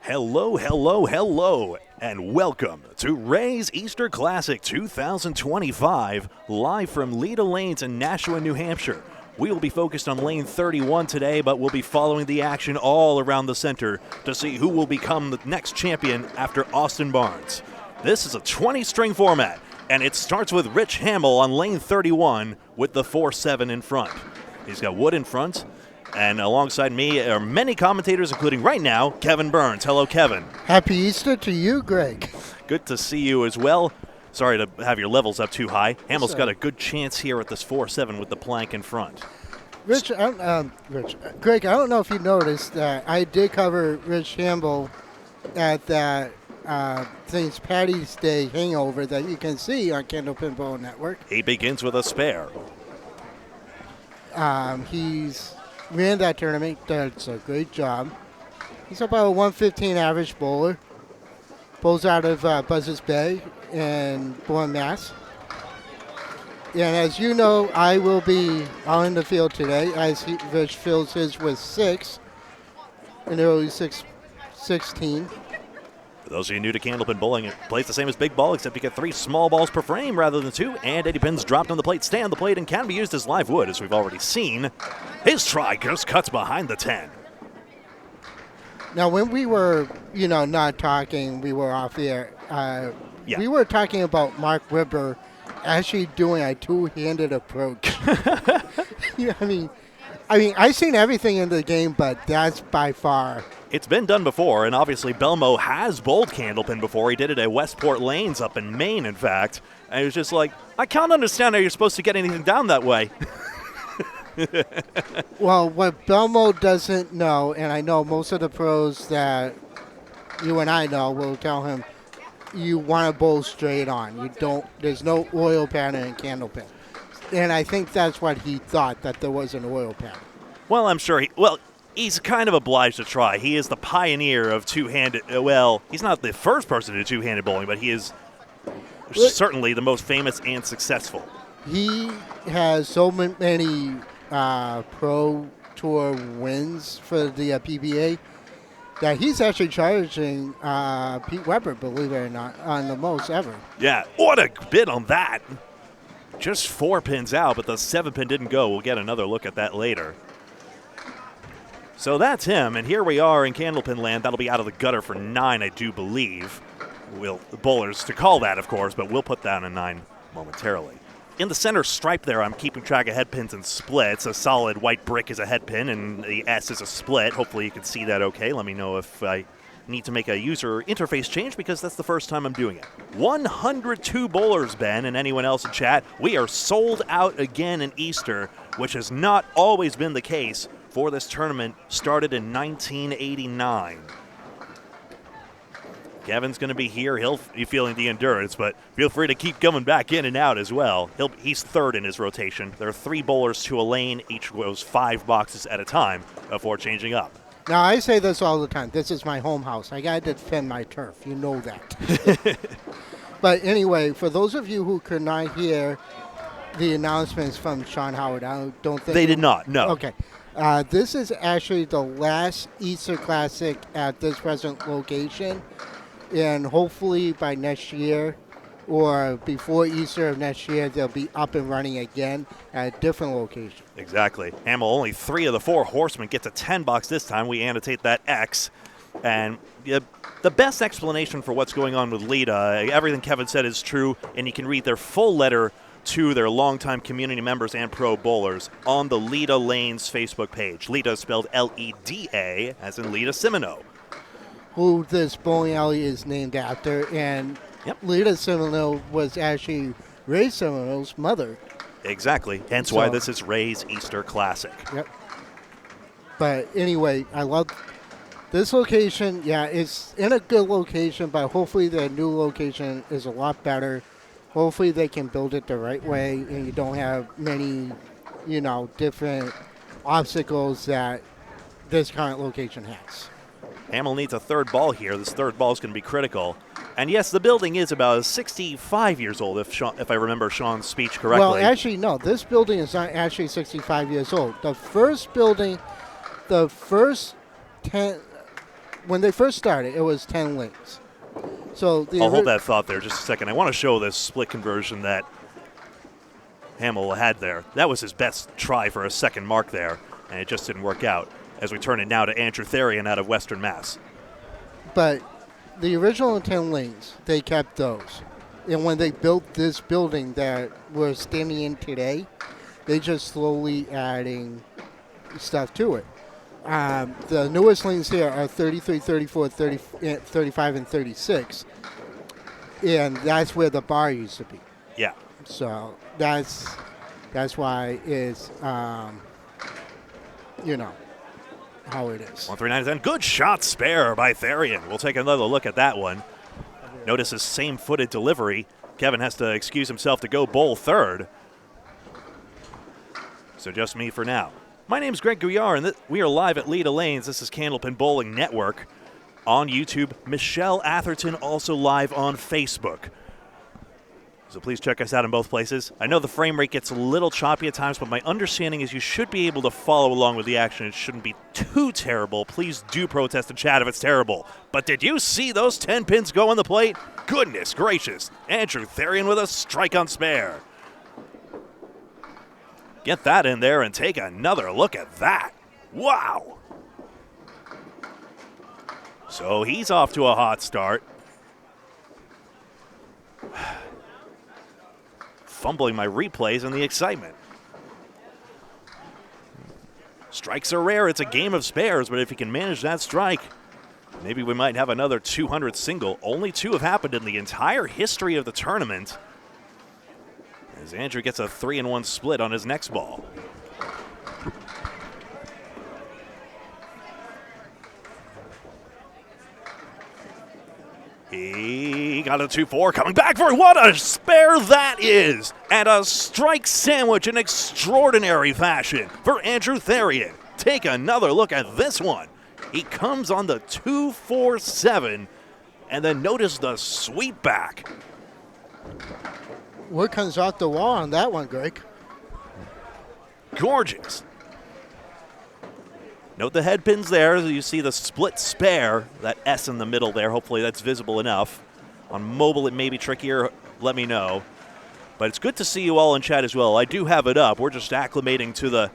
Hello, hello, hello, and welcome to Ray's Easter Classic 2025, live from Leda Lanes in Nashua, New Hampshire. We will be focused on lane 31 today, but we'll be following the action all around the center to see who will become the next champion after Austin Barnes. This is a 20-string format, and it starts with Rich Hamill on lane 31 with the 4-7 in front. He's got Wood in front. And alongside me are many commentators, including right now, Kevin Burns. Hello, Kevin. Happy Easter to you, Greg. Good to see you as well. Sorry to have your levels up too high. Hamill's got a good chance here at this 4-7 with the plank in front. Greg, I don't know if you noticed that I did cover Rich Hamill at that St. Patty's Day hangover that you can see on Candlepin Bowling Network. He begins with a spare. He's ran that tournament. That's a great job. He's about a 115 average bowler. Bowls out of Buzzards Bay in Bourne, Mass. And as you know, I will be on the field today as Rich fills his with 6 in early 16. For those of you new to Candlepin Bowling, it plays the same as big ball, except you get 3 small balls per frame rather than 2, and 80 pins dropped on the plate, stay on the plate, and can be used as live wood, as we've already seen. His try just cuts behind the 10. Now, when we were, not talking, we were off air. We were talking about Mark Webber actually doing a two-handed approach. I've seen everything in the game, but that's by far. It's been done before, and obviously Belmo has bowled Candlepin before. He did it at Westport Lanes up in Maine, in fact. And he was just like, I can't understand how you're supposed to get anything down that way. Well, what Belmo doesn't know, and I know most of the pros that you and I know will tell him, you want to bowl straight on. There's no oil pattern in Candlepin. And I think that's what he thought, that there was an oil pattern. Well, I'm sure he's kind of obliged to try. He is the pioneer of two-handed. Well, he's not the first person to do two-handed bowling, but he is certainly the most famous and successful. He has so many Pro Tour wins for the PBA that he's actually charging Pete Weber, believe it or not, on the most ever. Yeah, what a bid on that. Just 4 pins out, but the 7 pin didn't go. We'll get another look at that later. So that's him, and here we are in Candlepin land. That'll be out of the gutter for 9, I do believe. The bowlers to call that, of course, but we'll put down a 9 momentarily. In the center stripe there, I'm keeping track of head pins and splits. A solid white brick is a head pin, and the S is a split. Hopefully you can see that okay. Let me know if I need to make a user interface change, because that's the first time I'm doing it. 102 bowlers, Ben, and anyone else in chat. We are sold out again in Easter, which has not always been the case for this tournament, started in 1989. Kevin's going to be here. He'll be feeling the endurance, but feel free to keep coming back in and out as well. He's third in his rotation. There are 3 bowlers to a lane. Each goes 5 boxes at a time before changing up. Now, I say this all the time. This is my home house. I got to defend my turf. You know that. But anyway, for those of you who could not hear the announcements from Sean Howard, I don't think they did not. No. Okay. This is actually the last Easter Classic at this present location, and hopefully by next year or before Easter of next year, they'll be up and running again at a different location. Exactly. Hamill, only 3 of the 4 horsemen gets a 10 box this time. We annotate that X. And the best explanation for what's going on with Leda, everything Kevin said is true, and you can read their full letter to their longtime community members and pro bowlers on the Leda Lanes Facebook page. Leda is spelled L-E-D-A, as in Leda Semino. Who this bowling alley is named after, and Leda Semino was actually Ray Semino's mother. Exactly. Hence why this is Ray's Easter Classic. Yep. But anyway, I love this location. Yeah, it's in a good location, but hopefully the new location is a lot better. Hopefully they can build it the right way, and you don't have many, different obstacles that this current location has. Hamill needs a 3rd ball here. This 3rd ball is going to be critical. And yes, the building is about 65 years old, if I remember Sean's speech correctly. Well, actually, no. This building is not actually 65 years old. The first building, the first 10, when they first started, it was 10 links. So I'll hold that thought there just a second. I want to show this split conversion that Hamill had there. That was his best try for a second mark there, and it just didn't work out. As we turn it now to Andrew Therian out of Western Mass. But the original 10 links, they kept those. And when they built this building that we're standing in today, they just slowly adding stuff to it. The newest lanes here are 33, 34, 30, 35, and 36. And that's where the bar used to be. Yeah. So that's why it's, how it is. 139 good shot spare by Therian. We'll take another look at that one. Notice his same-footed delivery. Kevin has to excuse himself to go bowl third. So just me for now. My name's Greg Gouillart, and we are live at Leda Lanes. This is Candlepin Bowling Network on YouTube. Michelle Atherton also live on Facebook. So please check us out in both places. I know the frame rate gets a little choppy at times, but my understanding is you should be able to follow along with the action. It shouldn't be too terrible. Please do protest in chat if it's terrible. But did you see those 10 pins go on the plate? Goodness gracious. Andrew Therian with a strike on spare. Get that in there and take another look at that. Wow. So he's off to a hot start. Fumbling my replays in the excitement. Strikes are rare. It's a game of spares, but if he can manage that strike, maybe we might have another 200 single. Only 2 have happened in the entire history of the tournament. As Andrew gets a 3-1 split on his next ball. He got a 2-4, coming back for it. What a spare that is! And a strike sandwich in extraordinary fashion for Andrew Therian. Take another look at this one. He comes on the 2-4-7, and then notice the sweep back. What comes off the wall on that one, Greg? Gorgeous. Note the head pins there. You see the split spare, that S in the middle there. Hopefully that's visible enough. On mobile, it may be trickier. Let me know. But it's good to see you all in chat as well. I do have it up. We're just acclimating to the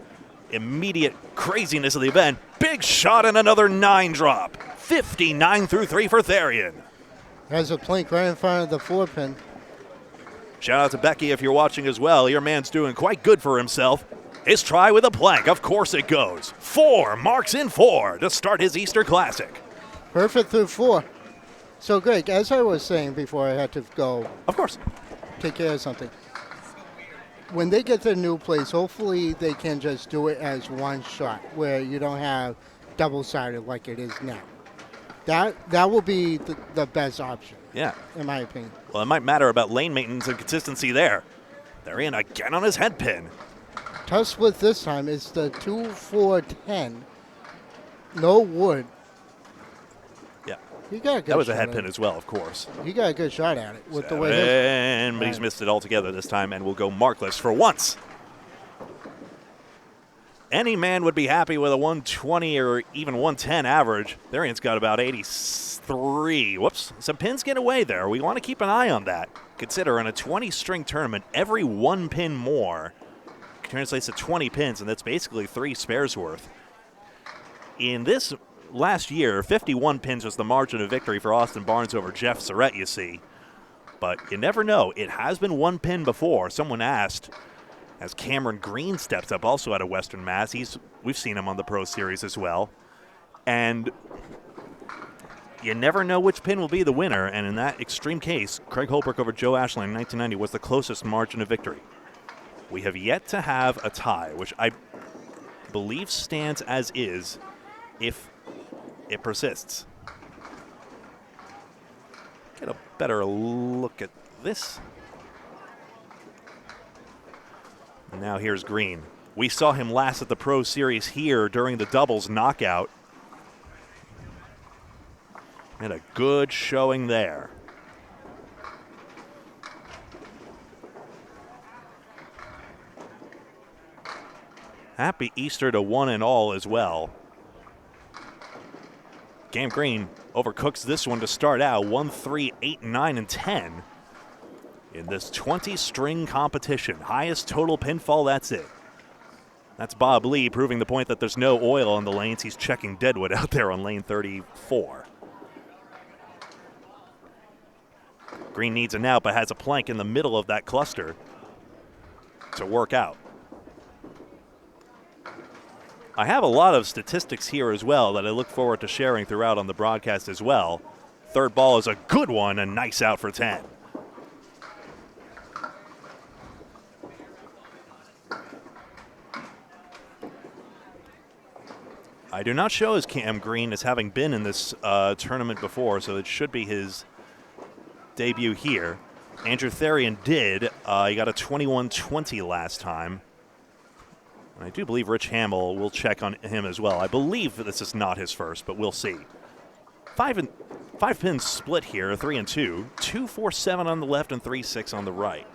immediate craziness of the event. Big shot and another 9 drop. 59 through 3 for Therian. Has a plink right in front of the 4-pin. Shout out to Becky if you're watching as well. Your man's doing quite good for himself. His try with a plank, of course it goes. 4 marks in 4 to start his Easter Classic. Perfect through 4. So, Greg, as I was saying before I had to go. Of course. Take care of something. When they get to the new place, hopefully they can just do it as one shot where you don't have double-sided like it is now. That will be the best option. Yeah. In my opinion. Well, it might matter about lane maintenance and consistency there. Therian again on his head pin. Tough split this time is the 2-4-10. No wood. Yeah. He got a good that was a shot head at pin it. as well, of course. He got a good shot at it with the way But he's missed it altogether this time and will go markless for once. Any man would be happy with a 120 or even 110 average. Therian's got about 83. Whoops. Some pins get away there. We want to keep an eye on that. Consider in a 20-string tournament, every 1 pin more translates to 20 pins, and that's basically 3 spares worth. In this last year, 51 pins was the margin of victory for Austin Barnes over Jeff Surratt, you see. But you never know. It has been 1 pin before. Someone asked, as Cameron Green steps up, also out of Western Mass. We've seen him on the Pro Series as well. And you never know which pin will be the winner, and in that extreme case, Craig Holbrook over Joe Ashland in 1990 was the closest margin of victory. We have yet to have a tie, which I believe stands as is if it persists. Get a better look at this. And now here's Green. We saw him last at the Pro Series here during the doubles knockout. And a good showing there. Happy Easter to one and all as well. Game Green overcooks this one to start out. 1, 3, 8, 9, and 10 in this 20-string competition. Highest total pinfall, that's it. That's Bob Lee proving the point that there's no oil on the lanes. He's checking Deadwood out there on lane 34. Green needs an out, but has a plank in the middle of that cluster to work out. I have a lot of statistics here as well that I look forward to sharing throughout on the broadcast as well. Third ball is a good one, a nice out for 10. I do not show as Cam Green as having been in this tournament before, so it should be his debut here. Andrew Therian did. He got a 21-20 last time. And I do believe Rich Hamill will check on him as well. I believe this is not his first, but we'll see. Five pins split here, 3 and 2. 2, 4, 7 on the left and 3, 6 on the right.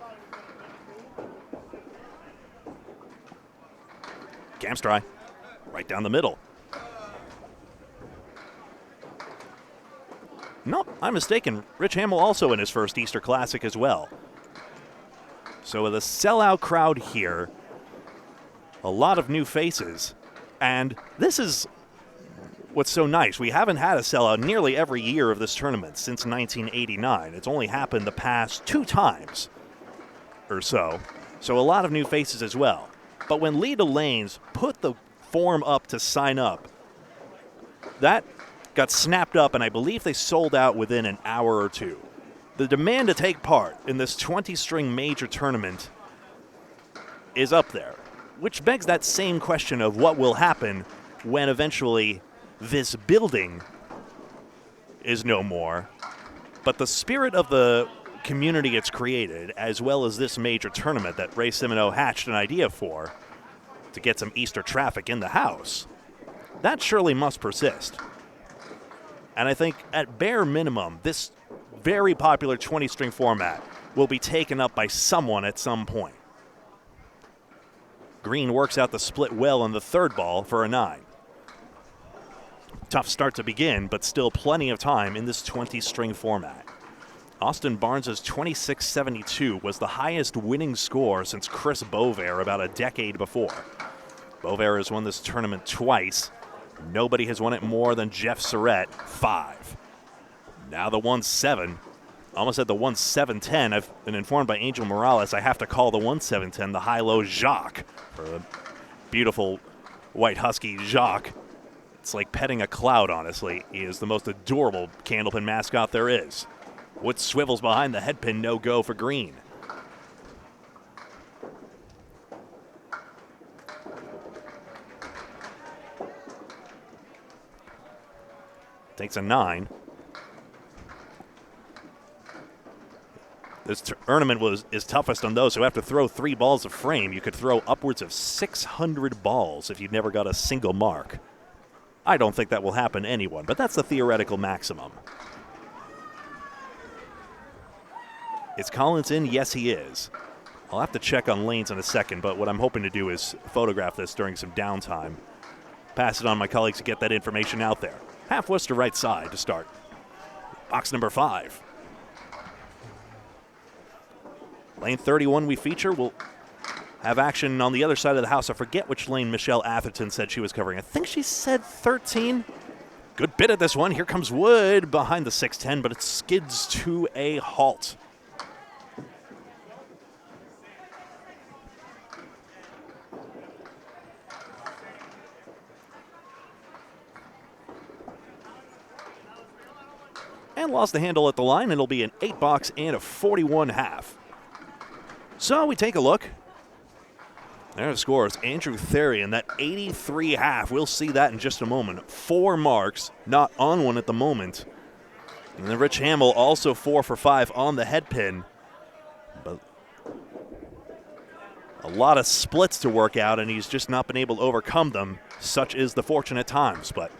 Cam's try, right down the middle. Nope, I'm mistaken. Rich Hamill also in his first Easter Classic as well. So with a sellout crowd here, a lot of new faces, and this is what's so nice. We haven't had a sellout nearly every year of this tournament since 1989. It's only happened the past 2 times or so. So a lot of new faces as well. But when Leda Lanes put the form up to sign up, that got snapped up, and I believe they sold out within an hour or two. The demand to take part in this 20-string major tournament is up there, which begs that same question of what will happen when eventually this building is no more. But the spirit of the community it's created, as well as this major tournament that Ray Simoneau hatched an idea for to get some Easter traffic in the house, that surely must persist. And I think at bare minimum, this very popular 20-string format will be taken up by someone at some point. Green works out the split well on the third ball for a 9. Tough start to begin, but still plenty of time in this 20-string format. Austin Barnes' 26.72 was the highest winning score since Chris Bovair about a decade before. Bovair has won this tournament twice. Nobody has won it more than Jeff Surratt, 5. Now the 1-7. Almost at the 1-7-10. I've been informed by Angel Morales I have to call the 1-7-10 the high-low Jacques. For the beautiful white husky Jacques. It's like petting a cloud, honestly. He is the most adorable Candlepin mascot there is. Wood swivels behind the headpin, no-go for Green. Takes a 9. This tournament is toughest on those who have to throw 3 balls of frame. You could throw upwards of 600 balls if you never got a single mark. I don't think that will happen to anyone, but that's the theoretical maximum. Is Collins in? Yes, he is. I'll have to check on lanes in a second, but what I'm hoping to do is photograph this during some downtime. Pass it on to my colleagues to get that information out there. Half Worcester right side to start. Box number 5. Lane 31 we feature will have action on the other side of the house. I forget which lane Michelle Atherton said she was covering. I think she said 13. Good bit at this one. Here comes Wood behind the 610, but it skids to a halt. And lost the handle at the line. It'll be an 8-box and a 41.5. So we take a look. There the scores. Andrew Therian, that 83.5. We'll see that in just a moment. 4 marks, not on one at the moment. And then Rich Hamill also 4 for 5 on the headpin. But a lot of splits to work out, and he's just not been able to overcome them. Such is the fortune at times. But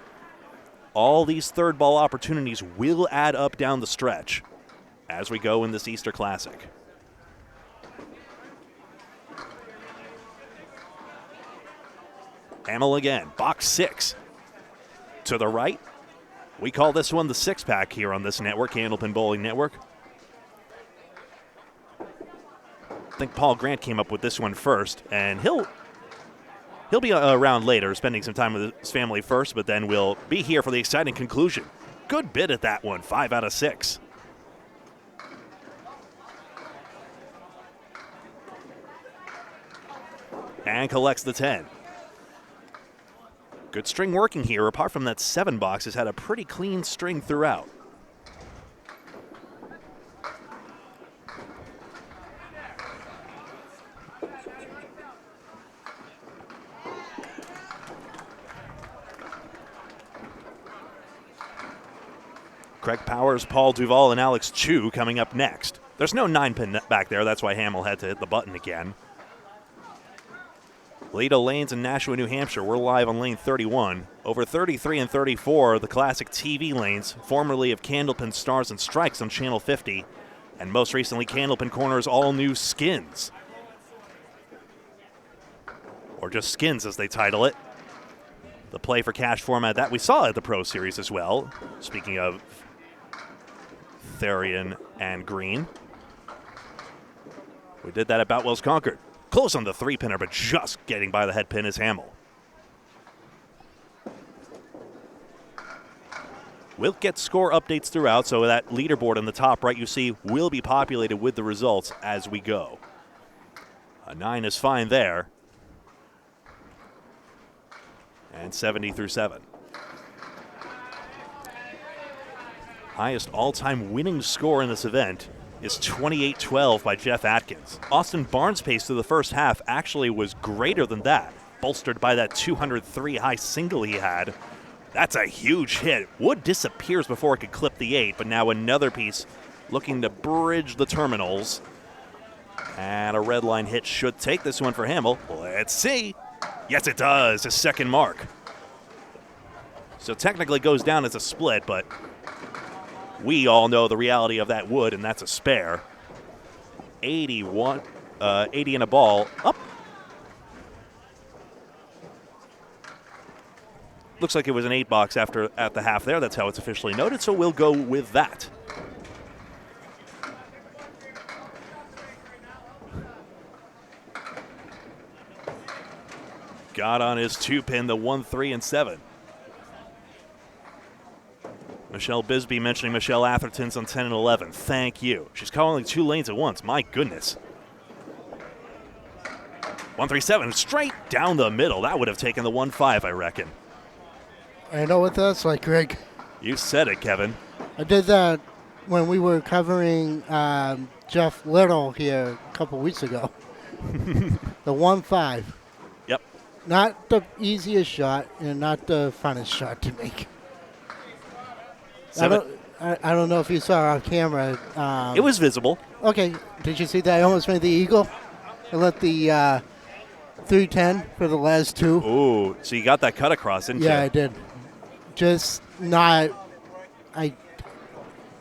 all these third ball opportunities will add up down the stretch as we go in this Easter Classic. Hamill again, box 6. To the right, We call this one the six-pack here on this network, Candlepin Bowling Network. I think Paul Grant came up with this one first, and he'll be around later, spending some time with his family first, but then we'll be here for the exciting conclusion. Good bid at that one, 5 out of 6. And collects the 10. Good string working here. Apart from that 7 box, has had a pretty clean string throughout. Craig Powers, Paul Duvall, and Alex Chu coming up next. There's no 9-pin back there. That's why Hamill had to hit the button again. Leda lanes in Nashua, New Hampshire. We're live on lane 31. Over 33 and 34, the classic TV lanes, formerly of Candlepin Stars and Strikes on Channel 50. And most recently, Candlepin Corner's all-new Skins. Or just Skins, as they title it. The play for cash format that we saw at the Pro Series as well. Speaking of Therian and Green. We did that at Boutwell's Concord. Close on the 3-pinner, but just getting by the head pin is Hamill. We'll get score updates throughout, so that leaderboard on the top right you see will be populated with the results as we go. A 9 is fine there. And 70 through 7. Highest all-time winning score in this event is 28-12 by Jeff Atkins. Austin Barnes' pace through the first half actually was greater than that, bolstered by that 203 high single he had. That's a huge hit. Wood disappears before it could clip the 8, but now another piece looking to bridge the terminals. And a red line hit should take this one for Hamill. Let's see. Yes, it does. His second mark. So technically goes down as a split, but we all know the reality of that wood, and that's a spare. 80 and a ball. Up. Looks like it was an 8 box at the half there. That's how it's officially noted, so we'll go with that. Got on his 2-pin, the 1, 3, and 7. Michelle Bisbee mentioning Michelle Atherton's on 10 and 11. Thank you. She's calling 2 lanes at once. My goodness. 1, 3, 7, straight down the middle. That would have taken the 1, 5, I reckon. I know what that's like, Greg. You said it, Kevin. I did that when we were covering Jeff Little here a couple weeks ago. The 1, 5. Yep. Not the easiest shot and not the funnest shot to make. I don't know if you saw on camera. It was visible. Okay. Did you see that? I almost made the eagle. I let the 310 for the last 2. Ooh, so you got that cut across, didn't you? Yeah, I did. Just not. I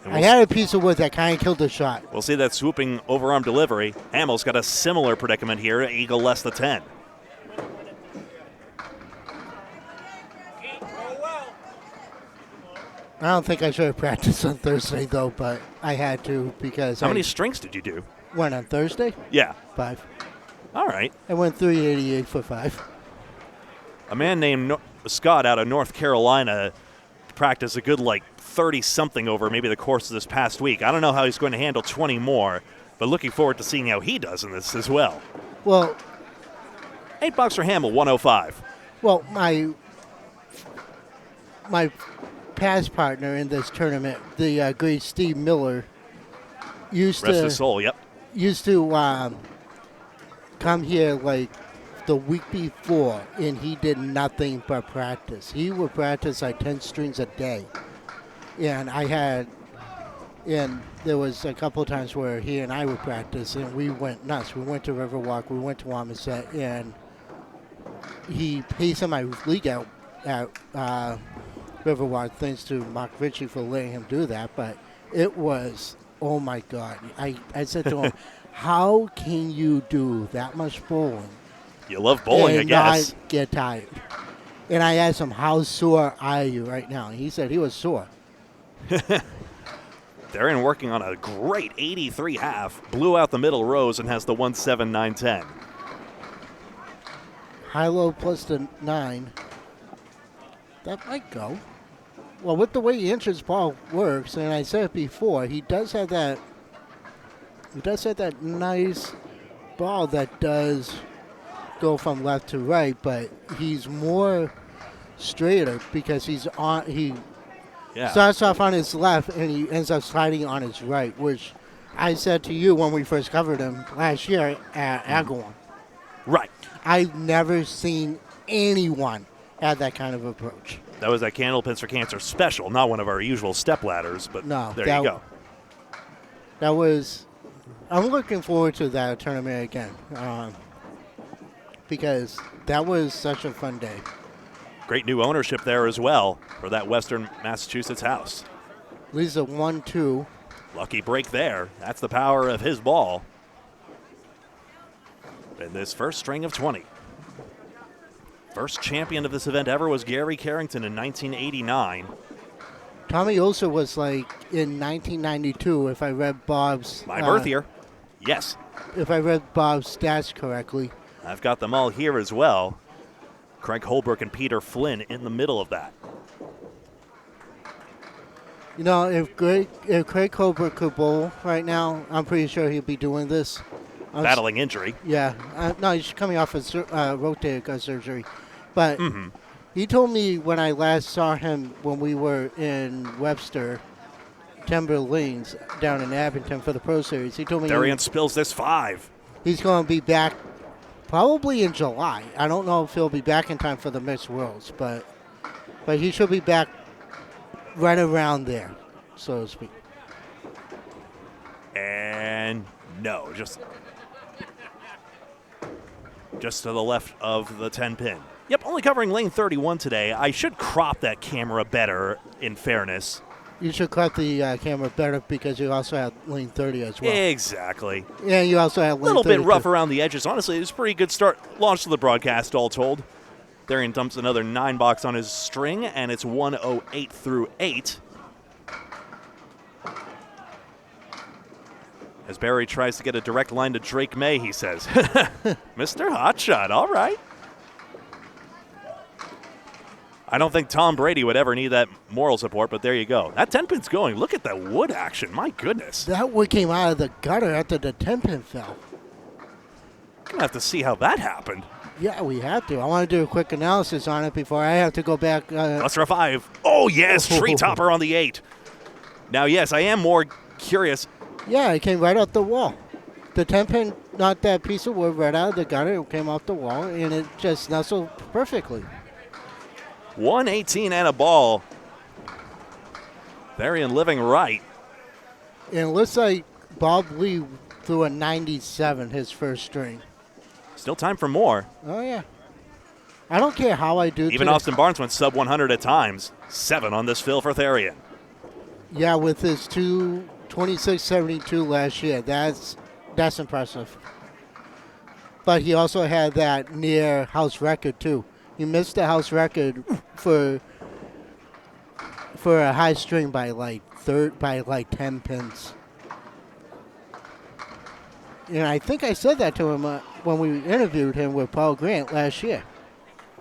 had a piece of wood that kind of killed the shot. We'll see that swooping overarm delivery. Hamill's got a similar predicament here. Eagle less the 10. I don't think I should have practiced on Thursday, though, but I had to because How many strings did you do? Went on Thursday? Yeah. 5. All right. I went 388 for 5. A man named Scott out of North Carolina practiced a good 30-something over maybe the course of this past week. I don't know how he's going to handle 20 more, but looking forward to seeing how he does in this as well. Well, 8 bucks for Hamill, 105. Well, my past partner in this tournament, the great Steve Miller, used Rest his soul, yep. Used to come here the week before, and he did nothing but practice. He would practice 10 strings a day. And there was a couple of times where he and I would practice, and we went nuts. We went to Riverwalk, we went to Wamisit, and he paid some of my league out at Riverwalk, thanks to Mark Ritchie for letting him do that. But it was, oh my God. I said to him, how can you do that much bowling? You love bowling, and I guess. Not get tired. And I asked him, how sore are you right now? And he said he was sore. Darren working on a great 83 half. Blew out the middle rows and has the 1.7910. High-low plus the 9. That might go. Well, with the way Inch's ball works, and I said it before, he does have that nice ball that does go from left to right, but he's more straighter because he starts off on his left and he ends up sliding on his right, which I said to you when we first covered him last year at Agawam. Right. I've never seen anyone have that kind of approach. That was that Candlepins for Cancer special, not one of our usual step ladders, but no, there you go. I'm looking forward to that tournament again because that was such a fun day. Great new ownership there as well for that Western Massachusetts house. Leads a 1-2. Lucky break there. That's the power of his ball in this first string of 20. First champion of this event ever was Gary Carrington in 1989. Tommy Osa was like in 1992, if I read Bob's... My birth year. Yes. If I read Bob's stats correctly. I've got them all here as well. Craig Holbrook and Peter Flynn in the middle of that. You know, if Craig Holbrook could bowl right now, I'm pretty sure he'd be doing this. Battling injury. Yeah. No, he's coming off of rotator cuff surgery. But he told me when I last saw him when we were in Webster, Timber Lanes, down in Abington for the Pro Series, he told me Darian spills this 5. He's going to be back probably in July. I don't know if he'll be back in time for the Mixed Worlds, but he should be back right around there, so to speak. And no, just to the left of the 10 pin. Yep, only covering lane 31 today. I should crop that camera better, in fairness. You should crop the camera better because you also have lane 30 as well. Exactly. Yeah, you also have lane 30. A little bit rough around the edges. Honestly, it was a pretty good start. Launch to the broadcast, all told. Darian dumps another 9 box on his string, and it's 108 through 8. As Barry tries to get a direct line to Drake May, he says, Mr. Hotshot, all right. I don't think Tom Brady would ever need that moral support, but there you go. That 10-pin's going. Look at that wood action. My goodness. That wood came out of the gutter after the 10-pin fell. Going to have to see how that happened. Yeah, we have to. I want to do a quick analysis on it before I have to go back. Buster a 5. Oh, yes, tree topper on the 8. Now, yes, I am more curious. Yeah, it came right off the wall. The 10-pin, not that piece of wood, right out of the gutter. It came off the wall, and it just nestled perfectly. 118 and a ball. Darian living right. And it looks like Bob Lee threw a 97 his first string. Still time for more. Oh, yeah. I don't care how I do. Even Austin Barnes went sub 100 at times. 7 on this fill for Therian. Yeah, with his 226.72 last year. That's impressive. But he also had that near house record, too. He missed the house record for a high string by like 10 pins. And I think I said that to him when we interviewed him with Paul Grant last year.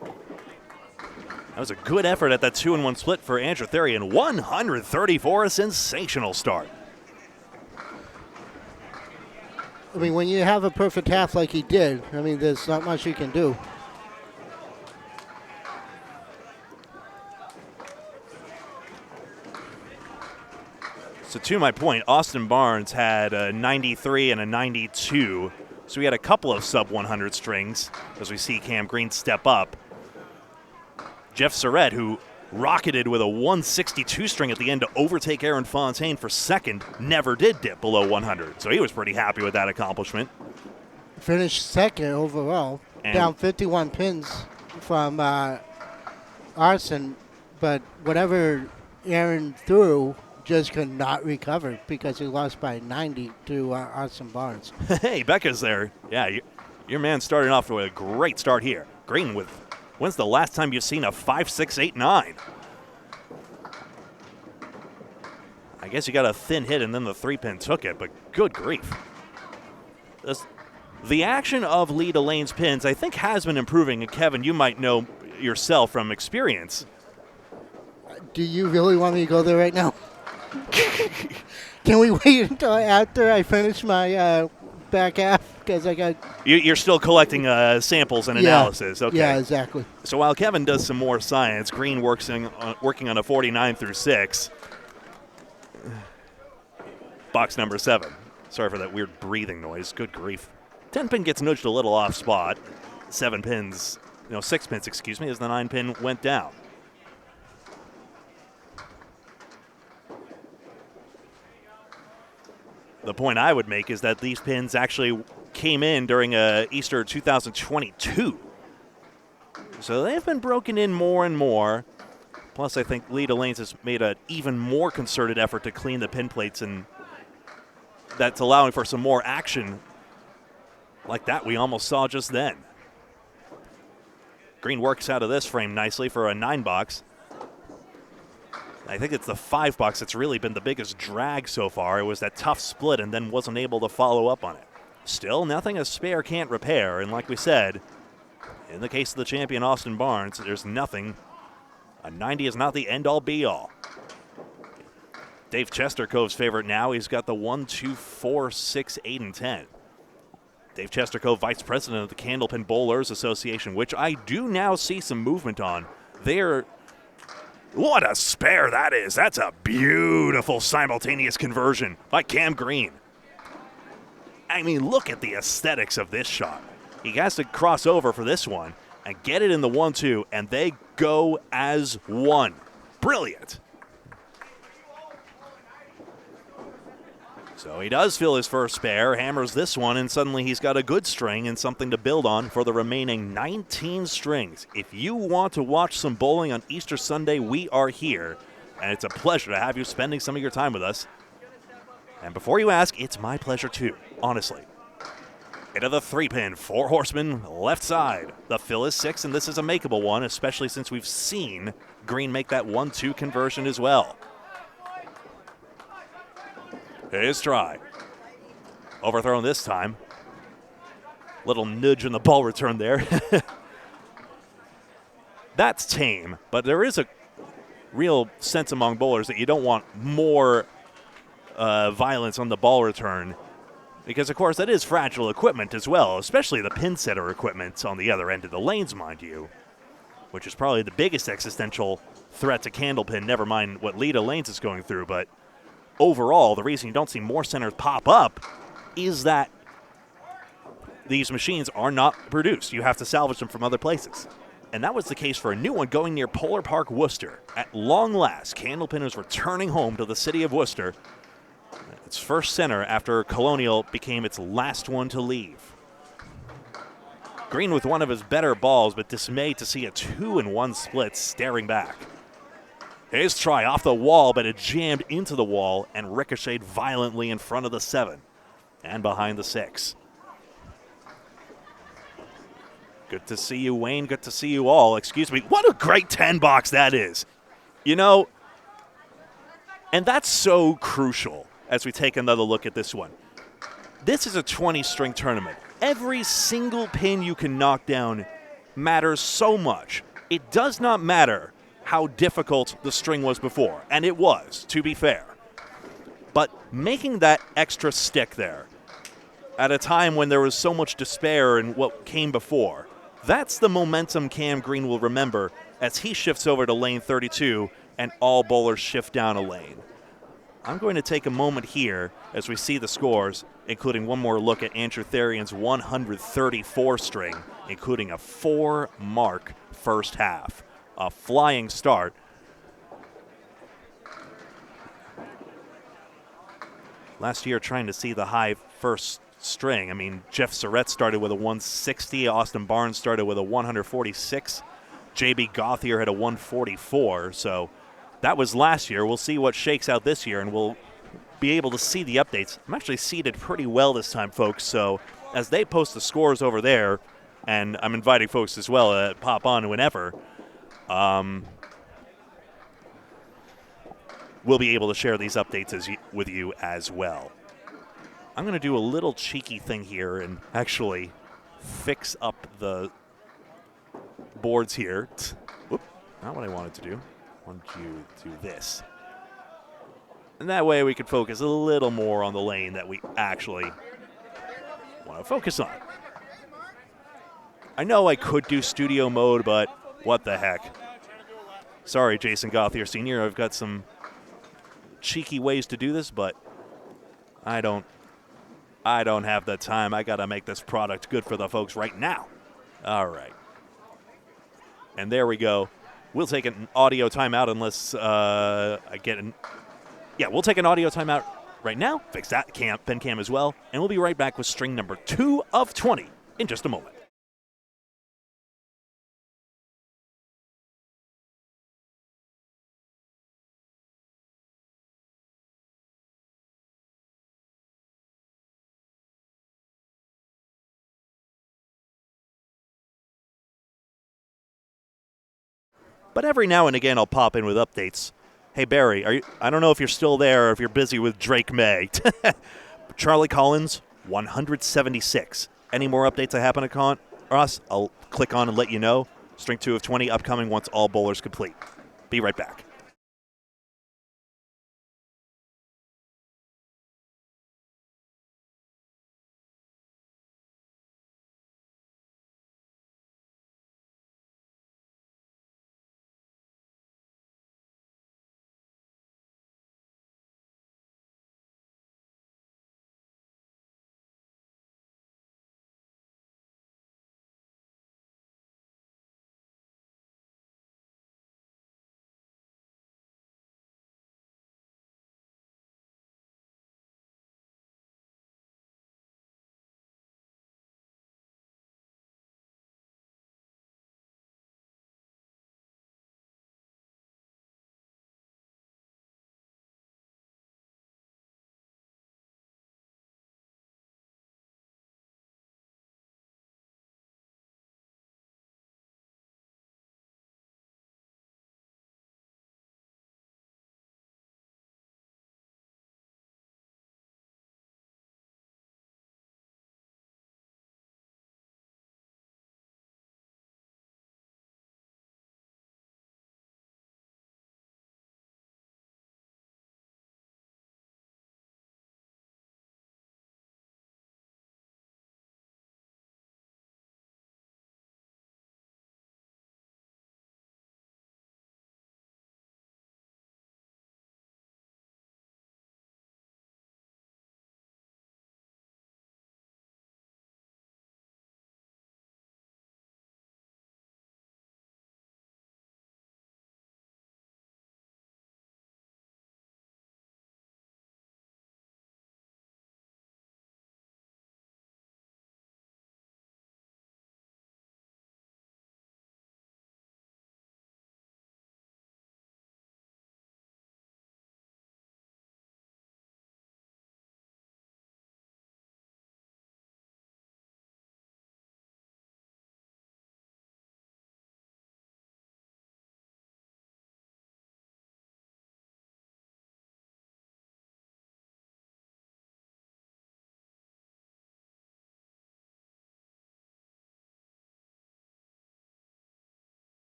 That was a good effort at that 2-1 split for Andrew Therian. 134, a sensational start. I mean, when you have a perfect half like he did, I mean, there's not much you can do. So to my point, Austin Barnes had a 93 and a 92. So we had a couple of sub-100 strings as we see Cam Green step up. Jeff Surrett, who rocketed with a 162 string at the end to overtake Aaron Fontaine for second, never did dip below 100. So he was pretty happy with that accomplishment. Finished second overall, and down 51 pins from Arson, but whatever Aaron threw just could not recover because he lost by 90 to Arson Barnes. Hey, Becca's there. Yeah, your man started off with a great start here. Green with When's the last time you've seen a 5, 6, 8, 9? I guess you got a thin hit and then the 3-pin took it, but good grief. The action of Leda Lane's pins, I think, has been improving, and Kevin, you might know yourself from experience. Do you really want me to go there right now? Can we wait until after I finish my back half? Because I got. You're still collecting samples and analysis. Okay. Yeah, exactly. So while Kevin does some more science, Green working on a 49 through 6. Box number 7. Sorry for that weird breathing noise. Good grief. 10-pin gets nudged a little off spot. 6 pins, excuse me, as the 9-pin went down. The point I would make is that these pins actually came in during Easter 2022. So they've been broken in more and more. Plus, I think Leda Lanes has made an even more concerted effort to clean the pin plates, and that's allowing for some more action like that we almost saw just then. Green works out of this frame nicely for a 9-box. I think it's the 5-box that's really been the biggest drag so far. It was that tough split and then wasn't able to follow up on it. Still, nothing a spare can't repair, and like we said, in the case of the champion Austin Barnes, there's nothing. A 90 is not the end-all be-all. Dave Chestercove's favorite now. He's got the 1, 2, 4, 6, 8, and 10. Dave Chestercove, vice president of the Candlepin Bowlers Association, which I do now see some movement on. What a spare that is. That's a beautiful simultaneous conversion by Cam Green. I mean, look at the aesthetics of this shot. He has to cross over for this one and get it in the 1-2, and they go as one. Brilliant. So he does fill his first spare, hammers this one, and suddenly he's got a good string and something to build on for the remaining 19 strings. If you want to watch some bowling on Easter Sunday, we are here, and it's a pleasure to have you spending some of your time with us. And before you ask, it's my pleasure too, honestly. Into the 3-pin, 4 horsemen, left side. The fill is 6, and this is a makeable one, especially since we've seen Green make that 1-2 conversion as well. His try. Overthrown this time. Little nudge in the ball return there. That's tame, but there is a real sense among bowlers that you don't want more violence on the ball return, because, of course, that is fragile equipment as well, especially the pin setter equipment on the other end of the lanes, mind you, which is probably the biggest existential threat to Candlepin, never mind what Leda Lanes is going through. But overall, the reason you don't see more centers pop up is that these machines are not produced. You have to salvage them from other places. And that was the case for a new one going near Polar Park, Worcester. At long last, Candlepin is returning home to the city of Worcester. Its first center after Colonial became its last one to leave. Green with one of his better balls, but dismayed to see a 2-1 split staring back. His try off the wall, but it jammed into the wall and ricocheted violently in front of the 7 and behind the 6. Good to see you, Wayne. Good to see you all. Excuse me. What a great 10-box that is. You know, and that's so crucial as we take another look at this one. This is a 20-string tournament. Every single pin you can knock down matters so much. It does not matter how difficult the string was before, and it was, to be fair. But making that extra stick there at a time when there was so much despair in what came before, that's the momentum Cam Green will remember as he shifts over to lane 32 and all bowlers shift down a lane. I'm going to take a moment here as we see the scores, including one more look at Andrew Therian's 134 string, including a 4-mark first half. A flying start. Last year, trying to see the high first string. I mean, Jeff Surratt started with a 160. Austin Barnes started with a 146. J.B. Gauthier had a 144. So that was last year. We'll see what shakes out this year, and we'll be able to see the updates. I'm actually seated pretty well this time, folks. So as they post the scores over there, and I'm inviting folks as well to pop on whenever. We'll be able to share these updates with you as well. I'm going to do a little cheeky thing here and actually fix up the boards here. Whoop, not what I wanted to do. I wanted to do this. And that way we can focus a little more on the lane that we actually want to focus on. I know I could do studio mode, but what the heck. Sorry, Jason Gothier Sr., I've got some cheeky ways to do this, but I don't have the time. I got to make this product good for the folks right now. All right. And there we go. We'll take an audio timeout unless I get an... Yeah, we'll take an audio timeout right now. Fix that pin cam as well. And we'll be right back with string number 2 of 20 in just a moment. But every now and again, I'll pop in with updates. Hey, Barry, I don't know if you're still there or if you're busy with Drake May. Charlie Collins, 176. Any more updates I happen to come across, I'll click on and let you know. String 2 of 20 upcoming once all bowlers complete. Be right back.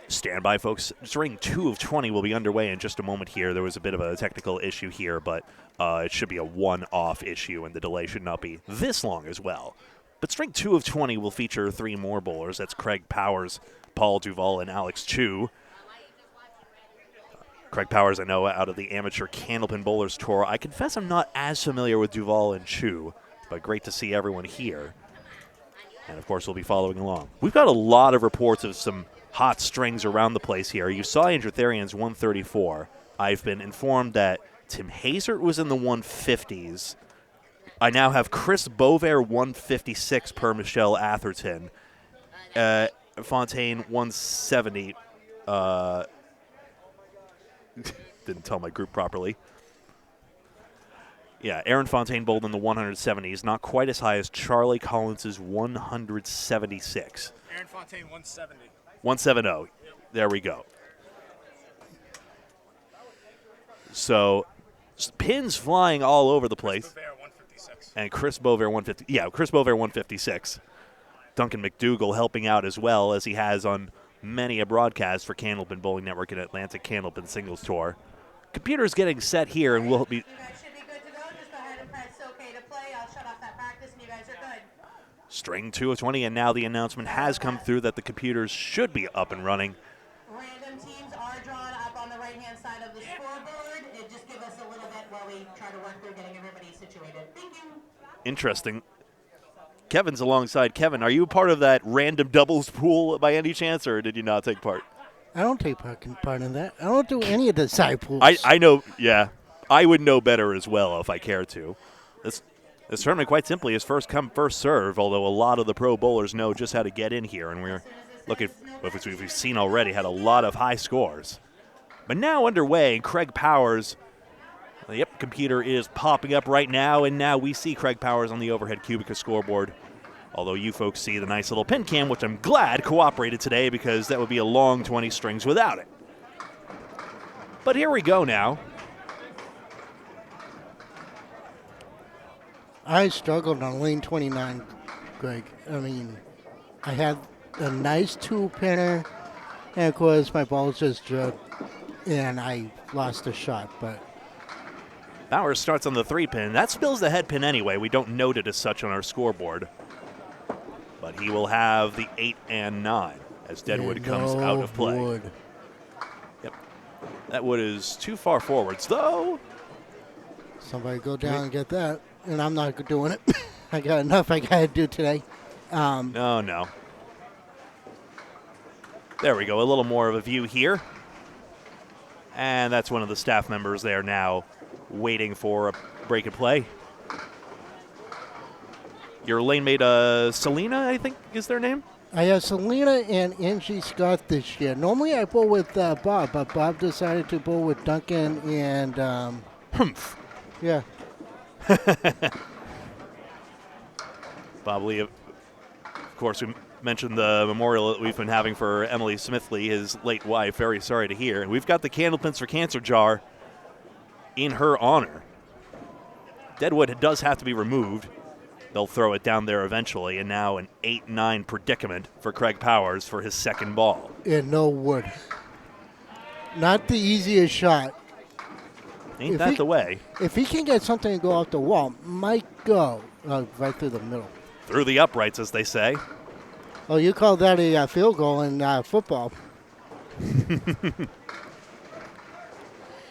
Stand by, folks. String 2 of 20 will be underway in just a moment here. There was a bit of a technical issue here, but it should be a one-off issue, and the delay should not be this long as well. But string 2 of 20 will feature 3 more bowlers. That's Craig Powers, Paul Duvall, and Alex Chu. Craig Powers, I know, out of the amateur Candlepin Bowlers Tour. I confess I'm not as familiar with Duvall and Chu, but great to see everyone here. And, of course, we'll be following along. We've got a lot of reports of some hot strings around the place here. You saw Andrew Therian's 134. I've been informed that Tim Hazert was in the 150s. I now have Chris Bovair 156 per Michelle Atherton. Fontaine 170. Didn't tell my group properly. Yeah, Aaron Fontaine bowled in the 170s, not quite as high as Charlie Collins' 176. Aaron Fontaine 170. 170. There we go. So, pins flying all over the place. Chris Bovair 156. And Chris Bovair 150. Yeah, Chris Bovair 156. Duncan McDougall helping out as well, as he has on many a broadcast for Candlepin Bowling Network and Atlantic Candlepin Singles Tour. Computer's getting set here, and we'll be... You guys should be good to go. Just go ahead and press OK to play. I'll shut off that practice, and you guys are good. String 2 of 20, and now the announcement has come through that the computers should be up and running. Random teams are drawn up on the right-hand side of the scoreboard. It just give us a little bit while we try to work through getting everybody situated. Thank you. Interesting. Kevin's alongside. Kevin, are you part of that random doubles pool by any chance, or did you not take part? I don't take part in that. I don't do any of the side pools. I know, yeah. I would know better as well if I cared to. This tournament, quite simply, is first come, first serve, although a lot of the pro bowlers know just how to get in here, and we're looking, as we've seen already, had a lot of high scores. But now underway, Craig Powers, yep, computer is popping up right now, and now we see Craig Powers on the overhead Cubica scoreboard. Although you folks see the nice little pin cam, which I'm glad cooperated today because that would be a long 20 strings without it. But here we go now. I struggled on lane 29, Greg. I mean, I had a nice 2-pinner, and of course my balls just dropped, and I lost a shot. But Powers starts on the 3-pin. That spills the head pin anyway. We don't note it as such on our scoreboard. But he will have the 8 and 9 as Deadwood comes out of play. Wood. Yep. That wood is too far forwards, though. Somebody go down and get that, and I'm not doing it. I got enough I got to do today. No. There we go. A little more of a view here. And that's one of the staff members there now waiting for a break and play. Your lane mate, Selena, I think is their name? I have Selena and Angie Scott this year. Normally I bowl with Bob, but Bob decided to bowl with Duncan and... Humph. Yeah. Bob Lee, of course, we mentioned the memorial that we've been having for Emily Smithley, his late wife. Very sorry to hear. And we've got the Candlepins for Cancer jar in her honor. Deadwood does have to be removed. They'll throw it down there eventually, and now an 8-9 predicament for Craig Powers for his second ball. And no wood. Not the easiest shot. Ain't that the way? If he can get something to go off the wall, might go right through the middle. Through the uprights, as they say. Oh, you call that a field goal in football.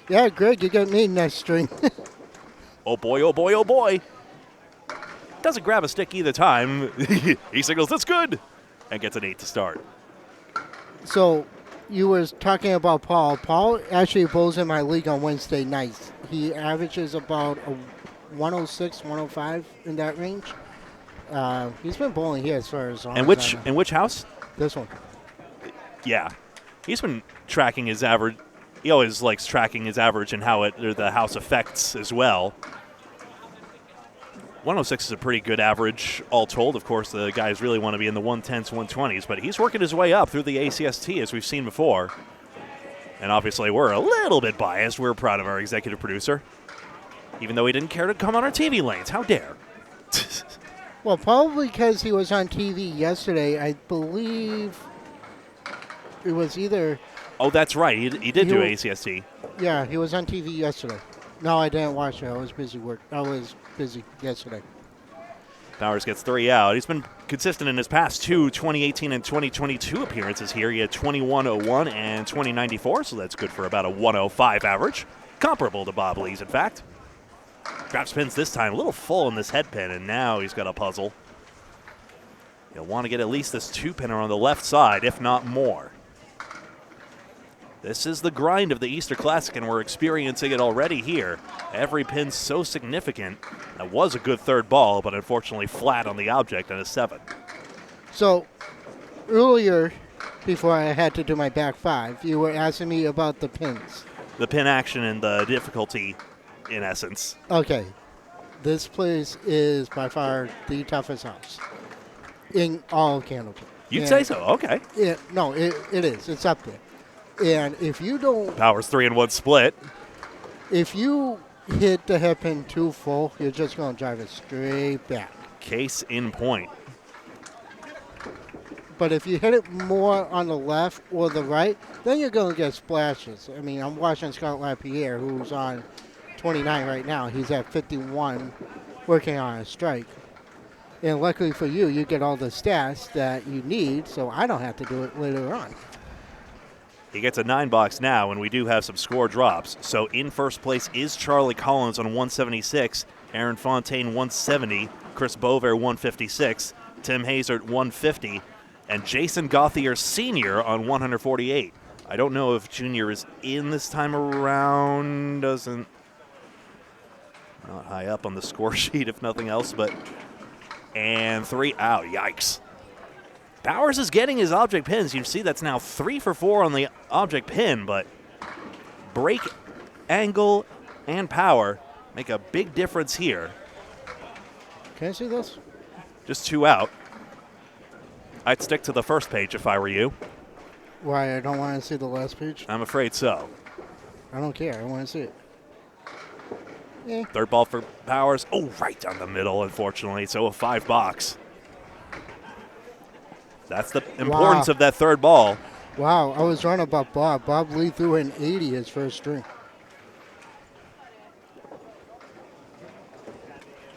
Yeah, Greg, you got me in that string. Oh, boy, oh, boy, oh, boy. Doesn't grab a stick either time. He signals, that's good, and gets an 8 to start. So you were talking about Paul. Paul actually bowls in my league on Wednesday nights. He averages about a 106, 105 in that range. He's been bowling here as far as long And which house? This one. Yeah. He's been tracking his average. He always likes tracking his average and how the house affects as well. 106 is a pretty good average, all told. Of course, the guys really want to be in the 110s, 120s, but he's working his way up through the ACST, as we've seen before. And obviously, we're a little bit biased. We're proud of our executive producer, even though he didn't care to come on our TV lanes. How dare? Well, probably because he was on TV yesterday. I believe It was either. Oh, that's right. He did do ACST. Yeah, he was on TV yesterday. No, I didn't watch it. I was busy yesterday. Powers gets 3 out. He's been consistent in his past 2 2018 and 2022 appearances here. He had 21.01 and 20.94, so that's good for about a 105 average. Comparable to Bob Lee's, in fact. Grabs pins this time, a little full in this head pin, and now he's got a puzzle. He'll want to get at least this 2-pinner on the left side, if not more. This is the grind of the Easter Classic, and we're experiencing it already here. Every pin's so significant. That was a good third ball, but unfortunately flat on the object and a 7. So, earlier, before I had to do my back 5, you were asking me about the pins. The pin action and the difficulty, in essence. Okay. This place is by far the toughest house in all of Candlepin. You'd say so, okay. It is. It's up there. And if you don't... Powers 3-1 split. If you hit the hairpin too full, you're just going to drive it straight back. Case in point. But if you hit it more on the left or the right, then you're going to get splashes. I mean, I'm watching Scott Lapierre, who's on 29 right now. He's at 51, working on a strike. And luckily for you, you get all the stats that you need, so I don't have to do it later on. He gets a 9 box now, and we do have some score drops. So in first place is Charlie Collins on 176, Aaron Fontaine 170, Chris Bover 156, Tim Hazard 150, and Jason Gauthier Sr. on 148. I don't know if Junior is in this time around. Not high up on the score sheet, if nothing else, but... And 3 out. Yikes. Powers is getting his object pins. You see that's now 3 for 4 on the object pin, but break, angle, and power make a big difference here. Can I see this? Just 2 out. I'd stick to the first page if I were you. Why, I don't want to see the last page? I'm afraid so. I don't care. I want to see it. Eh. Third ball for Powers. Oh, right down the middle, unfortunately. So a 5 box. That's the importance of that third ball. Wow, I was wrong about Bob. Bob Lee threw an 80 his first string.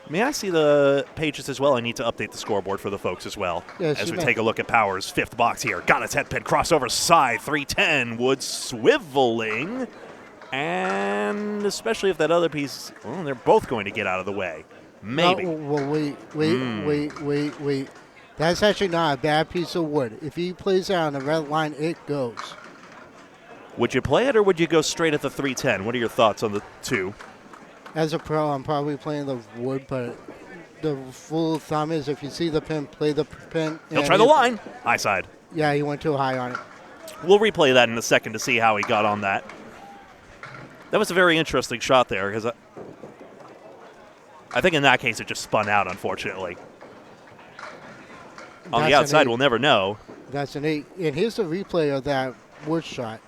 May I see the pages as well? I need to update the scoreboard for the folks as well. Yes, as we take a look at Powers' 5th box here. Got his head pin, crossover side, 310. Wood swiveling. And especially if that other piece, well, they're both going to get out of the way. Maybe. No, well, wait. That's actually not a bad piece of wood. If he plays it on the red line, it goes. Would you play it or would you go straight at the 310? What are your thoughts on the 2? As a pro, I'm probably playing the wood, but the rule of thumb is if you see the pin, play the pin. He'll try the line. High side. Yeah, he went too high on it. We'll replay that in a second to see how he got on that. That was a very interesting shot there because I think in that case it just spun out, unfortunately. On the outside, we'll never know. That's an 8. And here's the replay of that wood shot.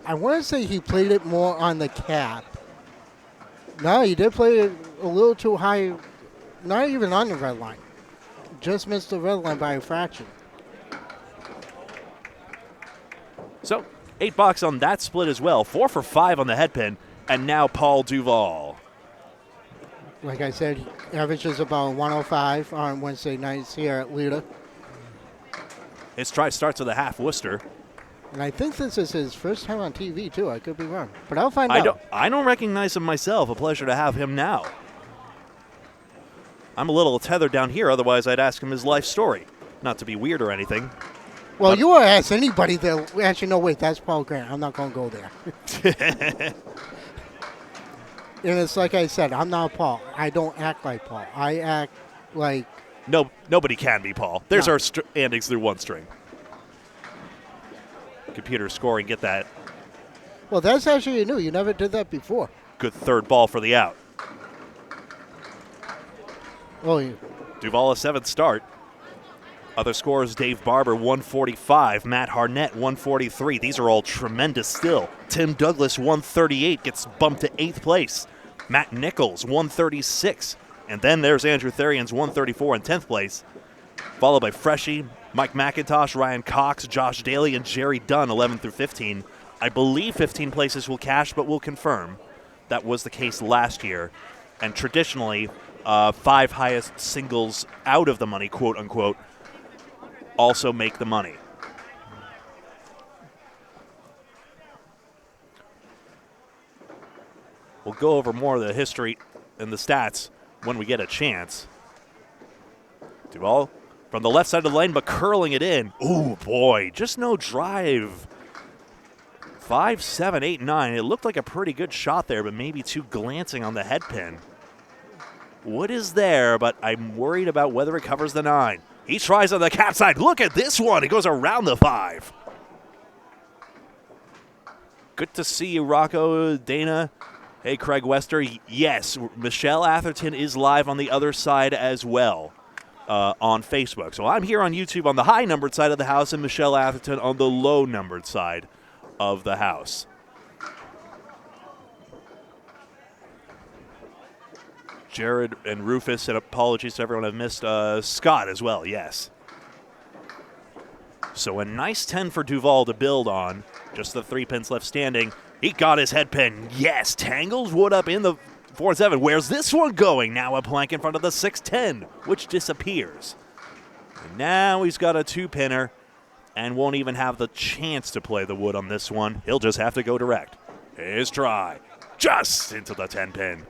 I want to say he played it more on the cap. No, he did play it a little too high, not even on the red line. Just missed the red line by a fraction. So, 8 box on that split as well. 4 for 5 on the head pin. And now Paul Duval. Like I said, averages about 105 on Wednesday nights here at Leda. His try starts with a half Worcester. And I think this is his first time on TV, too. I could be wrong. But I'll find out. I don't recognize him myself. A pleasure to have him now. I'm a little tethered down here. Otherwise, I'd ask him his life story. Not to be weird or anything. Well, you would ask anybody that. Actually, no, wait. That's Paul Grant. I'm not going to go there. And it's like I said, I'm not Paul. I don't act like Paul. I act like... No, nobody can be Paul. There's our standings through one string. Computer scoring, get that. Well, that's actually new. You never did that before. Good third ball for the out. Oh, yeah. Duval a 7th start. Other scores, Dave Barber, 145. Matt Harnett, 143. These are all tremendous still. Tim Douglas, 138, gets bumped to 8th place. Matt Nichols, 136. And then there's Andrew Therian's 134 in 10th place, followed by Freshie, Mike McIntosh, Ryan Cox, Josh Daly, and Jerry Dunn, 11 through 15. I believe 15 places will cash, but we'll confirm. That was the case last year. And traditionally, 5 highest singles out of the money, quote unquote, also make the money. We'll go over more of the history and the stats when we get a chance. Duval from the left side of the lane, but curling it in. Ooh, boy, just no drive. 5, 7, 8, 9. It looked like a pretty good shot there, but maybe too glancing on the head pin. Wood is there, but I'm worried about whether it covers the 9. He tries on the cap side. Look at this one. He goes around the 5. Good to see you, Rocco, Dana. Hey, Craig Wester. Yes, Michelle Atherton is live on the other side as well on Facebook. So I'm here on YouTube on the high-numbered side of the house and Michelle Atherton on the low-numbered side of the house. Jared and Rufus, and apologies to everyone I've missed. Scott as well, yes. So a nice 10 for Duval to build on. Just the 3 pins left standing. He got his head pin. Yes, tangles Wood up in the 4-7. Where's this one going? Now a plank in front of the 6-10, which disappears. And now he's got a 2-pinner and won't even have the chance to play the Wood on this one. He'll just have to go direct. His try. Just into the 10-pin.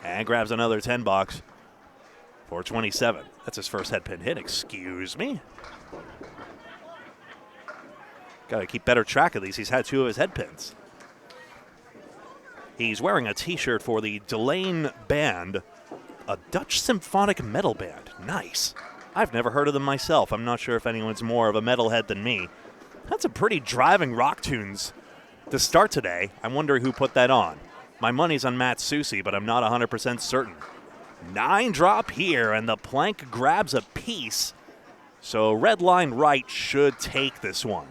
And grabs another 10 box for 27. That's his first head pin hit, excuse me. Got to keep better track of these. He's had 2 of his head pins. He's wearing a t-shirt for the Delane Band, a Dutch symphonic metal band. Nice. I've never heard of them myself. I'm not sure if anyone's more of a metalhead than me. That's a pretty driving rock tunes to start today. I'm wondering who put that on. My money's on Matt Susi, but I'm not 100% certain. 9 drop here, and the plank grabs a piece. So red line right should take this one.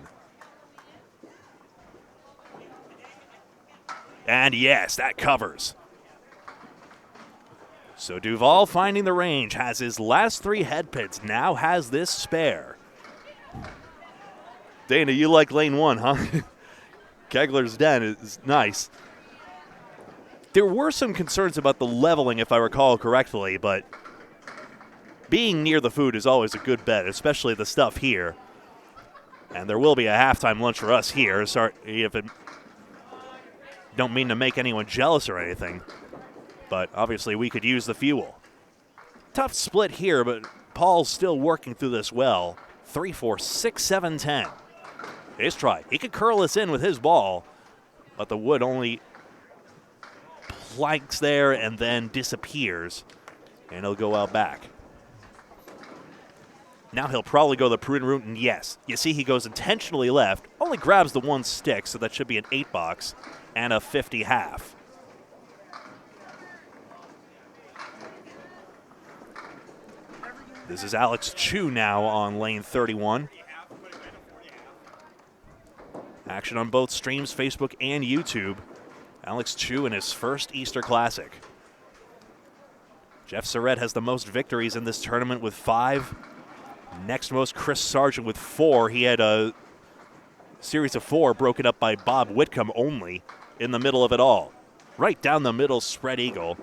And yes, that covers. So Duval finding the range, has his last 3 head pins, now has this spare. Dana, you like lane 1, huh? Kegler's Den is nice. There were some concerns about the leveling, if I recall correctly, but being near the food is always a good bet, especially the stuff here. And there will be a halftime lunch for us here. Sorry if it don't mean to make anyone jealous or anything, but obviously we could use the fuel. Tough split here, but Paul's still working through this well. 3, 4, 6, 7, 10. His try. He could curl us in with his ball, but the Wood only planks there and then disappears, and he'll go out back. Now he'll probably go the prudent route, and yes, you see he goes intentionally left, only grabs the 1 stick, so that should be an 8 box and a 50 half. This is Alex Chu now on lane 31. Action on both streams, Facebook and YouTube. Alex Chu in his first Easter Classic. Jeff Surratt has the most victories in this tournament with 5. Next most, Chris Sargent with 4. He had a series of 4 broken up by Bob Whitcomb only in the middle of it all. Right down the middle, spread eagle.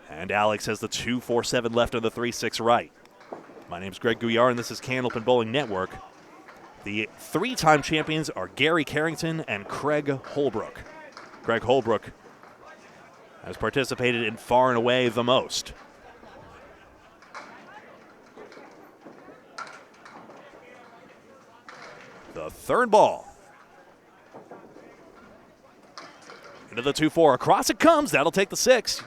And Alex has the 2-4-7 left on the 3-6 right. My name's Greg Gouillart, and this is Candlepin Bowling Network. The 3-time champions are Gary Carrington and Craig Holbrook. Craig Holbrook has participated in far and away the most. The 3rd ball. Into the 2-4. Across it comes. That'll take the 6.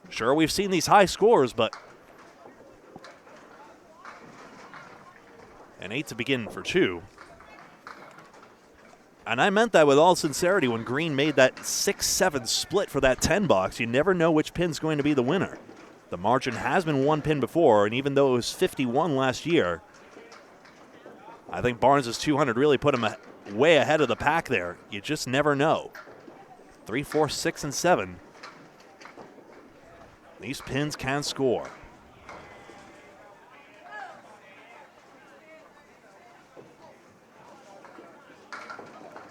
Sure, we've seen these high scores, but an 8 to begin for Chu. And I meant that with all sincerity when Green made that 6-7 split for that 10 box. You never know which pin's going to be the winner. The margin has been 1 pin before, and even though it was 51 last year, I think Barnes' 200 really put him way ahead of the pack there. You just never know. 3, 4, 6, and 7. These pins can score.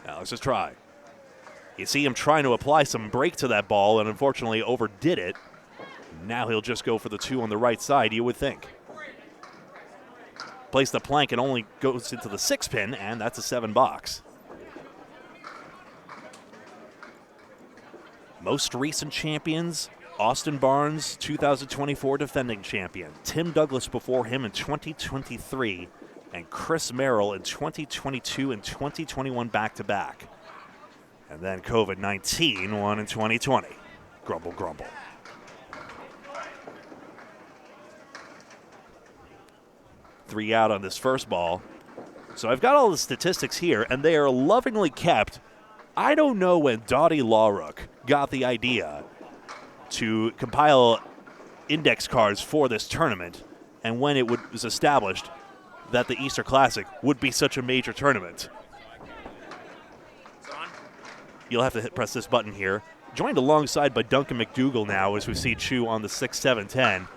Alex's try. You see him trying to apply some brake to that ball and unfortunately overdid it. Now he'll just go for the 2 on the right side, you would think. Place the plank and only goes into the 6 pin, and that's a 7 box. Most recent champions, Austin Barnes, 2024 defending champion. Tim Douglas before him in 2023, and Chris Merrill in 2022 and 2021 back-to-back. And then COVID-19 won in 2020. Grumble, grumble. Three out on this first ball. So I've got all the statistics here, and they are lovingly kept. I don't know when Dottie Lawrook got the idea to compile index cards for this tournament and when it was established that the Easter Classic would be such a major tournament. You'll have to press this button here. Joined alongside by Duncan McDougall now as we see Chu on the 6, 7, 10.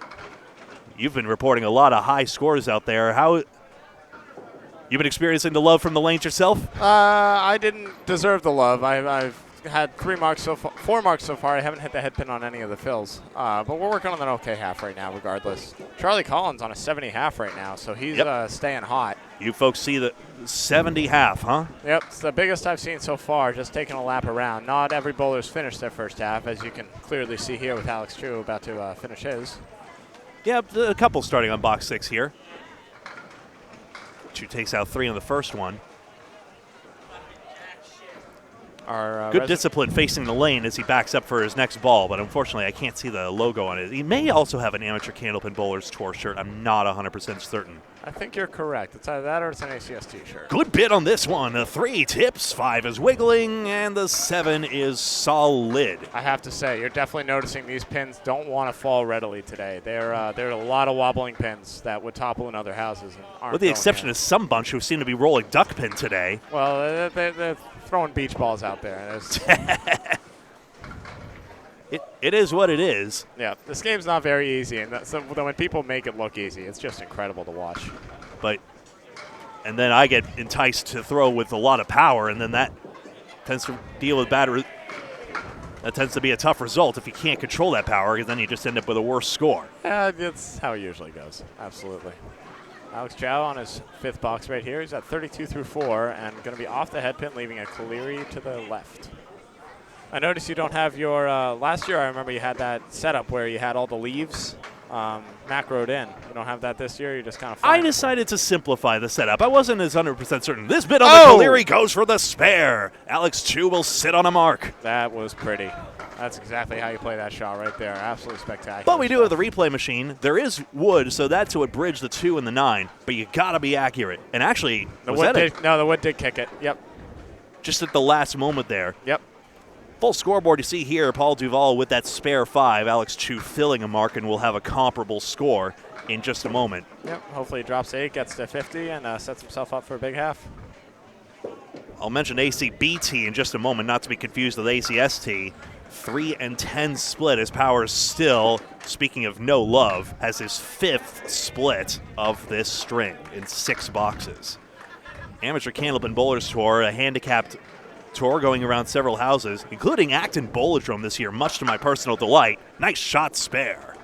You've been reporting a lot of high scores out there. How you been experiencing the love from the lanes yourself? I didn't deserve the love. I've had 4 marks so far. I haven't hit the head pin on any of the fills. But we're working on an okay half right now regardless. Charlie Collins on a 70 half right now, so he's staying hot. You folks see the 70 half, huh? Yep, it's the biggest I've seen so far, just taking a lap around. Not every bowler's finished their first half, as you can clearly see here with Alex Chu about to finish his. Yeah, a couple starting on box 6 here. Chu takes out 3 on the first one. Good discipline facing the lane as he backs up for his next ball, but unfortunately I can't see the logo on it. He may also have an amateur Candlepin Bowlers Tour shirt. I'm not 100% certain. I think you're correct. It's either that or it's an ACST shirt. Good bit on this one. A 3 tips, 5 is wiggling, and the 7 is solid. I have to say, you're definitely noticing these pins don't want to fall readily today. There are a lot of wobbling pins that would topple in other houses and aren't. With the exception of some bunch who seem to be rolling duck pin today. Well, they're throwing beach balls out there. It is what it is. Yeah, this game's not very easy, and so when people make it look easy, it's just incredible to watch. And then I get enticed to throw with a lot of power, and then that tends to deal with that tends to be a tough result if you can't control that power, because then you just end up with a worse score. Yeah, that's how it usually goes. Absolutely. Alex Chow on his 5th box right here. He's at 32 through 4 and going to be off the head pin, leaving a Cleary to the left. I noticed you don't have your, last year I remember you had that setup where you had all the leaves macroed in. You don't have that this year? You just kind of I decided to simplify the setup. I wasn't as 100% certain. This bit on the Cleary goes for the spare. Alex Chu will sit on a mark. That was pretty. That's exactly how you play that shot right there. Absolutely spectacular. But we do have the replay machine. There is wood, so that's would bridge the 2 and the 9. But you got to be accurate. And actually, the wood did kick it. Yep. Just at the last moment there. Yep. Full scoreboard you see here, Paul Duval with that spare 5. Alex Chu filling a mark, and will have a comparable score in just a moment. Yep. Hopefully he drops 8, gets to 50, and sets himself up for a big half. I'll mention ACBT in just a moment, not to be confused with ACST. 3 and 10 split as Powers still, speaking of no love, has his 5th split of this string in 6 boxes. Amateur Candlepin Bowlers Tour, a handicapped tour going around several houses, including Acton Bowlodrome this year, much to my personal delight. Nice shot spare.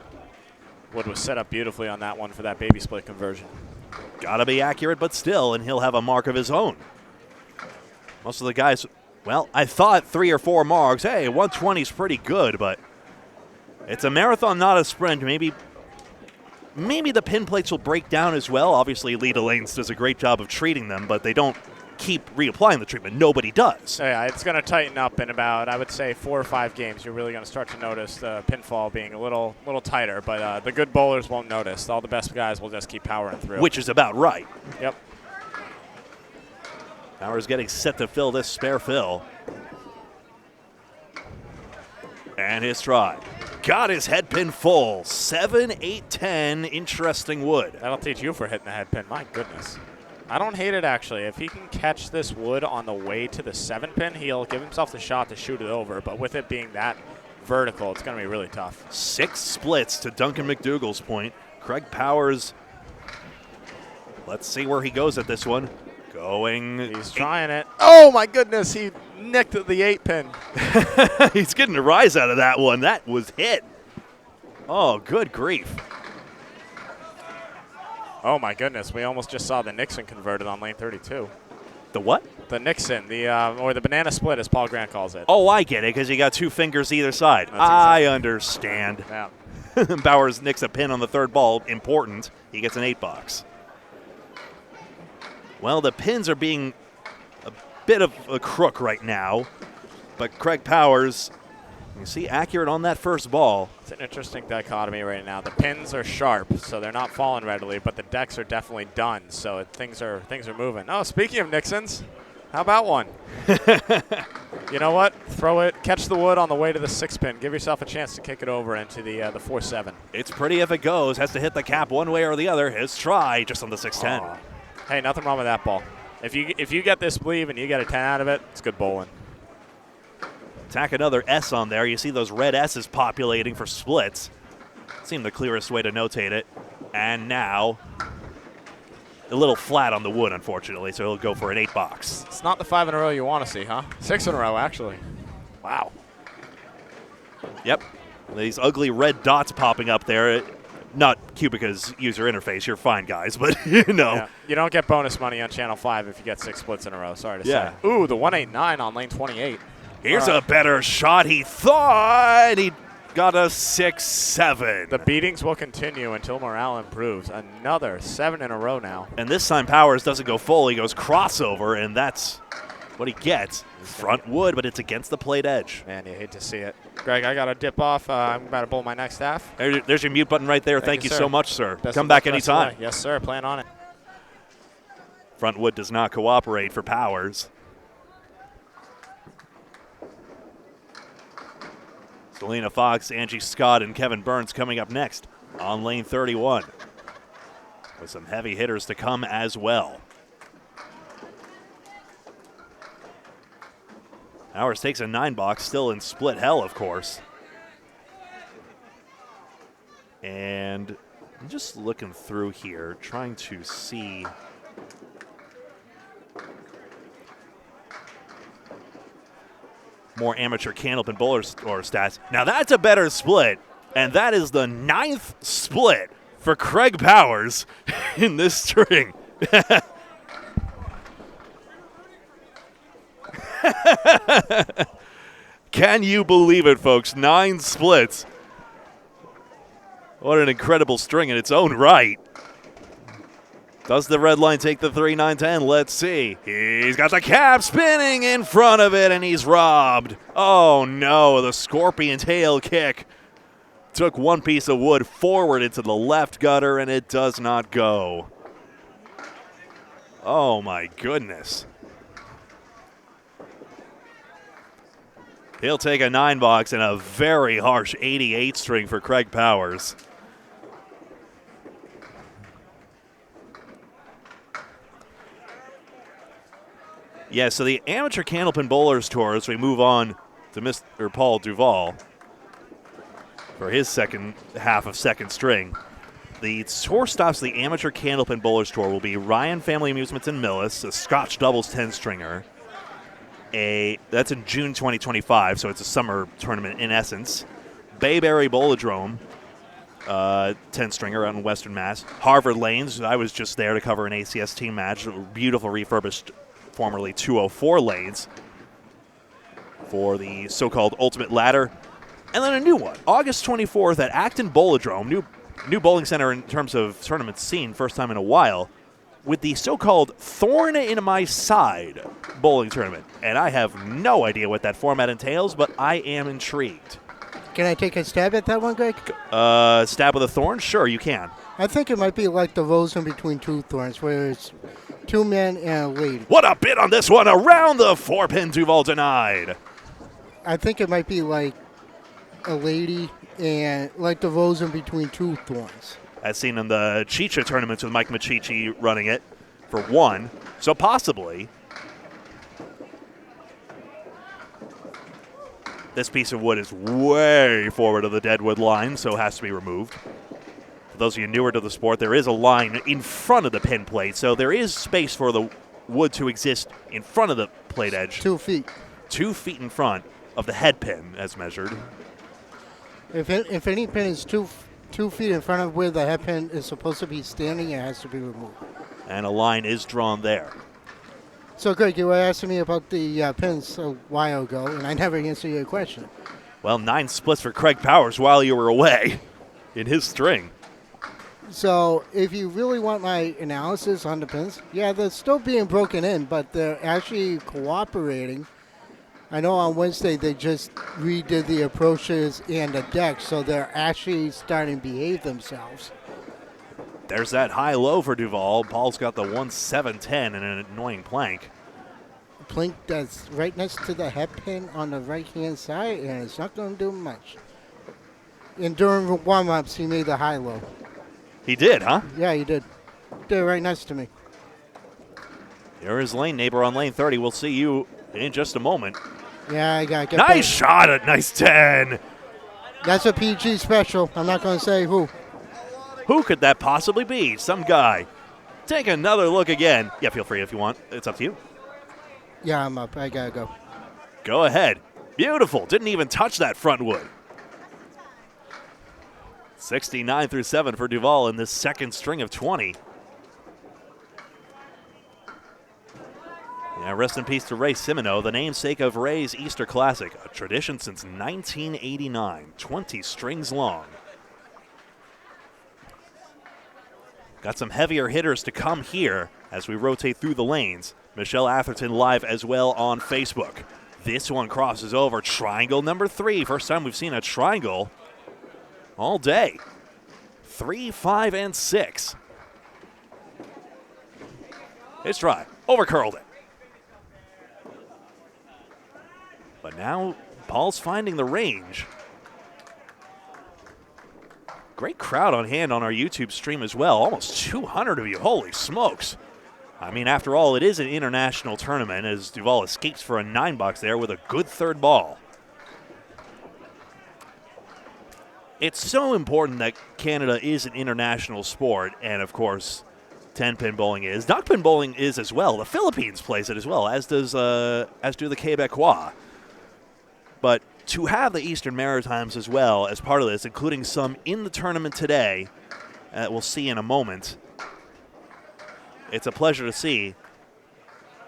Wood was set up beautifully on that one for that baby split conversion. Gotta be accurate, but still, and he'll have a mark of his own. Most of the guys, well, I thought 3 or 4 marks. Hey, 120 is pretty good, but it's a marathon, not a sprint. Maybe the pin plates will break down as well. Obviously, Leda Lanes does a great job of treating them, but they don't keep reapplying the treatment. Nobody does. Yeah, it's going to tighten up in about, I would say, 4 or 5 games. You're really going to start to notice the pinfall being a little tighter, but the good bowlers won't notice. All the best guys will just keep powering through. Which is about right. Yep. Powers getting set to fill this spare fill. And his try. Got his head pin full. 7, 8, 10. Interesting wood. That'll teach you for hitting the head pin. My goodness. I don't hate it, actually. If he can catch this wood on the way to the 7-pin, he'll give himself the shot to shoot it over. But with it being that vertical, it's going to be really tough. 6 splits to Duncan McDougall's point. Craig Powers, let's see where he goes at this one. He's trying it. Oh, my goodness. He nicked the 8-pin. He's getting a rise out of that one. That was hit. Oh, good grief. Oh, my goodness. We almost just saw the Nixon converted on lane 32. The what? The Nixon, or the banana split, as Paul Grant calls it. Oh, I get it, because you got 2 fingers either side. I understand. Yeah. Bowers nicks a pin on the 3rd ball. Important. He gets an 8-box. Well, the pins are being a bit of a crook right now, but Craig Powers, you see, accurate on that first ball. It's an interesting dichotomy right now. The pins are sharp, so they're not falling readily, but the decks are definitely done, so things are moving. Oh, speaking of Nixons, how about one? You know what? Throw it, catch the wood on the way to the 6-pin. Give yourself a chance to kick it over into the 4-7. It's pretty if it goes. Has to hit the cap one way or the other. His try just on the 6-10. Oh. Hey, nothing wrong with that ball. If you get this bleave and you get a 10 out of it, it's good bowling. Tack another S on there. You see those red S's populating for splits. Seemed the clearest way to notate it. And now, a little flat on the wood, unfortunately, so he'll go for an 8-box. It's not the 5 in a row you want to see, huh? 6 in a row, actually. Wow. Yep. These ugly red dots popping up there. Not Cubica's user interface. You're fine, guys, but you know. Yeah. You don't get bonus money on Channel 5 if you get 6 splits in a row. Sorry to Yeah. say. Ooh, the 189 on lane 28. Here's a better shot. He thought he got a 6-7. The beatings will continue until morale improves. Another 7 in a row now. And this time Powers doesn't go full. He goes crossover, and that's what he gets. Front wood, but it's against the plate edge. Man, you hate to see it. Greg, I got to dip off. I'm about to bowl my next half. There's your mute button right there. Thank you sir. so much, sir. Best Come of luck back the rest of the anytime. way. Yes, sir. Plan on it. Front wood does not cooperate for Powers. Selena Fox, Angie Scott, and Kevin Burns coming up next on lane 31. With some heavy hitters to come as well. Powers takes a 9-box, still in split hell, of course. And I'm just looking through here, trying to see. More amateur Candlepin bowler or stats. Now that's a better split, and that is the 9th split for Craig Powers in this string. Can you believe it, folks? 9 splits. What an incredible string in its own right. Does the red line take the 3, 9, 10? Let's see. He's got the cap spinning in front of it, and he's robbed. Oh, no. The scorpion tail kick took one piece of wood forward into the left gutter, and it does not go. Oh, my goodness. He'll take a 9-box and a very harsh 88 string for Craig Powers. Yeah, so the Amateur Candlepin Bowlers Tour, as we move on to Mr. Paul Duvall for his second half of second string. The tour stops the Amateur Candlepin Bowlers Tour will be Ryan Family Amusements in Millis, a Scotch doubles 10-stringer. That's in June 2025, so it's a summer tournament in essence. Bayberry Bowlodrome, 10-stringer out in Western Mass. Harvard Lanes, I was just there to cover an ACS team match. Beautiful refurbished, formerly 204 lanes for the so-called Ultimate Ladder. And then a new one, August 24th at Acton Bowlodrome, new bowling center in terms of tournament scene, first time in a while, with the so-called Thorn in My Side bowling tournament. And I have no idea what that format entails, but I am intrigued. Can I take a stab at that one, Greg? Stab with a thorn? Sure, you can. I think it might be like the rose in between two thorns, where it's 2 men and a lady. What a bid on this one. Around the 4-pin, Duval denied. I think it might be like a lady and like the rose in between 2 thorns. As seen in the Chicha tournaments with Mike Machichi running it. for 1. So possibly this piece of wood is way forward of the deadwood line, so it has to be removed. For those of you newer to the sport, there is a line in front of the pin plate, so there is space for the wood to exist in front of the plate edge. 2 feet. 2 feet in front of the head pin as measured. If any pin is 2 feet in front of where the head pin is supposed to be standing, it has to be removed. And a line is drawn there. So, Greg, you were asking me about the pins a while ago, and I never answered your question. Well, 9 splits for Craig Powers while you were away in his string. So, if you really want my analysis on the pins, yeah, they're still being broken in, but they're actually cooperating. I know on Wednesday they just redid the approaches and the deck, so they're actually starting to behave themselves. There's that high-low for Duval. Paul's got the 1-7-10 and an annoying plank. Plank that's right next to the head pin on the right-hand side, and it's not going to do much. And during warm-ups, he made the high-low. He did, huh? Yeah, he did. They're right next to me. There is lane neighbor on lane 30. We'll see you in just a moment. Yeah, I got to get Nice shot at nice 10. That's a PG special. I'm not going to say who. Who could that possibly be? Some guy. Take another look again. Yeah, feel free if you want. It's up to you. Yeah, I'm up. I got to go. Go ahead. Beautiful. Didn't even touch that front wood. 69 through 7 for Duval in this second string of 20. Yeah, rest in peace to Ray Simino, the namesake of Ray's Easter Classic, a tradition since 1989, 20 strings long. Got some heavier hitters to come here as we rotate through the lanes. Michelle Atherton live as well on Facebook. This one crosses over. Triangle number 3. First time we've seen a triangle all day. 3, 5, and 6. It's dry. Overcurled it. But now Paul's finding the range. Great crowd on hand on our YouTube stream as well. Almost 200 of you. Holy smokes. I mean, after all, it is an international tournament as Duval escapes for a $9 there with a good third ball. It's so important that Canada is an international sport, and of course, 10-pin bowling is. Duck-pin bowling is as well. The Philippines plays it as well, as do the Quebecois. But to have the Eastern Maritimes as well as part of this, including some in the tournament today, we'll see in a moment. It's a pleasure to see,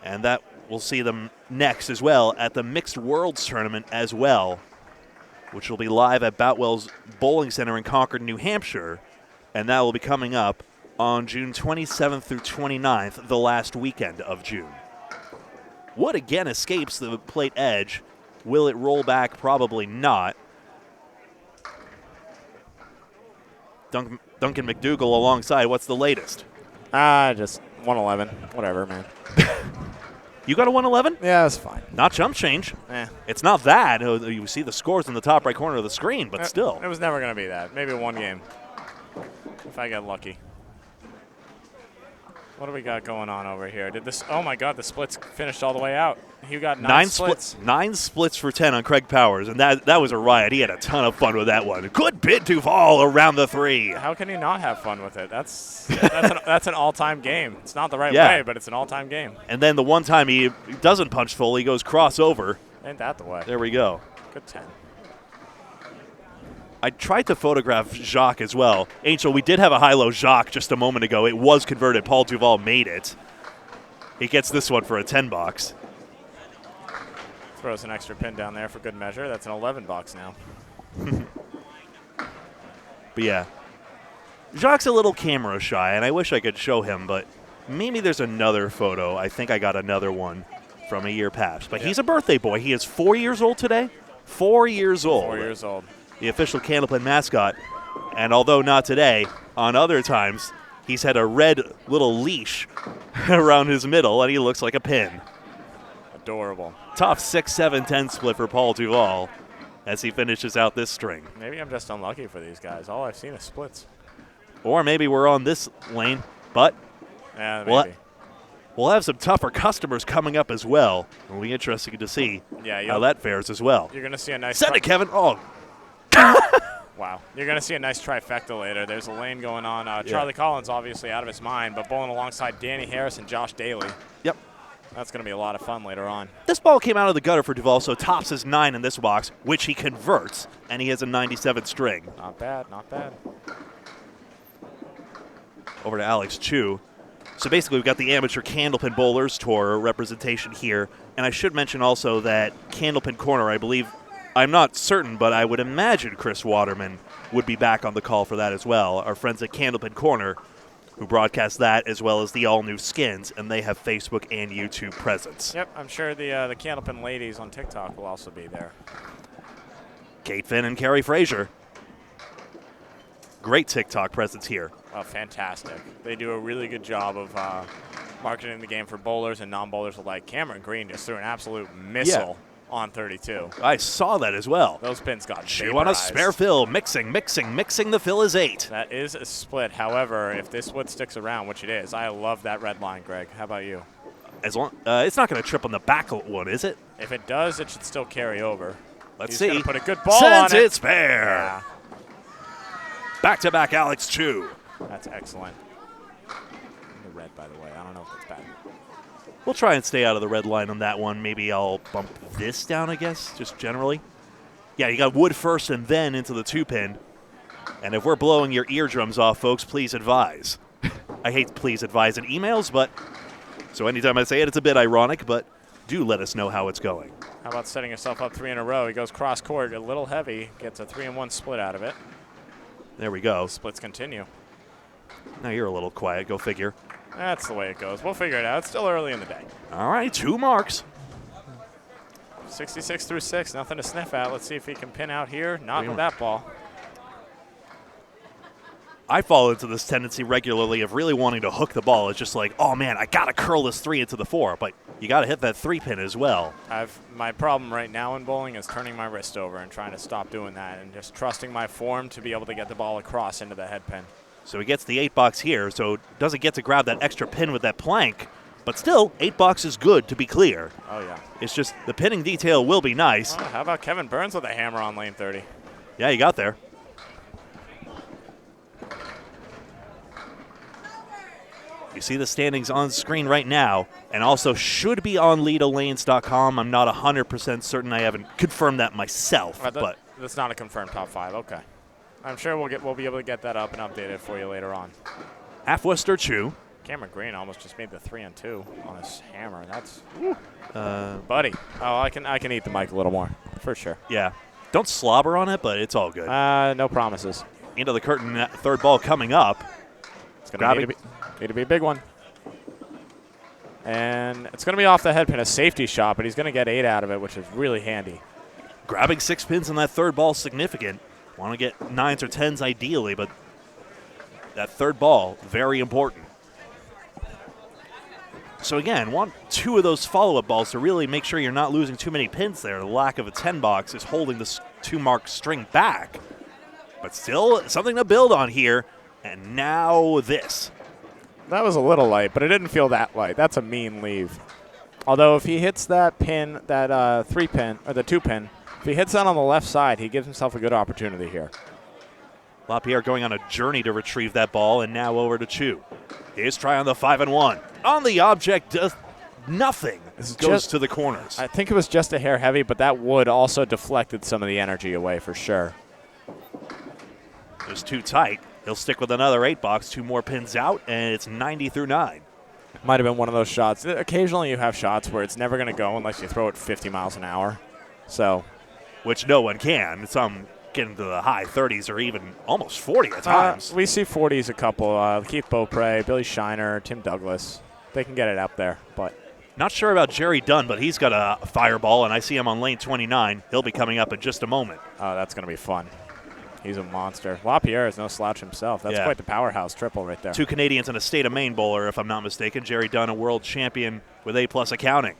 and that we'll see them next as well at the Mixed Worlds Tournament as well, which will be live at Boutwell's Bowling Center in Concord, New Hampshire, and that will be coming up on June 27th through 29th, the last weekend of June. Wood again escapes the plate edge. Will it roll back? Probably not. Duncan McDougall alongside. What's the latest? Just 111. Whatever, man. You got a 111? Yeah, that's fine. Not jump change. Eh. It's not that. You see the scores in the top right corner of the screen, but still. It was never going to be that. Maybe one game. If I get lucky. What do we got going on over here? Oh my God, the splits finished all the way out. You got 9 splits. 9 splits for 10 on Craig Powers, and that was a riot. He had a ton of fun with that one. Good bid to fall around the 3. How can you not have fun with it? That's an all-time game. It's not the right way, but it's an all-time game. And then the one time he doesn't punch full, he goes crossover. Ain't that the way? There we go. Good 10. I tried to photograph Jacques as well. Angel, we did have a high-low Jacques just a moment ago. It was converted. Paul Duval made it. He gets this one for a $10. Throws an extra pin down there for good measure. That's an $11 now. But yeah, Jacques a little camera shy, and I wish I could show him, but maybe there's another photo. I think I got another one from a year past. But he's a birthday boy. He is 4 years old today. 4 years old. 4 years old. The official Candlepin mascot. And although not today, on other times, he's had a red little leash around his middle, and he looks like a pin. Adorable. Tough 6, 7, 10 split for Paul Duval as he finishes out this string. Maybe I'm just unlucky for these guys. All I've seen is splits. Or maybe we're on this lane, but yeah, maybe. We'll have some tougher customers coming up as well. It'll be interesting to see how that fares as well. You're going to see a nice. Send it, Kevin. Oh. Wow. You're going to see a nice trifecta later. There's a lane going on. Charlie Collins obviously out of his mind, but bowling alongside Danny Harris and Josh Daly. Yep. That's going to be a lot of fun later on. This ball came out of the gutter for Duvall, so tops his 9 in this box, which he converts, and he has a 97 string. Not bad, not bad. Over to Alex Chu. So basically we've got the Amateur Candlepin Bowlers Tour representation here, and I should mention also that Candlepin Corner, I believe, I'm not certain, but I would imagine Chris Waterman would be back on the call for that as well. Our friends at Candlepin Corner, who broadcast that as well as the all-new skins, and they have Facebook and YouTube presence. Yep, I'm sure the Candlepin ladies on TikTok will also be there. Kate Finn and Carrie Frazier. Great TikTok presence here. Oh, fantastic. They do a really good job of marketing the game for bowlers and non-bowlers alike. Cameron Green just threw an absolute missile on 32. I saw that as well. Those pins got Chew on a spare fill. Mixing. The fill is 8. That is a split. However, if this wood sticks around, which it is, I love that red line, Greg. How about you? As long, it's not going to trip on the back one, is it? If it does, it should still carry over. Let's He's see. Gonna put a good ball Sends on it. It's fair. Yeah. Back-to-back Alex Chu. That's excellent. The red, by the way. I don't know if that's bad. We'll try and stay out of the red line on that one. Maybe I'll bump this down, I guess, just generally. Yeah, you got wood first and then into the 2-pin. And if we're blowing your eardrums off, folks, please advise. I hate please advise in emails, but so anytime I say it, it's a bit ironic, but do let us know how it's going. How about setting yourself up 3 in a row? He goes cross court, a little heavy, gets a 3-1 split out of it. There we go. Splits continue. Now you're a little quiet. Go figure. That's the way it goes. We'll figure it out. It's still early in the day. All right, 2 marks. 66 through 6, nothing to sniff at. Let's see if he can pin out here. Not with that ball. I fall into this tendency regularly of really wanting to hook the ball. It's just like, oh man, I gotta curl this 3 into the 4, but you gotta hit that 3-pin as well. My problem right now in bowling is turning my wrist over and trying to stop doing that and just trusting my form to be able to get the ball across into the head pin. So he gets the 8 box here, so doesn't get to grab that extra pin with that plank, but still, 8 box is good, to be clear. Oh yeah. It's just the pinning detail will be nice. Oh, how about Kevin Burns with a hammer on lane 30? Yeah, you got there. You see the standings on screen right now, and also should be on LedaLanes.com. I'm not 100% certain. I haven't confirmed that myself, but that's not a confirmed top 5. Okay, I'm sure we'll be able to get that up and updated for you later on. Half Wester Chu. Cameron Green almost just made the 3-2 on his hammer. That's buddy. Oh, I can eat the mic a little more for sure. Yeah, don't slobber on it, but it's all good. No promises. Into the curtain, third ball coming up. It's going to need to be a big one. And it's going to be off the head pin, a safety shot, but he's going to get 8 out of it, which is really handy. Grabbing 6 pins on that third ball is significant. Want to get 9s or 10s ideally, but that third ball, very important. So again, want 2 of those follow-up balls to really make sure you're not losing too many pins there. The lack of a 10 box is holding this 2-mark string back. But still something to build on here. And now this. That was a little light, but it didn't feel that light. That's a mean leave. Although if he hits that pin, that 3-pin, or the 2-pin, if he hits that on the left side, he gives himself a good opportunity here. LaPierre going on a journey to retrieve that ball, and now over to Chu. His try on the 5-1. On the object, does nothing. Goes to the corners. I think it was just a hair heavy, but that wood also deflected some of the energy away for sure. It was too tight. He'll stick with another 8 box, 2 more pins out, and it's 90 through 9. Might have been one of those shots. Occasionally you have shots where it's never going to go unless you throw it 50 miles an hour. So, which no one can. Some get into the high 30s or even almost 40 at times. We see 40s a couple. Keith Beaupre, Billy Shiner, Tim Douglas. They can get it up there, but not sure about Jerry Dunn, but he's got a fireball, and I see him on lane 29. He'll be coming up in just a moment. Oh, that's going to be fun. He's a monster. LaPierre is no slouch himself. That's quite the powerhouse triple right there. 2 Canadians and a state of Maine bowler, if I'm not mistaken. Jerry Dunn, a world champion with A+ accounting.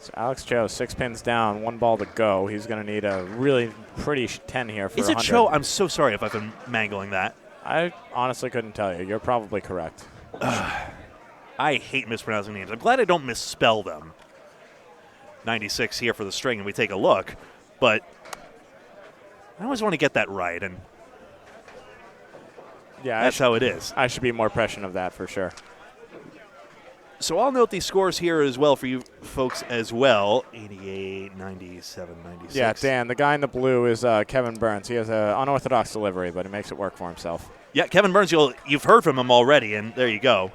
So Alex Cho, 6 pins down, 1 ball to go. He's going to need a really pretty 10 here for 100. Is it Cho? I'm so sorry if I've been mangling that. I honestly couldn't tell you. You're probably correct. I hate mispronouncing names. I'm glad I don't misspell them. 96 here for the string, and we take a look. But I always want to get that right, and yeah, that's how it is. I should be more prescient of that for sure. So I'll note these scores here as well for you folks as well. 88, 97, 96. Yeah, Dan, the guy in the blue is Kevin Burns. He has an unorthodox delivery, but he makes it work for himself. Yeah, Kevin Burns, you've heard from him already, and there you go.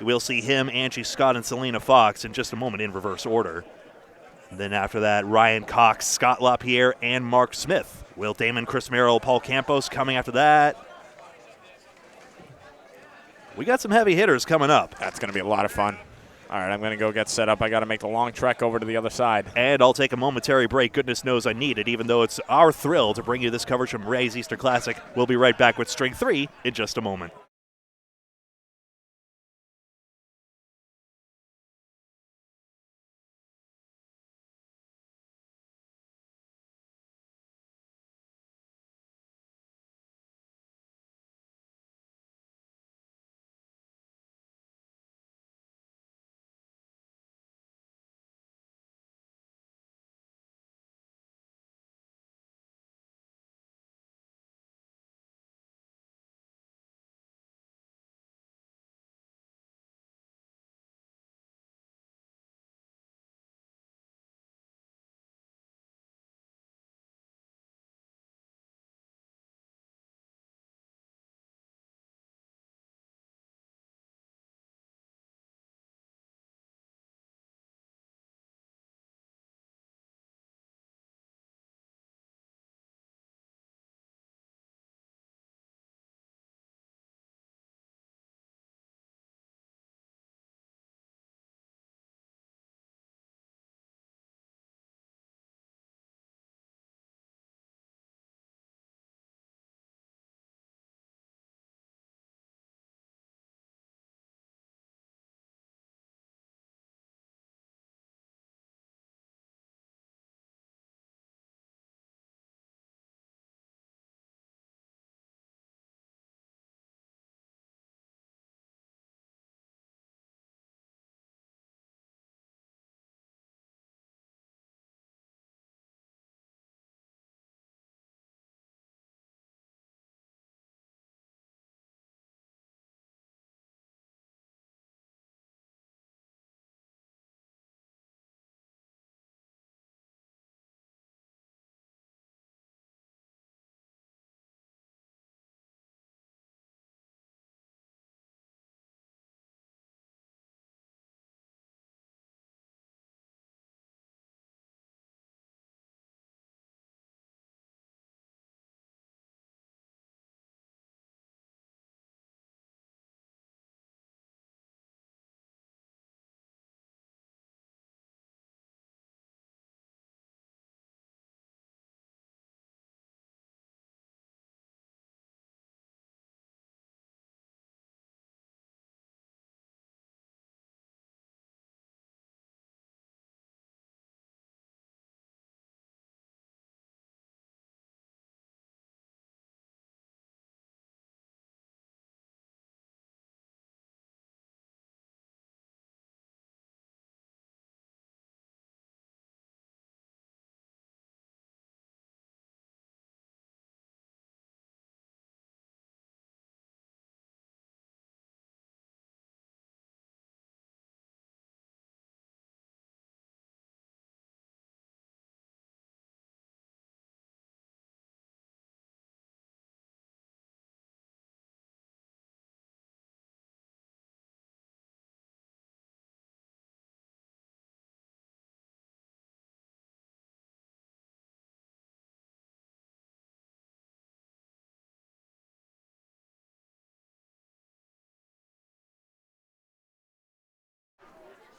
We'll see him, Angie Scott, and Selena Fox in just a moment in reverse order. And then after that, Ryan Cox, Scott LaPierre, and Mark Smith. Will Damon, Chris Merrill, Paul Campos coming after that. We got some heavy hitters coming up. That's going to be a lot of fun. All right, I'm going to go get set up. I got to make the long trek over to the other side. And I'll take a momentary break. Goodness knows I need it, even though it's our thrill to bring you this coverage from Ray's Easter Classic. We'll be right back with String 3 in just a moment.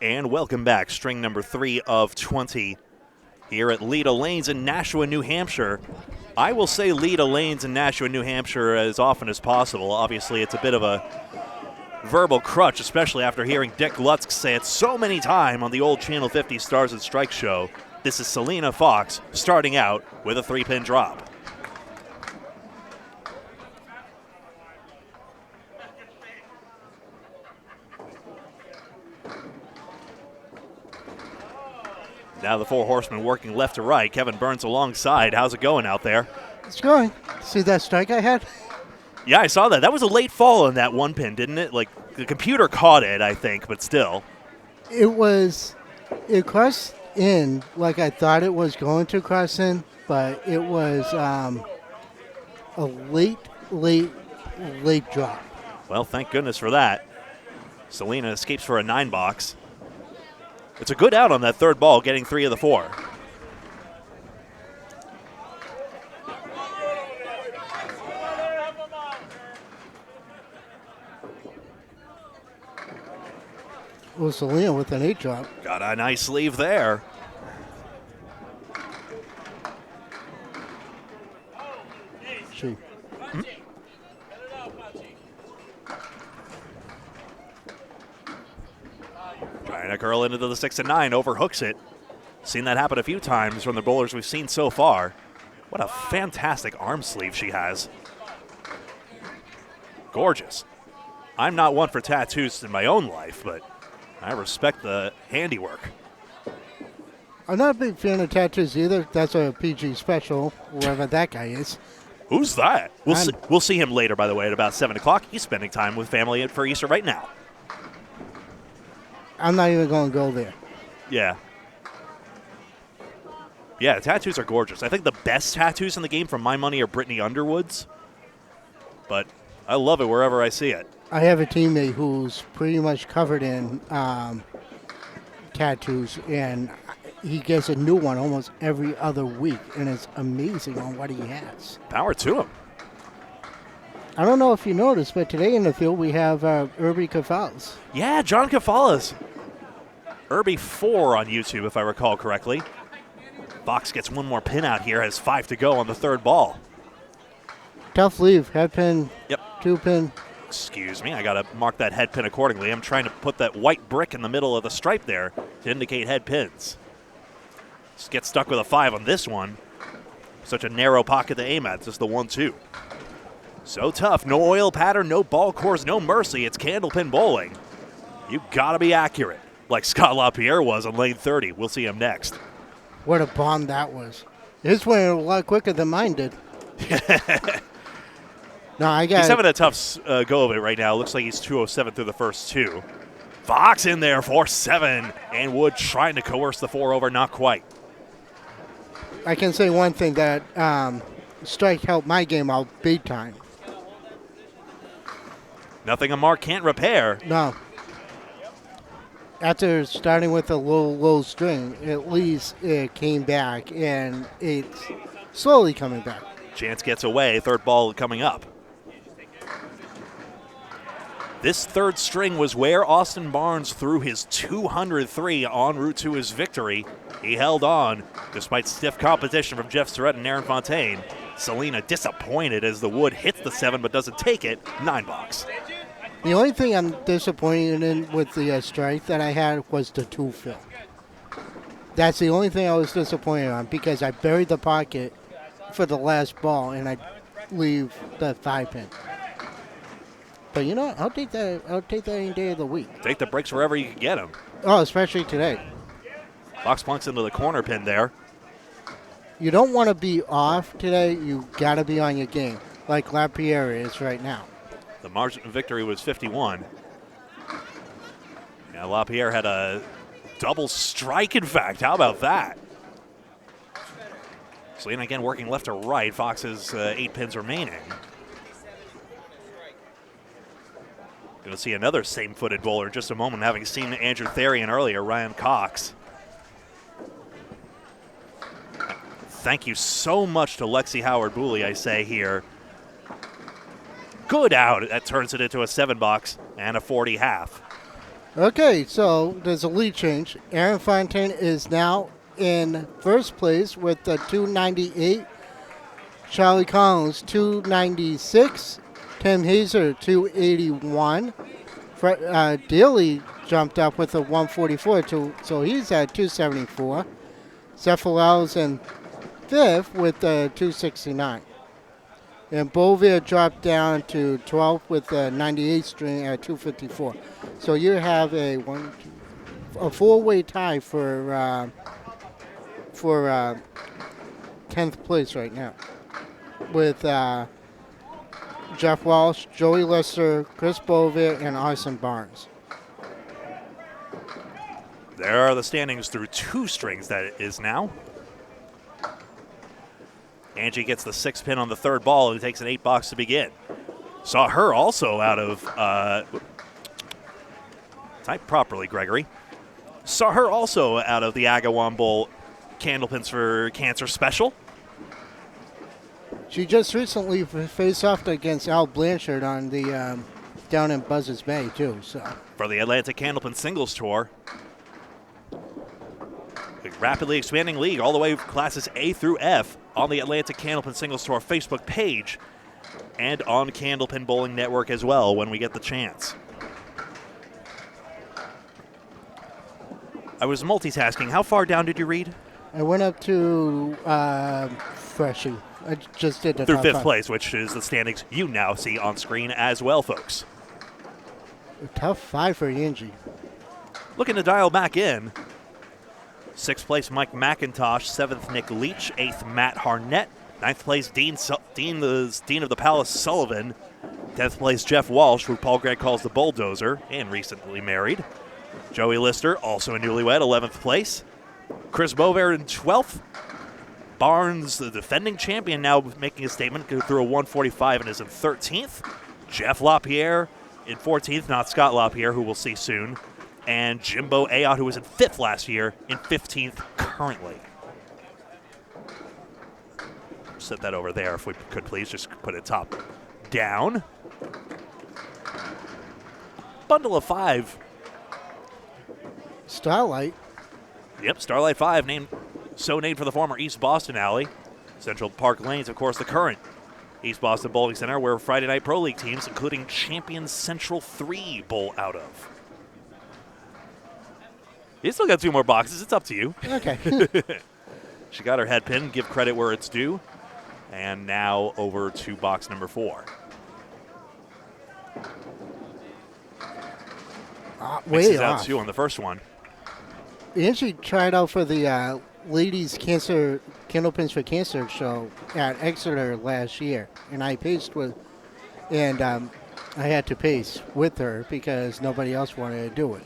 And welcome back. String number 3 of 20 here at Leda Lanes in Nashua, New Hampshire. I will say Leda Lanes in Nashua, New Hampshire as often as possible. Obviously, it's a bit of a verbal crutch, especially after hearing Dick Lutz say it so many times on the old Channel 50 Stars and Strikes show. This is Selena Fox starting out with a 3-pin drop. Now the four horsemen working left to right. Kevin Burns alongside. How's it going out there? It's going. See that strike I had? Yeah, I saw that. That was a late fall on that one pin, didn't it? Like, the computer caught it, I think, but still. It crossed in like I thought it was going to cross in, but it was a late drop. Well, thank goodness for that. Selena escapes for a 9 box. It's a good out on that third ball, getting 3 of the 4. Well, Selena with an 8 drop. Got a nice leave there. She. Trying to curl into the 6 and 9, overhooks it. Seen that happen a few times from the bowlers we've seen so far. What a fantastic arm sleeve she has. Gorgeous. I'm not one for tattoos in my own life, but I respect the handiwork. I'm not a big fan of tattoos either. That's a PG special, whoever that guy is. Who's that? We'll see him later, by the way, at about 7 o'clock. He's spending time with family for Easter right now. I'm not even going to go there. Yeah. Yeah, tattoos are gorgeous. I think the best tattoos in the game, from my money, are Brittany Underwood's. But I love it wherever I see it. I have a teammate who's pretty much covered in tattoos, and he gets a new one almost every other week, and it's amazing on what he has. Power to him. I don't know if you noticed, but today in the field we have Irby Cafals. Yeah, John Cafalas. Irby 4 on YouTube, if I recall correctly. Fox gets one more pin out here, has 5 to go on the third ball. Tough leave, head pin, Yep. 2 pin. Excuse me, I got to mark that head pin accordingly. I'm trying to put that white brick in the middle of the stripe there to indicate head pins. Just get stuck with a 5 on this one. Such a narrow pocket to aim at, just the 1-2. So tough, no oil pattern, no ball course, no mercy. It's candlepin bowling. You gotta be accurate, like Scott LaPierre was on lane 30. We'll see him next. What a bomb that was. His went a lot quicker than mine did. No, I got. He's having a tough go of it right now. Looks like he's 207 through the first 2. Fox in there for 7, and Wood trying to coerce the 4 over, not quite. I can say one thing, that strike helped my game out big time. Nothing a mark can't repair. No. After starting with a low string, at least it came back, and it's slowly coming back. Chance gets away, third ball coming up. This third string was where Austin Barnes threw his 203 en route to his victory. He held on despite stiff competition from Jeff Surrett and Aaron Fontaine. Selena disappointed as the wood hits the 7 but doesn't take it. 9 box. The only thing I'm disappointed in with the strike that I had was the 2 fill. That's the only thing I was disappointed on, because I buried the pocket for the last ball and I leave the 5 pin. But you know what? I'll take that any day of the week. Take the breaks wherever you can get them. Oh, especially today. Fox plunks into the corner pin there. You don't want to be off today. You got to be on your game, like LaPierre is right now. The margin of victory was 51. Yeah, LaPierre had a double strike, in fact. How about that? Selena again working left to right. Fox has 8 pins remaining. Going to see another same-footed bowler in just a moment, having seen Andrew Therian earlier, Ryan Cox. Thank you so much to Lexi Howard-Booley, I say here. Good out. That turns it into a 7 box and a 40 half. Okay, so there's a lead change. Aaron Fontaine is now in first place with the 298. Charlie Collins, 296. Tim Hazer, 281. Daly jumped up with a 144, so he's at 274. Cephalel's in fifth with the 269. And Bovier dropped down to 12th with the 98 string at 254. So you have a 4-way tie for for 10th place right now with Jeff Walsh, Joey Lester, Chris Bovier, and Arson Barnes. There are the standings through 2 strings, that it is now. Angie gets the 6 pin on the 3rd ball and takes an 8 box to begin. Saw her also out of, type properly, Gregory. Saw her also out of the Agawam Bowl Candlepins for Cancer Special. She just recently faced off against Al Blanchard on the down in Buzzards Bay too. So for the Atlantic Candlepin Singles Tour. A rapidly expanding league all the way classes A through F on the Atlantic Candlepin Singles Tour Facebook page and on Candlepin Bowling Network as well when we get the chance. I was multitasking. How far down did you read? I went up to Freshie. I just did the through top 5th five. place, which is the standings you now see on screen as well, folks. A tough 5 for Angie. Looking to dial back in. 6th place, Mike McIntosh. 7th, Nick Leach. 8th, Matt Harnett. 9th place, Dean of the Palace, Sullivan. 10th place, Jeff Walsh, who Paul Gregg calls the bulldozer and recently married. Joey Lister, also a newlywed, 11th place. Chris Bovier in 12th. Barnes, the defending champion, now making a statement through a 145 and is in 13th. Jeff LaPierre in 14th, not Scott LaPierre, who we'll see soon. And Jimbo Ayotte, who was in 5th last year, in 15th currently. Set that over there if we could please. Just put it top down. Bundle of 5. Starlight. Yep, Starlight 5, named for the former East Boston Alley. Central Park Lanes, of course, the current East Boston Bowling Center, where Friday Night Pro League teams, including Champions Central 3, bowl out of. You still got 2 more boxes. It's up to you. Okay. She got her head pin. Give credit where it's due. And now over to box number 4. Way Mixes out off. 2 on the first one. Angie tried out for the Ladies Cancer Candlepins for Cancer show at Exeter last year, and I paced with, and I had to pace with her because nobody else wanted to do it.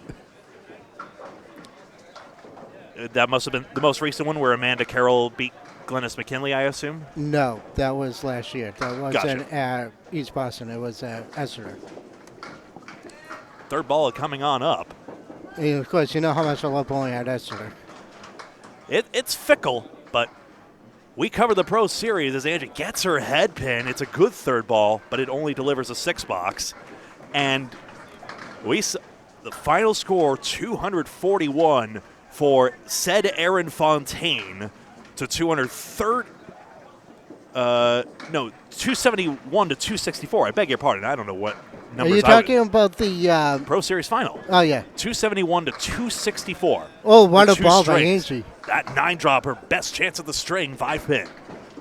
That must have been the most recent one where Amanda Carroll beat Glennis McKinley, I assume? No, that was last year. That wasn't Gotcha. at East Boston. It was at Exeter. 3rd ball coming on up. And of course, you know how much I love bowling at Exeter. It's fickle, but we cover the Pro Series as Angie gets her head pin. It's a good 3rd ball, but it only delivers a 6 box. And the final score, 241 for said Aaron Fontaine to 271 to 264. I beg your pardon. I don't know what Are numbers you talking about the? Pro Series final. Oh yeah. 271 to 264. Oh, what a Two ball by strings. Angie. That 9 drop, her best chance at the string, 5 pin.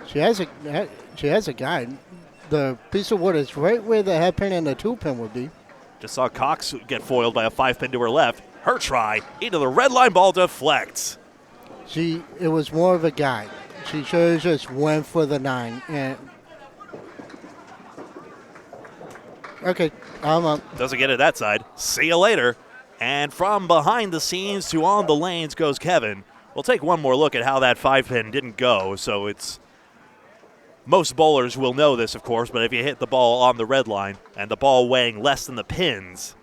She has a guide. The piece of wood is right where the head pin and the 2 pin would be. Just saw Cox get foiled by a 5 pin to her left. Her try into the red line, ball deflects. It was more of a guide. She should have just went for the 9. And okay, I'm up. Doesn't get it that side. See you later. And from behind the scenes to on the lanes goes Kevin. We'll take one more look at how that 5 pin didn't go. So it's most bowlers will know this, of course, but if you hit the ball on the red line and the ball weighing less than the pins,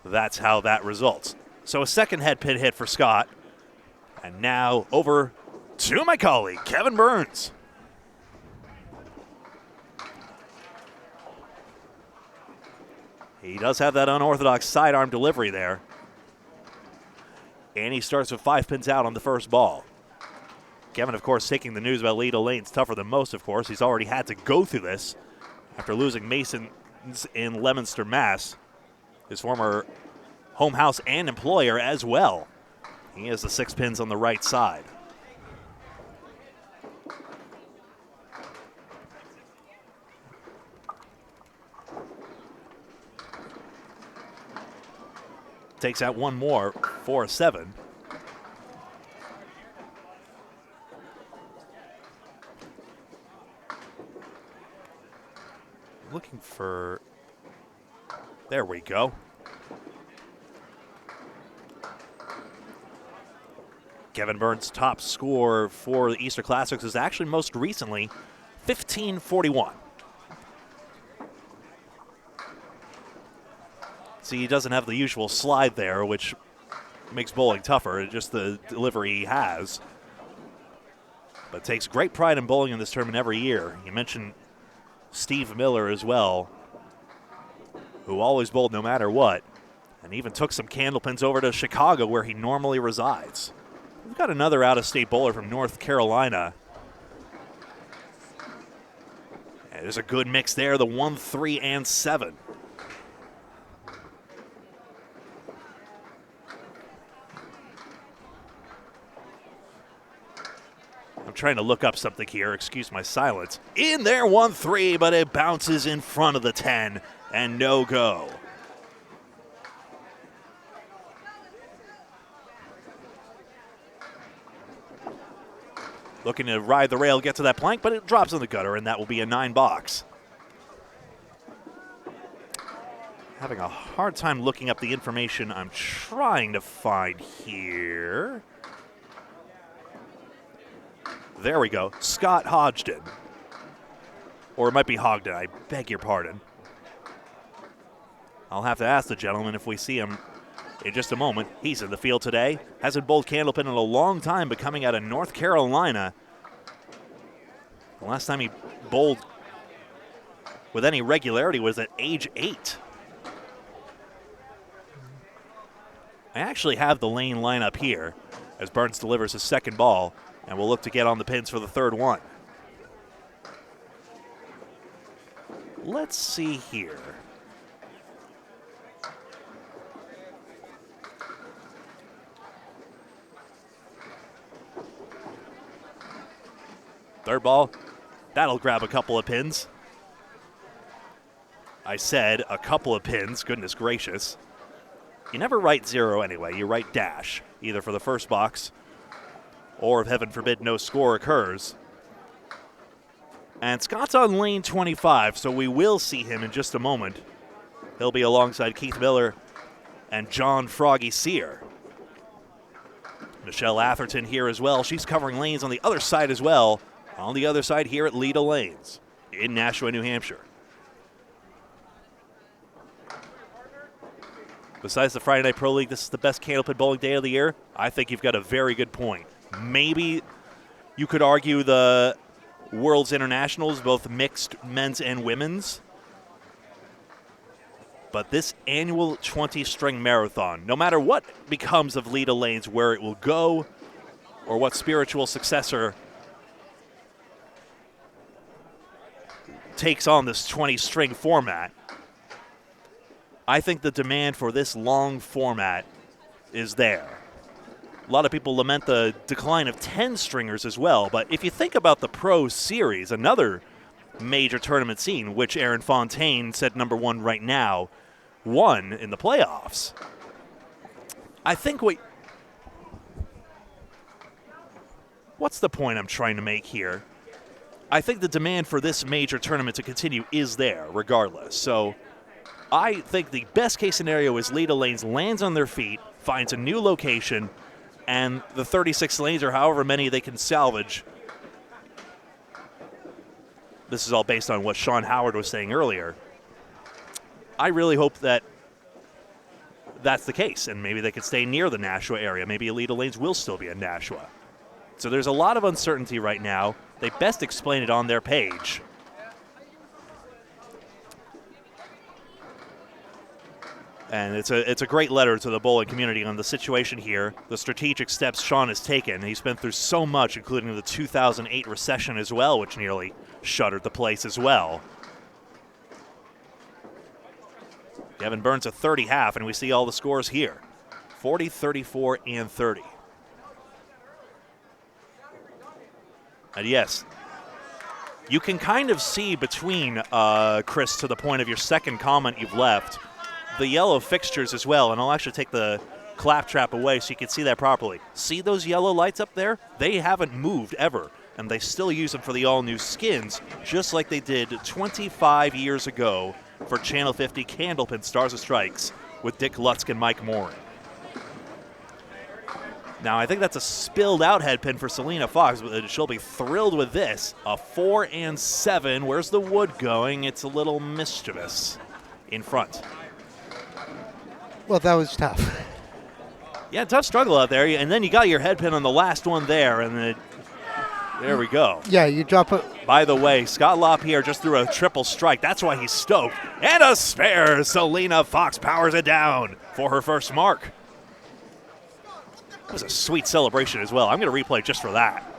that's how that results. So a second head pin hit for Scott. And now over to my colleague, Kevin Burns. He does have that unorthodox sidearm delivery there. And he starts with 5 pins out on the first ball. Kevin, of course, taking the news about Leda Lane's tougher than most, of course. He's already had to go through this after losing Masons in Leominster, Mass. His former home house and employer as well. He has the 6 pins on the right side. Takes out one more for a 7. looking for, there we go. Kevin Burns' top score for the Easter Classics is actually most recently 1541. See, he doesn't have the usual slide there, which makes bowling tougher. It's just the delivery he has. But takes great pride in bowling in this tournament every year. You mentioned Steve Miller as well, who always bowled no matter what, and even took some Candlepins over to Chicago where he normally resides. We've got another out-of-state bowler from North Carolina. And there's a good mix there, the 1, 3, and 7. I'm trying to look up something here, excuse my silence. In there, 1, 3, but it bounces in front of the 10, and no go. Looking to ride the rail, get to that plank, but it drops in the gutter, and that will be a 9 box. Having a hard time looking up the information I'm trying to find here. There we go. Scott Hodgdon. Or it might be Hogden, I beg your pardon. I'll have to ask the gentleman if we see him in just a moment. He's in the field today. Hasn't bowled Candlepin in a long time, but coming out of North Carolina. The last time he bowled with any regularity was at age 8. I actually have the lane lineup here as Burns delivers his second ball, and we'll look to get on the pins for the third one. Let's see here. Third ball, that'll grab a couple of pins. I said a couple of pins, goodness gracious. You never write 0 anyway, you write dash, either for the first box or if heaven forbid no score occurs. And Scott's on lane 25, so we will see him in just a moment. He'll be alongside Keith Miller and John Froggy Sear. Michelle Atherton here as well. She's covering lanes on the other side as well. On the other side here at Leda Lanes in Nashua, New Hampshire. Besides the Friday Night Pro League, this is the best Candlepin bowling day of the year. I think you've got a very good point. Maybe you could argue the World's Internationals, both mixed men's and women's. But this annual 20-string marathon, no matter what becomes of Leda Lanes, where it will go, or what spiritual successor takes on this 20-string format, I think the demand for this long format is there. A lot of people lament the decline of 10-stringers as well, but if you think about the Pro Series, another major tournament scene, which Aaron Fontaine said #1 right now, won in the playoffs. I think what's the point I'm trying to make here? I think the demand for this major tournament to continue is there regardless. So I think the best case scenario is Leda Lanes lands on their feet, finds a new location, and the 36 lanes or however many they can salvage. This is all based on what Sean Howard was saying earlier. I really hope that that's the case, and maybe they could stay near the Nashua area. Maybe Leda Lanes will still be in Nashua. So there's a lot of uncertainty right now. They best explain it on their page. And it's a great letter to the bowling community on the situation here, the strategic steps Sean has taken. He's been through so much, including the 2008 recession as well, which nearly shuttered the place as well. Kevin Burns a 30 half, and we see all the scores here. 40, 34, and 30. And yes, you can kind of see between, Chris, to the point of your second comment you've left, the yellow fixtures as well, and I'll actually take the claptrap away so you can see that properly. See those yellow lights up there? They haven't moved ever. and they still use them for the all-new skins, just like they did 25 years ago for Channel 50 Candlepin Stars of Strikes with Dick Lutzk and Mike Morin. Now, I think that's a spilled-out head pin for Selena Fox, but she'll be thrilled with this. A 4 and 7. Where's the wood going? It's a little mischievous in front. Well, that was tough. Yeah, tough struggle out there. And then you got your head pin on the last one there, and then there we go. Yeah, you drop it. By the way, Scott LaPierre just threw a triple strike. That's why he's stoked. And a spare. Selena Fox powers it down for her first mark. It was a sweet celebration as well. I'm going to replay just for that.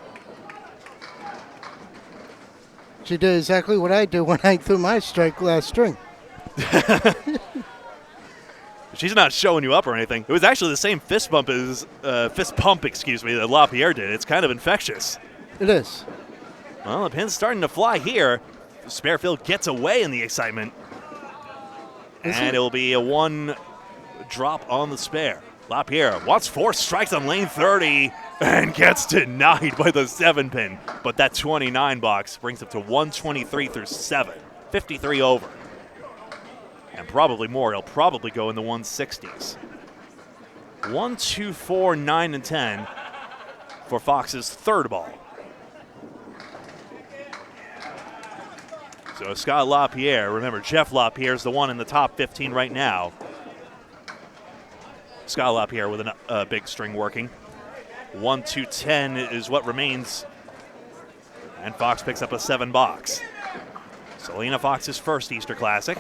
She did exactly what I did when I threw my strike last string. She's not showing you up or anything. It was actually the same fist pump that LaPierre did. It's kind of infectious. It is. Well, the pin's starting to fly here. Sparefield gets away in the excitement. And it will be a 1 drop on the spare. LaPierre wants 4 strikes on lane 30 and gets denied by the 7-pin. But that 29 box brings it to 123 through 7. 53 over. And probably more. He'll probably go in the 160s. 1, 2, 4, 9, and 10 for Fox's third ball. So Scott LaPierre, remember Jeff LaPierre is the one in the top 15 right now. Scott LaPierre with a big string working. 1, 2, 10 is what remains. And Fox picks up a 7 box. Selena Fox's first Easter Classic.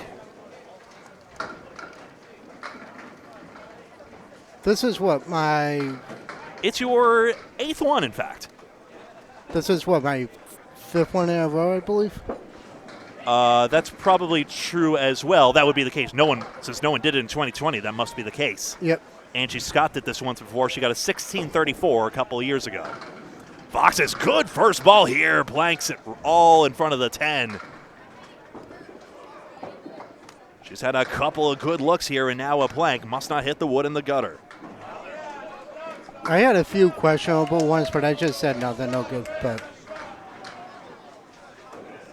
This is what my... It's your 8th one, in fact. This is what, my 5th one in a row, I believe? That's probably true as well. That would be the case. Since no one did it in 2020, that must be the case. Yep. Angie Scott did this once before. She got a 1634 a couple of years ago. Fox's good first ball here. Blanks it all in front of the 10. She's had a couple of good looks here, and now a blank. Must not hit the wood in the gutter. I had a few questionable ones, but I just said no, they're no good. But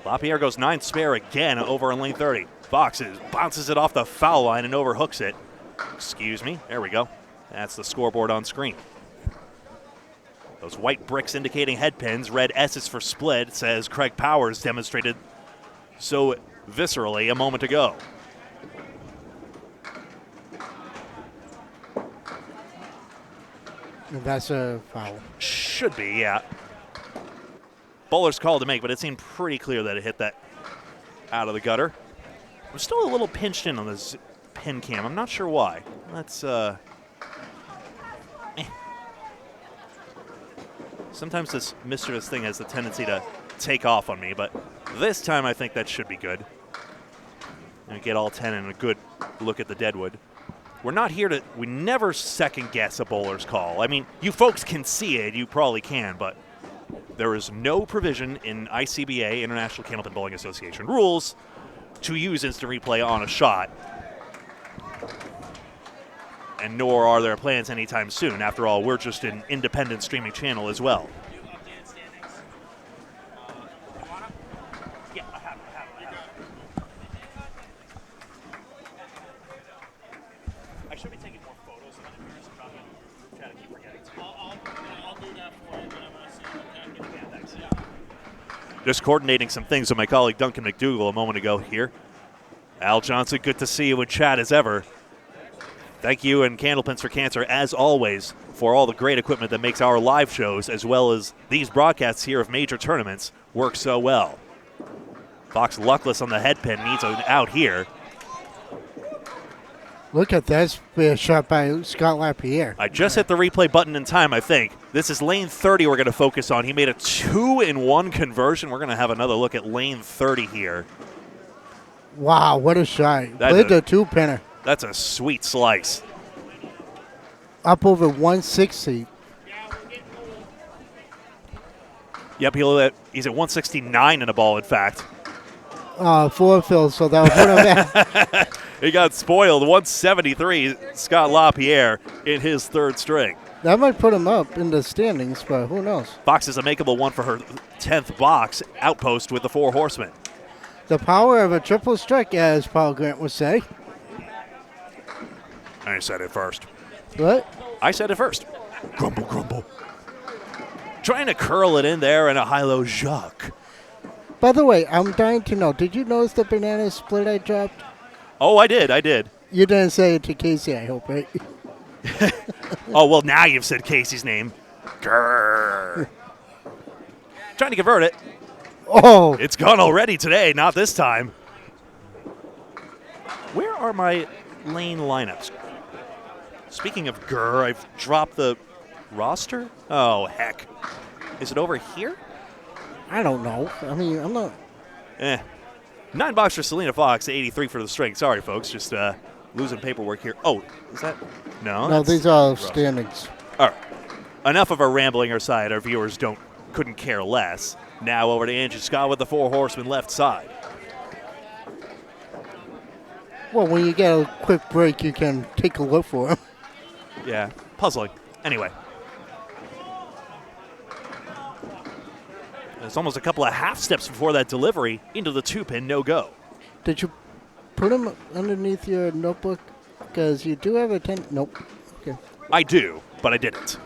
LaPierre goes 9 spare again over on lane 30. Fox bounces it off the foul line and overhooks it. Excuse me. There we go. That's the scoreboard on screen. Those white bricks indicating head pins, red S's for split, says Craig Powers demonstrated so viscerally a moment ago. that's a foul. Should be, yeah. Bowler's call to make, but it seemed pretty clear that it hit that out of the gutter. I'm still a little pinched in on this pin cam. I'm not sure why. That's, Sometimes this mischievous thing has the tendency to take off on me, but this time I think that should be good. And get all 10 and a good look at the deadwood. We're not here to, we never second guess a bowler's call. I mean, you folks can see it, you probably can, but there is no provision in ICBA, International Candlepin Bowling Association rules, to use instant replay on a shot. And nor are there plans anytime soon. After all, we're just an independent streaming channel as well. Yeah, I have it. I should be taking more photos of the appearance and dropping in the group chat. I keep forgetting. I'll do that for you, but I'm going to see you. Yeah, thanks. Just coordinating some things with my colleague Duncan McDougall a moment ago here. Al Johnson, good to see you in chat as ever. Thank you and Candlepins for Cancer, as always, for all the great equipment that makes our live shows, as well as these broadcasts here of major tournaments, work so well. Fox luckless on the head pin, needs an out here. Look at this shot by Scott LaPierre. I just hit the replay button in time, I think. This is lane 30 we're going to focus on. He made a 2-in-1 conversion. We're going to have another look at lane 30 here. Wow, what a shot. That's Played the 2-pinner. That's a sweet slice. Up over 160. Yep, he's at 169 in a ball, in fact. Four fill, so that would put him at. He got spoiled. 173, Scott LaPierre in his third string. That might put him up in the standings, but who knows? Fox is a makeable one for her 10th box outpost with the Four Horsemen. The power of a triple strike, as Paul Grant would say. I said it first. What? I said it first. Grumble, grumble. Trying to curl it in there and a high-low Jacques. By the way, I'm dying to know, did you notice the banana split I dropped? Oh, I did. You didn't say it to Casey, I hope, right? Oh, well, now you've said Casey's name. Grrr. Trying to convert it. Oh, It's gone already today, not this time. Where are my lane lineups? Speaking of grr, I've dropped the roster. Oh, heck. Is it over here? I don't know. I mean, I'm not. 9 bucks for Selena Fox, 83 for the string. Sorry, folks, just losing paperwork here. Oh, is that? No, No, that's these are roster. standings. All right. Enough of our rambling aside. Our viewers couldn't care less. Now over to Angie Scott with the Four Horsemen left side. Well, when you get a quick break, you can take a look for him. Yeah, puzzling. Anyway. It's almost a couple of half steps before that delivery into the 2-pin, no go. Did you put him underneath your notebook? Because you do have a 10. Nope. Okay. I do, but I didn't.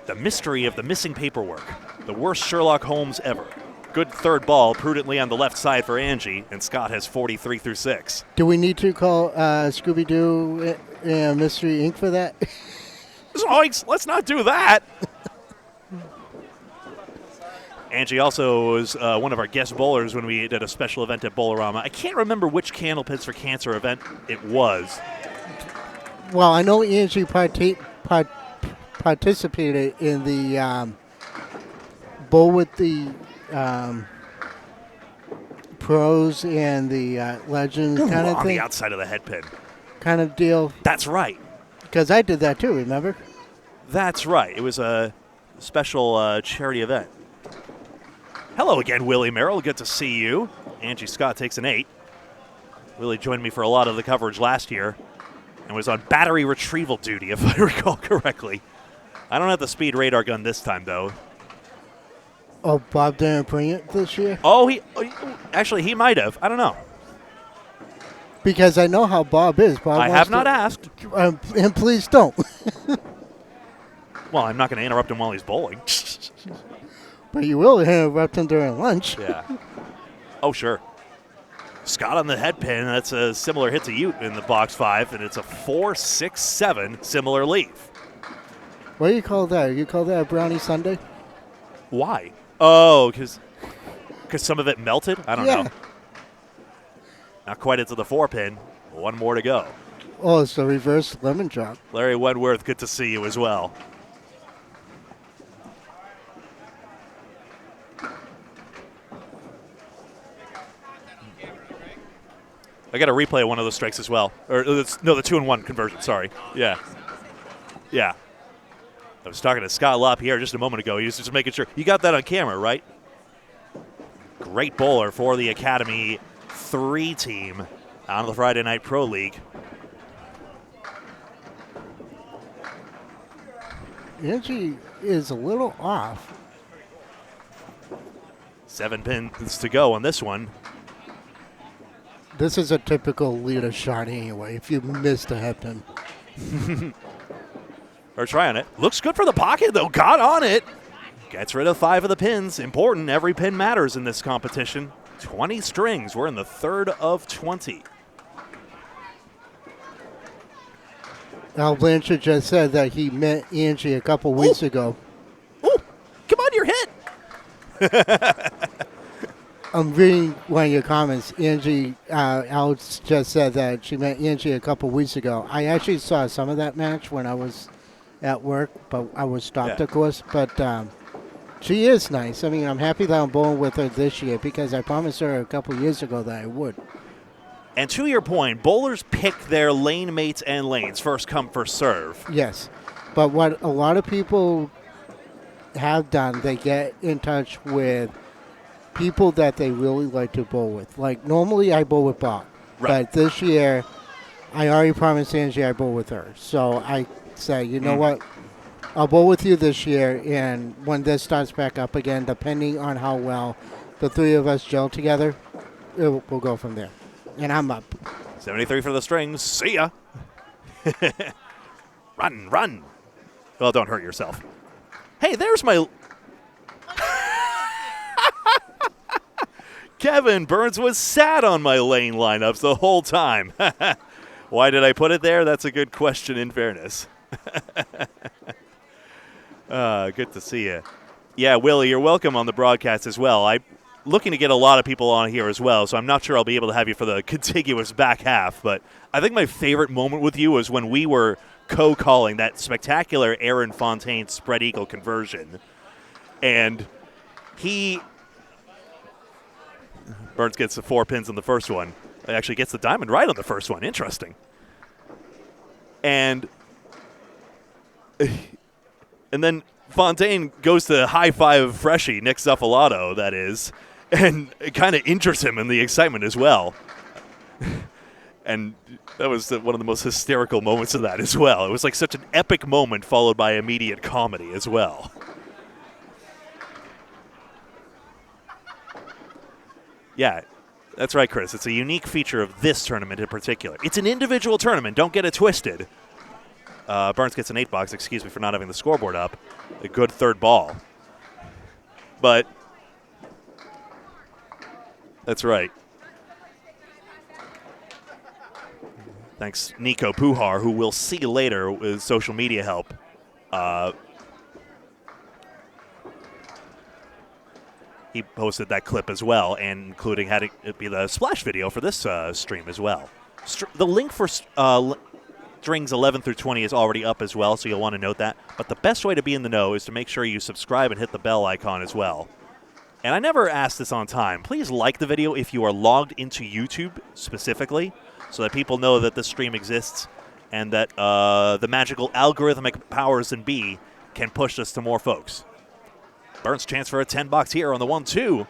The mystery of the missing paperwork. The worst Sherlock Holmes ever. Good third ball, prudently on the left side for Angie, and Scott has 43 through 6. Do we need to call Scooby-Doo Mystery Inc. for that? Zoinks, let's not do that. Angie also was one of our guest bowlers when we did a special event at Bowlerama. I can't remember which Candlepins for Cancer event it was. Well, I know Angie participated in the bowl with the pros and the legends kind of On thing. the outside of the head pin. Kind of deal. That's right. Because I did that too, remember? That's right. It was a special charity event. Hello again, Willie Merrill. Good to see you. Angie Scott takes an 8. Willie joined me for a lot of the coverage last year and was on battery retrieval duty, if I recall correctly. I don't have the speed radar gun this time, though. Oh, Bob didn't bring it this year? Actually, he might have. I don't know. Because I know how Bob is. Bob I wants have not to- asked. And please don't. Well, I'm not going to interrupt him while he's bowling. But you will interrupt him during lunch. Yeah. Oh, sure. Scott on the head pin. That's a similar hit to you in the box 5, and it's a 4-6-7 similar leave. What do you call that? You call that a brownie sundae? Why? Oh, because some of it melted? I don't Yeah. know. Not quite into the 4-pin. One more to go. Oh, it's the reverse lemon drop. Larry Wentworth, good to see you as well. I got to replay one of those strikes as well. Or no, the 2-1 conversion. Sorry. Yeah. I was talking to Scott LaPierre just a moment ago. He was just making sure. You got that on camera, right? Great bowler for the Academy 3 team on the Friday Night Pro League. Angie is a little off. 7 pins to go on this one. This is a typical Leda shot anyway, if you missed a head pin. Or trying it. Looks good for the pocket, though. Got on it. Gets rid of 5 of the pins. Important. Every pin matters in this competition. 20 strings. We're in the 3rd of 20. Al Blanchard just said that he met Angie a couple weeks ago. Ooh, come on, you're hit. I'm reading one of your comments. Angie, Alex just said that she met Angie a couple weeks ago. I actually saw some of that match when I was at work, but I was stopped, Yeah. of course. But she is nice. I mean, I'm happy that I'm bowling with her this year because I promised her a couple years ago that I would. And to your point, bowlers pick their lane mates and lanes. First come, first serve. Yes. But what a lot of people have done, they get in touch with people that they really like to bowl with. Like, normally I bowl with Bob. Right. But this year, I already promised Angie I bowl with her. So I said, you know what? I'll bowl with you this year, and when this starts back up again, depending on how well the three of us gel together, we'll go from there. And I'm up. 73 for the strings. See ya. Run, run. Well, don't hurt yourself. Hey, there's my... Kevin Burns was sat on my lane lineups the whole time. Why did I put it there? That's a good question, in fairness. Good to see you. Yeah, Willie, you're welcome on the broadcast as well. I'm looking to get a lot of people on here as well, so I'm not sure I'll be able to have you for the contiguous back half, but I think my favorite moment with you was when we were co-calling that spectacular Aaron Fontaine spread eagle conversion. And Burns gets the 4 pins on the first one. It actually gets the diamond right on the first one. Interesting. And then Fontaine goes to high-five Freshie, Nick Zuffalato, that is, and it kind of injures him in the excitement as well. And that was one of the most hysterical moments of that as well. It was like such an epic moment followed by immediate comedy as well. Yeah, that's right, Chris. It's a unique feature of this tournament in particular. It's an individual tournament. Don't get it twisted. Burns gets an 8-box. Excuse me for not having the scoreboard up. A good third ball. But that's right. Thanks, Nico Pujar, who we'll see later with social media help. He posted that clip as well, and including had it be the splash video for this stream as well. The link for strings 11 through 20 is already up as well, so you'll want to note that. But the best way to be in the know is to make sure you subscribe and hit the bell icon as well. And I never asked this on time. Please like the video if you are logged into YouTube specifically, so that people know that this stream exists and that the magical algorithmic powers in B can push us to more folks. Burns chance for a 10-box here on the 1-2.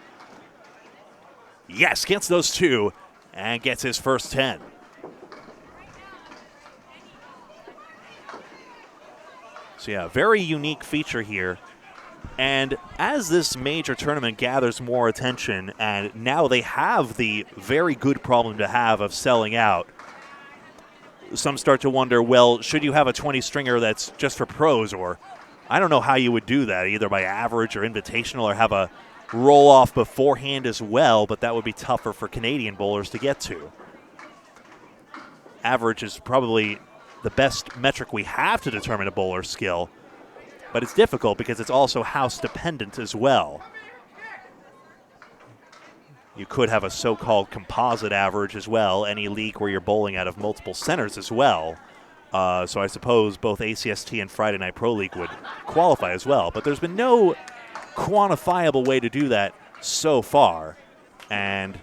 Yes, gets those two and gets his first 10. So yeah, very unique feature here. And as this major tournament gathers more attention, and now they have the very good problem to have of selling out, some start to wonder, well, should you have a 20-stringer that's just for pros, or I don't know how you would do that, either by average or invitational, or have a roll-off beforehand as well, but that would be tougher for Canadian bowlers to get to. Average is probably the best metric we have to determine a bowler's skill, but it's difficult because it's also house-dependent as well. You could have a so-called composite average as well, any league where you're bowling out of multiple centers as well. So I suppose both ACST and Friday Night Pro League would qualify as well. But there's been no quantifiable way to do that so far. And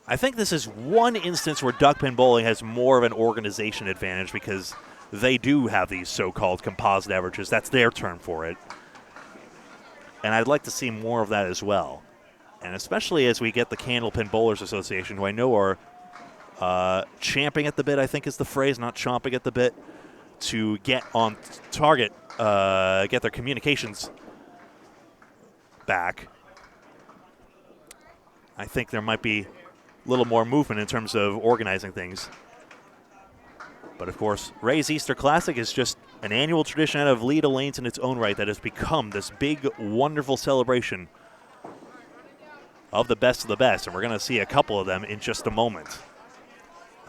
I think this is one instance where duckpin bowling has more of an organization advantage because they do have these so-called composite averages. That's their term for it. And I'd like to see more of that as well. And especially as we get the Candlepin Bowlers Association, who I know are champing at the bit, I think is the phrase, not chomping at the bit, to get on target, get their communications back. I think there might be a little more movement in terms of organizing things. But, of course, Ray's Easter Classic is just an annual tradition out of Leda lanes in its own right that has become this big, wonderful celebration of the best, and we're going to see a couple of them in just a moment.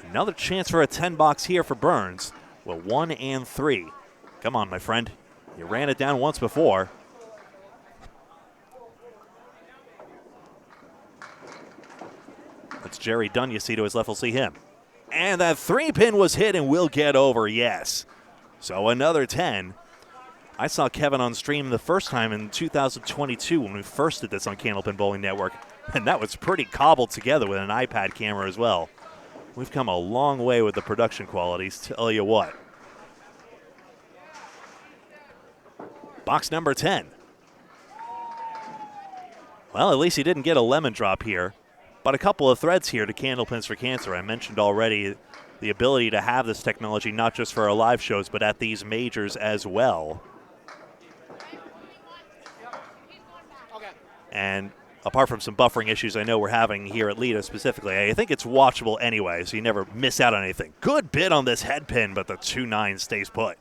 Another chance for a 10-box here for Burns. Well, 1 and 3. Come on, my friend. You ran it down once before. That's Jerry Dunn you see to his left. We'll see him. And that 3-pin was hit and will get over, yes. So another 10. I saw Kevin on stream the first time in 2022 when we first did this on Candlepin Bowling Network, and that was pretty cobbled together with an iPad camera as well. We've come a long way with the production qualities, tell you what. Box number 10. Well, at least he didn't get a lemon drop here. But a couple of threads here to Candlepins for Cancer. I mentioned already the ability to have this technology not just for our live shows, but at these majors as well. And apart from some buffering issues I know we're having here at Leda specifically, I think it's watchable anyway, so you never miss out on anything. Good bid on this head pin, but the 2-9 stays put.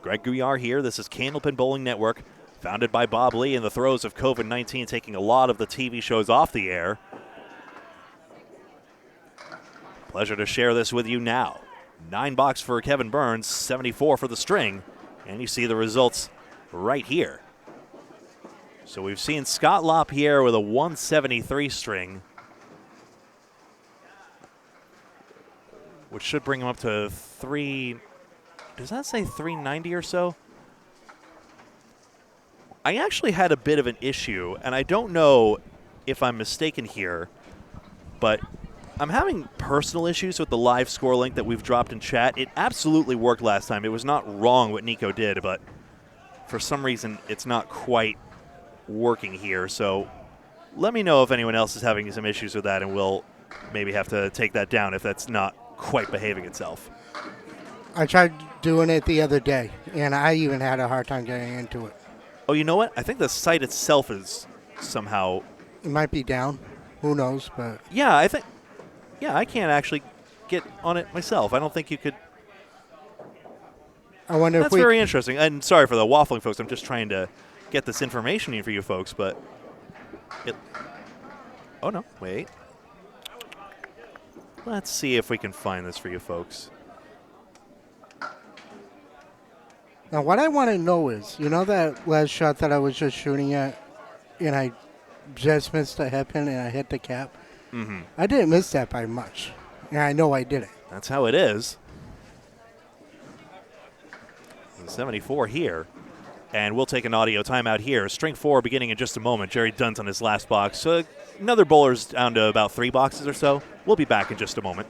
Greg Gouillart here. This is Candlepin Bowling Network, founded by Bob Lee in the throes of COVID-19, taking a lot of the TV shows off the air. Pleasure to share this with you now. 9 box for Kevin Burns, 74 for the string, and you see the results right here. So we've seen Scott LaPierre with a 173 string, which should bring him up to 3. Does that say 390 or so? I actually had a bit of an issue, and I don't know if I'm mistaken here, but I'm having personal issues with the live score link that we've dropped in chat. It absolutely worked last time. It was not wrong what Nico did, but for some reason it's not quite working here. So let me know if anyone else is having some issues with that, and we'll maybe have to take that down if that's not quite behaving itself. I tried doing it the other day, and I even had a hard time getting into it. Oh, you know what? I think the site itself is somehow... It might be down. Who knows? But Yeah, I think... Yeah, I can't actually get on it myself. I don't think you could... I wonder That's if we... very interesting. And sorry for the waffling, folks. I'm just trying to get this information in for you folks, but... Oh, no. Wait. Let's see if we can find this for you folks. Now, what I want to know is, you know that last shot that I was just shooting at, and I just missed the head pin and I hit the cap? Mm-hmm. I didn't miss that by much, and I know I did it. That's how it is. 74 here. And we'll take an audio timeout here. String 4 beginning in just a moment. Jerry Dunn's on his last box. So another bowler's down to about 3 boxes or so. We'll be back in just a moment.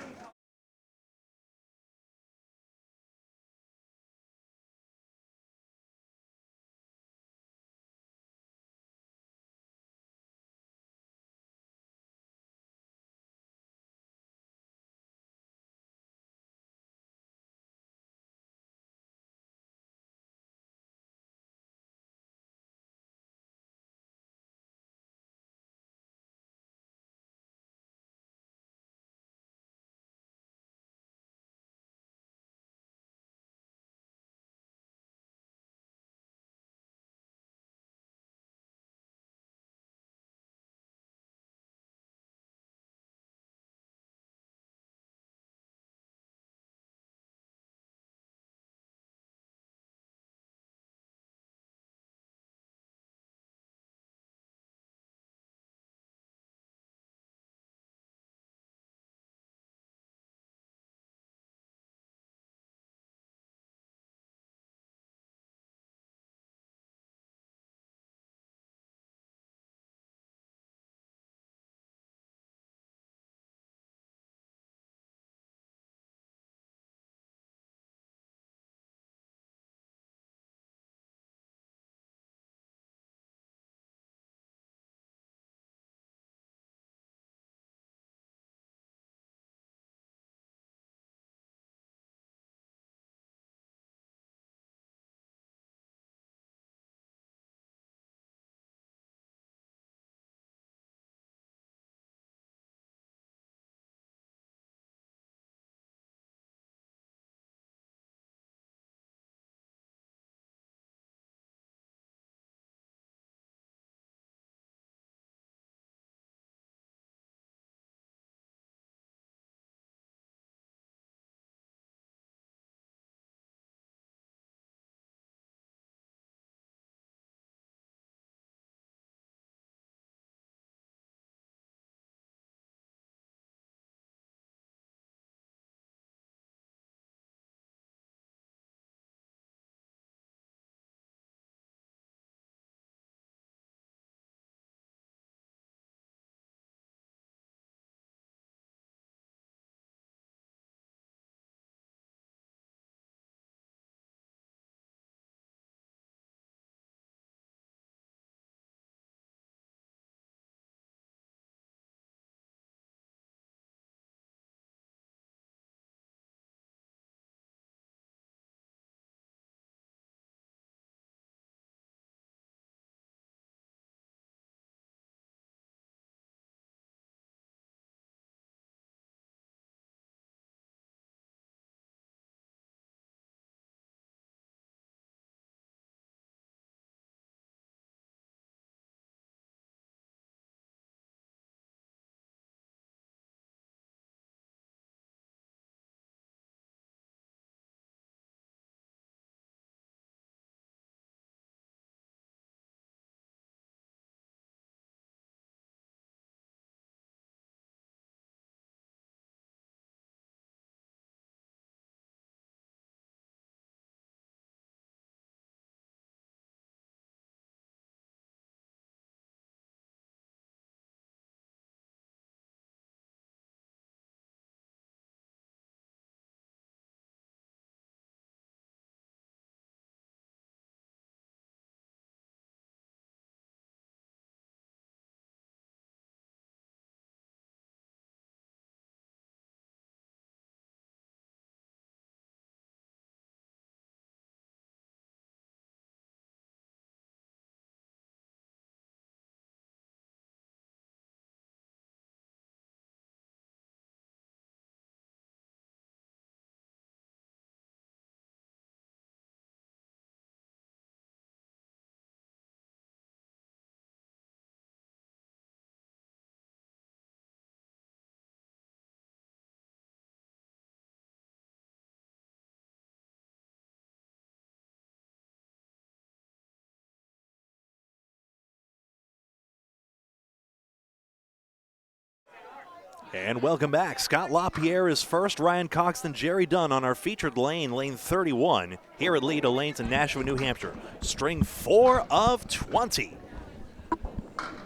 And welcome back. Scott LaPierre is first, Ryan Cox, and Jerry Dunn on our featured lane, lane 31, here at Leda Lanes in Nashua, New Hampshire. String 4 of 20.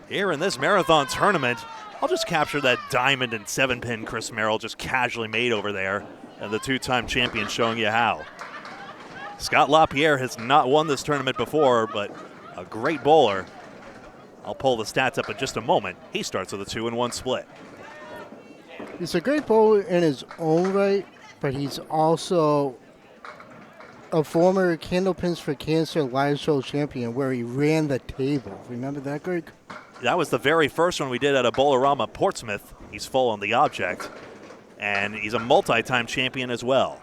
Here in this marathon tournament, I'll just capture that diamond and 7-pin Chris Merrill just casually made over there, and the two-time champion showing you how. Scott LaPierre has not won this tournament before, but a great bowler. I'll pull the stats up in just a moment. He starts with a 2-1 split. He's a great bowler in his own right, but he's also a former Candlepins for Cancer live show champion where he ran the table. Remember that, Greg? That was the very first one we did at a Bowlerama Portsmouth. He's full on the object, and he's a multi-time champion as well.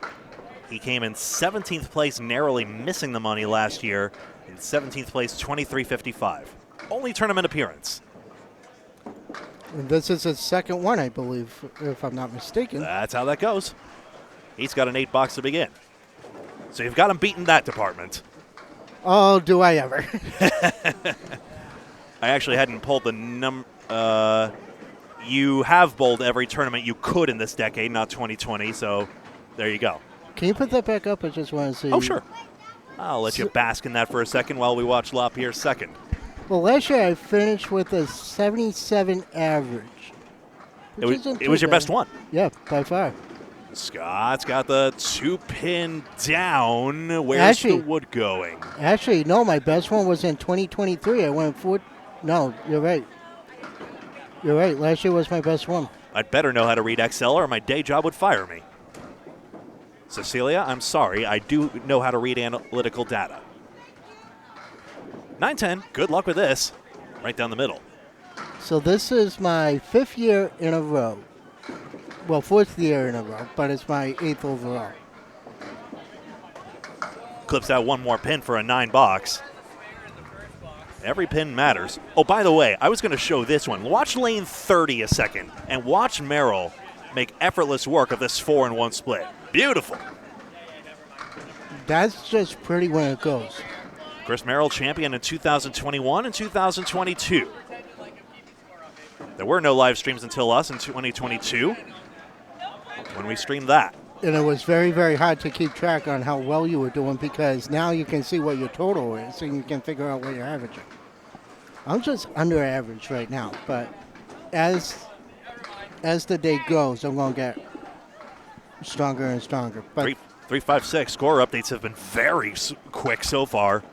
He came in 17th place, narrowly missing the money last year. In 17th place, 23.55. Only tournament appearance. And this is his second one, I believe, if I'm not mistaken. That's how that goes. He's got an 8-box to begin. So you've got him beat in that department. Oh, do I ever. I actually hadn't pulled the you have bowled every tournament you could in this decade, not 2020, so there you go. Can you put that back up? I just want to see. Oh, sure. I'll let you bask in that for a second while we watch LaPierre's second. Well, last year I finished with a 77 average. It was your best one. Yeah, by far. Scott's got the 2-pin down. Where's the wood going? Actually, no, my best one was in 2023. I went 4. No, you're right. You're right. Last year was my best one. I'd better know how to read Excel or my day job would fire me. Cecilia, I'm sorry. I do know how to read analytical data. 9-10. Good luck with this. Right down the middle. So this is my 5th year in a row. Well, 4th year in a row, but it's my 8th overall. Clips out one more pin for a 9-box. Every pin matters. Oh, by the way, I was going to show this one. Watch lane 30 a second, and watch Merrill make effortless work of this 4-1 split. Beautiful. That's just pretty when it goes. Chris Merrill, champion in 2021 and 2022. There were no live streams until us in 2022 when we streamed that. And it was very, very hard to keep track on how well you were doing because now you can see what your total is and you can figure out what you're averaging. I'm just under average right now, but as the day goes, I'm going to get stronger and stronger. But 356 score updates have been very quick so far.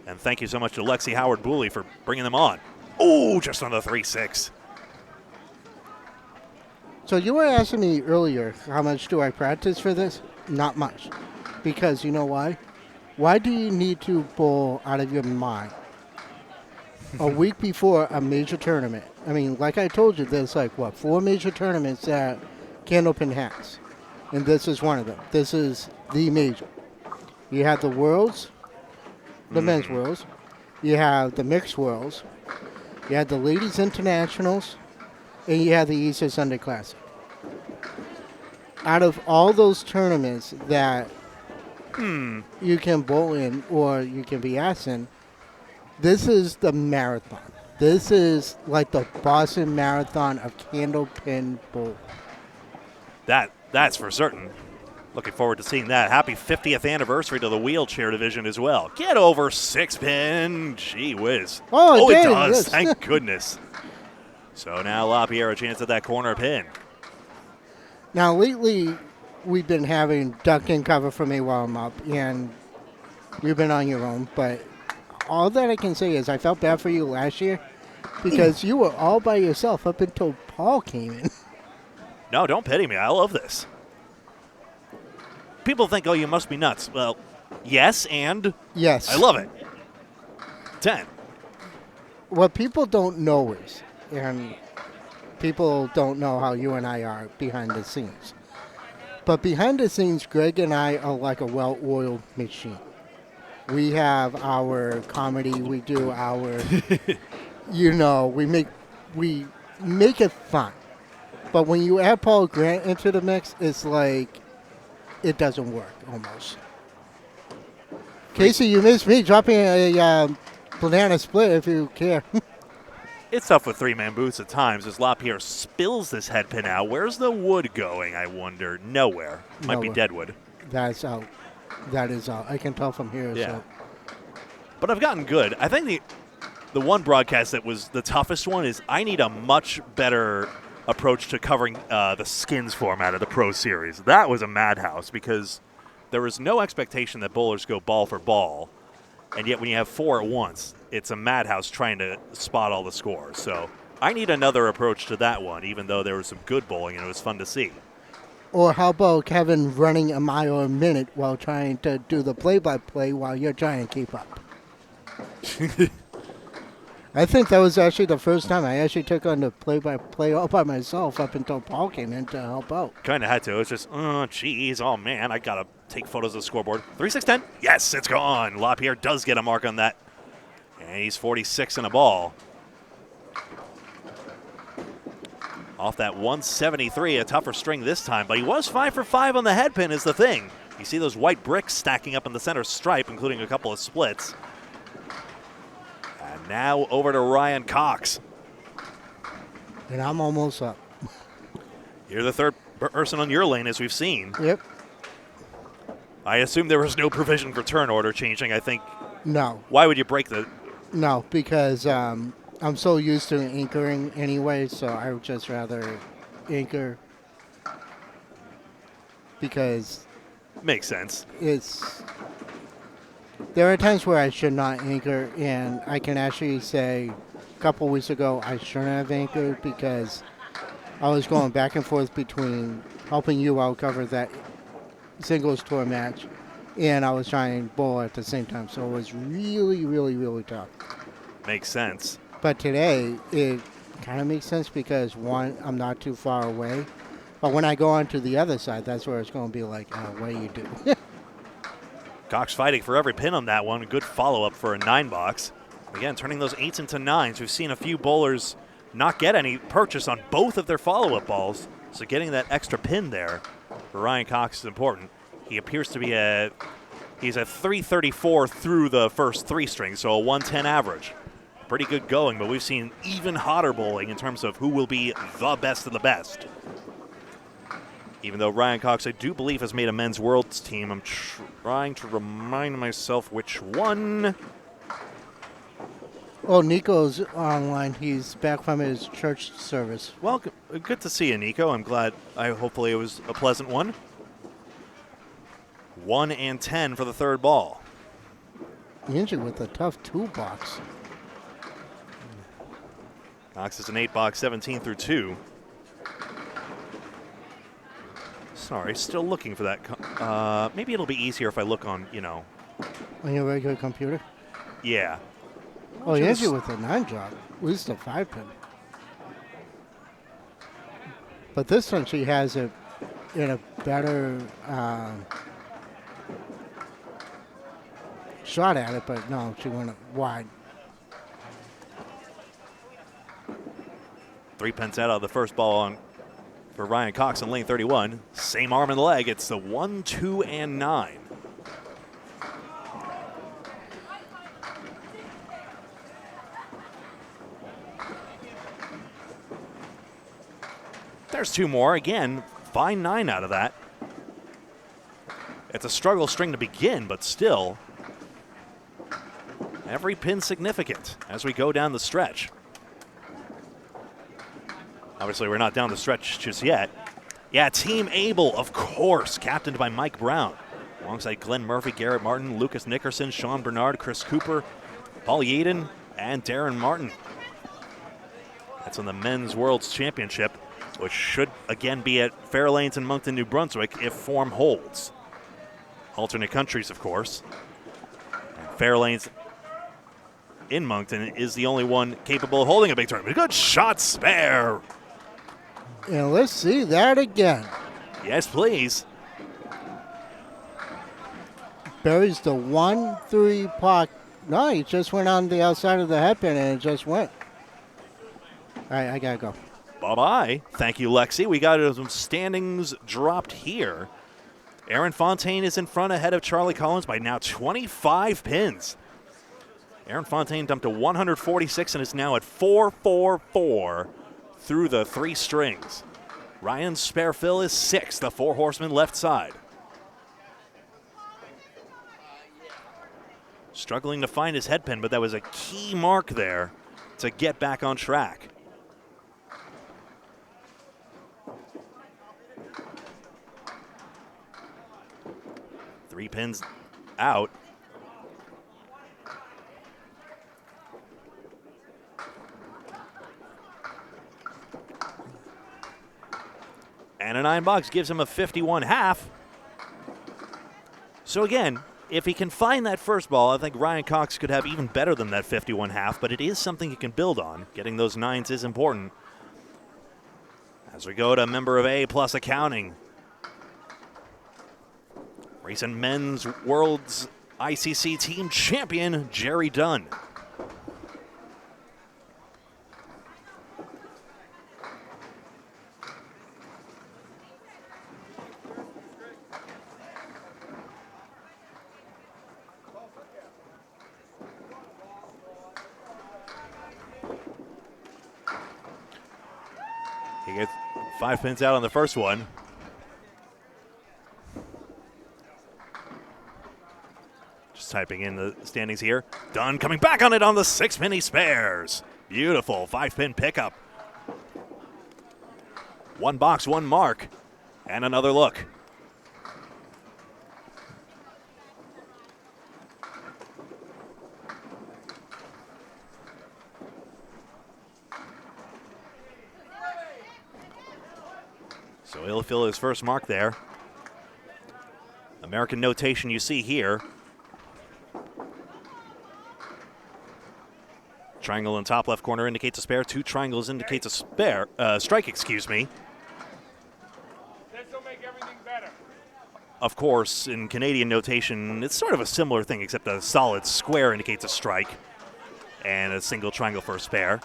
And thank you so much to Lexi Howard-Booley for bringing them on. Oh, just on the 3-6. So you were asking me earlier, how much do I practice for this? Not much. Because you know why? Why do you need to bowl out of your mind a week before a major tournament? I mean, like I told you, there's 4 major tournaments that Candlepin has. And this is one of them. This is the major. You have the Worlds, the men's Worlds. You have the mixed Worlds. You have the ladies internationals. And you have the Easter Sunday Classic. Out of all those tournaments that you can bowl in or you can be asked in, this is the marathon. This is like the Boston Marathon of Candlepin bowl. That's for certain. Looking forward to seeing that. Happy 50th anniversary to the wheelchair division as well. Get over 6-pin. Gee whiz. Oh, it did, does. yes. Thank goodness. So now LaPierre a chance at that corner pin. Now, lately, we've been having duck and cover for me while I'm up, and you've been on your own. But all that I can say is I felt bad for you last year because you were all by yourself up until Paul came in. No, don't pity me. I love this. People think, oh, you must be nuts. Well, yes, and Yes. I love it. 10. What people don't know is, and people don't know how you and I are behind the scenes. But behind the scenes, Greg and I are like a well-oiled machine. We have our comedy. We do our, we make it fun. But when you add Paul Grant into the mix, it's like it doesn't work almost. Casey, you missed me dropping a banana split if you care. It's tough with three-man booths at times as LaPierre spills this head pin out. Where's the wood going, I wonder? Nowhere. Might be Nowhere. dead wood. That's out. That is out. I can tell from here. Yeah. So. But I've gotten good. I think the one broadcast that was the toughest one is I need a much better approach to covering the skins format of the Pro Series. That was a madhouse because there was no expectation that bowlers go ball for ball, and yet when you have 4 at once, it's a madhouse trying to spot all the scores. So I need another approach to that one, even though there was some good bowling and it was fun to see. Or how about Kevin running a mile a minute while trying to do the play-by-play while you're trying to keep up? I think that was actually the first time I actually took on the play-by-play all by myself up until Paul came in to help out. Kind of had to. It's just, oh man, I got to take photos of the scoreboard. 3-6-10. Yes, it's gone. LaPierre does get a mark on that. And he's 46 in a ball. Off that 173, a tougher string this time, but he was 5 for 5 on the head pin is the thing. You see those white bricks stacking up in the center stripe, including a couple of splits. And now over to Ryan Cox. And I'm almost up. You're the third person on your lane, as we've seen. Yep. I assume there was no provision for turn order changing. I think. No. Why would you break the? No, because I'm so used to anchoring anyway, so I would just rather anchor because Makes sense. There are times where I should not anchor, and I can actually say a couple weeks ago I shouldn't have anchored because I was going back and forth between helping you out cover that singles tour match, and I was trying to bowl at the same time, so it was really, really, really tough. Makes sense. But today, it kind of makes sense because, one, I'm not too far away. But when I go on to the other side, that's where it's going to be like, what do you do? Cox fighting for every pin on that one. Good follow-up for a 9-box. Again, turning those 8s into 9s. We've seen a few bowlers not get any purchase on both of their follow-up balls. So getting that extra pin there for Ryan Cox is important. He appears to be he's at 334 through the first 3 strings, so a 110 average. Pretty good going, but we've seen even hotter bowling in terms of who will be the best of the best. Even though Ryan Cox, I do believe, has made a men's worlds team. I'm trying to remind myself which one. Oh, Nico's online. He's back from his church service. Well, good to see you, Nico. I'm glad. Hopefully it was a pleasant one. 1 and 10 for the third ball. Usually with a tough 2-box. Cox is an 8-box, 17 through 2. Sorry, still looking for that. Maybe it'll be easier if I look on, On your regular computer? Yeah. Oh, usually with a 9-drop. At least a 5-pin. But this one, she has it in a better shot at it, but no, she went wide. 3 pins out of the first ball for Ryan Cox on lane 31. Same arm and leg. It's the 1, 2, and 9. There's 2 more. Again, fine 9 out of that. It's a struggle string to begin, but still, every pin significant as we go down the stretch. Obviously, we're not down the stretch just yet. Yeah, Team Able, of course, captained by Mike Brown, alongside Glenn Murphy, Garrett Martin, Lucas Nickerson, Sean Bernard, Chris Cooper, Paul Yaden, and Darren Martin. That's on the Men's Worlds Championship, which should again be at Fairlanes in Moncton, New Brunswick, if form holds. Alternate countries, of course. And Fairlanes in Moncton is the only one capable of holding a big tournament. Good shot, spare. And let's see that again. Yes, please. Buries the 1-3 puck. No, he just went on the outside of the head pin and it just went. All right, I got to go. Bye-bye. Thank you, Lexi. We got some standings dropped here. Aaron Fontaine is in front ahead of Charlie Collins by now 25 pins. Aaron Fontaine dumped to 146 and is now at 444 through the 3 strings. Ryan Sparefill is 6th, the 4 horseman left side. Struggling to find his head pin, but that was a key mark there to get back on track. Three pins out. And a 9 bucks gives him a 51.5. So again, if he can find that first ball, I think Ryan Cox could have even better than that 51.5, but it is something he can build on. Getting those 9s is important. As we go to member of A plus accounting. Recent men's world's ICC team champion, Jerry Dunn. He gets 5 pins out on the first one. Just typing in the standings here. Dunn coming back on it on the 6 pin he spares. Beautiful 5-pin pickup. 1 box, 1 mark, and another look. So he'll fill his first mark there. American notation you see here. Triangle in top left corner indicates a spare. 2 triangles indicates a strike, excuse me. This will make everything better. Of course, in Canadian notation, it's sort of a similar thing, except a solid square indicates a strike and a single triangle for a spare.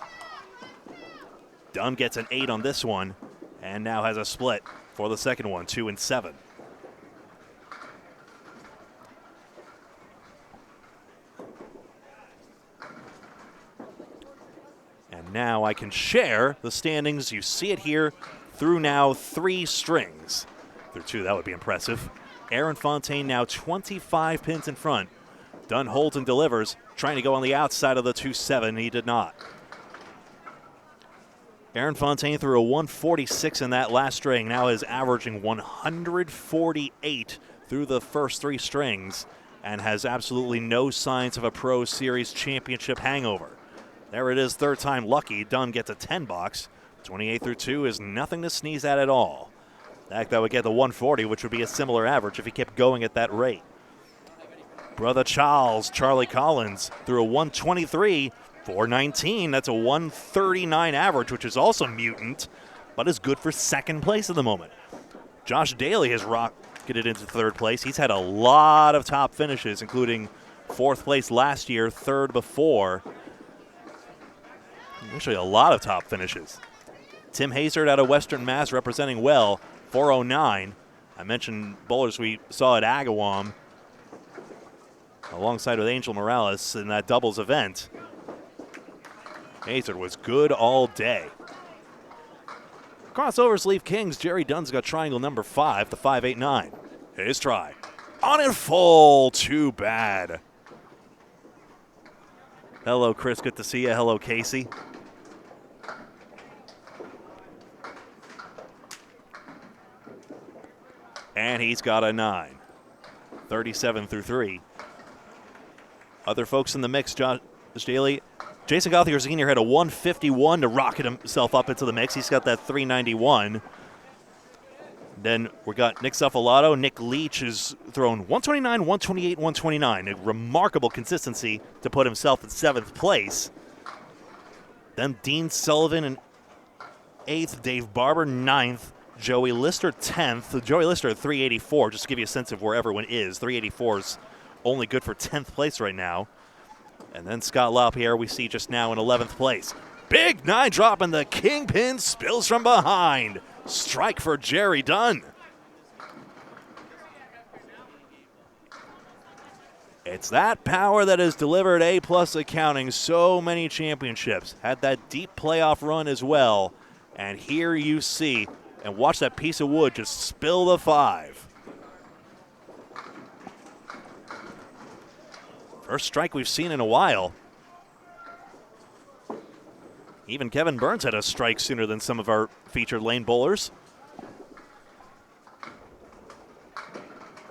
Dunn gets an 8 on this one and now has a split for the second one, 2 and 7. And now I can share the standings. You see it here through now 3 strings. Through 2, that would be impressive. Aaron Fontaine now 25 pins in front. Dunn holds and delivers, trying to go on the outside of the 2-7. He did not. Aaron Fontaine threw a 146 in that last string, now is averaging 148 through the first 3 strings and has absolutely no signs of a Pro Series championship hangover. There it is, third time lucky. Dunn gets a 10 box. 28 through 2 is nothing to sneeze at all. That would get the 140, which would be a similar average if he kept going at that rate. Brother Charles, Charlie Collins, threw a 123, 419. That's a 139 average, which is also mutant, but is good for second place at the moment. Josh Daly has rocketed into third place. He's had a lot of top finishes, including 4th place last year, 3rd before. Actually, a lot of top finishes. Tim Hazard out of Western Mass representing well, 409. I mentioned bowlers we saw at Agawam alongside with Angel Morales in that doubles event. Hazard was good all day. Crossovers leave Kings. Jerry Dunn's got triangle number 5, the 5-8-9. His try. On and full. Too bad. Hello, Chris. Good to see you. Hello, Casey. And he's got a 9. 37 through 3. Other folks in the mix, Josh Daly. Jason Gauthier Sr. had a 151 to rocket himself up into the mix. He's got that 391. Then we got Nick Suffalato. Nick Leach is thrown 129, 128, 129. A remarkable consistency to put himself in 7th place. Then Dean Sullivan in 8th. Dave Barber 9th. Joey Lister 10th. Joey Lister at 384, just to give you a sense of where everyone is. 384 is only good for 10th place right now. And then Scott LaPierre we see just now in 11th place. Big 9 drop and the kingpin spills from behind. Strike for Jerry Dunn. It's that power that has delivered A-plus accounting so many championships. Had that deep playoff run as well. And here you see, and watch that piece of wood just spill the 5. First strike we've seen in a while. Even Kevin Burns had a strike sooner than some of our featured lane bowlers.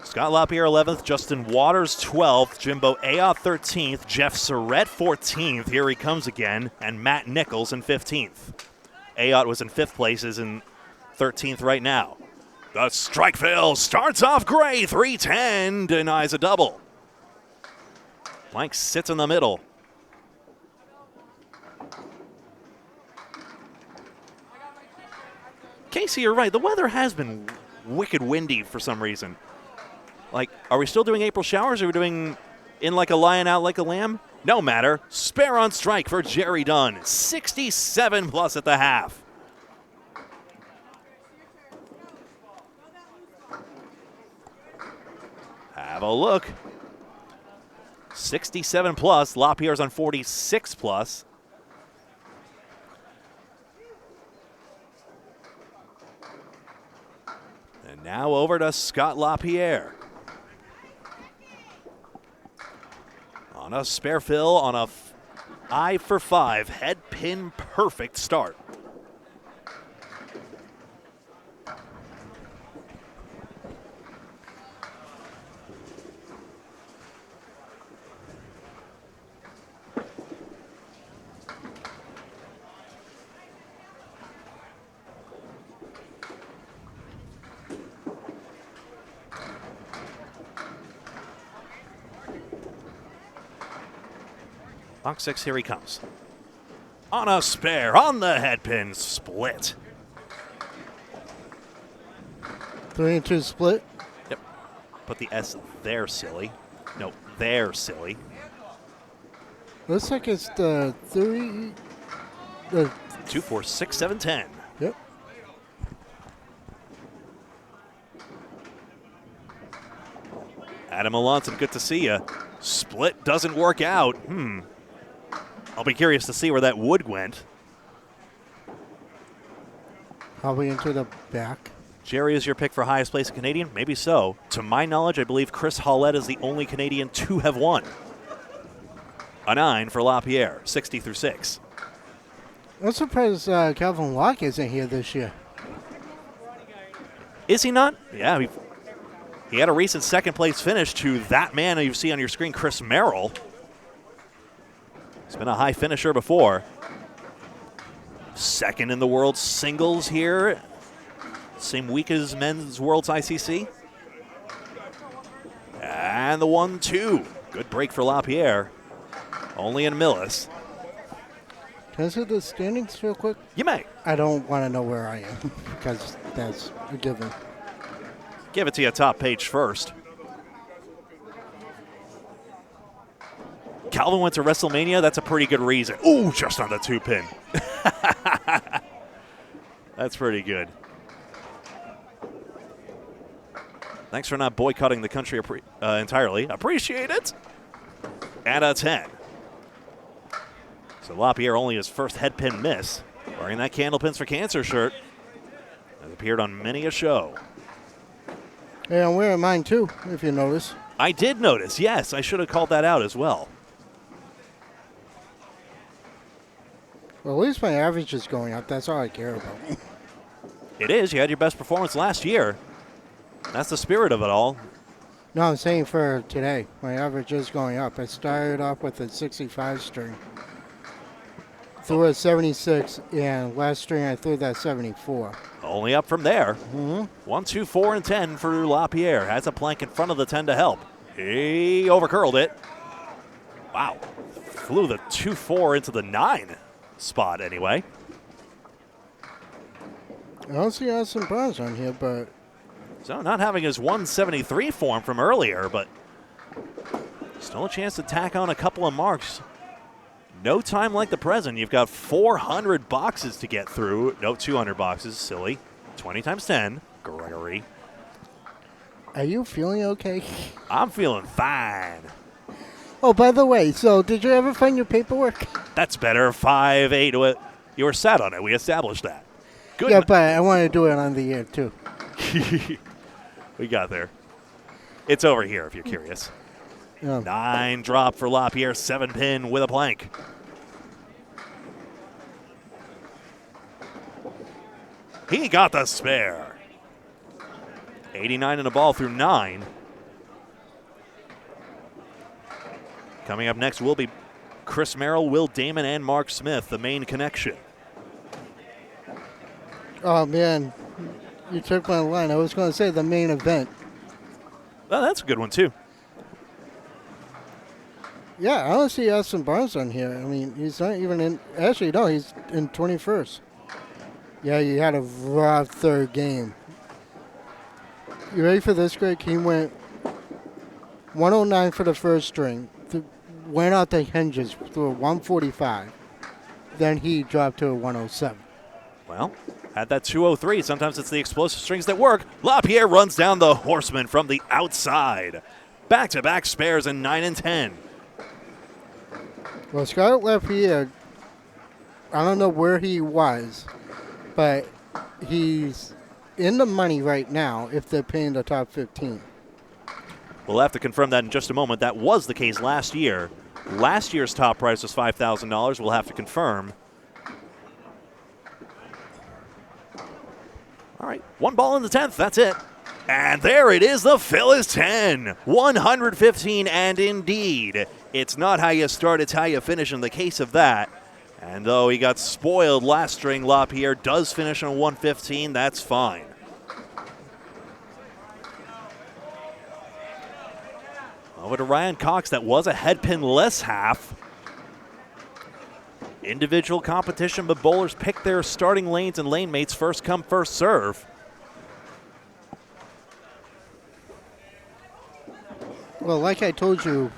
Scott LaPierre 11th, Justin Waters 12th, Jimbo Ayotte 13th, Jeff Surrett 14th, here he comes again, and Matt Nichols in 15th. Ayotte was in 5th place, is in 13th right now. The strike fill starts off great, 310, denies a double. Blank sits in the middle. Casey, you're right, the weather has been wicked windy for some reason. Like, are we still doing April showers, or are we doing in like a lion, out like a lamb? No matter. Spare on strike for Jerry Dunn. 67 plus at the half. Have a look. 67 plus. LaPierre's on 46 plus. And now over to Scott LaPierre. On a spare fill, on a eye for 5, head pin perfect start. Box 6, here he comes. On a spare, on the head pin, split. 3 and 2 split. Yep. Put the S there, silly. No, there, silly. Looks like it's the 3. 2, 4, 6, 7, 10. Yep. Adam Alonson, good to see you. Split doesn't work out. I'll be curious to see where that wood went. Probably into the back. Jerry is your pick for highest place Canadian? Maybe so. To my knowledge, I believe Chris Hollett is the only Canadian to have won. A 9 for LaPierre, 60 through 6. I'm surprised Calvin Locke isn't here this year. Is he not? Yeah, he had a recent second place finish to that man you see on your screen, Chris Merrill. He's been a high finisher before. Second in the world singles here. Same week as men's Worlds ICC. And the 1-2. Good break for LaPierre. Only in Millis. Can I see the standings real quick? You may. I don't want to know where I am because that's a given. Give it to you top page first. Calvin went to WrestleMania. That's a pretty good reason. Ooh, just on the 2-pin. That's pretty good. Thanks for not boycotting the country entirely. Appreciate it. And a 10. So LaPierre only his first head pin miss. Wearing that Candlepins for Cancer shirt. Has appeared on many a show. Yeah, I'm wearing mine too, if you notice. I did notice, yes. I should have called that out as well. Well, at least my average is going up. That's all I care about. It is. You had your best performance last year. That's the spirit of it all. No, I'm saying for today, my average is going up. I started off with a 65 string. Threw a 76, and last string I threw that 74. Only up from there. 1, 2, 4, and 10 for LaPierre. Has a plank in front of the 10 to help. He overcurled it. Wow. Flew the 2-4 into the 9 spot anyway. I don't see Austin Barnes on here, but... So not having his 173 form from earlier, but still a chance to tack on a couple of marks. No time like the present. You've got 400 boxes to get through. No, 200 boxes. Silly. 20 times 10. Gregory. Are you feeling okay? I'm feeling fine. Oh, by the way, so did you ever find your paperwork? That's better. 5-8. You were sat on it. We established that. Good. Yeah, but I want to do it on the air, too. We got there. It's over here if you're curious. Yeah. 9 drop for LaPierre. 7 pin with a plank. He got the spare. 89 in the ball through 9. Coming up next will be Chris Merrill, Will Damon, and Mark Smith, the main connection. Oh, man. You took my line. I was going to say the main event. Well, that's a good one, too. Yeah, I don't see Austin Barnes on here. I mean, he's not even in. Actually, no, he's in 21st. Yeah, he had a rough third game. You ready for this, Greg? He went 109 for the first string. Went out the hinges through a 145. Then he dropped to a 107. Well, had that 203. Sometimes it's the explosive strings that work. LaPierre runs down the horseman from the outside. Back-to-back spares in 9 and 10. Well, Scott LaPierre, I don't know where he was, but he's in the money right now if they're paying the top 15. We'll have to confirm that in just a moment. That was the case last year. Last year's top price was $5,000. We'll have to confirm. All right, 1 ball in the 10th. That's it. And there it is. The fill is 10. 115, and indeed, it's not how you start, it's how you finish in the case of that. And though he got spoiled last string, LaPierre does finish on 115. That's fine. Over to Ryan Cox. That was a headpin-less half. Individual competition, but bowlers pick their starting lanes and lane mates first come, first serve. Well, like I told you,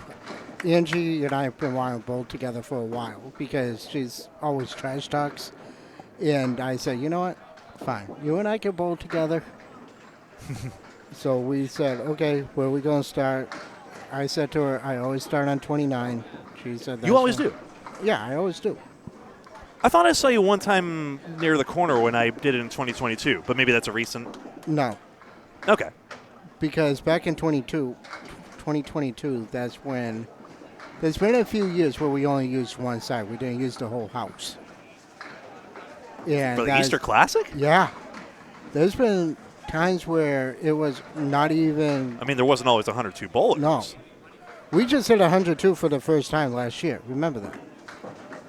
Angie and I have been wanting to bowl together for a while because she's always trash talks. And I said, you know what? Fine. You and I can bowl together. So we said, okay, where are we going to start? I said to her, I always start on 29. She said, You always do? Yeah, I always do. I thought I saw you one time near the corner when I did it in 2022, but maybe that's a recent. No, Okay. because back in 2022, that's when there's been a few years where we only used one side. We didn't use the whole house. Yeah, For the Easter Classic? Yeah. There's been times where it was not even. I mean, there wasn't always 102 bowlers. No. We just hit 102 for the first time last year. Remember that.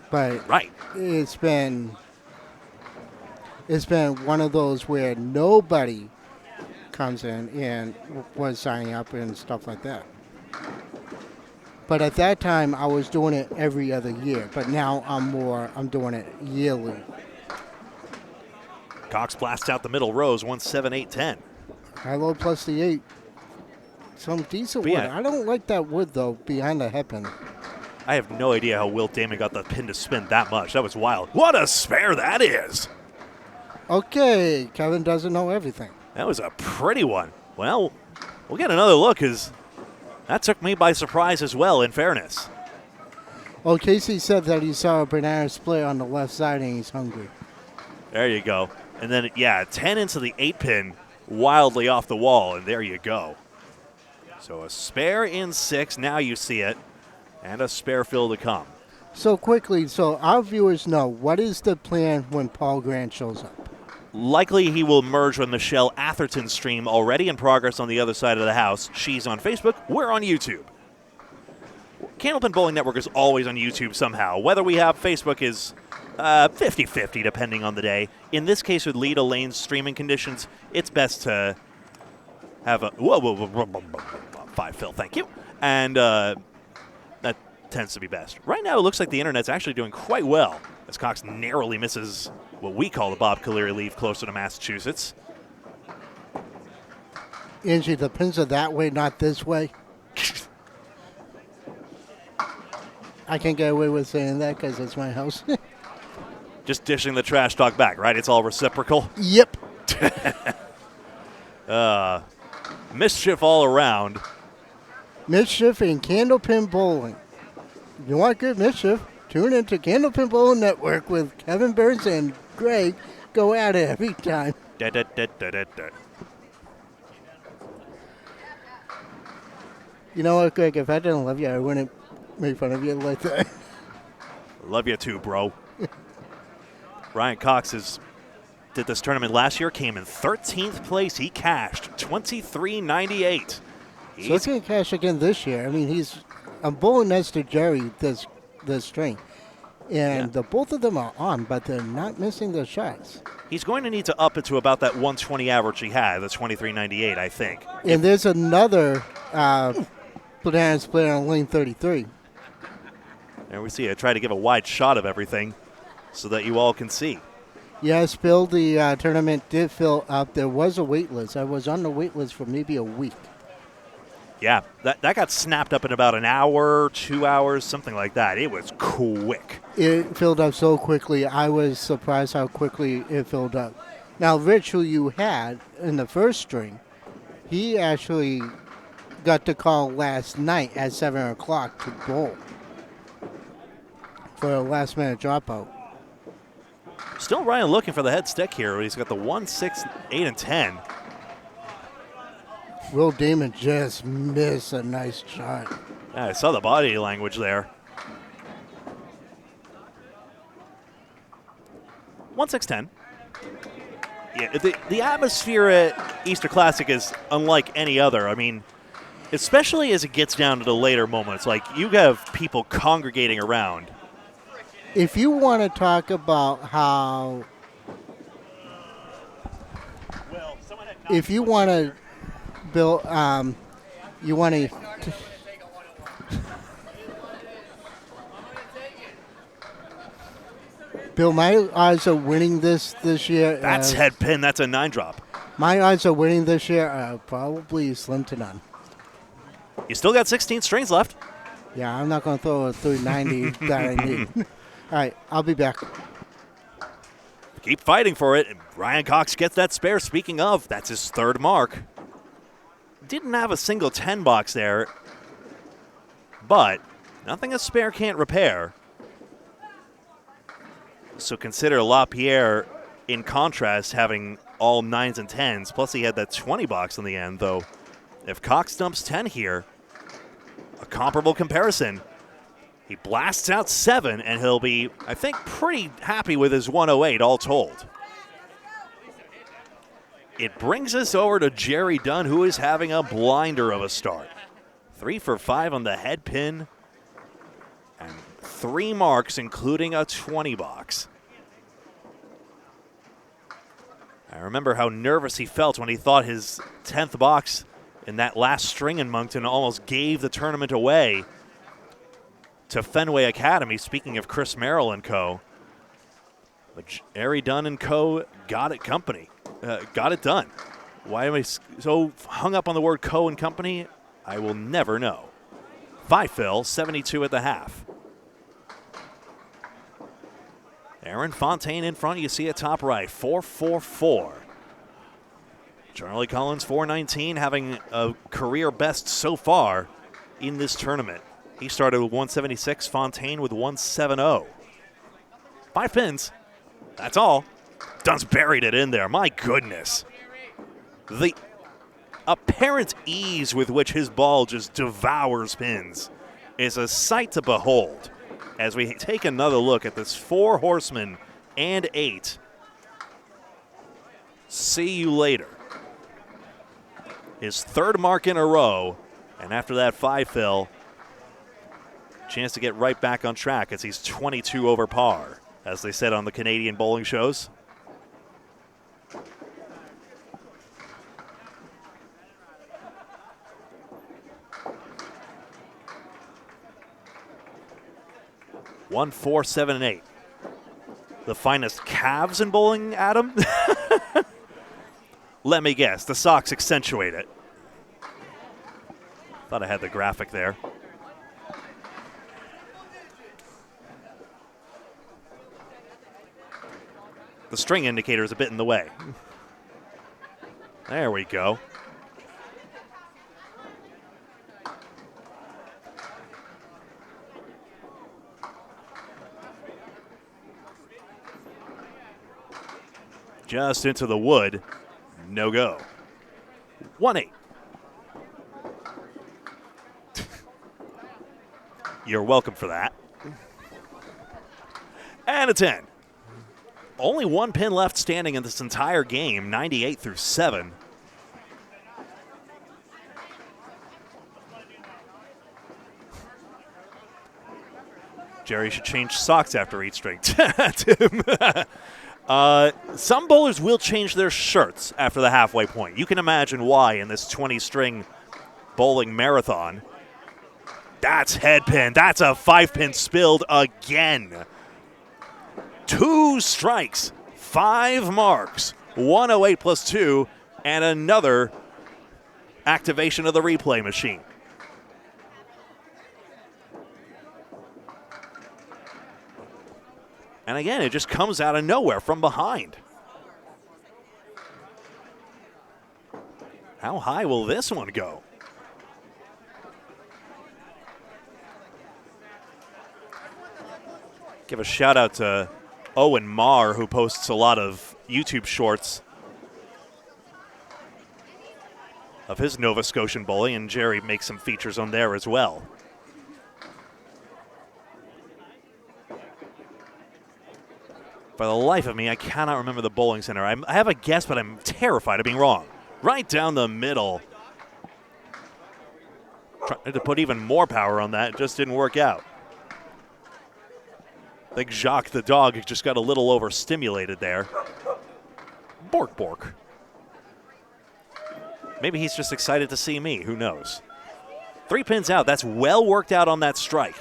But Right. it's been one of those where nobody comes in and was signing up and stuff like that. But at that time, I was doing it every other year. But now I'm doing it yearly. Cox blasts out the middle rows, 1-7-8-10. High low plus the 8. Some decent But wood. yeah. I don't like that wood, though, behind the headpin. I have no idea how Will Damon got the pin to spin that much. That was wild. What a spare that is. Okay, Kevin doesn't know everything. That was a pretty one. Well, we'll get another look because that took me by surprise as well, in fairness. Oh, Casey said that he saw a banana split on the left side and he's hungry. There you go. And then, 10 into the 8 pin, wildly off the wall, and there you go. So a spare in 6, now you see it, and a spare fill to come. So quickly, so our viewers know, what is the plan when Paul Grant shows up? Likely he will merge with Michelle Atherton's stream, already in progress on the other side of the house. She's on Facebook, we're on YouTube. Candlepin Bowling Network is always on YouTube somehow. Whether we have Facebook is 50-50 depending on the day. In this case with Leda Lane's streaming conditions, it's best to have a 5 fill, thank you. And that tends to be best. Right now it looks like the internet's actually doing quite well as Cox narrowly misses what we call the Bob Coleary leave closer to Massachusetts. Angie, the pins are that way, not this way. I can't get away with saying that because it's my house. Just dishing the trash talk back, right? It's all reciprocal. Yep. Mischief all around. Mischief and Candlepin Bowling. You want good mischief? Tune into Candlepin Bowling Network with Kevin Burns and Greg. Go at it every time. Da, da, da, da, da, da. You know what, Greg? If I didn't love you, I wouldn't make fun of you like that. Love you too, bro. Ryan Cox did this tournament last year, came in 13th place. He cashed $23.98. So he's going to cash again this year. I mean, I'm bowling next to Jerry this string. And the both of them are on, but they're not missing their shots. He's going to need to up it to about that 120 average he had, the 23.98, I think. And there's another Polaris player on lane 33. There we see. I try to give a wide shot of everything so that you all can see. Yes, Bill, the tournament did fill up. There was a wait list. I was on the wait list for maybe a week. Yeah, that got snapped up in about an hour, 2 hours, something like that. It was quick. It filled up so quickly. I was surprised how quickly it filled up. Now, Rich, who you had in the first string, he actually got the call last night at 7 o'clock to bowl for a last-minute dropout. Still Ryan looking for the head stick here. He's got the 1, 6, 8, and 10. Will Damon just missed a nice shot. Yeah, I saw the body language there. 1, 6, 10. Yeah, the atmosphere at Easter Classic is unlike any other. I mean, especially as it gets down to the later moments. Like, you have people congregating around. If you want to talk about how... If you want to... Bill, you want to... Bill, my odds of winning this year... That's head pin. That's a 9-drop. My odds of winning this year are probably slim to none. You still got 16 strings left. Yeah, I'm not going to throw a 390 that I need. All right, I'll be back. Keep fighting for it. And Ryan Cox gets that spare. Speaking of, that's his third mark. Didn't have a single 10 box there, but nothing a spare can't repair. So consider LaPierre, in contrast, having all 9s and 10s, plus he had that 20 box in the end, though. If Cox dumps 10 here, a comparable comparison. He blasts out 7, and he'll be, I think, pretty happy with his 108 all told. It brings us over to Jerry Dunn, who is having a blinder of a start. 3 for 5 on the head pin, and 3 marks, including a 20 box. I remember how nervous he felt when he thought his 10th box in that last string in Moncton almost gave the tournament away to Fenway Academy, speaking of Chris Merrill and co. But Jerry Dunn and co. got it done. Why am I so hung up on the word co and company? I will never know. 5 fill, 72 at the half. Aaron Fontaine in front, you see it top right, 4-4-4. Charlie Collins, 419, having a career best so far in this tournament. He started with 176, Fontaine with 170. 5 pins, that's all. Dunn's buried it in there, my goodness. The apparent ease with which his ball just devours pins is a sight to behold. As we take another look at this 4 horsemen and 8. See you later. His 3rd mark in a row, and after that 5 fill, chance to get right back on track as he's 22 over par, as they said on the Canadian bowling shows. One, 4, 7, and 8. The finest calves in bowling, Adam? Let me guess, the socks accentuate it. Thought I had the graphic there. The string indicator is a bit in the way. There we go. Just into the wood. No go. 1-8. You're welcome for that. And a 10. Only one pin left standing in this entire game, 98 through 7. Jerry should change socks after each string. Tim. Some bowlers will change their shirts after the halfway point. You can imagine why in this 20-string bowling marathon. That's head pin. That's a 5-pin spilled again. 2 strikes, 5 marks, 108 plus 2, and another activation of the replay machine. And again, it just comes out of nowhere from behind. How high will this one go? Give a shout out to Owen Marr, who posts a lot of YouTube shorts of his Nova Scotian bowling, and Jerry makes some features on there as well. For the life of me, I cannot remember the bowling center. I have a guess, but I'm terrified of being wrong. Right down the middle. Tried to put even more power on that. It just didn't work out. I think Jacques the dog just got a little overstimulated there. Bork, bork. Maybe he's just excited to see me. Who knows? 3 pins out. That's well worked out on that strike.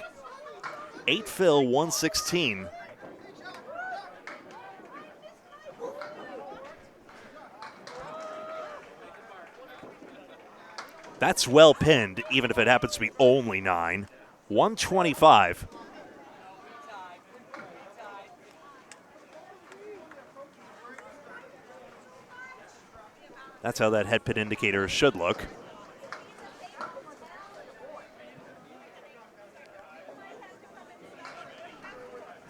8 fill, 116. That's well pinned, even if it happens to be only 9. 125. That's how that head pin indicator should look.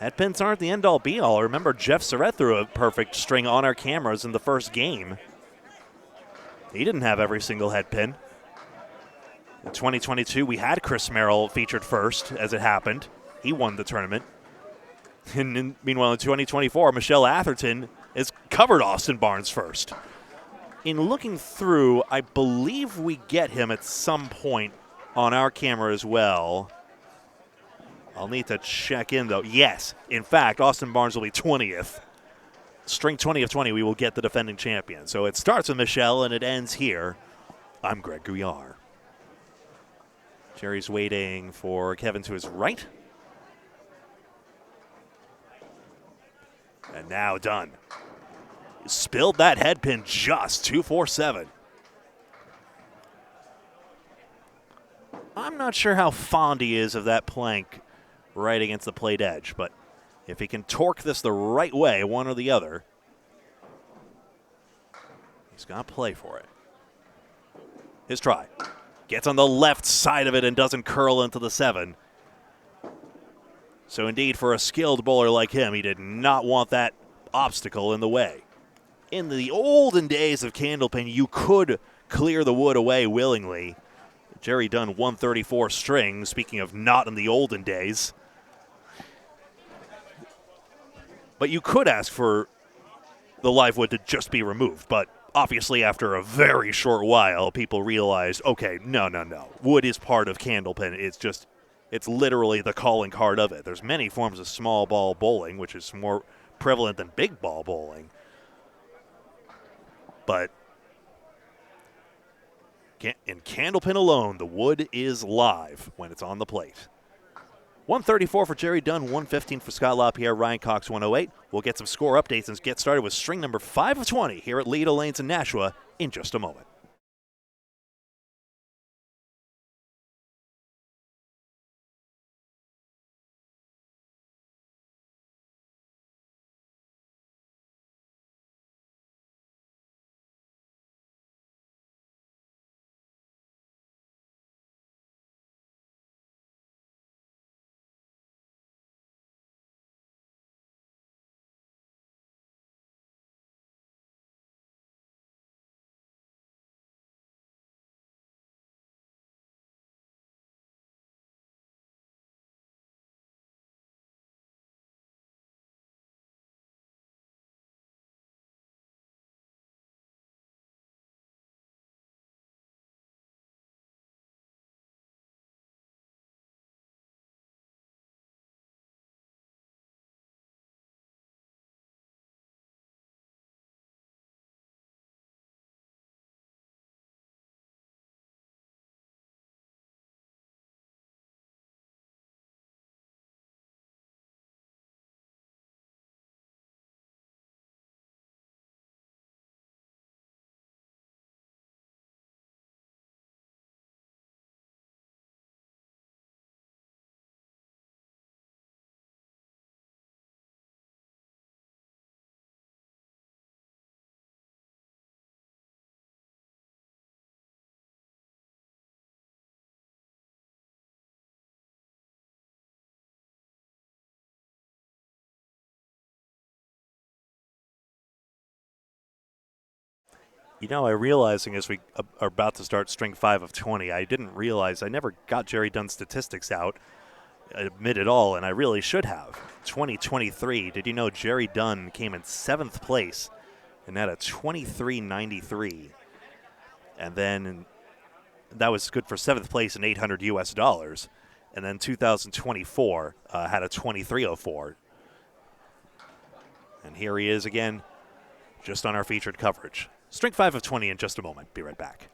Head pins aren't the end-all be-all. Remember, Jeff Surratt threw a perfect string on our cameras in the first game. He didn't have every single head pin. In 2022, we had Chris Merrill featured first, as it happened. He won the tournament. And meanwhile, in 2024, Michelle Atherton has covered Austin Barnes first. In looking through, I believe we get him at some point on our camera as well. I'll need to check in, though. Yes, in fact, Austin Barnes will be 20th. String 20 of 20, we will get the defending champion. So it starts with Michelle, and it ends here. I'm Greg Gouillart. Jerry's waiting for Kevin to his right. And now done. Spilled that head pin just 247. I'm not sure how fond he is of that plank right against the plate edge, but if he can torque this the right way, one or the other, he's got to play for it. His try. Gets on the left side of it and doesn't curl into the 7. So indeed, for a skilled bowler like him, he did not want that obstacle in the way. In the olden days of Candlepin, you could clear the wood away willingly. Jerry Dunn 134 string, speaking of not in the olden days. But you could ask for the live wood to just be removed, but obviously, after a very short while, people realized, okay, no. Wood is part of Candlepin. It's literally the calling card of it. There's many forms of small ball bowling, which is more prevalent than big ball bowling. But in Candlepin alone, the wood is live when it's on the plate. 134 for Jerry Dunn, 115 for Scott LaPierre, Ryan Cox 108. We'll get some score updates and get started with string number 5 of 20 here at Leda Lanes in Nashua in just a moment. You know, I realizing as we are about to start string 5 of 20, I didn't realize I never got Jerry Dunn's statistics out, admit it all, and I really should have. 2023, did you know Jerry Dunn came in 7th place and had a 23.93, and then that was good for 7th place in $800 US, and then 2024 had a 23.04, and here he is again, just on our featured coverage. String 5 of 20 in just a moment. Be right back.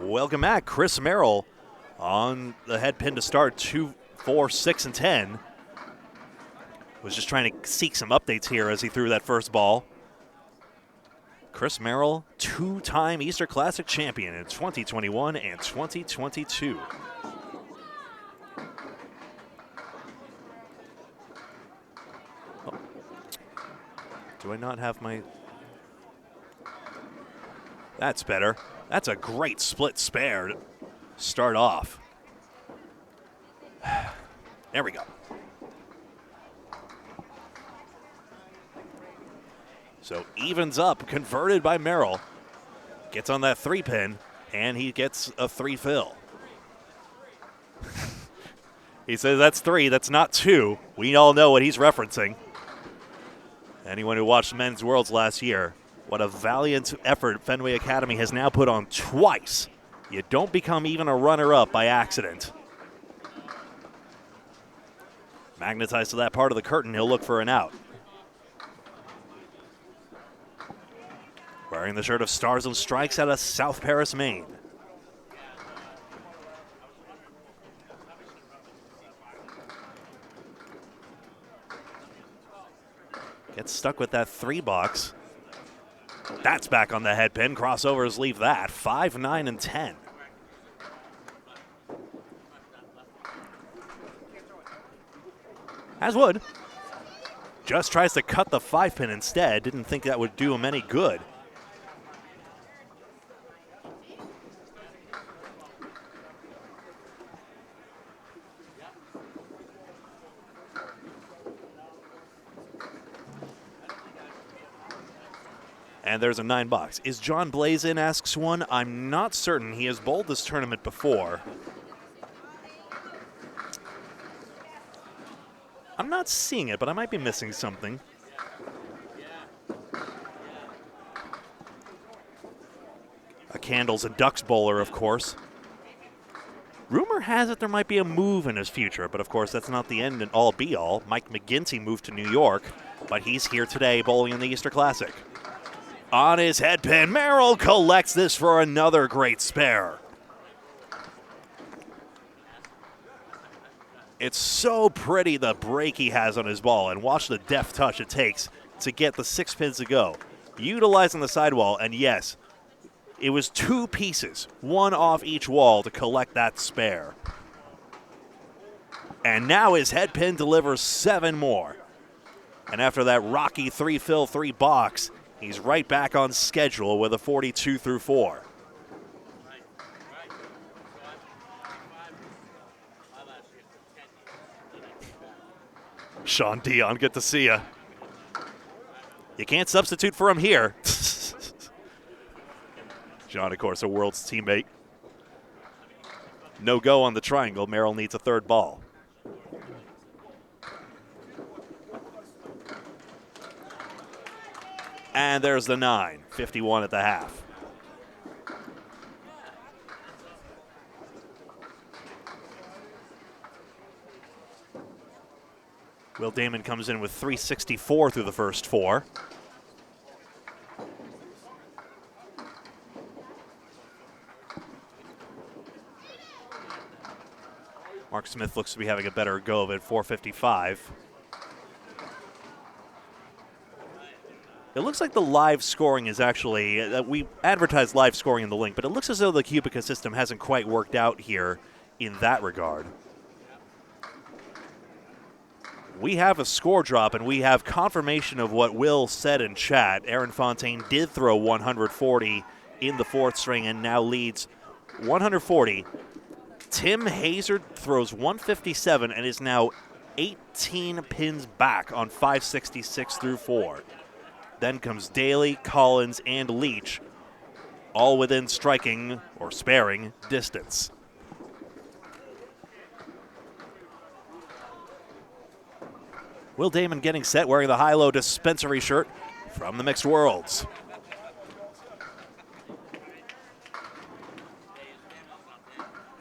Welcome back. Chris Merrill on the head pin to start 2, 4, 6, and 10. Was just trying to seek some updates here as he threw that first ball. Chris Merrill, 2-time Easter Classic champion in 2021 and 2022. Oh. Do I not have my... That's better. That's a great split spare to start off. There we go. So evens up, converted by Merrill. Gets on that 3-pin, and he gets a 3 fill. He says that's 3, that's not 2. We all know what he's referencing. Anyone who watched Men's Worlds last year, what a valiant effort Fenway Academy has now put on twice. You don't become even a runner-up by accident. Magnetized to that part of the curtain, he'll look for an out. Wearing the shirt of Stars and Strikes out of South Paris, Maine. Gets stuck with that 3 box. That's back on the head pin. Crossovers leave that. 5, 9, and 10. As would. Just tries to cut the 5-pin instead. Didn't think that would do him any good. And there's a 9 box. Is John Blaze in, asks one. I'm not certain. He has bowled this tournament before. I'm not seeing it, but I might be missing something. A Candles and Ducks bowler, of course. Rumor has it there might be a move in his future, but of course that's not the end and all be all. Mike McGinty moved to New York, but he's here today bowling in the Easter Classic. On his head pin, Merrill collects this for another great spare. It's so pretty the break he has on his ball, and watch the deft touch it takes to get the 6 pins to go. Utilizing the sidewall, and yes, it was 2 pieces, 1 off each wall to collect that spare. And now his head pin delivers 7 more. And after that rocky 3 fill, 3 box, he's right back on schedule with a 42 through 4. Sean Dion, good to see you. You can't substitute for him here. John, of course, a world's teammate. No go on the triangle. Merrill needs a 3rd ball. And there's the 9, 51 at the half. Will Damon comes in with 364 through the first 4. Mark Smith looks to be having a better go of it, 455. It looks like the live scoring is actually, we advertise live scoring in the link, but it looks as though the Cubica system hasn't quite worked out here in that regard. We have a score drop, and we have confirmation of what Will said in chat. Aaron Fontaine did throw 140 in the 4th string and now leads 140. Tim Hazard throws 157 and is now 18 pins back on 566 through 4. Then comes Daly, Collins, and Leach, all within striking or sparing distance. Will Damon getting set, wearing the high-low dispensary shirt from the Mixed Worlds.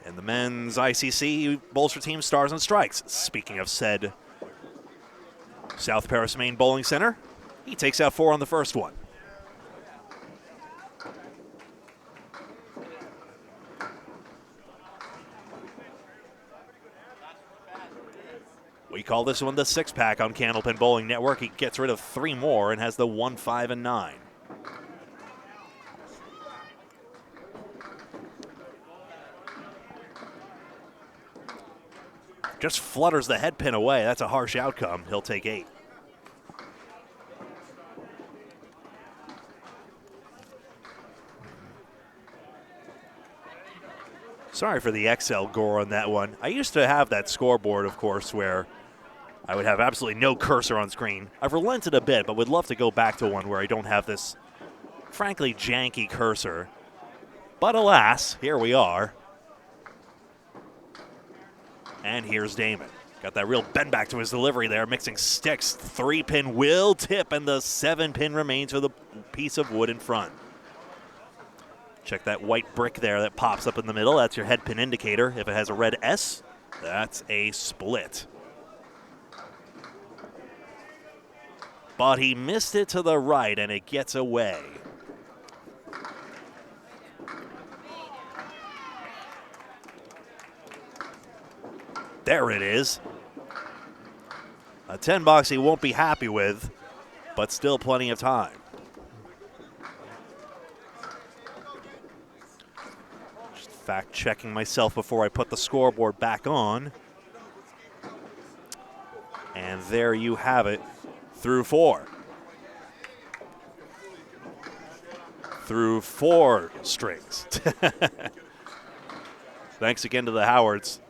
And the men's ICC Bolster Team Stars and Strikes. Speaking of said South Paris Main Bowling Center, he takes out 4 on the first one. We call this one the 6-pack on Candlepin Bowling Network. He gets rid of 3 more and has the 1, 5, and 9. Just flutters the head pin away. That's a harsh outcome. He'll take 8. Sorry for the XL gore on that one. I used to have that scoreboard, of course, where I would have absolutely no cursor on screen. I've relented a bit, but would love to go back to one where I don't have this, frankly, janky cursor. But alas, here we are. And here's Damon. Got that real bend back to his delivery there, mixing sticks. 3-pin will tip, and the 7-pin remains with a piece of wood in front. Check that white brick there that pops up in the middle. That's your head pin indicator. If it has a red S, that's a split. But he missed it to the right, and it gets away. There it is. A 10 box he won't be happy with, but still plenty of time. Just fact checking myself before I put the scoreboard back on. And there you have it, through 4. Through 4 strings. Thanks again to the Howards.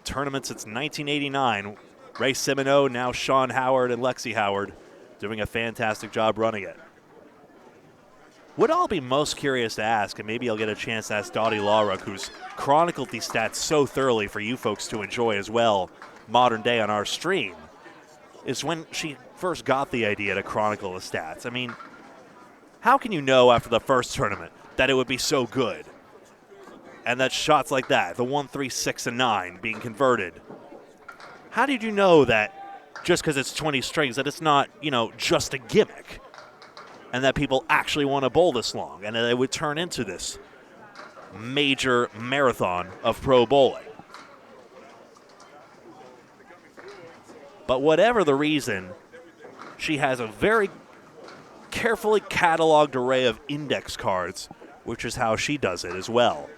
Tournament since 1989. Ray Simoneau, now Sean Howard and Lexi Howard, doing a fantastic job running it. What I'll be most curious to ask, and maybe I'll get a chance to ask Dottie Lawrock, who's chronicled these stats so thoroughly for you folks to enjoy as well, modern day on our stream, is when she first got the idea to chronicle the stats. I mean, how can you know after the first tournament that it would be so good? And that shots like that, the 1, 3, 6, and 9 being converted. How did you know that just because it's 20 strings that it's not, just a gimmick and that people actually want to bowl this long and that it would turn into this major marathon of pro bowling? But whatever the reason, she has a very carefully cataloged array of index cards, which is how she does it as well.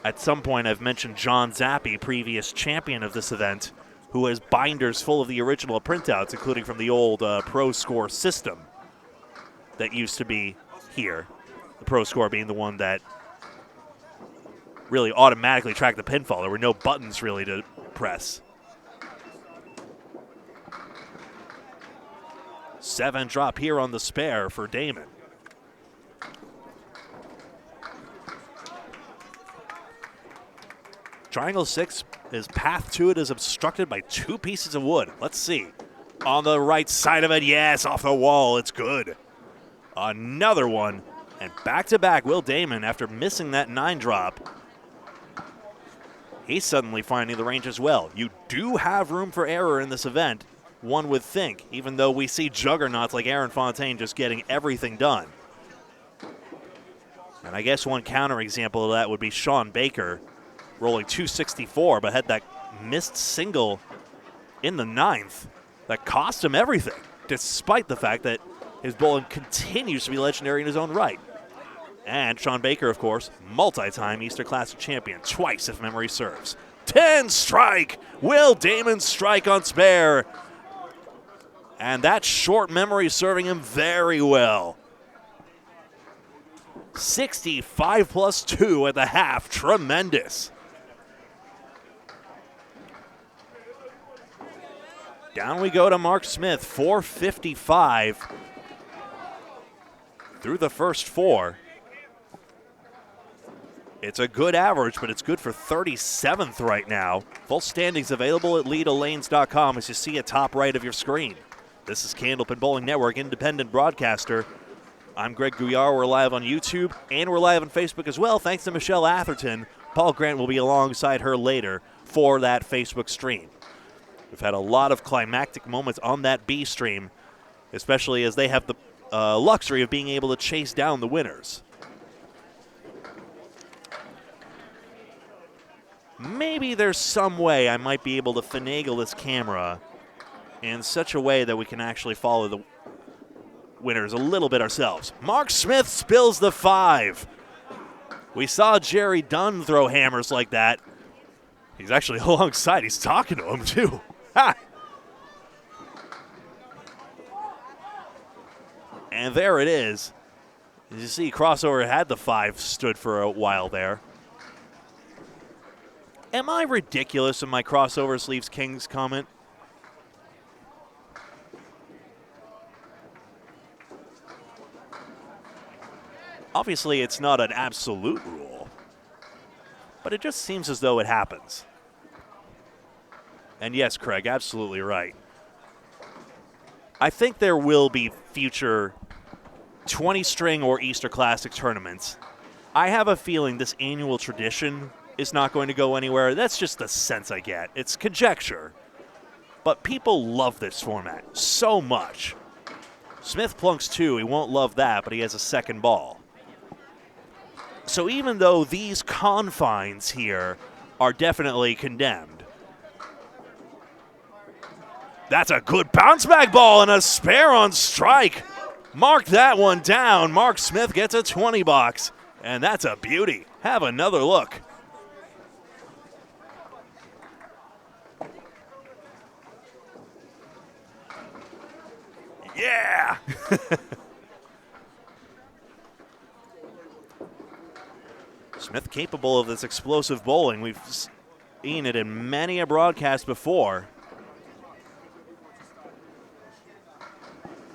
At some point, I've mentioned John Zappi, previous champion of this event, who has binders full of the original printouts, including from the old Pro Score system that used to be here. The Pro Score being the one that really automatically tracked the pinfall. There were no buttons really to press. 7 drop here on the spare for Damon. Triangle 6, his path to it is obstructed by 2 pieces of wood. Let's see. On the right side of it, yes, off the wall, it's good. Another one, and back-to-back Will Damon after missing that 9 drop. He's suddenly finding the range as well. You do have room for error in this event, one would think, even though we see juggernauts like Aaron Fontaine just getting everything done. And I guess one counterexample of that would be Sean Baker, rolling 264, but had that missed single in the 9th that cost him everything, despite the fact that his bowling continues to be legendary in his own right. And Sean Baker, of course, multi-time Easter Classic champion, twice if memory serves. 10 strike! Will Damon strike on spare. And that short memory serving him very well. 65 plus 2 at the half, tremendous. Down we go to Mark Smith, 455 through the first 4. It's a good average, but it's good for 37th right now. Full standings available at LedaLanes.com as you see at top right of your screen. This is Candlepin Bowling Network, independent broadcaster. I'm Greg Gouillart. We're live on YouTube, and we're live on Facebook as well, thanks to Michelle Atherton. Paul Grant will be alongside her later for that Facebook stream. We've had a lot of climactic moments on that B stream, especially as they have the luxury of being able to chase down the winners. Maybe there's some way I might be able to finagle this camera in such a way that we can actually follow the winners a little bit ourselves. Mark Smith spills the 5. We saw Jerry Dunn throw hammers like that. He's actually alongside. He's talking to him, too. Ha! And there it is. As you see, crossover had the 5 stood for a while there. Am I ridiculous in my crossover sleeves Kings comment? Obviously, it's not an absolute rule, but it just seems as though it happens. And yes, Craig, absolutely right. I think there will be future 20-string or Easter Classic tournaments. I have a feeling this annual tradition is not going to go anywhere. That's just the sense I get. It's conjecture. But people love this format so much. Smith plunks 2. He won't love that, but he has a second ball. So even though these confines here are definitely condemned, that's a good bounce back ball and a spare on strike. Mark that one down. Mark Smith gets a 20 box, and that's a beauty. Have another look. Yeah! Smith capable of this explosive bowling. We've seen it in many a broadcast before.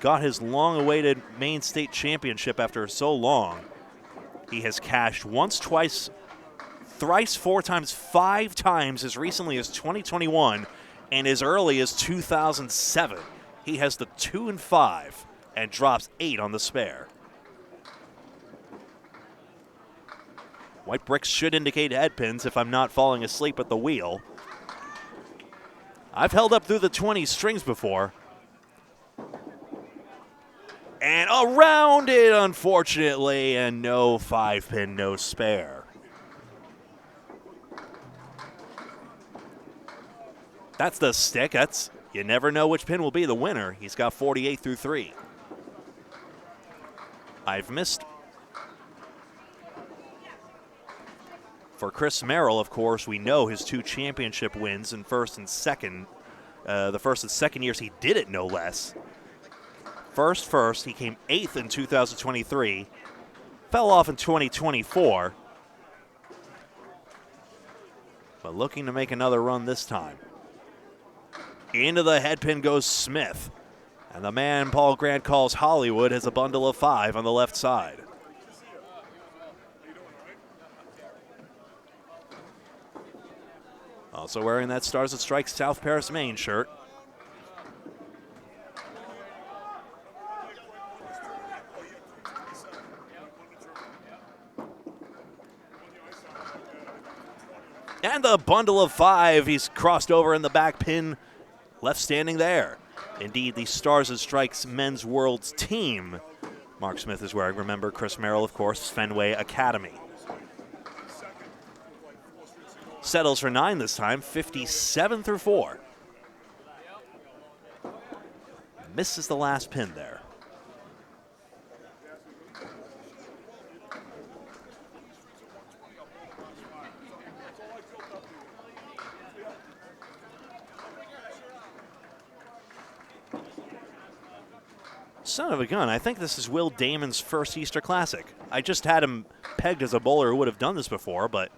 Got his long-awaited Maine State Championship after so long. He has cashed once, twice, thrice, 4 times, 5 times as recently as 2021 and as early as 2007. He has the 2 and 5 and drops 8 on the spare. White bricks should indicate head pins if I'm not falling asleep at the wheel. I've held up through the 20 strings before. And around it, unfortunately, and no 5-pin, no spare. That's the stick. You never know which pin will be the winner. He's got 48 through 3. I've missed. For Chris Merrill, of course, we know his 2 championship wins in first and second. The first and second years he did it, no less. First, he came 8th in 2023. Fell off in 2024. But looking to make another run this time. Into the head pin goes Smith. And the man Paul Grant calls Hollywood has a bundle of 5 on the left side. Also wearing that Stars and Strikes South Paris, Maine shirt. And the bundle of 5, he's crossed over in the back pin, left standing there. Indeed, the Stars and Strikes Men's Worlds team Mark Smith is wearing. Remember, Chris Merrill, of course, Fenway Academy. Settles for 9 this time, 57 through 4. Misses the last pin there. Son of a gun, I think this is Will Damon's first Easter Classic. I just had him pegged as a bowler who would have done this before, but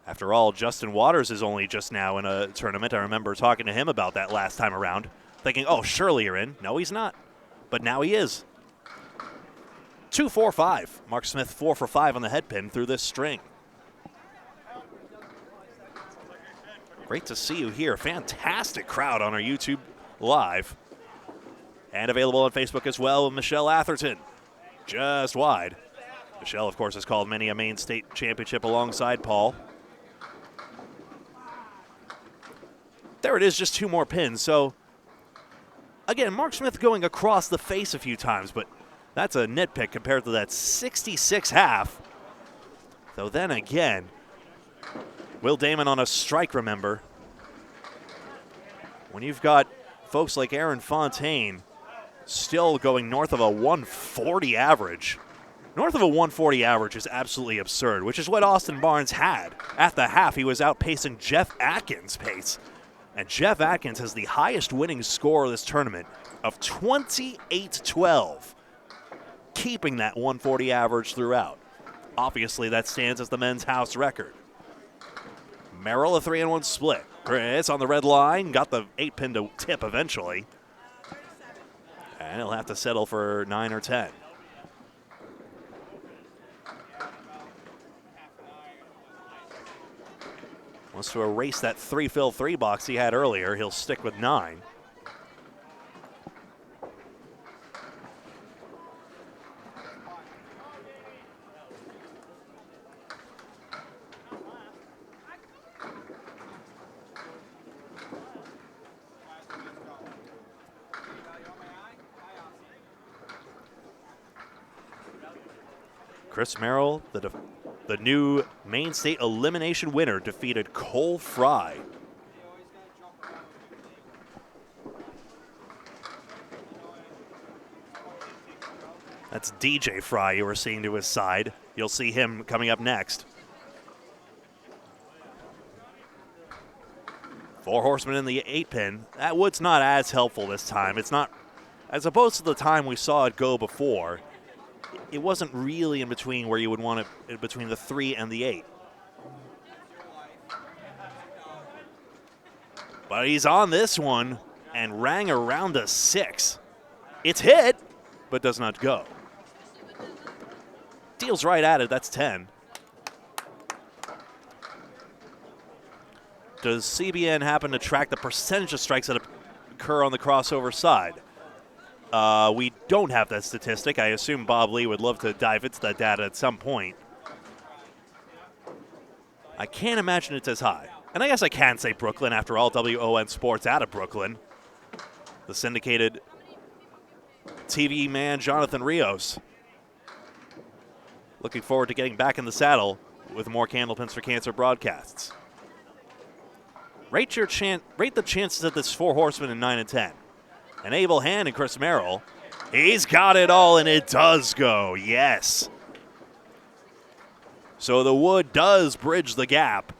after all, Justin Waters is only just now in a tournament. I remember talking to him about that last time around, thinking, oh, surely you're in. No, he's not. But now he is. 2, 4, 5. Mark Smith 4 for 5 on the head pin through this string. Great to see you here. Fantastic crowd on our YouTube Live. And available on Facebook as well with Michelle Atherton. Just wide. Michelle, of course, has called many a Maine State championship alongside Paul. There it is, just 2 more pins. So, again, Mark Smith going across the face a few times, but that's a nitpick compared to that 66 half. Though then again, Will Damon on a strike, remember. When you've got folks like Aaron Fontaine still going north of a 140 average. North of a 140 average is absolutely absurd, which is what Austin Barnes had. At the half, he was outpacing Jeff Atkins' pace. And Jeff Atkins has the highest winning score of this tournament of 28-12, keeping that 140 average throughout. Obviously, that stands as the men's house record. Merrill, a 3-1 split. Chris on the red line, got the 8-pin to tip eventually. And he'll have to settle for 9 or 10. Wants to erase that 3-fill-3 box he had earlier. He'll stick with 9. Chris Merrill, the new Maine State elimination winner, defeated Cole Fry. That's DJ Fry you were seeing to his side. You'll see him coming up next. 4 horsemen in the 8-pin. That wood's not as helpful this time. It's not, as opposed to the time we saw it go before, it wasn't really in between where you would want it, between the 3 and the 8. But he's on this one and rang around a 6. It's hit, but does not go. Deals right at it, that's 10. Does CBN happen to track the percentage of strikes that occur on the crossover side? We don't have that statistic. I assume Bob Lee would love to dive into that data at some point. I can't imagine it's as high. And I guess I can say Brooklyn, after all, WON Sports out of Brooklyn. The syndicated TV man, Jonathan Rios. Looking forward to getting back in the saddle with more Candlepins for Cancer broadcasts. Rate the chances of this 4 horsemen in 9 and 10. An able hand and Chris Merrill. He's got it all, and it does go, yes. So the wood does bridge the gap.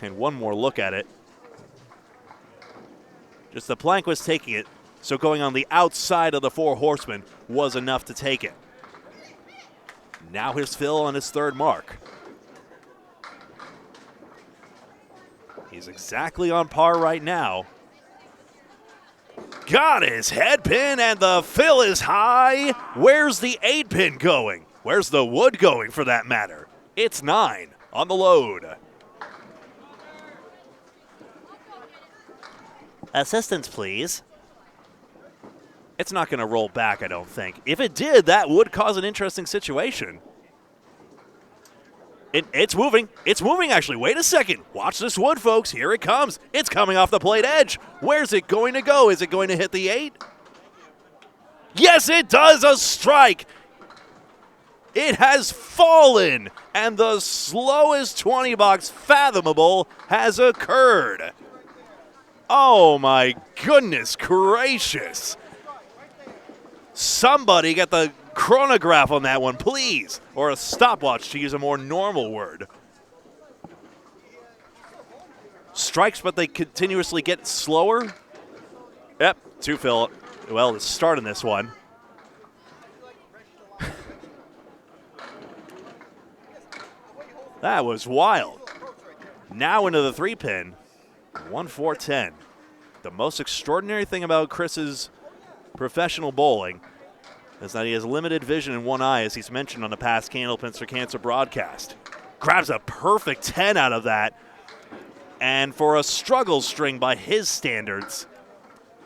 And one more look at it. Just the plank was taking it, so going on the outside of the 4 horsemen was enough to take it. Now here's Phil on his 3rd mark. He's exactly on par right now. Got his head pin, and the fill is high. Where's the 8 pin going? Where's the wood going, for that matter? It's 9 on the load. Assistance, please. It's not going to roll back, I don't think. If it did, that would cause an interesting situation. It's moving. It's moving, actually. Wait a second. Watch this wood, folks. Here it comes. It's coming off the plate edge. Where's it going to go? Is it going to hit the 8? Yes, it does. A strike. It has fallen, and the slowest 20 box fathomable has occurred. Oh, my goodness gracious. Somebody get the chronograph on that one, please. Or a stopwatch, to use a more normal word. Strikes, but they continuously get slower. Yep, 2 fill. Well, the start in this one. That was wild. Now into the 3 pin. 1-4-10. The most extraordinary thing about Chris's professional bowling is that he has limited vision in one eye, as he's mentioned on the past Candlepins for Cancer broadcast. Grabs a perfect 10 out of that. And for a struggle string by his standards,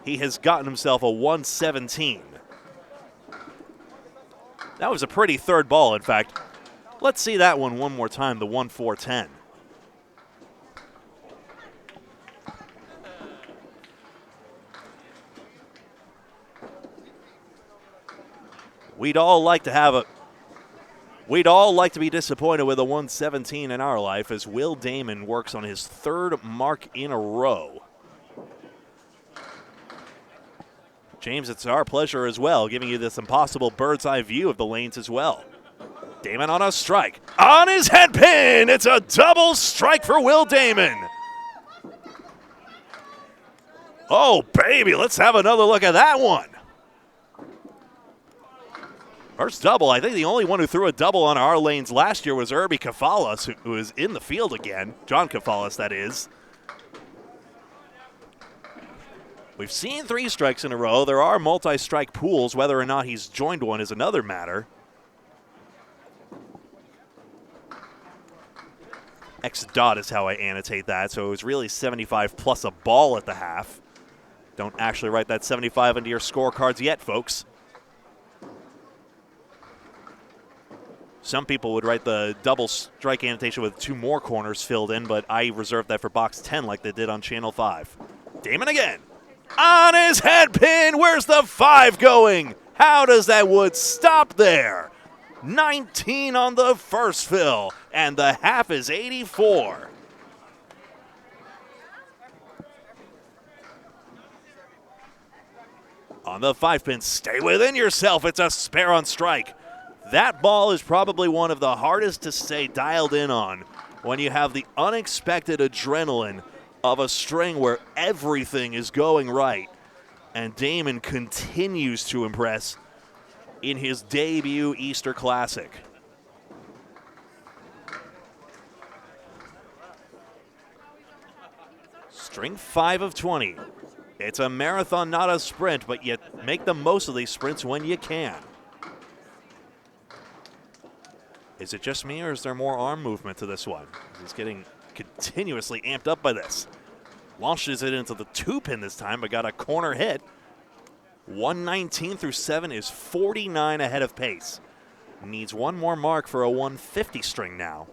he has gotten himself a 117. That was a pretty 3rd ball, in fact. Let's see that one more time, the 1-4-10. We'd all like to be disappointed with a 117 in our life, as Will Damon works on his 3rd mark in a row. James, it's our pleasure as well, giving you this impossible bird's eye view of the lanes as well. Damon on a strike. On his head pin! It's a double strike for Will Damon. Oh, baby, let's have another look at that one. First double. I think the only one who threw a double on our lanes last year was Irby Kafalas, who is in the field again. John Kafalas, that is. We've seen 3 strikes in a row. There are multi-strike pools. Whether or not he's joined one is another matter. X dot is how I annotate that, so it was really 75 plus a ball at the half. Don't actually write that 75 into your scorecards yet, folks. Some people would write the double strike annotation with 2 more corners filled in, but I reserved that for box 10 like they did on Channel 5. Damon again. On his head pin. Where's the 5 going? How does that wood stop there? 19 on the first fill, and the half is 84. On the 5 pin, stay within yourself. It's a spare on strike. That ball is probably one of the hardest to stay dialed in on when you have the unexpected adrenaline of a string where everything is going right. And Damon continues to impress in his debut Easter Classic. String 5 of 20. It's a marathon, not a sprint, but you make the most of these sprints when you can. Is it just me, or is there more arm movement to this one? He's getting continuously amped up by this. Launches it into the 2 pin this time, but got a corner hit. 119 through 7 is 49 ahead of pace. Needs one more mark for a 150 string now.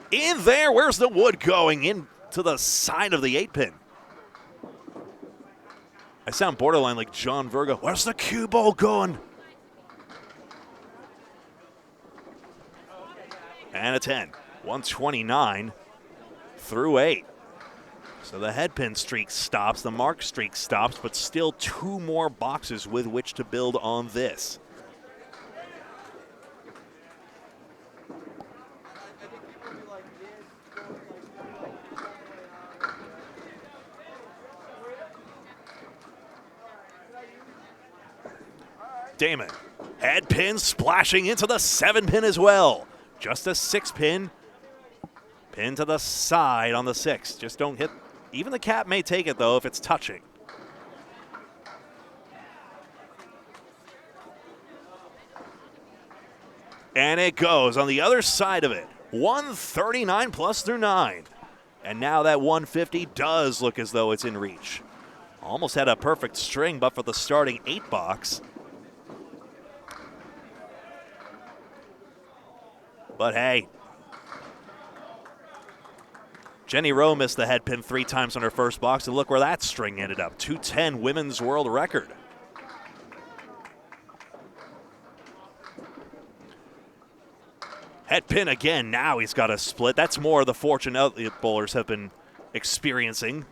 In there, where's the wood going? Into the side of the 8-pin. I sound borderline like John Virgo. Where's the cue ball going? And a 10. 129 through 8. So the headpin streak stops, the mark streak stops, but still 2 more boxes with which to build on this. Damon, head pin splashing into the 7-pin as well. Just a 6-pin. Pin to the side on the 6. Just don't hit. Even the cap may take it, though, if it's touching. And it goes on the other side of it. 139 plus through 9. And now that 150 does look as though it's in reach. Almost had a perfect string, but for the starting 8 box. But hey, Jenny Rowe missed the head pin 3 times on her first box, and look where that string ended up. 210 women's world record. Head pin again. Now he's got a split. That's more of the fortune the bowlers have been experiencing.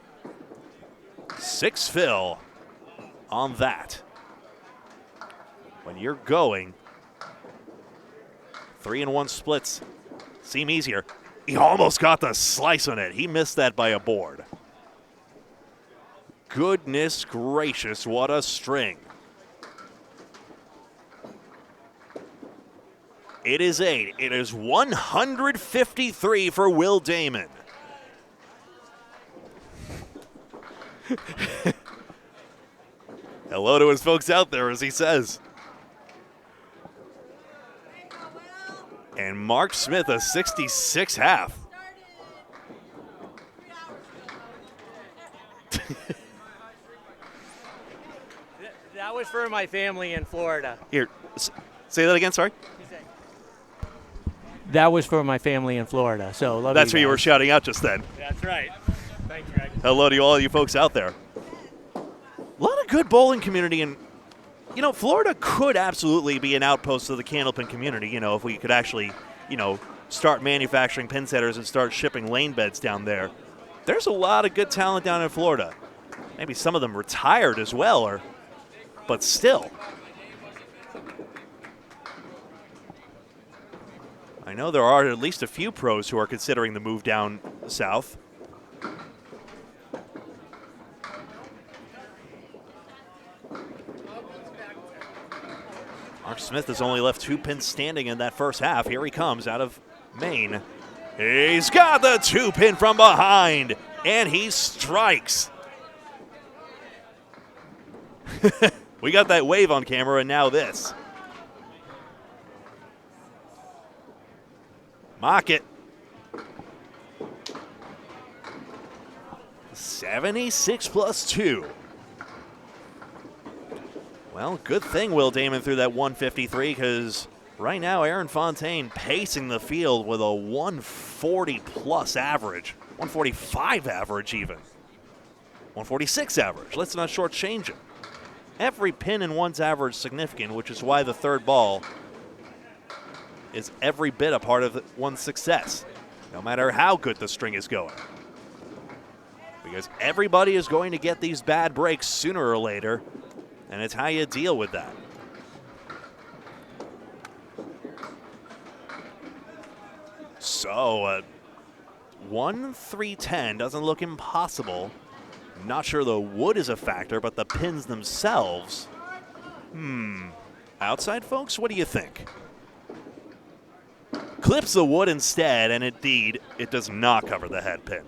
6 fill on that. When you're going 3-1 splits seem easier. He almost got the slice on it. He missed that by a board. Goodness gracious, what a string. It is 8. It is 153 for Will Damon. Hello to his folks out there, as he says. And Mark Smith, a 66 half. That was for my family in Florida. Here, say that again, sorry? That was for my family in Florida. So love That's you what you were guys. shouting out just then. That's right. Thanks, Greg. Hello to all you folks out there. A lot of good bowling community, and you know, Florida could absolutely be an outpost of the Candlepin community, you know, if we could actually, you know, start manufacturing pin setters and start shipping lane beds down there. There's a lot of good talent down in Florida. Maybe some of them retired as well, but still. I know there are at least a few pros who are considering the move down south. Mark Smith has only left 2 pins standing in that first half. Here he comes out of Maine. He's got the 2-pin from behind, and he strikes. We got that wave on camera, and now this. Mock it. 76 plus 2. Well, good thing Will Damon threw that 153, because right now Aaron Fontaine pacing the field with a 140 plus average. 145 average even. 146 average. Let's not shortchange it. Every pin in one's average is significant, which is why the third ball is every bit a part of one's success, no matter how good the string is going. Because everybody is going to get these bad breaks sooner or later, and it's how you deal with that. So, 1-3-10 doesn't look impossible. Not sure the wood is a factor, but the pins themselves. Outside folks, what do you think? Clips the wood instead, and indeed, it does not cover the head pin.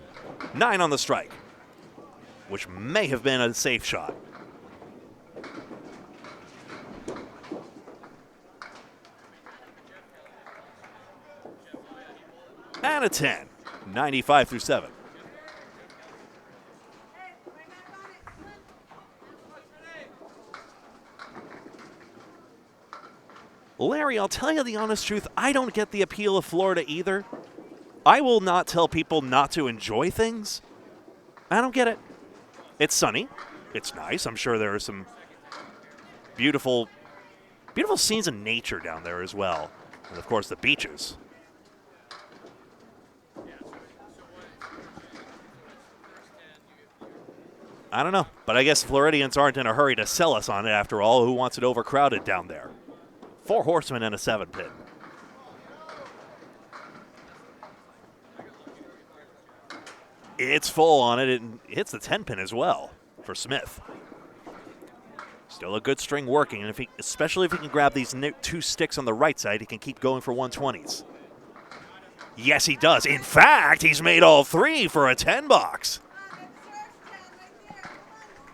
9 on the strike, which may have been a safe shot. And a 10, 95 through 7. Larry, I'll tell you the honest truth, I don't get the appeal of Florida either. I will not tell people not to enjoy things. I don't get it. It's sunny. It's nice. I'm sure there are some beautiful scenes of nature down there as well. And, of course, the beaches. I don't know, but I guess Floridians aren't in a hurry to sell us on it after all. Who wants it overcrowded down there? 4 horsemen and a 7-pin. It's full on it. It hits the 10-pin as well for Smith. Still a good string working, and especially if he can grab these 2 sticks on the right side, he can keep going for 120s. Yes, he does. In fact, he's made all 3 for a 10 box.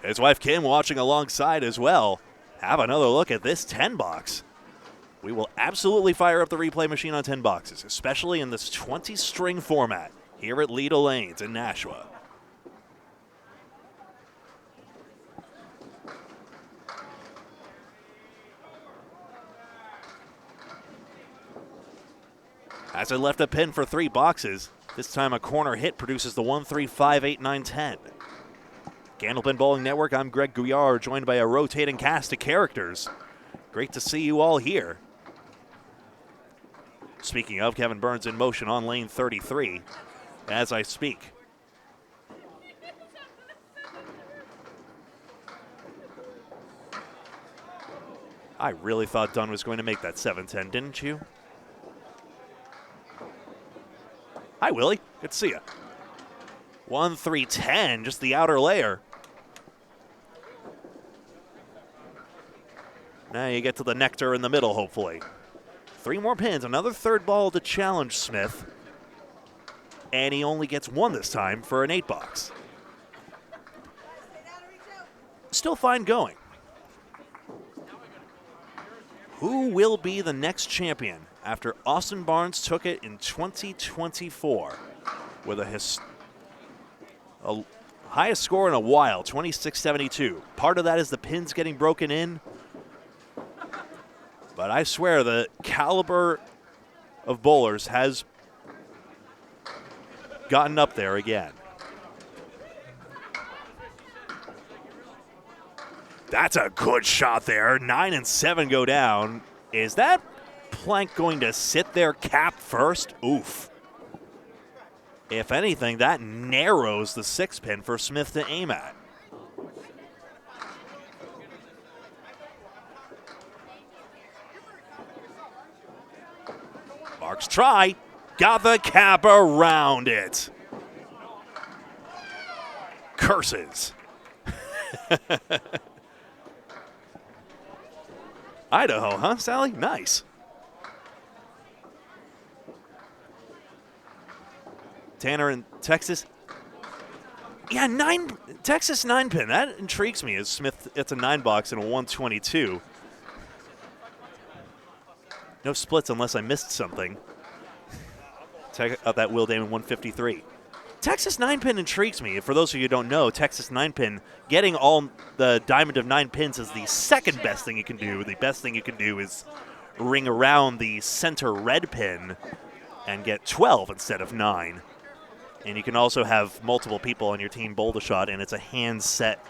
His wife Kim watching alongside as well. Have another look at this 10 box. We will absolutely fire up the replay machine on 10 boxes, especially in this 20-string format here at Leda Lanes in Nashua. As I left a pin for 3 boxes, this time a corner hit produces the 1, 3, 5, 8, 9, 10. Candlepin Bowling Network, I'm Greg Gouillart, joined by a rotating cast of characters. Great to see you all here. Speaking of, Kevin Burns in motion on lane 33 as I speak. I really thought Dunn was going to make that 7-10, didn't you? Hi, Willie. Good to see you. 1, 3, 10, just the outer layer. Now you get to the nectar in the middle, hopefully. 3 more pins, another 3rd ball to challenge Smith. And he only gets 1 this time for an 8 box. Still fine going. Who will be the next champion after Austin Barnes took it in 2024 with a highest score in a while, 26-72. Part of that is the pins getting broken in. But I swear the caliber of bowlers has gotten up there again. That's a good shot there. 9 and 7 go down. Is that plank going to sit there cap first? Oof. If anything, that narrows the 6-pin for Smith to aim at. Mark's try. Got the cap around it. Curses. Idaho, huh, Sally? Nice. Tanner in Texas. Yeah, Texas 9-pin. That intrigues me as Smith, it's a 9 box and a 122. No splits unless I missed something. Check out that Will Damon 153. Texas 9-pin intrigues me. For those of you who don't know, Texas 9-pin, getting all the diamond of 9 pins is the second best thing you can do. The best thing you can do is ring around the center red pin and get 12 instead of 9. And you can also have multiple people on your team bowl the shot, and it's a hand-set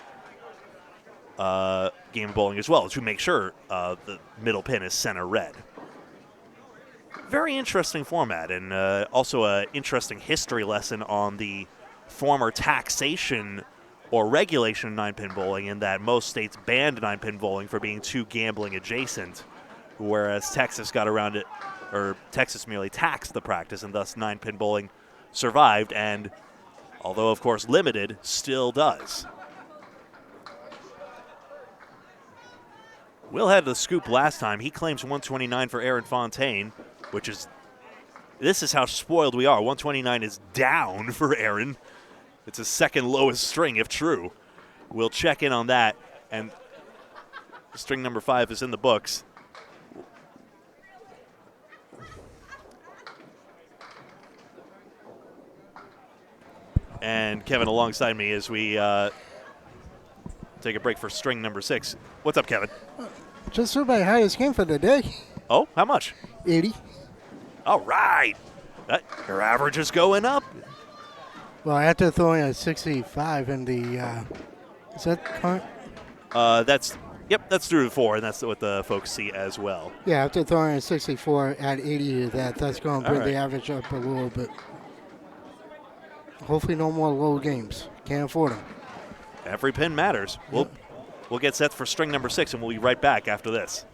game of bowling as well to make sure the middle pin is center red. Very interesting format, and also an interesting history lesson on the former taxation or regulation of 9-pin bowling, in that most states banned 9-pin bowling for being too gambling adjacent, whereas Texas got around it, or Texas merely taxed the practice, and thus 9-pin bowling survived, and although of course limited, still does. Will had the scoop last time. He claims 129 for Aaron Fontaine, which is, this is how spoiled we are. 129 is down for Aaron. It's his second lowest string, if true. We'll check in on that, and string number 5 is in the books. And Kevin alongside me as we take a break for string number 6. What's up, Kevin? Just threw my highest game for the day. Oh, how much? 80. All right. Your average is going up. Well, after throwing a 65 in the, is that current? That's through to 4, and that's what the folks see as well. Yeah, after throwing a 64 at 80 to that's going to bring All the right. average up a little bit. Hopefully no more low games. Can't afford them. Every pin matters. Yep. We'll get set for string number 6, and we'll be right back after this.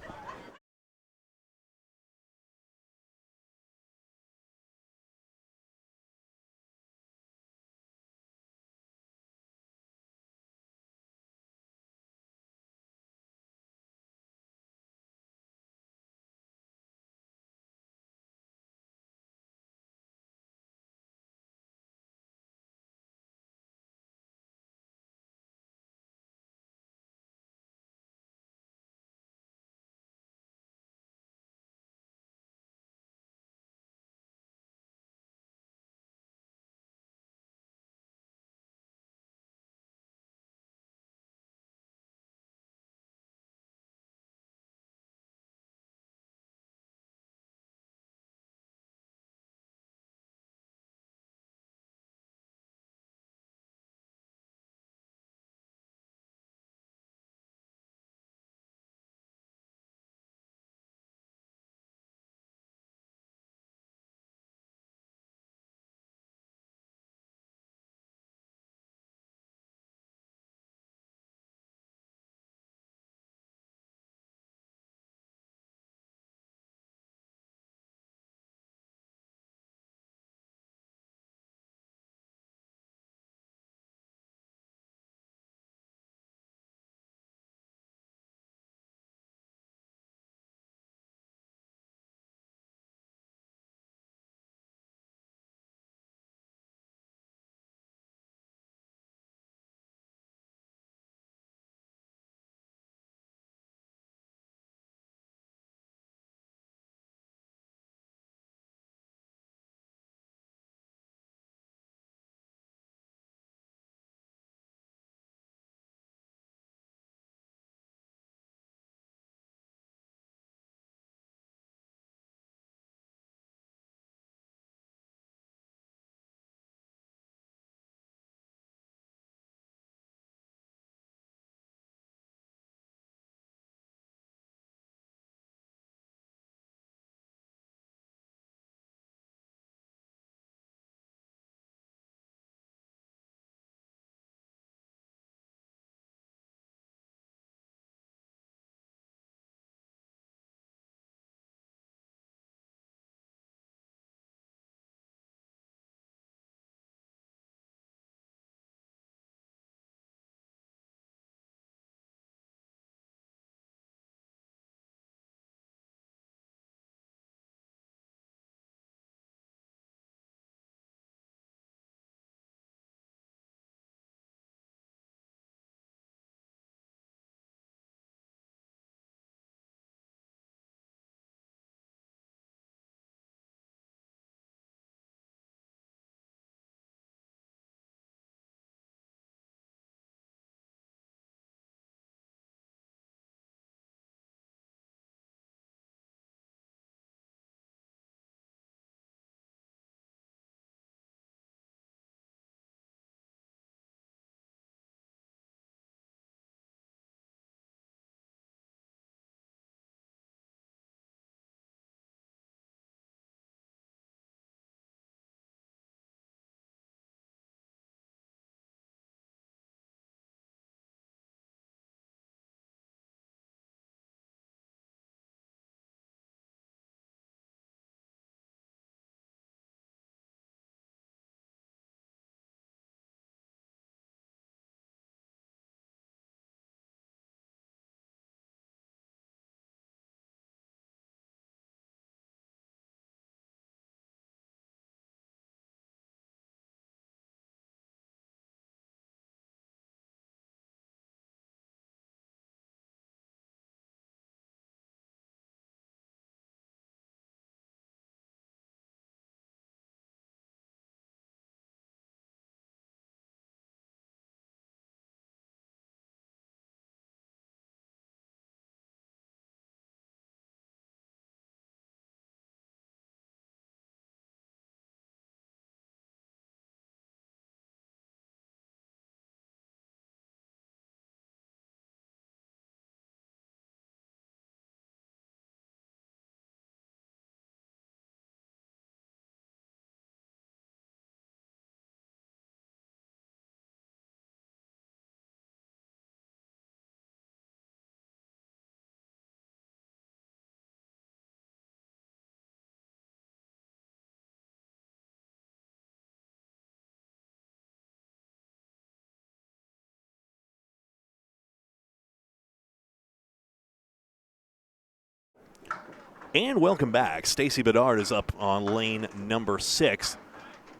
And welcome back. Stacy Bedard is up on lane number 6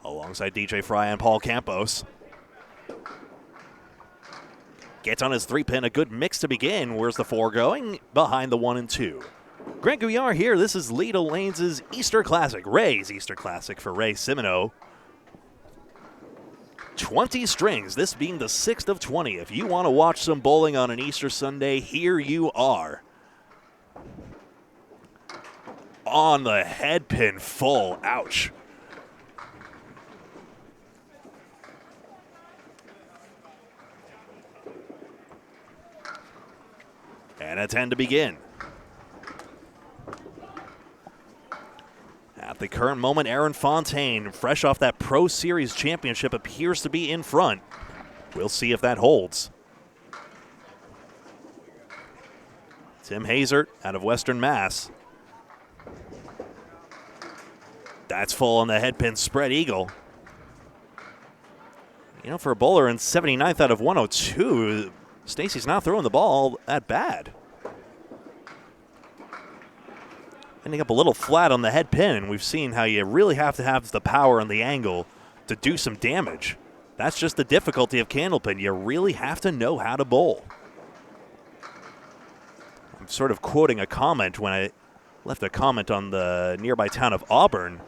alongside DJ Fry and Paul Campos. Gets on his 3-pin, a good mix to begin. Where's the 4 going? Behind the 1 and 2. Grant Gouillart here. This is Leda Lanes' Easter Classic, Ray's Easter Classic for Ray Simino. 20 strings, this being the 6th of 20. If you want to watch some bowling on an Easter Sunday, here you are. On the head pin full, ouch. And a 10 to begin. At the current moment, Aaron Fontaine, fresh off that Pro Series championship, appears to be in front. We'll see if that holds. Tim Hazert out of Western Mass. That's full on the headpin spread eagle. You know, for a bowler in 79th out of 102, Stacy's not throwing the ball that bad. Ending up a little flat on the head pin, and we've seen how you really have to have the power and the angle to do some damage. That's just the difficulty of Candlepin. You really have to know how to bowl. I'm sort of quoting a comment when I left a comment on the nearby town of Auburn,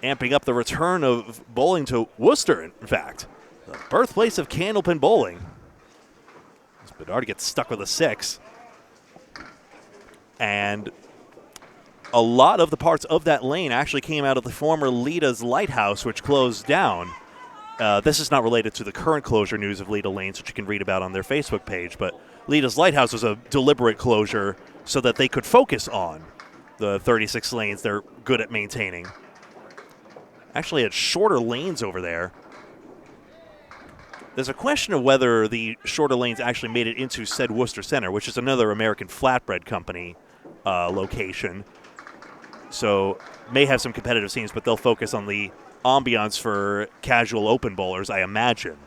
amping up the return of bowling to Worcester, in fact. The birthplace of Candlepin bowling. As Bedard gets stuck with a 6. And a lot of the parts of that lane actually came out of the former Leda's Lighthouse, which closed down. This is not related to the current closure news of Leda Lanes, which you can read about on their Facebook page, but Leda's Lighthouse was a deliberate closure so that they could focus on the 36 lanes they're good at maintaining. Actually had shorter lanes over there. There's a question of whether the shorter lanes actually made it into said Worcester Center, which is another American flatbread company location. So may have some competitive scenes, but they'll focus on the ambiance for casual open bowlers, I imagine.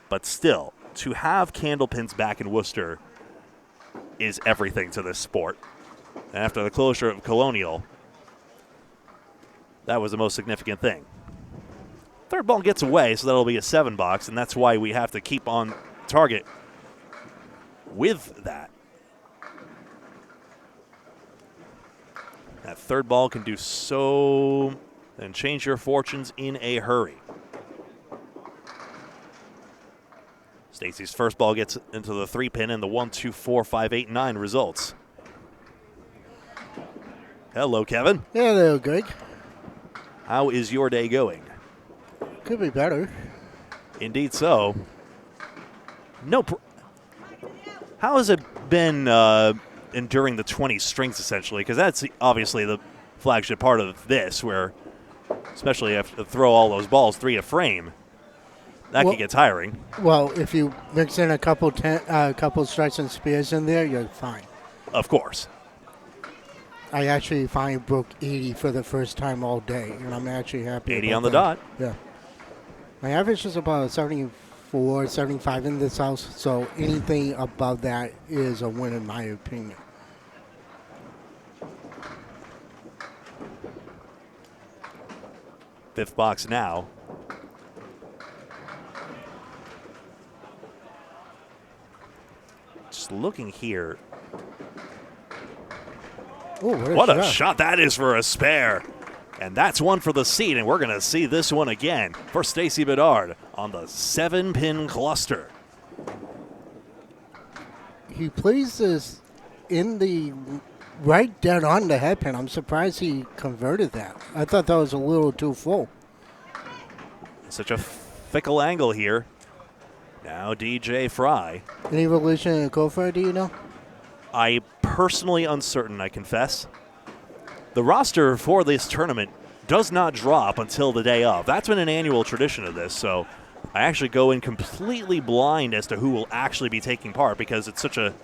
But still, to have Candlepins back in Worcester is everything to this sport. And after the closure of Colonial, that was the most significant thing. Third ball gets away, so that'll be a 7 box, and that's why we have to keep on target with that. That third ball can do so and change your fortunes in a hurry. Stacy's first ball gets into the 3-pin, and the 1, 2, 4, 5, 8, 9 results. Hello, Kevin. Hello, Greg. How is your day going? Could be better. Indeed so. How has it been enduring the 20 strings, essentially? Because that's obviously the flagship part of this, where especially if you have to throw all those balls 3 a frame, that could get tiring. Well, if you mix in a couple strikes and spears in there, you're fine. Of course. I actually finally broke 80 for the first time all day, and I'm actually happy 80 about on the that. dot. Yeah. My average is about 74, 75 in this house, so anything above that is a win in my opinion. Fifth box now. Just looking here. Ooh, What a shot that is for a spare. And that's one for the seat, and we're going to see this one again for Stacy Bedard on the 7-pin cluster. He plays this in the right dead on the head pin. I'm surprised he converted that. I thought that was a little too full. Such a fickle angle here. Now DJ Fry. Any relation in Gouillart, do you know? I personally uncertain, I confess. The roster for this tournament does not drop until the day of. That's been an annual tradition of this, so I actually go in completely blind as to who will actually be taking part because it's such a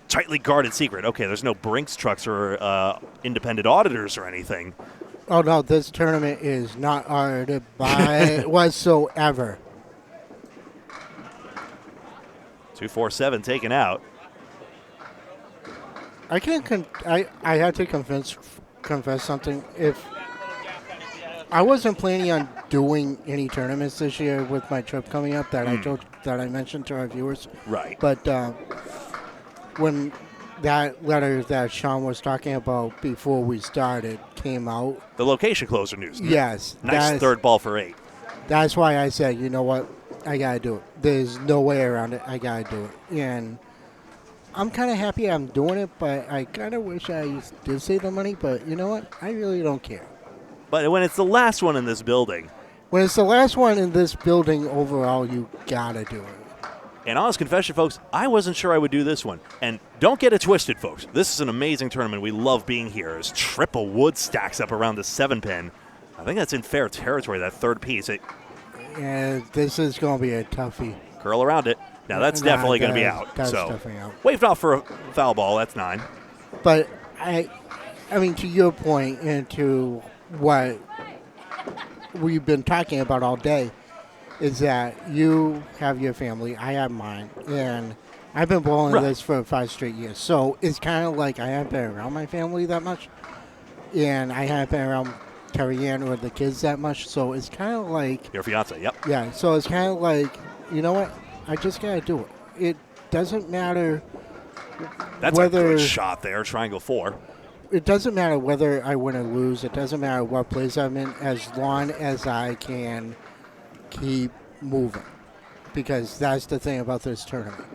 tightly guarded secret. Okay, there's no Brinks trucks or independent auditors or anything. Oh, no, this tournament is not audited by whatsoever. 247 taken out. I can't. I had to confess something. If I wasn't planning on doing any tournaments this year with my trip coming up that I mentioned to our viewers. Right. But when that letter that Sean was talking about before we started came out, The location closer news. yes, Nice third ball for 8. That's why I said, you know what, I gotta do it. There's no way around it. I gotta do it, and I'm kind of happy I'm doing it. But I kind of wish I did save the money. But you know what, I really don't care. But when it's the last one in this building, When it's the last one in this building overall, you gotta do it. and honest confession, folks, I wasn't sure I would do this one. And don't get it twisted, folks. This is an amazing tournament. We love being here. As triple wood stacks up around the 7-pin. I think that's in fair territory, that third piece. And this is gonna be a toughie. Curl around it. Now, that's definitely going to be out. That's So definitely out. waved off for a foul ball. That's 9. But I mean, to your point and to what we've been talking about all day, is that you have your family, I have mine, and I've been bowling this for 5 straight years. So it's kind of like I haven't been around my family that much, and I haven't been around Terry Ann or the kids that much. So it's kind of like, Your fiance, yep. yeah. So it's kind of like, you know what? I just gotta do it. It doesn't matter. That's whether, a good shot there, triangle 4. It doesn't matter whether I win or lose. It doesn't matter what place I'm in, as long as I can keep moving. Because that's the thing about this tournament.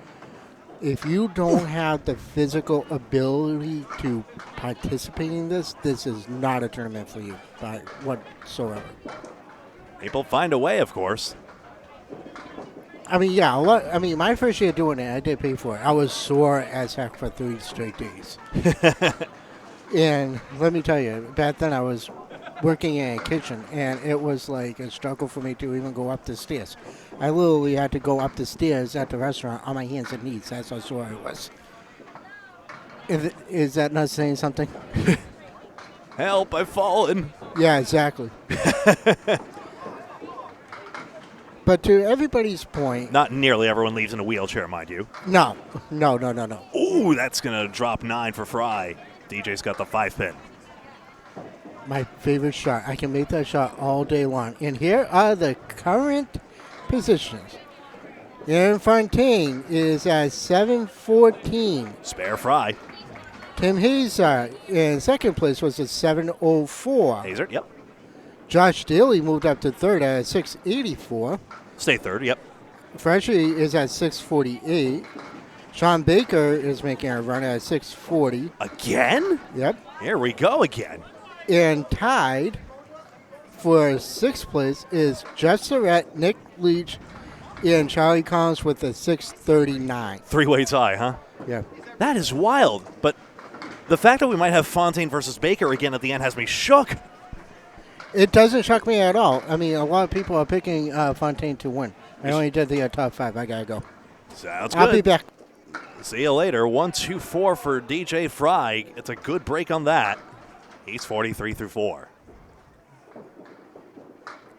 If you don't have the physical ability to participate in this is not a tournament for you by whatsoever. People find a way, of course. I mean, yeah. My first year doing it, I did pay for it. I was sore as heck for 3 straight days. And let me tell you, back then I was working in a kitchen, and it was like a struggle for me to even go up the stairs. I literally had to go up the stairs at the restaurant on my hands and knees. That's how sore I was. Is that not saying something? Help, I've fallen. Yeah, exactly. But to everybody's point, Not nearly everyone leaves in a wheelchair, mind you. no. Ooh, that's going to drop 9 for Fry. DJ's got the 5-pin. My favorite shot. I can make that shot all day long. And here are the current positions. Aaron Fontaine is at 714. Spare Fry. Tim Hazard in second place was at 704. Hazer, yep. Josh Daly moved up to third at 684. Stay third, yep. Freshie is at 648. Sean Baker is making a run at 640. Again? Yep. Here we go again. And tied for sixth place is Jeff Surratt, Nick Leach, and Charlie Collins with a 639. 3-way tie, huh? Yeah. That is wild. But the fact that we might have Fontaine versus Baker again at the end has me shook. It doesn't shock me at all. I mean, a lot of people are picking Fontaine to win. I only did the top 5. I got to go. Sounds good. I'll be back. See you later. 1-2-4 for DJ Fry. It's a good break on that. He's 43 through 4.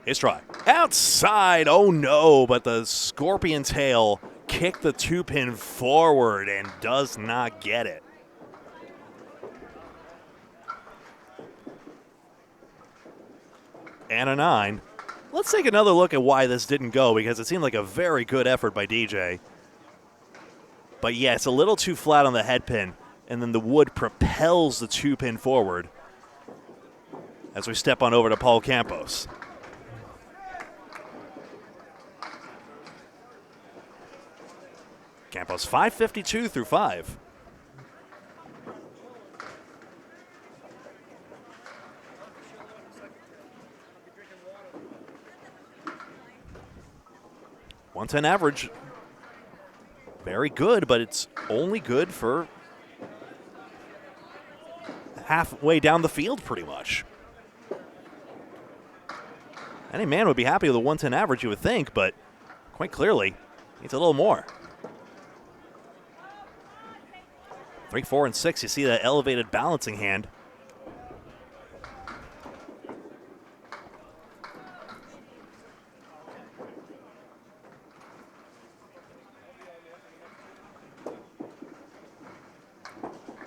His try. Outside. Oh, no. But the Scorpion tail kicked the 2-pin forward and does not get it. And a 9. Let's take another look at why this didn't go, because it seemed like a very good effort by DJ. But yeah, it's a little too flat on the head pin, and then the wood propels the 2-pin forward as we step on over to Paul Campos. Campos 552 through 5. .110 average. Very good, but it's only good for halfway down the field pretty much. Any man would be happy with a 110 average, you would think, but quite clearly, needs a little more. 3, 4, and 6, you see that elevated balancing hand.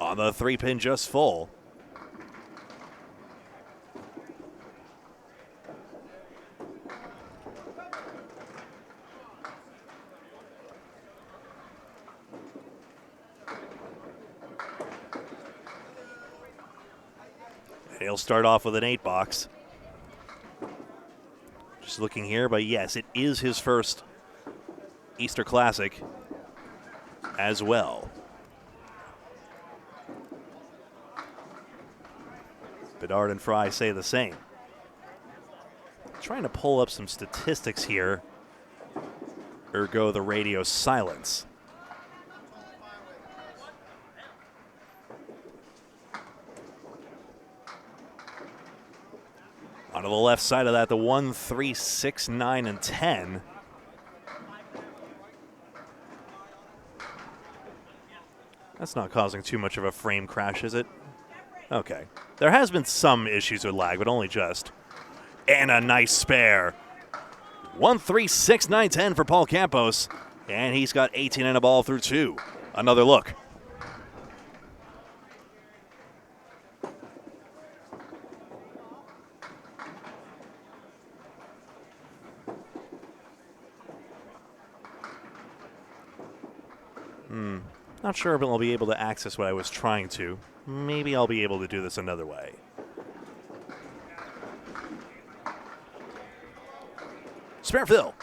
On the 3-pin just full. He'll start off with an 8-box. Just looking here, but yes, it is his first Easter Classic as well. Bedard and Fry say the same. Trying to pull up some statistics here. Ergo the radio silence. On the left side of that, the 1, 3, 6, 9, and 10. That's not causing too much of a frame crash, is it? Okay. There has been some issues with lag, but only just. And a nice spare. 1, 3, 6, 9, 10 for Paul Campos. And he's got 18 and a ball through 2. Another look. Not sure if I'll be able to access what I was trying to. Maybe I'll be able to do this another way. Spare fill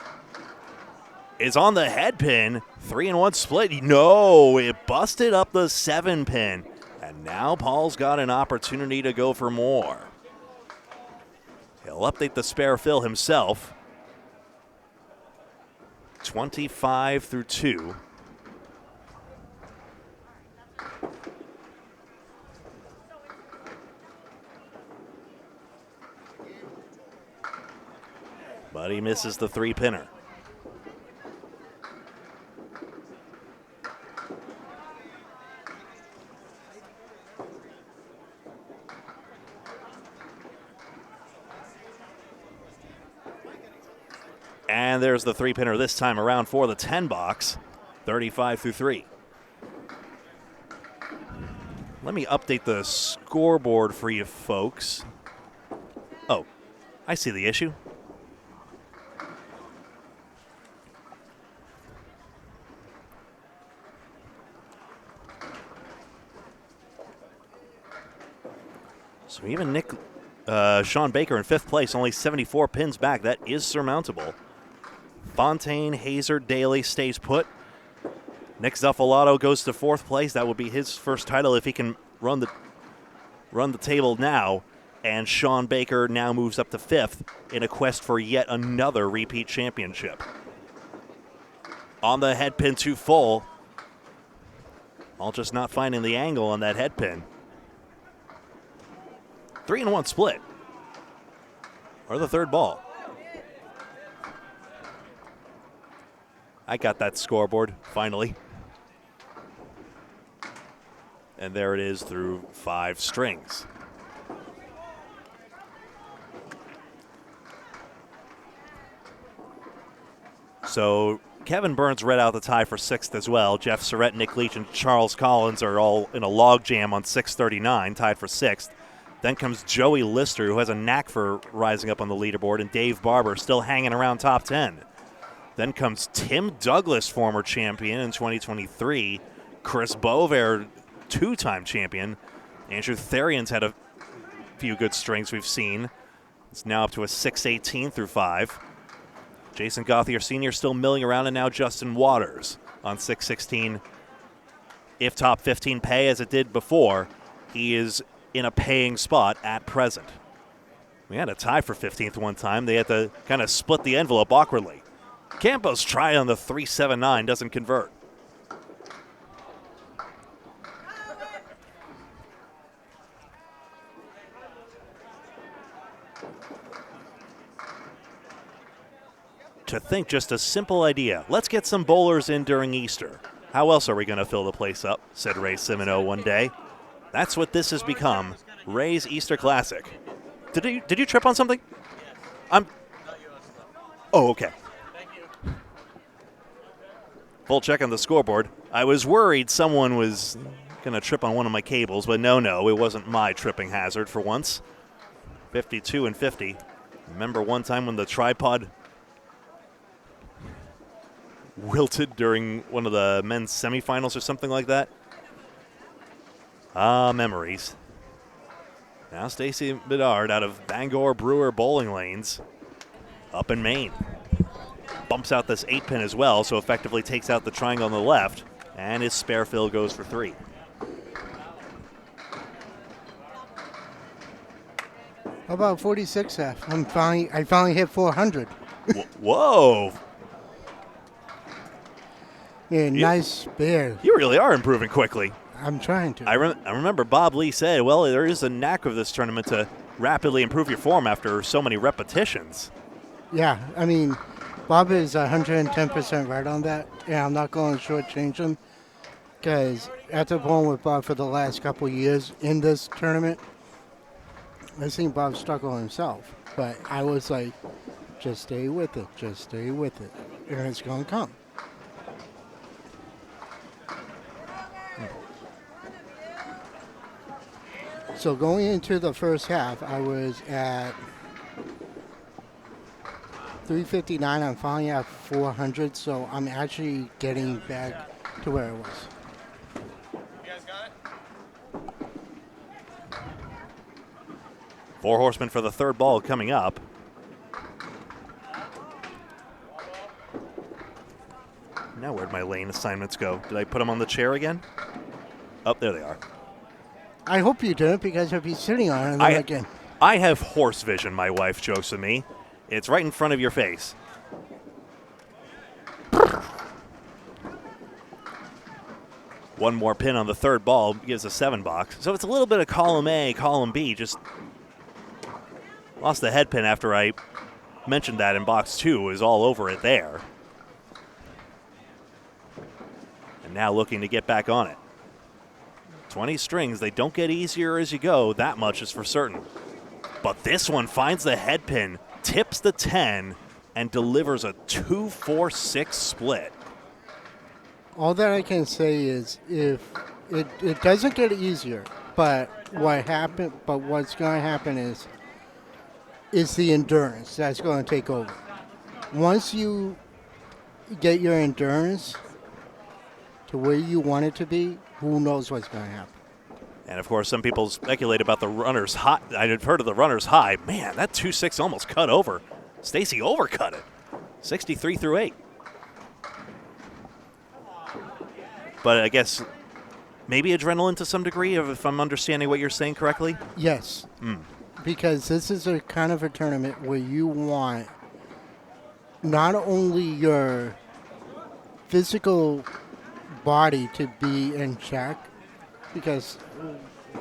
is on the head pin. 3-1 split. No, it busted up the 7-pin. And now Paul's got an opportunity to go for more. He'll update the spare fill himself. 25 through 2. But he misses the 3-pinner. And there's the 3-pinner this time around for the 10-box, 35 through 3. Let me update the scoreboard for you folks. Oh, I see the issue. So even Sean Baker in 5th place, only 74 pins back. That is surmountable. Fontaine, Hazer, Daly stays put. Nick Zuffalato goes to 4th place. That would be his first title if he can run the table now. And Sean Baker now moves up to 5th in a quest for yet another repeat championship. On the head pin too full. All just not finding the angle on that head pin. 3-1 split. Or the 3rd ball. I got that scoreboard, finally. And there it is through 5 strings. So Kevin Burns read out the tie for 6th as well. Jeff Surrett, Nick Leach, and Charles Collins are all in a log jam on 639, tied for 6th. Then comes Joey Lister, who has a knack for rising up on the leaderboard, and Dave Barber still hanging around top 10. Then comes Tim Douglas, former champion in 2023. Chris Bover, 2-time champion. Andrew Therian's had a few good strings we've seen. It's now up to a 618 through 5. Jason Gauthier Sr. still milling around, and now Justin Waters on 616. If top 15 pay as it did before, he is in a paying spot at present. We had a tie for 15th one time. They had to kind of split the envelope awkwardly. Campos try on the 379, doesn't convert. To think just a simple idea. Let's get some bowlers in during Easter. How else are we going to fill the place up, said Ray Simoneau one day. That's what this has become, Ray's Easter Classic. Did you trip on something? Oh, okay. Full check on the scoreboard. I was worried someone was going to trip on one of my cables, but no, it wasn't my tripping hazard for once. 52 and 50. Remember one time when the tripod wilted during one of the men's semifinals or something like that? Ah, memories. Now Stacy Bedard out of Bangor Brewer bowling lanes up in Maine. Bumps out this 8-pin as well, so effectively takes out the triangle on the left, and his spare fill goes for 3. How about 46F? I finally hit 400. Whoa! Yeah, nice spare. You really are improving quickly. I'm trying to. I remember Bob Lee said, well, there is a knack of this tournament to rapidly improve your form after so many repetitions. Yeah, I mean, Bob is 110% right on that, and I'm not going to shortchange him because after bowling with Bob for the last couple of years in this tournament, I've seen Bob struggle himself. But I was like, just stay with it, and it's going to come. So going into the first half, I was at 359. I'm finally at 400, so I'm actually getting back to where I was. You guys got it? 4 horsemen for the third ball coming up. Now where'd my lane assignments go? Did I put them on the chair again? Oh, there they are. I hope you didn't, because if he's sitting on it, then again. I have horse vision, my wife jokes with me. It's right in front of your face. One more pin on the third ball gives a 7 box. So it's a little bit of column A, column B. Just lost the head pin after I mentioned that in box 2. Is all over it there. And now looking to get back on it. 20 strings, they don't get easier as you go, that much is for certain. But this one finds the head pin, tips the 10, and delivers a 2-4-6 split. All that I can say is if it doesn't get easier, but what's going to happen is the endurance that's going to take over. Once you get your endurance to where you want it to be, who knows what's going to happen. And, of course, some people speculate about the runner's high. I'd heard of the runner's high. Man, that 2-6 almost cut over. Stacy overcut it. 63 through 8. But I guess maybe adrenaline to some degree, if I'm understanding what you're saying correctly? Yes. Because this is a kind of a tournament where you want not only your physical body to be in check, because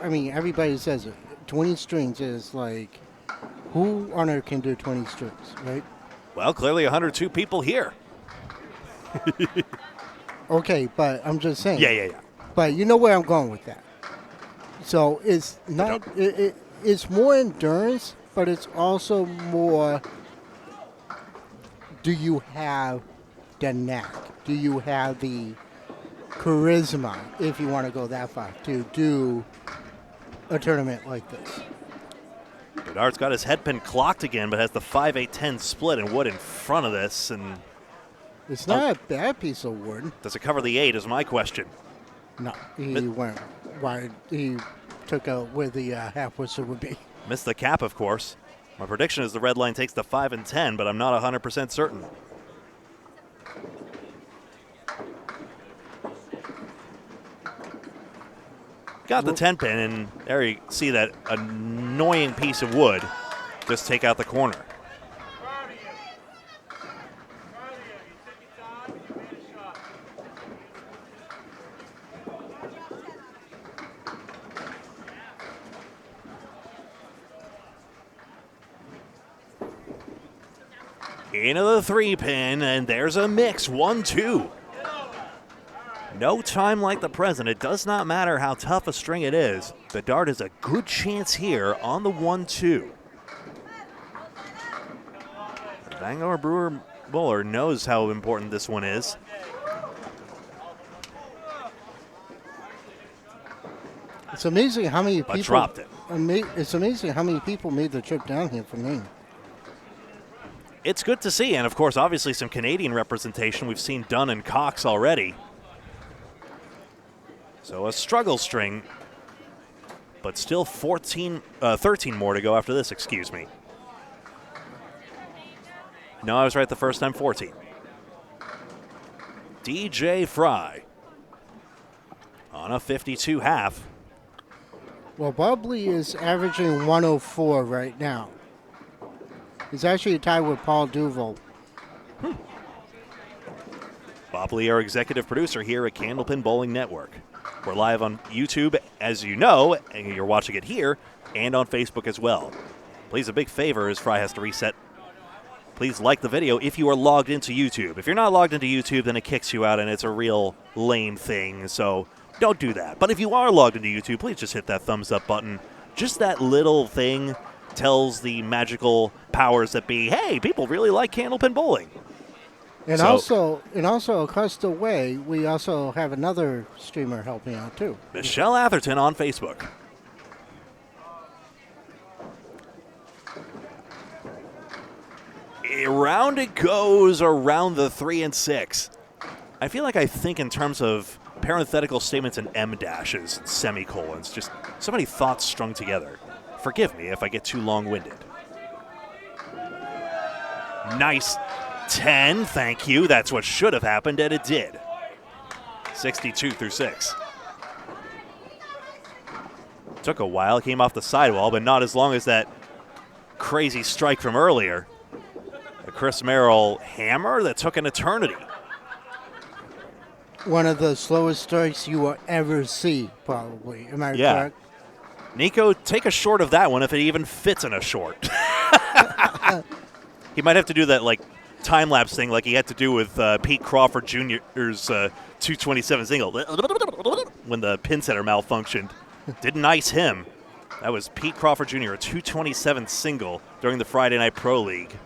I mean everybody says it, 20 strings is like, who on earth can do 20 strings, right? Well, clearly 102 people here. Okay, but I'm just saying. Yeah. But you know where I'm going with that. So it's not it's more endurance, but it's also more, do you have the knack? Do you have the charisma, if you want to go that far, to do a tournament like this? Bedard's got his head pin clocked again, but has the 5-8-10 split and wood in front of this. And it's not a bad piece of wood. does it cover the 8 is my question. No, he went wide. He took out where the half whistle would be. Missed the cap, of course. My prediction is the red line takes the 5 and 10, but I'm not 100% certain. Got the 10 pin, and there you see that annoying piece of wood just take out the corner. Into the 3 pin, and there's a mix, 1-2. No time like the present. It does not matter how tough a string it is. Bedard has a good chance here on the 1-2. The Bangor Brewer bowler knows how important this one is. It's amazing how many people dropped it. It's amazing how many people made the trip down here from Maine. It's good to see, and of course, obviously, some Canadian representation. We've seen Dunn and Cox already. So a struggle string, but still 13 more to go after this, excuse me. No, I was right the first time, 14. DJ Fry on a 52 half. Well, Bob Lee is averaging 104 right now. He's actually tied with Paul Duval. Bob Lee, our executive producer here at Candlepin Bowling Network. We're live on YouTube, as you know, and you're watching it here, and on Facebook as well. Please, a big favor as Fry has to reset. Please like the video if you are logged into YouTube. If you're not logged into YouTube, then it kicks you out, and it's a real lame thing, so don't do that. But if you are logged into YouTube, please just hit that thumbs up button. Just that little thing tells the magical powers that be, hey, people really like Candlepin Bowling. And also across the way, we also have another streamer helping out too. Michelle Atherton on Facebook. Around it goes around the 3 and 6. I feel like I think in terms of parenthetical statements and M dashes and semicolons, just so many thoughts strung together. Forgive me if I get too long-winded. Nice 10, thank you. That's what should have happened, and it did. 62 through 6. Took a while, came off the sidewall, but not as long as that crazy strike from earlier. A Chris Merrill hammer that took an eternity. One of the slowest strikes you will ever see, probably. Am I correct? Nico, take a short of that one if it even fits in a short. He might have to do that like time-lapse thing like he had to do with Pete Crawford Jr.'s 227 single when the pin setter malfunctioned. Didn't ice him. That was Pete Crawford Jr., a 227 single during the Friday Night Pro League.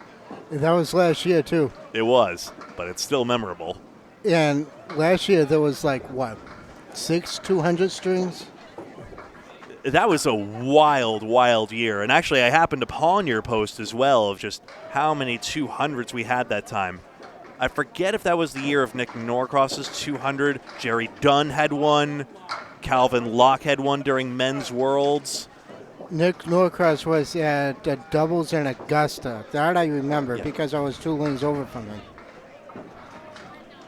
That was last year, too. It was, but it's still memorable. And last year there was like, what, 6 200 strings? That was a wild, wild year. And actually, I happened to pawn your post as well of just how many 200s we had that time. I forget if that was the year of Nick Norcross's 200. Jerry Dunn had one. Calvin Locke had one during Men's Worlds. Nick Norcross was at the doubles in Augusta. That I remember because I was 2 lanes over from him.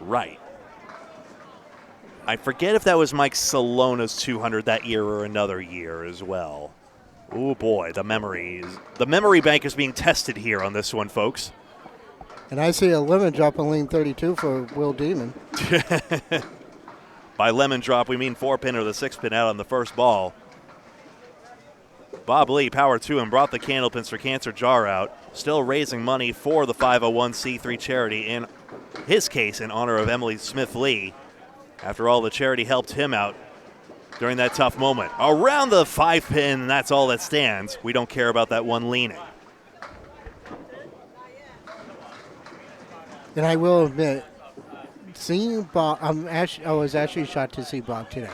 Right. I forget if that was Mike Salona's 200 that year or another year as well. Oh boy, the memory bank is being tested here on this one, folks. And I see a lemon drop in lane 32 for Will Demon. By lemon drop, we mean 4-pin or the 6-pin out on the first ball. Bob Lee powered to and brought the Candlepins for Cancer jar out, still raising money for the 501c3 charity, in his case in honor of Emily Smith Lee. After all, the charity helped him out during that tough moment. Around the 5-pin, that's all that stands. We don't care about that one leaning. And I will admit, seeing Bob, I was actually shocked to see Bob today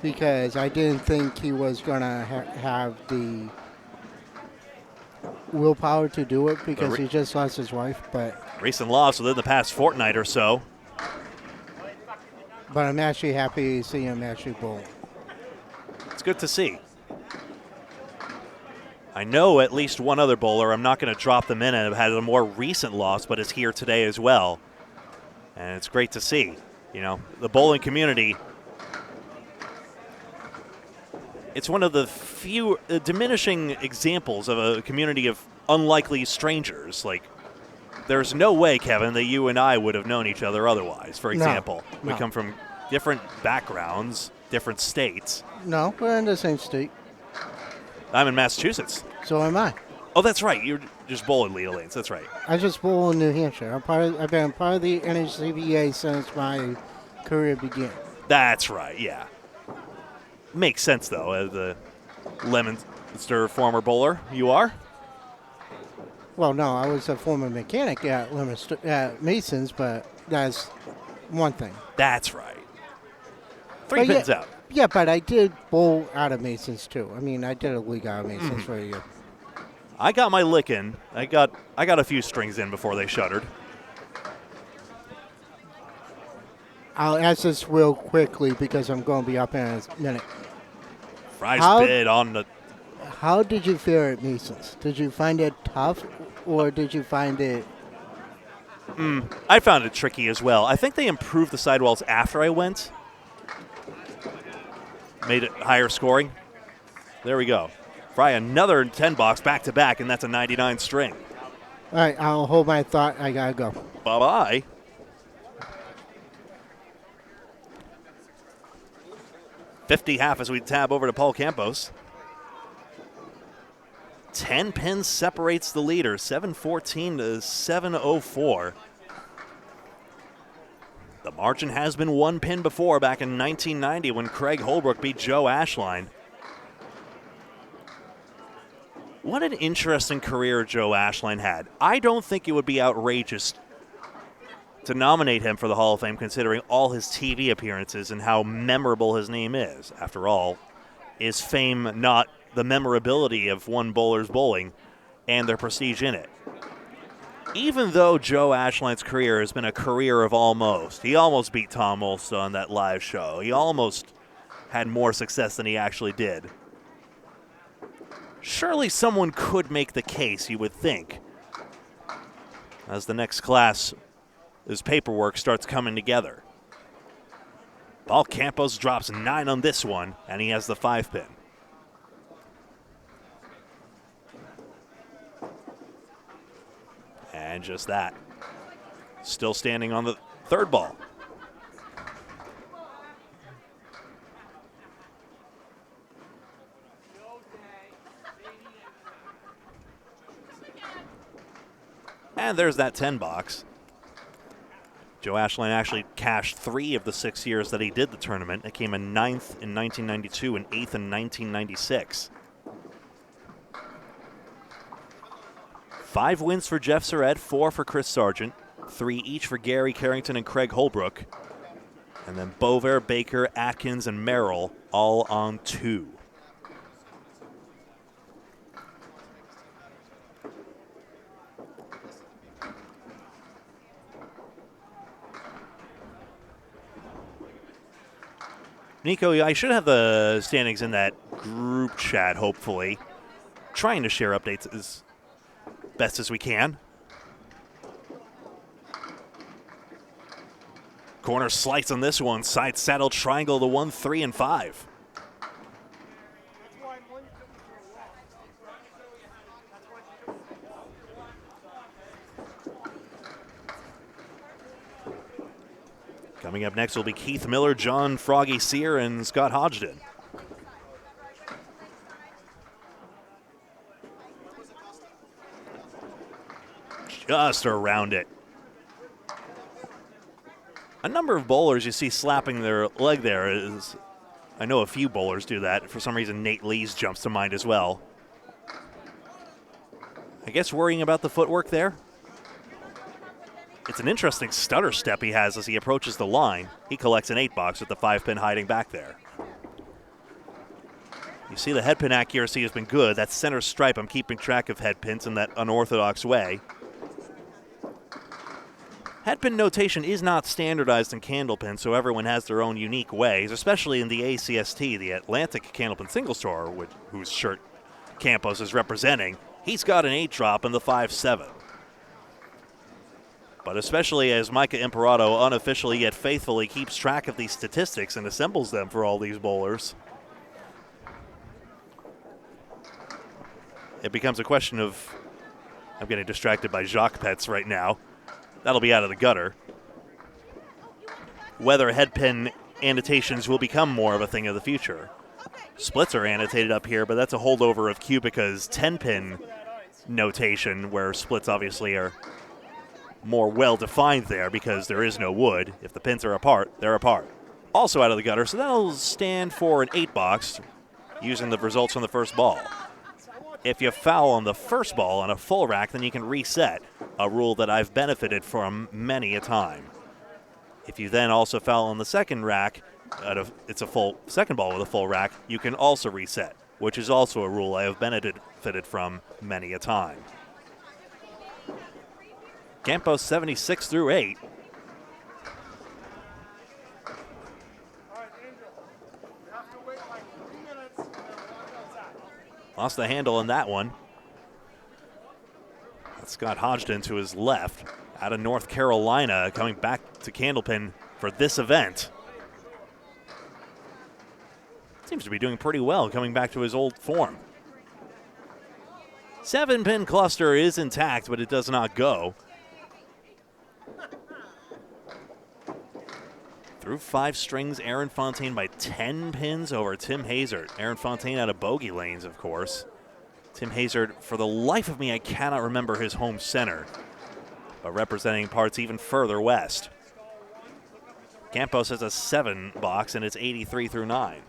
because I didn't think he was going to have the willpower to do it because he just lost his wife. But recent loss within the past fortnight or so. But I'm actually happy to see him actually bowl. It's good to see. I know at least one other bowler, I'm not going to drop them in, and have had a more recent loss, but is here today as well. And it's great to see. You know, the bowling community, it's one of the few diminishing examples of a community of unlikely strangers. Like, there's no way, Kevin, that you and I would have known each other otherwise, for example. No. We come from different backgrounds, different states. No, we're in the same state. I'm in Massachusetts. So am I. Oh, that's right. You're just bowling Leda lanes. That's right. I just bowl in New Hampshire. I've been part of the NHCBA since my career began. That's right, yeah. Makes sense, though, as the Leominster former bowler you are. Well, no, I was a former mechanic at Mason's, but that's one thing. That's right. 3 pins out. Yeah, but I did bowl out of Masons too. I mean, I did a league out of Masons for a year. I got my lick in. I got a few strings in before they shuttered. I'll ask this real quickly because I'm going to be up in a minute. Fry's bid on the. How did you fare at Masons? Did you find it tough, or did you find it? I found it tricky as well. I think they improved the sidewalls after I went. Made it higher scoring. There we go. Fry another 10 box back to back, and that's a 99 string. All right, I'll hold my thought. I gotta go. Bye-bye. $50.5 as we tab over to Paul Campos. 10 pins separates the leader, 714 to 704. The margin has been 1 pin before, back in 1990 when Craig Holbrook beat Joe Ashline. What an interesting career Joe Ashline had. I don't think it would be outrageous to nominate him for the Hall of Fame considering all his TV appearances and how memorable his name is. After all, is fame not the memorability of one bowler's bowling and their prestige in it? Even though Joe Ashline's career has been a career of almost, he almost beat Tom Olsta on that live show. He almost had more success than he actually did. Surely someone could make the case, you would think, as the next class, his paperwork starts coming together. Paul Campos drops 9 on this one, and he has the 5 pin. And just that. Still standing on the 3rd ball. And there's that 10 box. Joe Ashline actually cashed 3 of the 6 years that he did the tournament. It came in 9th in 1992 and 8th in 1996. 5 wins for Jeff Surratt, 4 for Chris Sargent, 3 each for Gary Carrington and Craig Holbrook. And then Bover, Baker, Atkins, and Merrill all on 2. Nico, I should have the standings in that group chat, hopefully. Trying to share updates as best as we can. Corner slice on this one. Side saddle triangle, the 1, 3, and 5. Coming up next will be Keith Miller, John Froggy Sear, and Scott Hodgdon. Just around it. A number of bowlers you see slapping their leg there is, I know a few bowlers do that. For some reason, Nate Lees jumps to mind as well. I guess worrying about the footwork there. It's an interesting stutter step he has as he approaches the line. He collects an 8 box with the 5 pin hiding back there. You see the head pin accuracy has been good. That center stripe, I'm keeping track of head pins in that unorthodox way. Head pin notation is not standardized in Candlepin, so everyone has their own unique ways, especially in the ACST, the Atlantic Candlepin Single Store, whose shirt Campos is representing. He's got an 8 drop in the 5-7. But especially as Micah Imperato unofficially yet faithfully keeps track of these statistics and assembles them for all these bowlers, it becomes a question of, I'm getting distracted by Jacques Pets right now. That'll be out of the gutter. Whether head pin annotations will become more of a thing of the future. Splits are annotated up here, but that's a holdover of Cubica's 10-pin notation, where splits obviously are more well-defined there because there is no wood. If the pins are apart, they're apart. Also out of the gutter, so that'll stand for an 8 box using the results from the first ball. If you foul on the first ball on a full rack, then you can reset, a rule that I've benefited from many a time. If you then also foul on the second rack, it's a full second ball with a full rack, you can also reset, which is also a rule I have benefited from many a time. Campos 76 through 8. Lost the handle on that one. That's Scott Hodgson to his left, out of North Carolina, coming back to Candlepin for this event. Seems to be doing pretty well, coming back to his old form. 7-pin cluster is intact, but it does not go. Through 5 strings, Aaron Fontaine by 10 pins over Tim Hazard. Aaron Fontaine out of bogey lanes, of course. Tim Hazard, for the life of me, I cannot remember his home center, but representing parts even further west. Campos has a 7 box, and it's 83 through 9.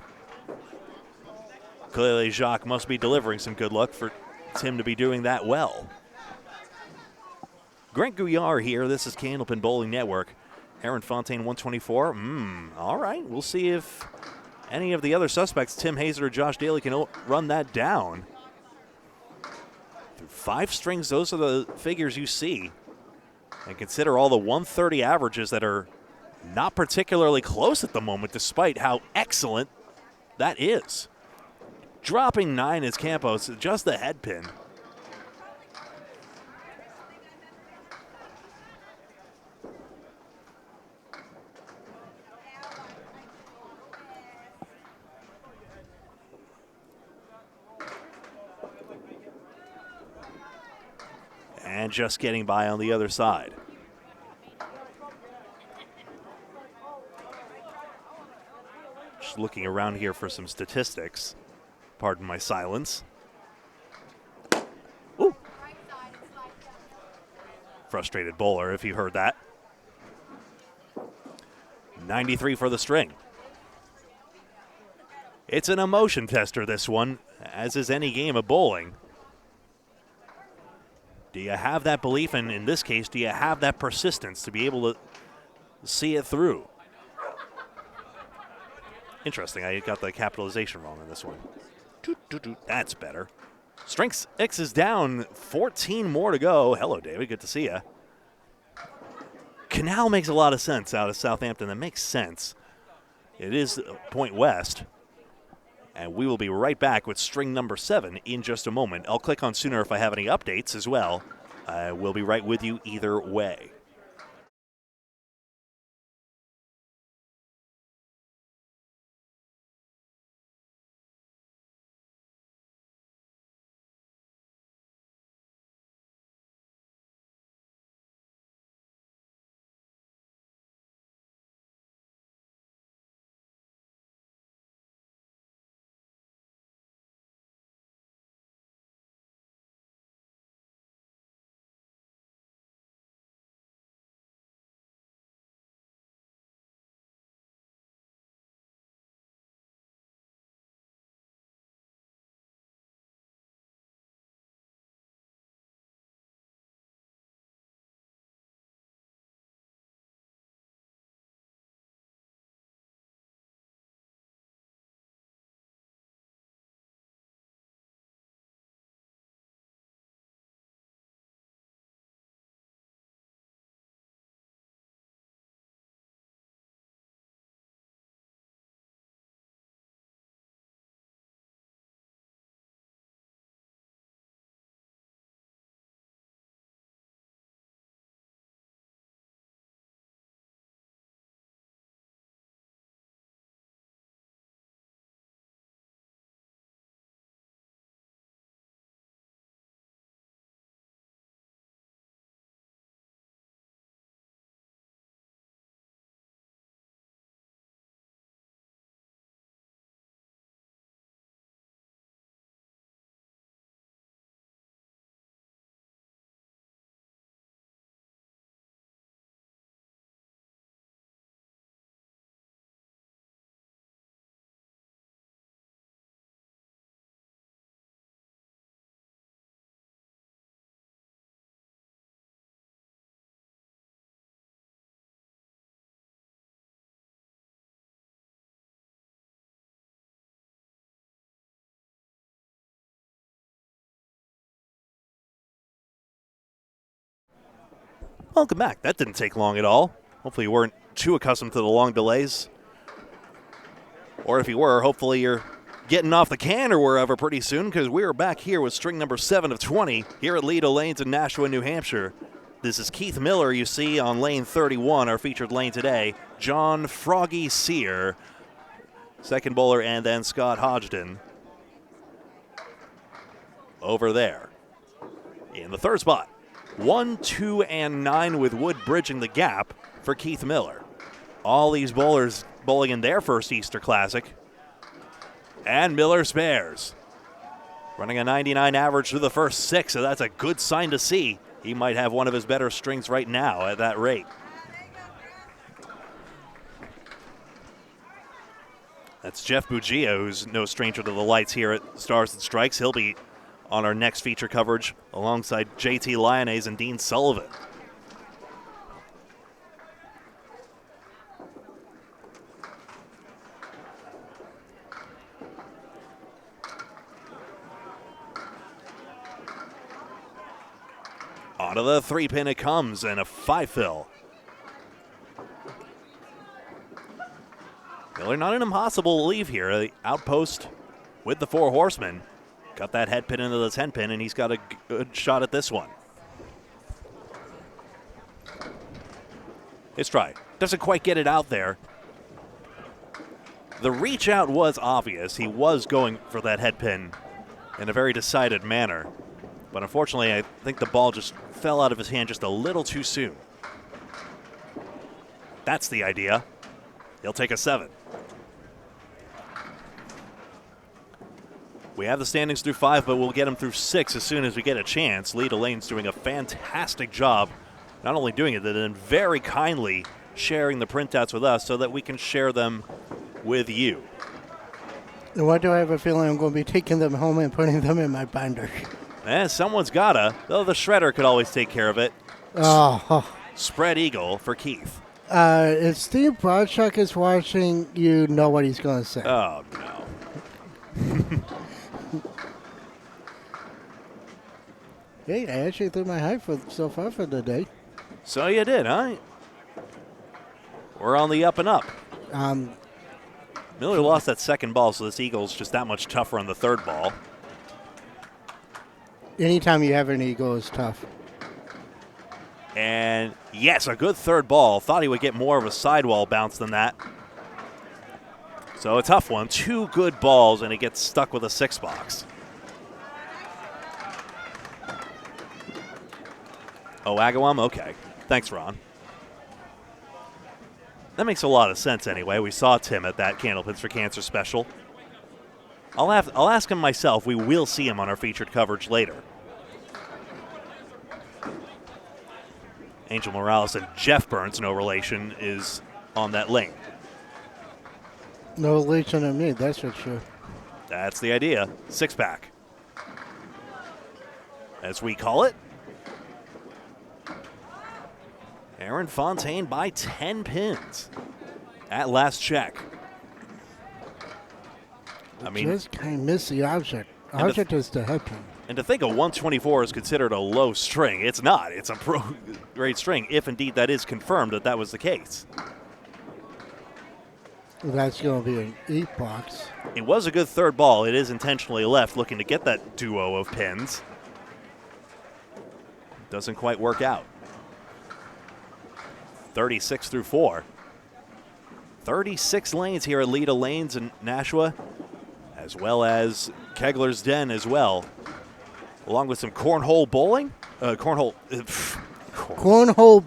Clearly, Jacques must be delivering some good luck for Tim to be doing that well. Grant Gouillart here. This is Candlepin Bowling Network. Aaron Fontaine, 124. All right. We'll see if any of the other suspects, Tim Hazard or Josh Daly, can run that down. Through 5 strings, those are the figures you see. And consider all the 130 averages that are not particularly close at the moment, despite how excellent that is. Dropping 9 is Campos, just the head pin. And just getting by on the other side. Just looking around here for some statistics. Pardon my silence. Ooh. Frustrated bowler, if you heard that. 93 for the string. It's an emotion tester, this one, as is any game of bowling. Do you have that belief, and in this case, do you have that persistence to be able to see it through? Interesting, I got the capitalization wrong on this one. That's better. Strength X is down, 14 more to go. Hello, David, good to see you. Canal makes a lot of sense out of Southampton. That makes sense. It is point west. And we will be right back with string number 7 in just a moment. I'll click on sooner if I have any updates as well. We'll be right with you either way. Welcome back. That didn't take long at all. Hopefully you weren't too accustomed to the long delays. Or if you were, hopefully you're getting off the can or wherever pretty soon, because we are back here with string number 7 of 20 here at Leda Lanes in Nashua, New Hampshire. This is Keith Miller you see on lane 31, our featured lane today. John Froggy Sear, second bowler, and then Scott Hodgdon over there in the third spot. 1, 2, and 9 with Wood bridging the gap for Keith Miller. All these bowlers bowling in their first Easter Classic. And Miller spares. Running a 99 average through the first 6, so that's a good sign to see. He might have one of his better strings right now at that rate. That's Jeff Bugia, who's no stranger to the lights here at Stars and Strikes. He'll be on our next feature coverage alongside JT Lyonnaise and Dean Sullivan. Onto the 3-pin it comes, and a 5-fill. Miller not an impossible leave here. The outpost with the 4 horsemen. Got that head pin into the 10-pin, and he's got a good shot at this one. His try. Doesn't quite get it out there. The reach out was obvious. He was going for that head pin in a very decided manner. But unfortunately, I think the ball just fell out of his hand just a little too soon. That's the idea. He'll take a 7. We have the standings through 5, but we'll get them through 6 as soon as we get a chance. Leda Lane's doing a fantastic job, not only doing it, but then very kindly sharing the printouts with us so that we can share them with you. Why do I have a feeling I'm going to be taking them home and putting them in my binder? Someone's gotta, though the shredder could always take care of it. Oh. Spread eagle for Keith. If Steve Broadshock is watching, you know what he's going to say. Oh, no. Hey, I actually threw my high so far for the day. So you did, huh? We're on the up and up. Miller lost that second ball, so this eagle's just that much tougher on the third ball. Anytime you have an eagle is tough. And yes, a good third ball. Thought he would get more of a sidewall bounce than that. So a tough one. 2 good balls, and he gets stuck with a 6 box. Oh, Agawam? Okay. Thanks, Ron. That makes a lot of sense anyway. We saw Tim at that Candlepins for Cancer special. I'll ask him myself. We will see him on our featured coverage later. Angel Morales and Jeff Burns, no relation, is on that lane. No relation to me, that's for sure. That's the idea. 6-pack. As we call it. Aaron Fontaine by 10 pins at last check. I mean, just kind of miss the object. Object is the head pin. And to think a 124 is considered a low string, it's not. It's a great string, if indeed that is confirmed that was the case. That's going to be an 8 box. It was a good third ball. It is intentionally left, looking to get that duo of pins. Doesn't quite work out. 36 through 4. 36 lanes here at Leda Lanes in Nashua, as well as Kegler's Den as well, along with some cornhole bowling. Cornhole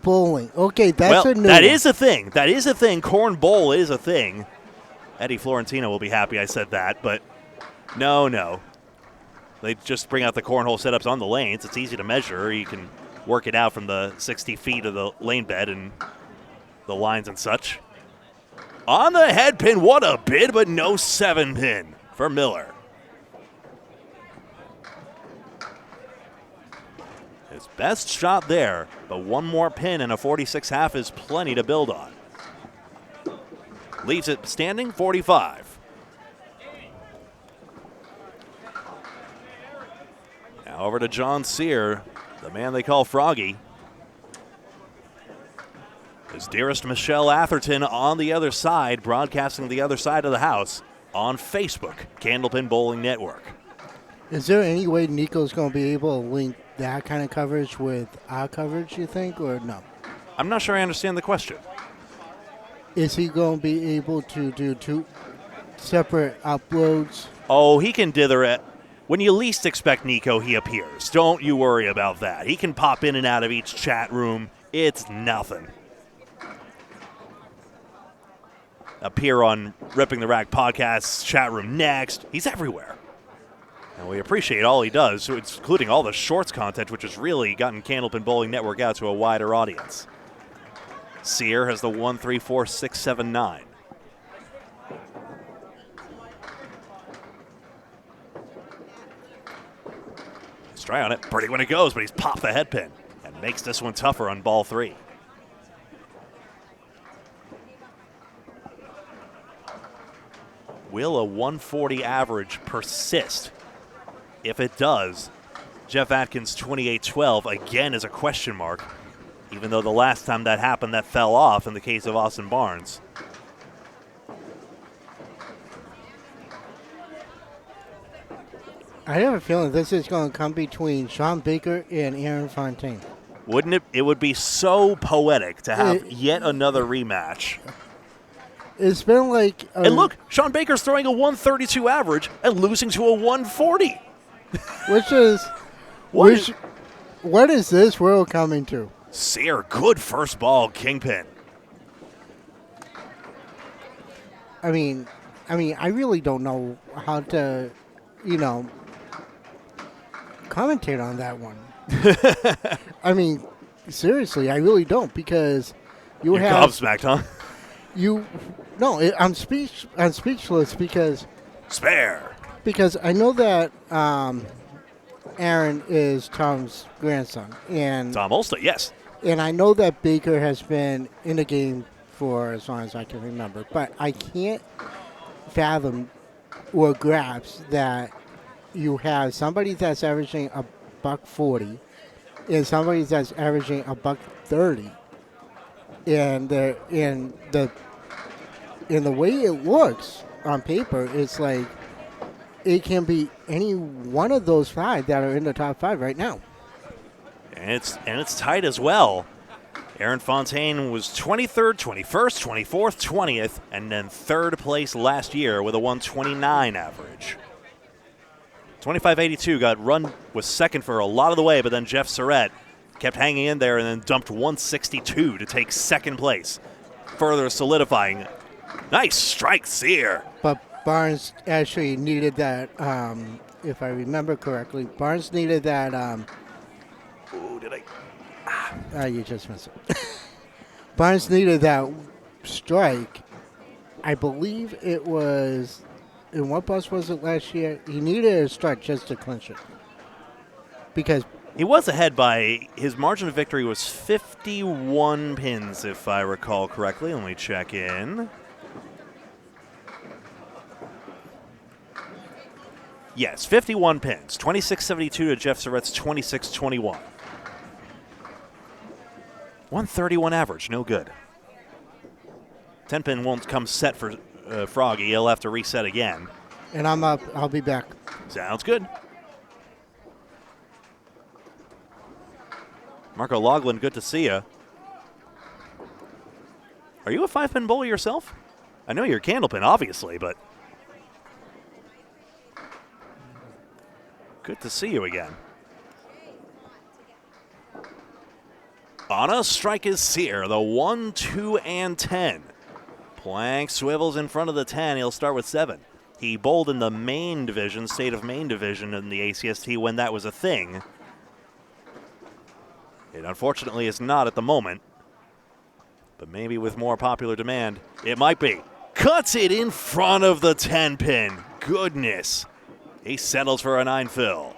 bowling. Okay, that's a new that one. is a thing. That is a thing. Corn bowl is a thing. Eddie Florentino will be happy I said that, but no. They just bring out the cornhole setups on the lanes. It's easy to measure. You can work it out from the 60 feet of the lane bed and the lines and such. On the head pin, what a bid, but no 7-pin for Miller. His best shot there, but one more pin and a 46.5 is plenty to build on. Leaves it standing 45. Now over to John Sear, the man they call Froggy. Here's dearest Michelle Atherton on the other side, broadcasting the other side of the house on Facebook, Candlepin Bowling Network. Is there any way Nico's going to be able to link that kind of coverage with our coverage, you think, or no? I'm not sure I understand the question. Is he going to be able to do 2 separate uploads? Oh, he can dither it. When you least expect Nico, he appears. Don't you worry about that. He can pop in and out of each chat room. It's nothing. Appear on Ripping the Rack Podcast's chat room next. He's everywhere. And we appreciate all he does, including all the shorts content, which has really gotten Candlepin Bowling Network out to a wider audience. Sear has the 1-3-4-6-7-9. Let's try on it. Pretty when it goes, but he's popped the head pin and makes this one tougher on ball 3. Will a 140 average persist? If it does, Jeff Atkins' 28-12 again is a question mark, even though the last time that happened, that fell off in the case of Austin Barnes. I have a feeling this is going to come between Sean Baker and Aaron Fontaine. Wouldn't it? It would be so poetic to have yet another rematch. It's been like... And look, Sean Baker's throwing a 132 average and losing to a 140. Which is... What is this world coming to? Sear, good first ball, kingpin. I mean, I really don't know how to, commentate on that one. I mean, seriously, I really don't, because You're gobsmacked, huh? I'm speechless because Spare. Because I know that Aaron is Tom's grandson, and Tom Olsta, yes. And I know that Baker has been in the game for as long as I can remember, but I can't fathom or grasp that you have somebody that's averaging $140 and somebody that's averaging $130, and the way it looks on paper, it's like it can be any one of those 5 that are in the top 5 right now. And it's tight as well. Aaron Fontaine was 23rd, 21st, 24th, 20th, and then 3rd place last year with a 129 average. 25.82 was second for a lot of the way, but then Jeff Surratt kept hanging in there and then dumped 162 to take 2nd place, further solidifying. Nice strike, Sear. But Barnes actually needed that, if I remember correctly, Barnes needed that. Ooh, did I? You just missed it. Barnes needed that strike. I believe it was, in what bus was it last year? He needed a strike just to clinch it. Because he was ahead by, his margin of victory was 51 pins, if I recall correctly. Let me check in. Yes, 51 pins. 26.72 to Jeff Surratt's 26.21. 131 average, no good. 10 pin won't come set for Froggy. He'll have to reset again. And I'm up. I'll be back. Sounds good. Marco Loughlin, good to see you. Are you a 5-pin bowler yourself? I know you're Candlepin, obviously, but good to see you again. On a strike is Sear, the 1, 2, and 10. Plank swivels in front of the 10. He'll start with 7. He bowled in the Maine division, state of Maine division in the ACST when that was a thing. It unfortunately is not at the moment, but maybe with more popular demand, it might be. Cuts it in front of the 10 pin. Goodness. He settles for a 9 fill.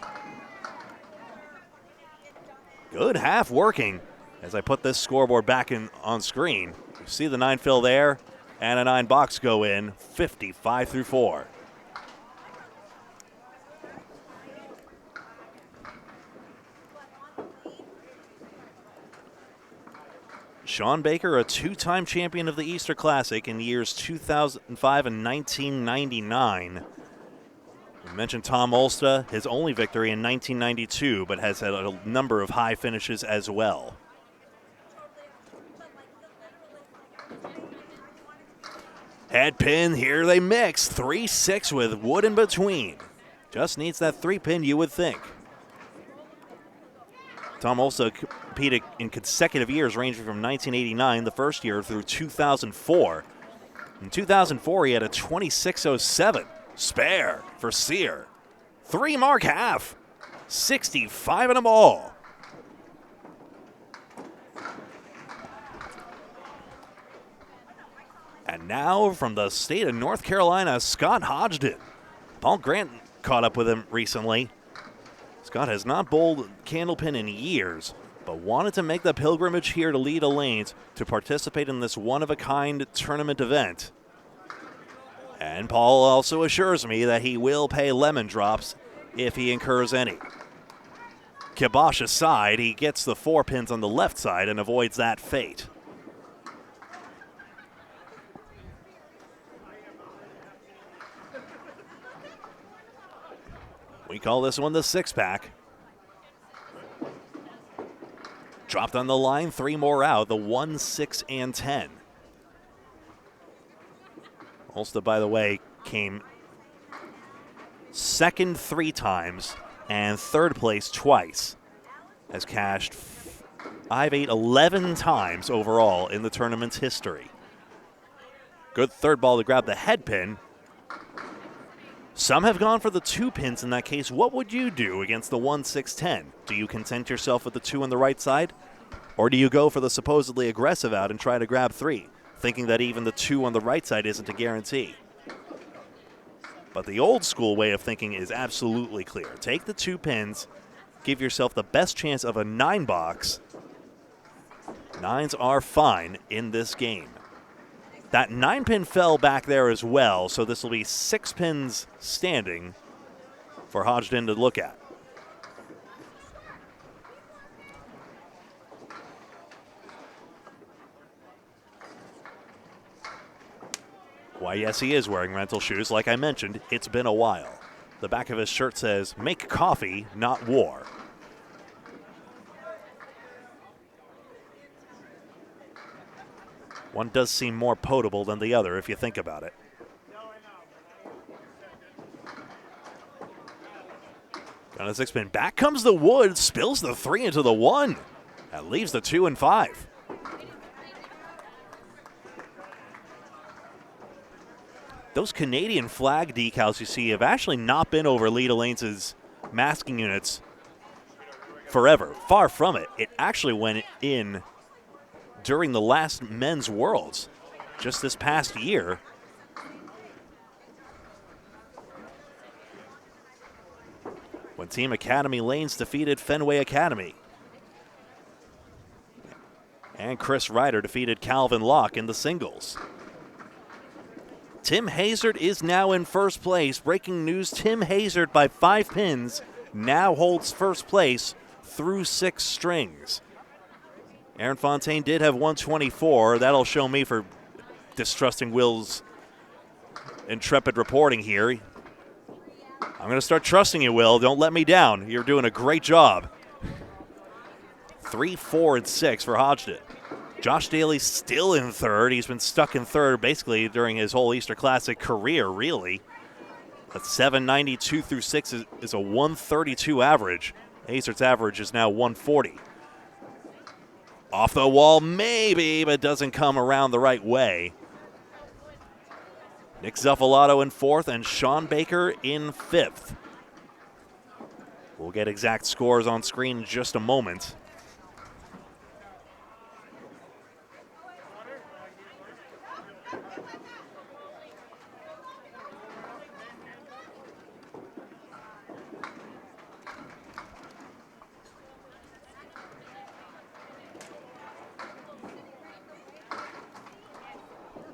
Good half working. As I put this scoreboard back on screen, you see the 9 fill there and a 9 box go in, 55 through 4. Sean Baker, a two-time champion of the Easter Classic in years 2005 and 1999. We mentioned Tom Olsta, his only victory in 1992, but has had a number of high finishes as well. Head pin, here they mix. 3-6 with wood in between. Just needs that 3-pin, you would think. Tom also competed in consecutive years ranging from 1989, the first year, through 2004. In 2004, he had a 26.07 spare for Sear. 3 mark half, 65 in them all. And now from the state of North Carolina, Scott Hodgdon. Paul Grant caught up with him recently. Scott has not bowled Candlepin in years, but wanted to make the pilgrimage here to Leda Lanes to participate in this one-of-a-kind tournament event. And Paul also assures me that he will pay lemon drops if he incurs any. Kibosh aside, he gets the 4 pins on the left side and avoids that fate. We call this one the 6-pack. Dropped on the line, 3 more out, the 1, 6, and 10. Olsta, by the way, came second 3 times and third place twice. Has cashed 5, 8, 11 times overall in the tournament's history. Good third ball to grab the head pin. Some have gone for the 2 pins in that case. What would you do against the 1, 6, 10? Do you content yourself with the 2 on the right side? Or do you go for the supposedly aggressive out and try to grab 3, thinking that even the 2 on the right side isn't a guarantee? But the old school way of thinking is absolutely clear. Take the 2 pins, give yourself the best chance of a 9 box. 9s are fine in this game. That 9-pin fell back there as well, so this will be 6 pins standing for Hodgdon to look at. Why, yes, he is wearing rental shoes. Like I mentioned, it's been a while. The back of his shirt says, "Make coffee, not war." One does seem more potable than the other if you think about it. On a 6-pin, back comes the wood, spills the 3 into the 1. That leaves the 2 and 5. Those Canadian flag decals you see have actually not been over Leda Lanes' masking units forever. Far from it. It actually went in during the last Men's Worlds, just this past year. When Team Academy Lanes defeated Fenway Academy. And Chris Ryder defeated Calvin Locke in the singles. Tim Hazard is now in first place. Breaking news, Tim Hazard by 5 pins now holds first place through 6 strings. Aaron Fontaine did have 124. That'll show me for distrusting Will's intrepid reporting here. I'm going to start trusting you, Will. Don't let me down. You're doing a great job. 3, 4, and 6 for Hodgdon. Josh Daly still in third. He's been stuck in third basically during his whole Easter Classic career, really. That 792 through 6 is a 132 average. Hazard's average is now 140. Off the wall, maybe, but doesn't come around the right way. Nick Zuffalato in 4th and Sean Baker in 5th. We'll get exact scores on screen in just a moment.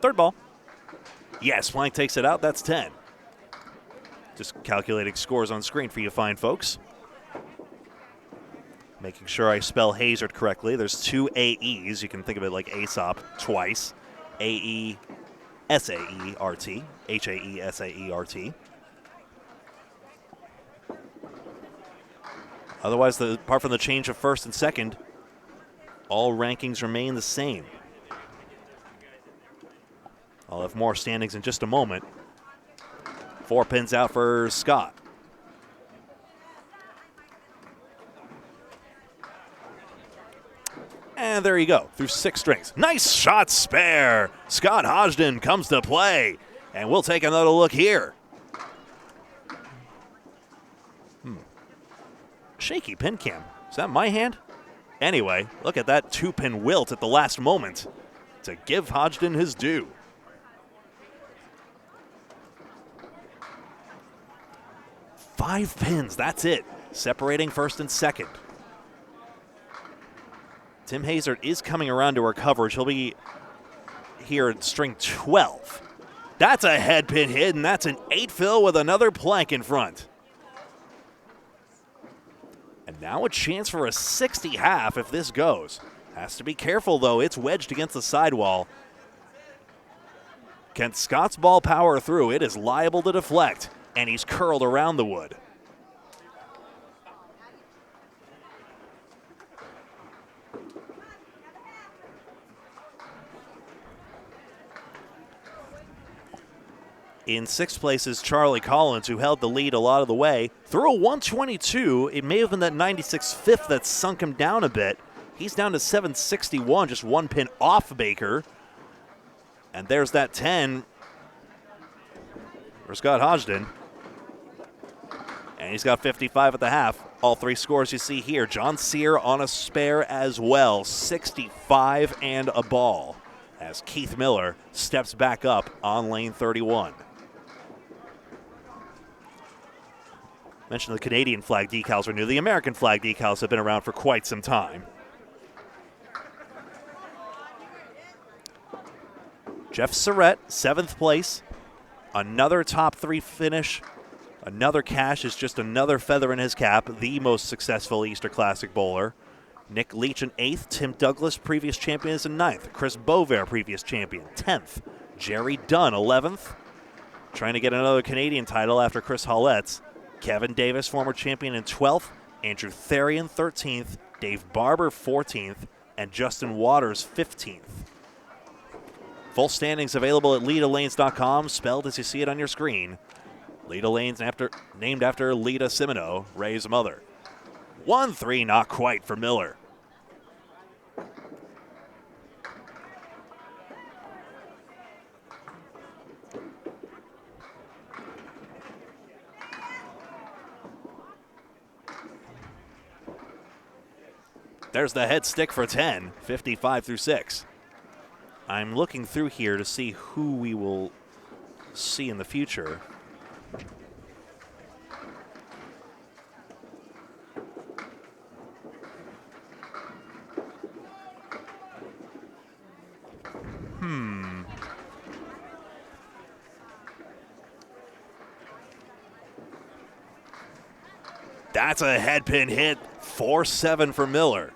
Third ball. Yes, Plank takes it out. That's 10. Just calculating scores on screen for you fine folks. Making sure I spell Hazard correctly. There's 2 AEs. You can think of it like Aesop twice. A-E-S-A-E-R-T. H-A-E-S-A-E-R-T. Otherwise, apart from the change of first and second, all rankings remain the same. I'll have more standings in just a moment. 4 pins out for Scott. And there you go, through 6 strings. Nice shot spare. Scott Hodgson comes to play. And we'll take another look here. Shaky pin cam. Is that my hand? Anyway, look at that 2-pin wilt at the last moment to give Hodgson his due. Five pins, that's it. Separating first and second. Tim Hazard is coming around to our coverage. He'll be here at string 12. That's a head pin hit, and that's an 8-fill with another plank in front. And now a chance for a 60 half if this goes. Has to be careful, though. It's wedged against the sidewall. Can Scott's ball power through? It is liable to deflect, and he's curled around the wood. In 6th place is Charlie Collins, who held the lead a lot of the way. Through a 122, it may have been that 96 fifth that sunk him down a bit. He's down to 761, just 1 pin off Baker. And there's that 10 for Scott Hodgson. And he's got 55 at the half. All 3 scores you see here. John Sear on a spare as well, 65 and a ball, as Keith Miller steps back up on lane 31. Mentioned the Canadian flag decals are new. The American flag decals have been around for quite some time. Jeff Surrett, 7th place. Another top 3 finish. Another cash is just another feather in his cap. The most successful Easter Classic bowler. Nick Leach in 8th. Tim Douglas, previous champion, is in 9th. Chris Bovair, previous champion, 10th. Jerry Dunn, 11th. Trying to get another Canadian title after Chris Holletz. Kevin Davis, former champion, in 12th. Andrew Therian, 13th. Dave Barber, 14th. And Justin Waters, 15th. Full standings available at LedaLanes.com, spelled as you see it on your screen. Leda Lanes named after Leda Simino, Ray's mother. 1-3, not quite for Miller. There's the head stick for 10, 55 through 6. I'm looking through here to see who we will see in the future. That's a head pin hit, 4-7 for Miller.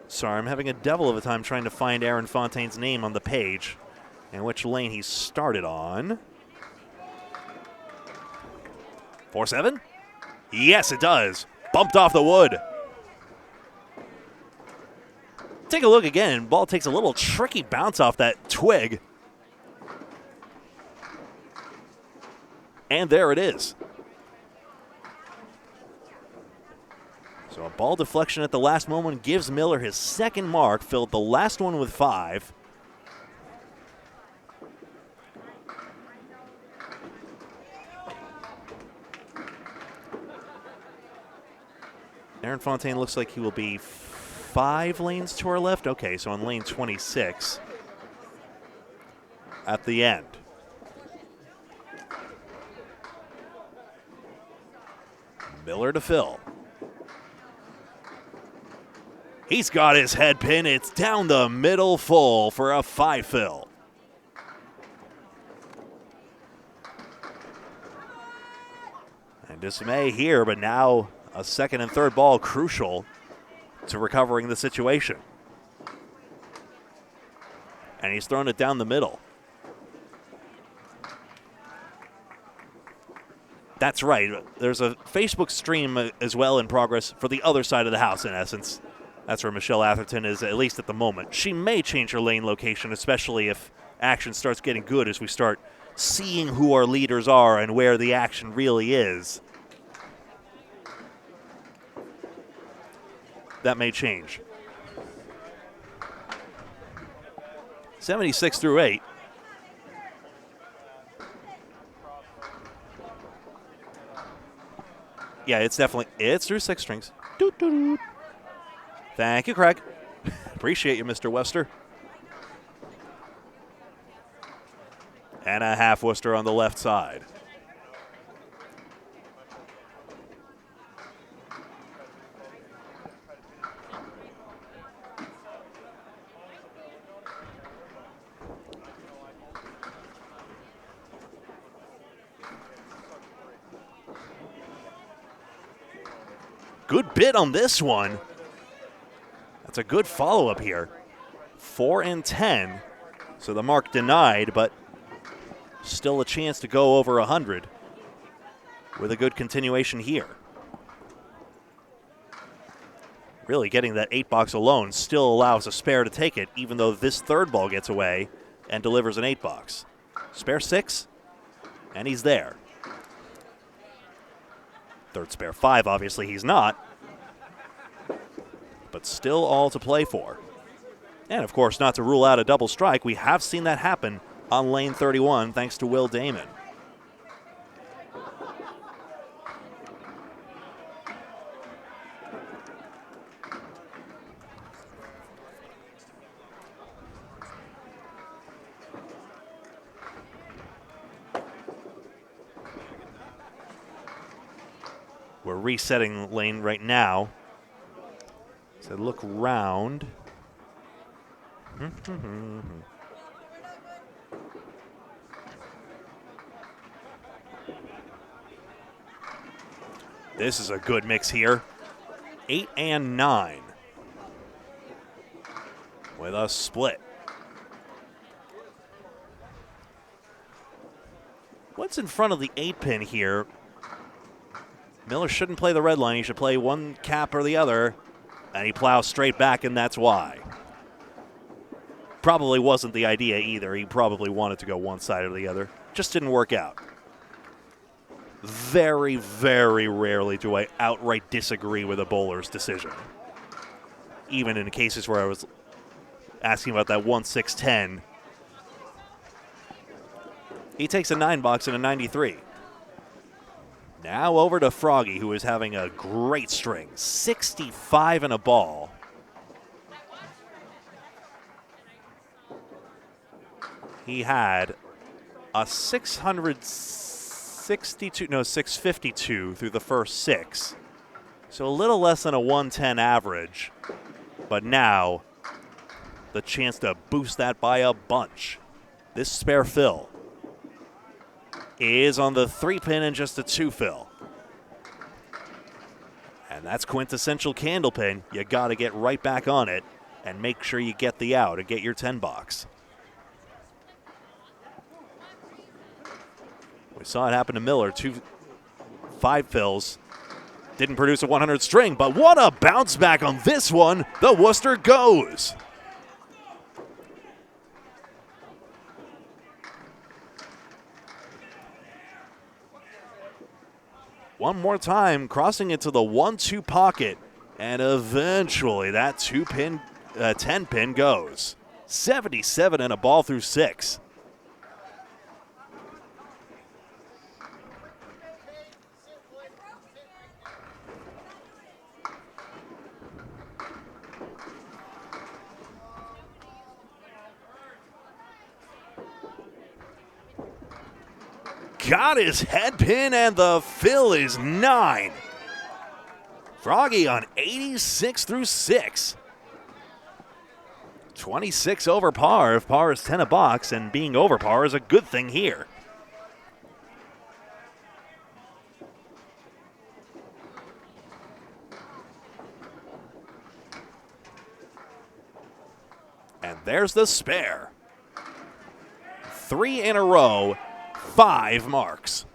Sorry, I'm having a devil of a time trying to find Aaron Fontaine's name on the page and which lane he started on. 4-7? Yes, it does. Bumped off the wood. Take a look again. Ball takes a little tricky bounce off that twig. And there it is. So a ball deflection at the last moment gives Miller his second mark, filled the last one with 5. Aaron Fontaine looks like he will be 5 lanes to our left. Okay, so on lane 26 at the end. Miller to fill. He's got his head pin. It's down the middle full for a 5-fill. And dismay here, but now a second and third ball crucial to recovering the situation. And he's thrown it down the middle. That's right. There's a Facebook stream as well in progress for the other side of the house, in essence. That's where Michelle Atherton is, at least at the moment. She may change her lane location, especially if action starts getting good as we start seeing who our leaders are and where the action really is. That may change. 76 through 8. Yeah, it's through 6 strings. Doot, doot, doot. Thank you, Craig. Appreciate you, Mr. Wester. And a half Worcester on the left side. Good bid on this one. That's a good follow-up here. 4 and 10. So the mark denied, but still a chance to go over 100 with a good continuation here. Really getting that 8 box alone still allows a spare to take it, even though this third ball gets away and delivers an 8 box. Spare 6, and he's there. Third spare 5, obviously he's not, but still all to play for. And of course, not to rule out a double strike, we have seen that happen on lane 31 thanks to Will Damon. We're resetting lane right now. So look round. This is a good mix here. 8 and 9 with a split. What's in front of the 8 pin here? Miller shouldn't play the red line. He should play one cap or the other, and he plows straight back, and that's why. Probably wasn't the idea either. He probably wanted to go one side or the other. Just didn't work out. Very, very rarely do I outright disagree with a bowler's decision. Even in cases where I was asking about that 1-6-10. He takes a 9 box and a 93. Now over to Froggy, who is having a great string. 65 and a ball. He had a 652 through the first 6. So a little less than a 110 average. But now, the chance to boost that by a bunch. This spare fill is on the 3 pin and just a 2 fill. And that's quintessential Candlepin. You got to get right back on it and make sure you get the out and get your 10 box. We saw it happen to Miller. 2 5 fills. Didn't produce a 100 string, but what a bounce back on this one. The Worcester goes. One more time, crossing into the 1-2 pocket, and eventually that 2-pin, 10-pin goes. 77 and a ball through 6. Got his head pin, and the fill is 9. Froggy on 86 through 6. 26 over par. If par is 10 a box, and being over par is a good thing here. And there's the spare. 3 in a row, 5 marks.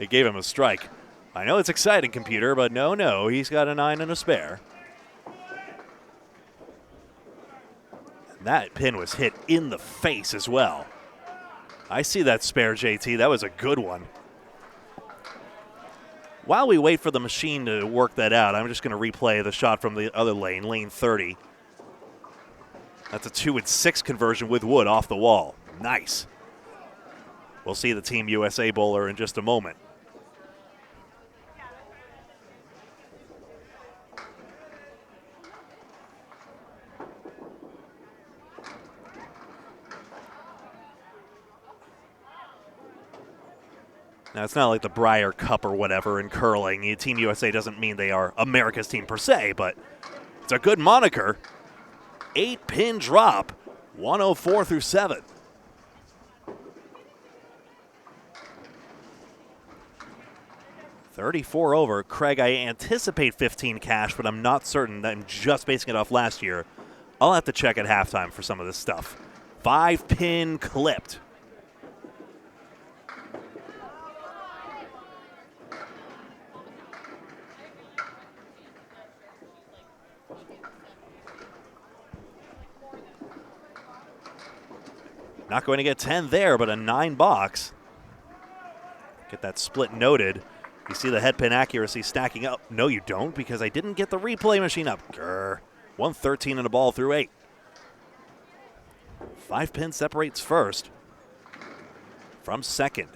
It gave him a strike. I know it's exciting, computer, but no, he's got a 9 and a spare. And that pin was hit in the face as well. I see that spare, JT. That was a good one. While we wait for the machine to work that out, I'm just going to replay the shot from the other lane, lane 30. That's a 2-6 conversion with wood off the wall. Nice. We'll see the Team USA bowler in just a moment. Now, it's not like the Briar Cup or whatever in curling. Team USA doesn't mean they are America's team per se, but it's a good moniker. 8-pin drop, 104 through 7. $34 over. Craig, I anticipate 15 cash, but I'm not certain. I'm just basing it off last year. I'll have to check at halftime for some of this stuff. 5-pin clipped. Not going to get 10 there, but a 9 box. Get that split noted. You see the head pin accuracy stacking up. No, you don't, because I didn't get the replay machine up. Grr. 113 and a ball through 8. 5 pin separates first from second.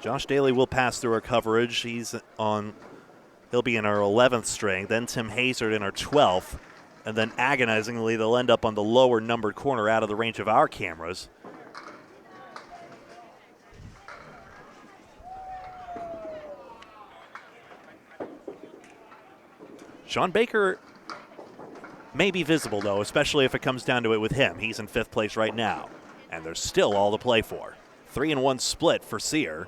Josh Daly will pass through our coverage. He'll be in our 11th string, then Tim Hazard in our 12th, and then agonizingly they'll end up on the lower numbered corner out of the range of our cameras. Sean Baker may be visible, though, especially if it comes down to it with him. He's in 5th place right now, and there's still all to play for. 3-1 split for Sear.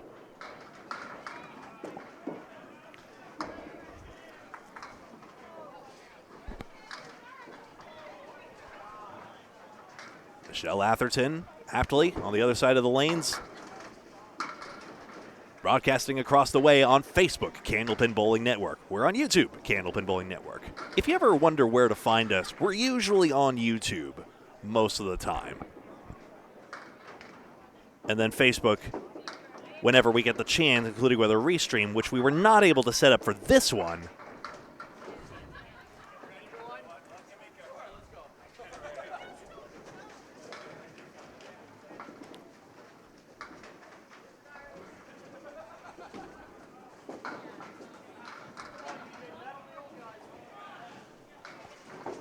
Michelle Atherton, aptly on the other side of the lanes. Broadcasting across the way on Facebook, Candlepin Bowling Network. We're on YouTube, Candlepin Bowling Network. If you ever wonder where to find us, we're usually on YouTube most of the time. And then Facebook, whenever we get the chance, including with a restream, which we were not able to set up for this one.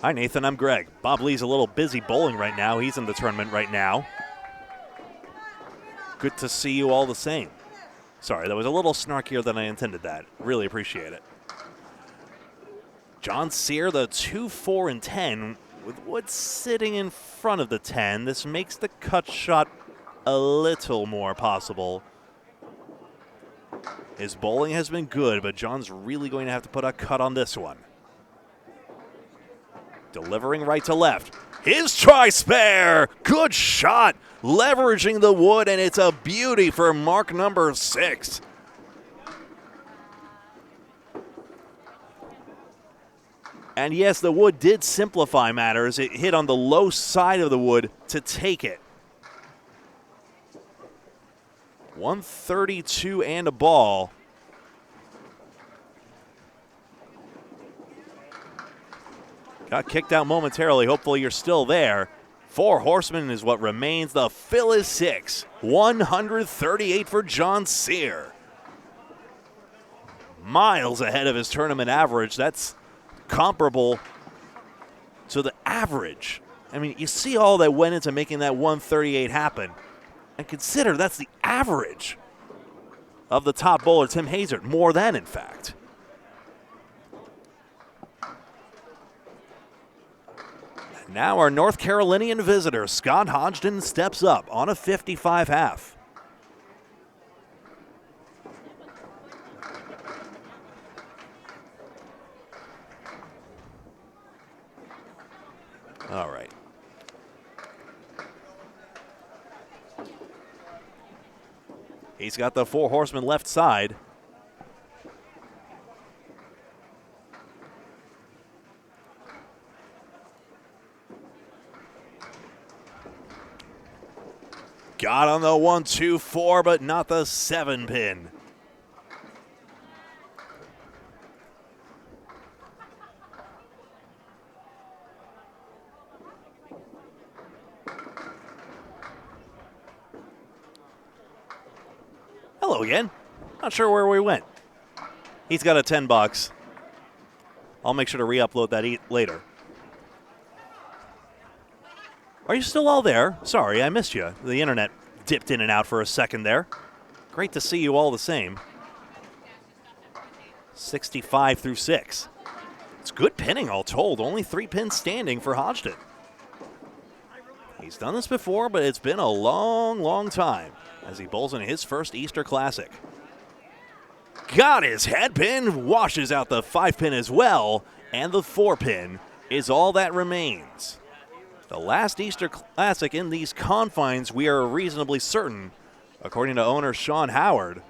Hi, Nathan. I'm Greg. Bob Lee's a little busy bowling right now. He's in the tournament right now. Good to see you all the same. Sorry, that was a little snarkier than I intended that. Really appreciate it. John Sear, the 2, 4, and 10, with Wood sitting in front of the 10. This makes the cut shot a little more possible. His bowling has been good, but John's really going to have to put a cut on this one. Delivering right to left. His tri-spare. Good shot. Leveraging the wood, and it's a beauty for mark number 6. And yes, the wood did simplify matters. It hit on the low side of the wood to take it. 132 and a ball. Got kicked out momentarily. Hopefully you're still there. 4 horsemen is what remains. The fill is 6. 138 for John Sear. Miles ahead of his tournament average. That's comparable to the average. I mean, you see all that went into making that 138 happen. And consider that's the average of the top bowler, Tim Hazard. More than, in fact. Now our North Carolinian visitor, Scott Hodgson, steps up on a 55 half. All right. He's got the 4 horsemen left side. Got on the 1, 2, 4, but not the 7 pin. Hello again. Not sure where we went. He's got a $10. I'll make sure to re-upload that later. Are you still all there? Sorry, I missed you. The internet dipped in and out for a second there. Great to see you all the same. 65 through 6. It's good pinning all told. Only 3 pins standing for Hodgson. He's done this before, but it's been a long, long time as he bowls in his first Easter Classic. Got his head pin, washes out the 5 pin as well, and the 4 pin is all that remains. The last Easter Classic in these confines, we are reasonably certain, according to owner Sean Howard.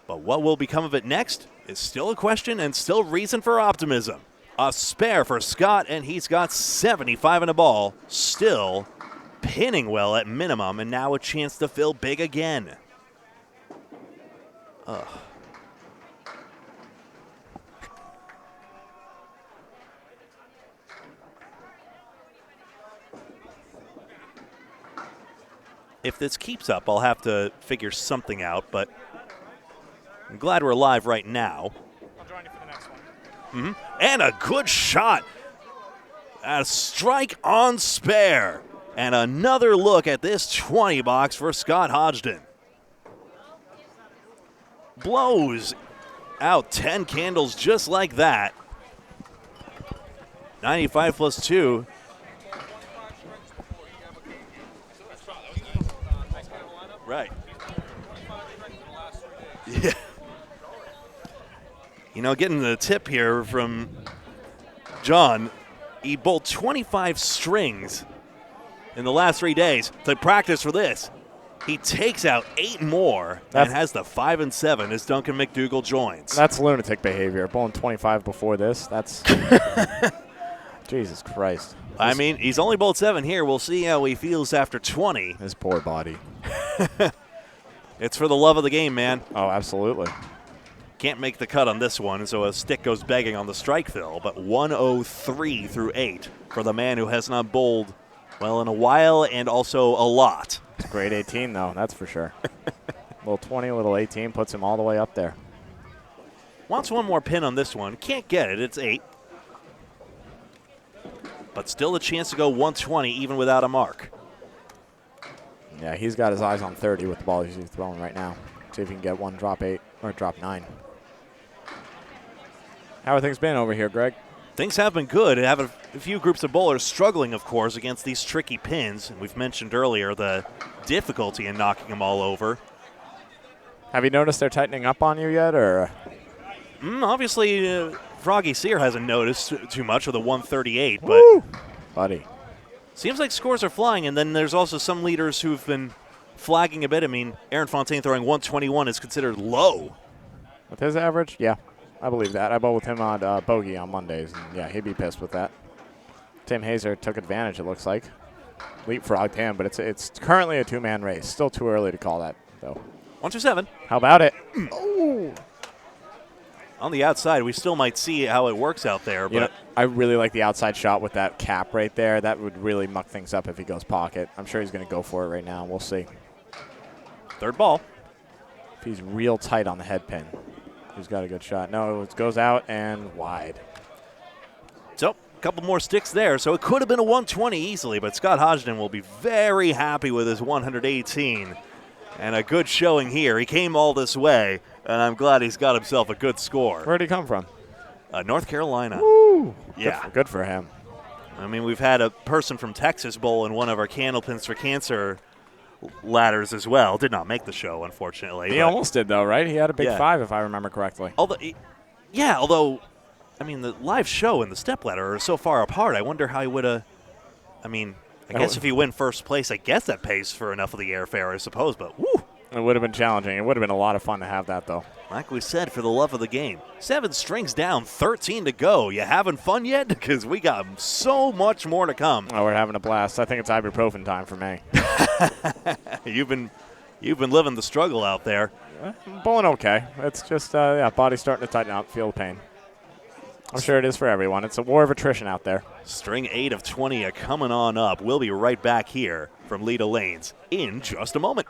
But what will become of it next is still a question and still reason for optimism. A spare for Scott, and he's got 75 in a ball, still pinning well at minimum, and now a chance to fill big again. Ugh. If this keeps up, I'll have to figure something out, but I'm glad we're live right now. I'll join you for the next one. And a good shot. A strike on spare. And another look at this 20 box for Scott Hodgson. Blows out 10 candles just like that. 95 plus 2. Right. Yeah. You know, getting the tip here from John, he bowled 25 strings in the last 3 days to practice for this. He takes out 8 more and has the 5 and 7 as Duncan McDougall joins. That's lunatic behavior. Bowling 25 before this, that's Jesus Christ. I mean, he's only bowled 7 here. We'll see how he feels after 20. His poor body. It's for the love of the game, man. Oh, absolutely. Can't make the cut on this one, so a stick goes begging on the strike fill, but 103 through 8 for the man who has not bowled, well, in a while and also a lot. It's grade 18, though, that's for sure. Little 20, little 18 puts him all the way up there. Wants one more pin on this one. Can't get it. It's 8. But still a chance to go 120 even without a mark. Yeah, he's got his eyes on 30 with the ball he's throwing right now. See if he can get one drop 8 or drop 9. How have things been over here, Greg? Things have been good. I have a few groups of bowlers struggling, of course, against these tricky pins. We've mentioned earlier the difficulty in knocking them all over. Have you noticed they're tightening up on you yet, or? Obviously, Froggy Sear hasn't noticed too much with a 138, but Woo! Buddy. Seems like scores are flying, and then there's also some leaders who've been flagging a bit. I mean, Aaron Fontaine throwing 121 is considered low. With his average? Yeah, I believe that. I bowled with him on bogey on Mondays, and yeah, he'd be pissed with that. Tim Hazer took advantage, it looks like. Leapfrogged him, but it's currently a 2-man race. Still too early to call that, though. 127. How about it? Oh. On the outside, we still might see how it works out there. But you know, I really like the outside shot with that cap right there. That would really muck things up if he goes pocket. I'm sure he's going to go for it right now. We'll see. Third ball. If he's real tight on the head pin, he's got a good shot. No, it goes out and wide. So, a couple more sticks there. So it could have been a 120 easily, but Scott Hodgson will be very happy with his 118. And a good showing here. He came all this way, and I'm glad he's got himself a good score. Where'd he come from? North Carolina. Woo! Yeah. Good for him. I mean, we've had a person from Texas bowl in one of our Candlepins for Cancer ladders as well. Did not make the show, unfortunately. He almost did, though, right? He had a big Yeah. 5, if I remember correctly. Although, I mean, the live show and the step ladder are so far apart. I wonder how he would have. I mean, I guess if you win first place, I guess that pays for enough of the airfare, I suppose. But woo! It would have been challenging. It would have been a lot of fun to have that, though. Like we said, for the love of the game. 7 strings down, 13 to go. You having fun yet? Because we got so much more to come. Oh, we're having a blast. I think it's ibuprofen time for me. You've been living the struggle out there. I'm bowling okay. It's just, body's starting to tighten up, feel the pain. I'm sure it is for everyone. It's a war of attrition out there. String 8 of 20 coming on up. We'll be right back here from Leda Lanes in just a moment.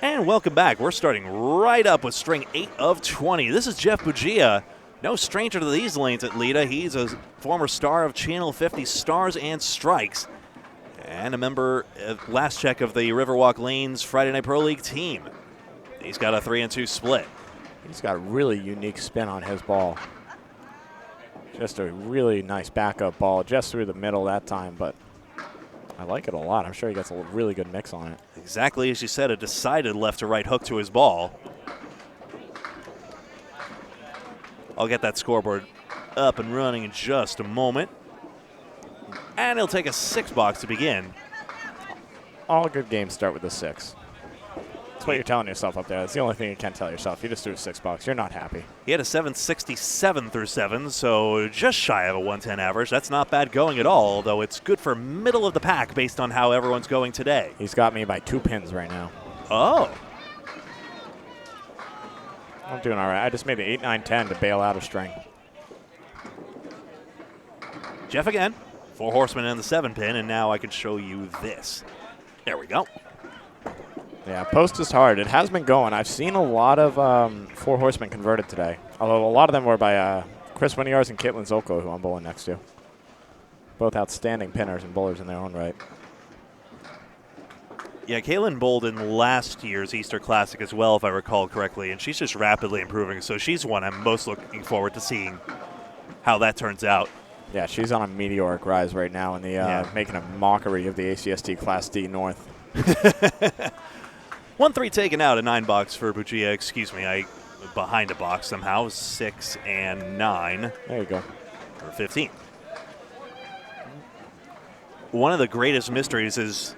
And welcome back. We're starting right up with string 8 of 20. This is Jeff Gouillart. No stranger to these lanes at Leda. He's a former star of Channel 50 Stars and Strikes and a member, last check, of the Riverwalk Lanes Friday Night Pro League team. He's got a 3-2 split. He's got a really unique spin on his ball. Just a really nice backup ball just through the middle that time, but I like it a lot. I'm sure he gets a really good mix on it. Exactly as you said, a decided left to right hook to his ball. I'll get that scoreboard up and running in just a moment. And he'll take a 6 box to begin. All good games start with a 6. That's what you're telling yourself up there. That's the only thing you can tell yourself. You just threw a 6 box. You're not happy. He had a 767 through 7, so just shy of a 110 average. That's not bad going at all, although it's good for middle of the pack based on how everyone's going today. He's got me by 2 pins right now. Oh. I'm doing all right. I just made it 8, 9, 10 to bail out a string. Jeff again. 4 horsemen in the 7 pin, and now I can show you this. There we go. Yeah, post is hard. It has been going. I've seen a lot of 4 horsemen converted today, although a lot of them were by Chris Winiars and Caitlin Zolko, who I'm bowling next to. Both outstanding pinners and bowlers in their own right. Yeah, Caitlin bowled in last year's Easter Classic as well, if I recall correctly, and she's just rapidly improving, so she's one I'm most looking forward to seeing how that turns out. Yeah, she's on a meteoric rise right now in the making a mockery of the ACST Class D North. 1-3 taken out, a 9 box for Gouillart. Excuse me, I behind a box somehow. 6 and 9. There you go. For 15. One of the greatest mysteries is,